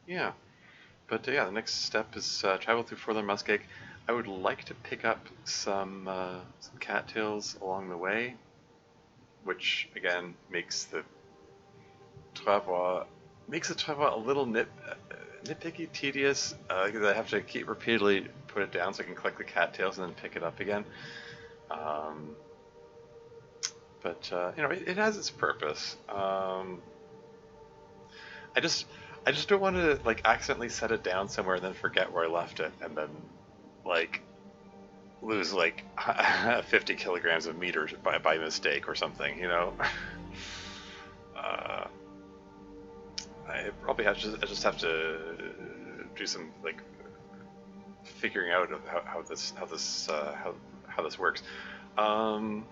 [SPEAKER 1] Yeah, but yeah, the next step is travel through Forlar Muskeg. I would like to pick up some cattails along the way, which again makes the travois a little nitpicky, tedious, because I have to keep repeatedly put it down so I can collect the cattails and then pick it up again. But it has its purpose. I just don't want to like accidentally set it down somewhere and then forget where I left it, and then like lose like 50 kilograms of meat by mistake or something, I probably I just have to do some like figuring out of how this works. I'm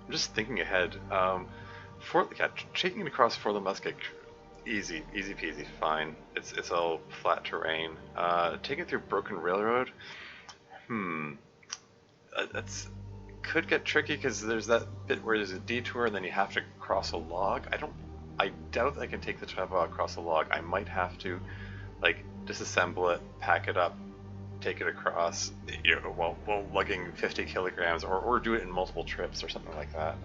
[SPEAKER 1] just thinking ahead. Taking it across Forlar Muskeg, easy peasy, fine. It's all flat terrain. Taking it through Broken Railroad, that's could get tricky because there's that bit where there's a detour and then you have to cross a log. I doubt I can take the travois across a log. I might have to like disassemble it, pack it up, take it across, while lugging 50 kilograms, or do it in multiple trips or something like that.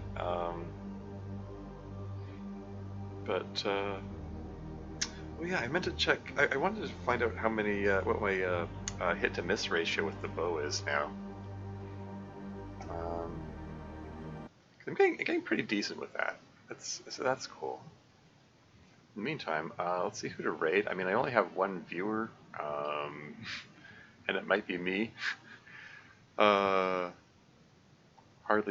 [SPEAKER 1] Well, yeah, I meant to check. I wanted to find out how many, what my hit to miss ratio with the bow is now. I'm
[SPEAKER 2] getting pretty decent with that. That's cool. In the meantime, let's see who to raid. I mean, I only have one viewer, and it might be me. Hardly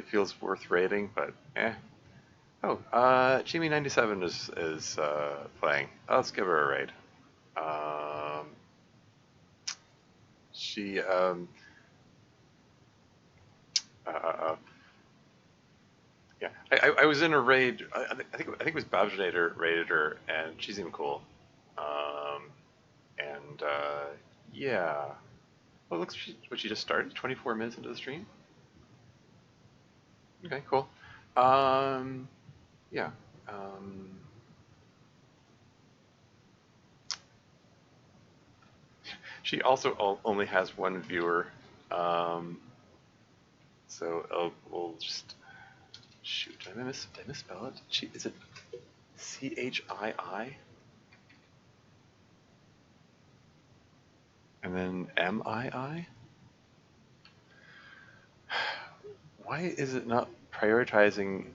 [SPEAKER 2] feels worth raiding, but eh. Oh, Chimi97 is playing. Let's give her a raid. She uh, uh, uh, yeah, I was in a raid. I think it was Babjinator raided her, and she seemed cool. Um, and yeah, well, looks what she just started. 24 minutes into the stream. Okay, cool. Yeah. Um, she also only has one viewer, so we'll just shoot. Did I misspell it? Is it Chii? And then MII? Why is it not prioritizing?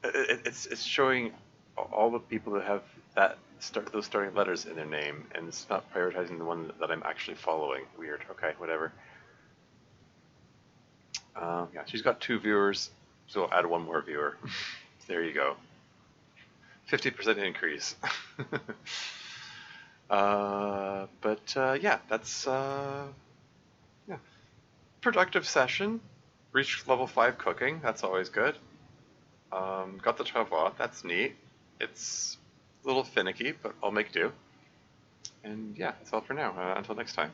[SPEAKER 2] It's showing all the people that have those starting letters in their name, and it's not prioritizing the one that I'm actually following. Weird. Okay, whatever. Yeah, she's got 2 viewers, so I'll add one more viewer. There you go. 50% increase. But yeah, that's yeah, productive session. Reached level 5 cooking. That's always good. Got the travois. That's neat. It's a little finicky, but I'll make do. And yeah, that's all for now. Until next time.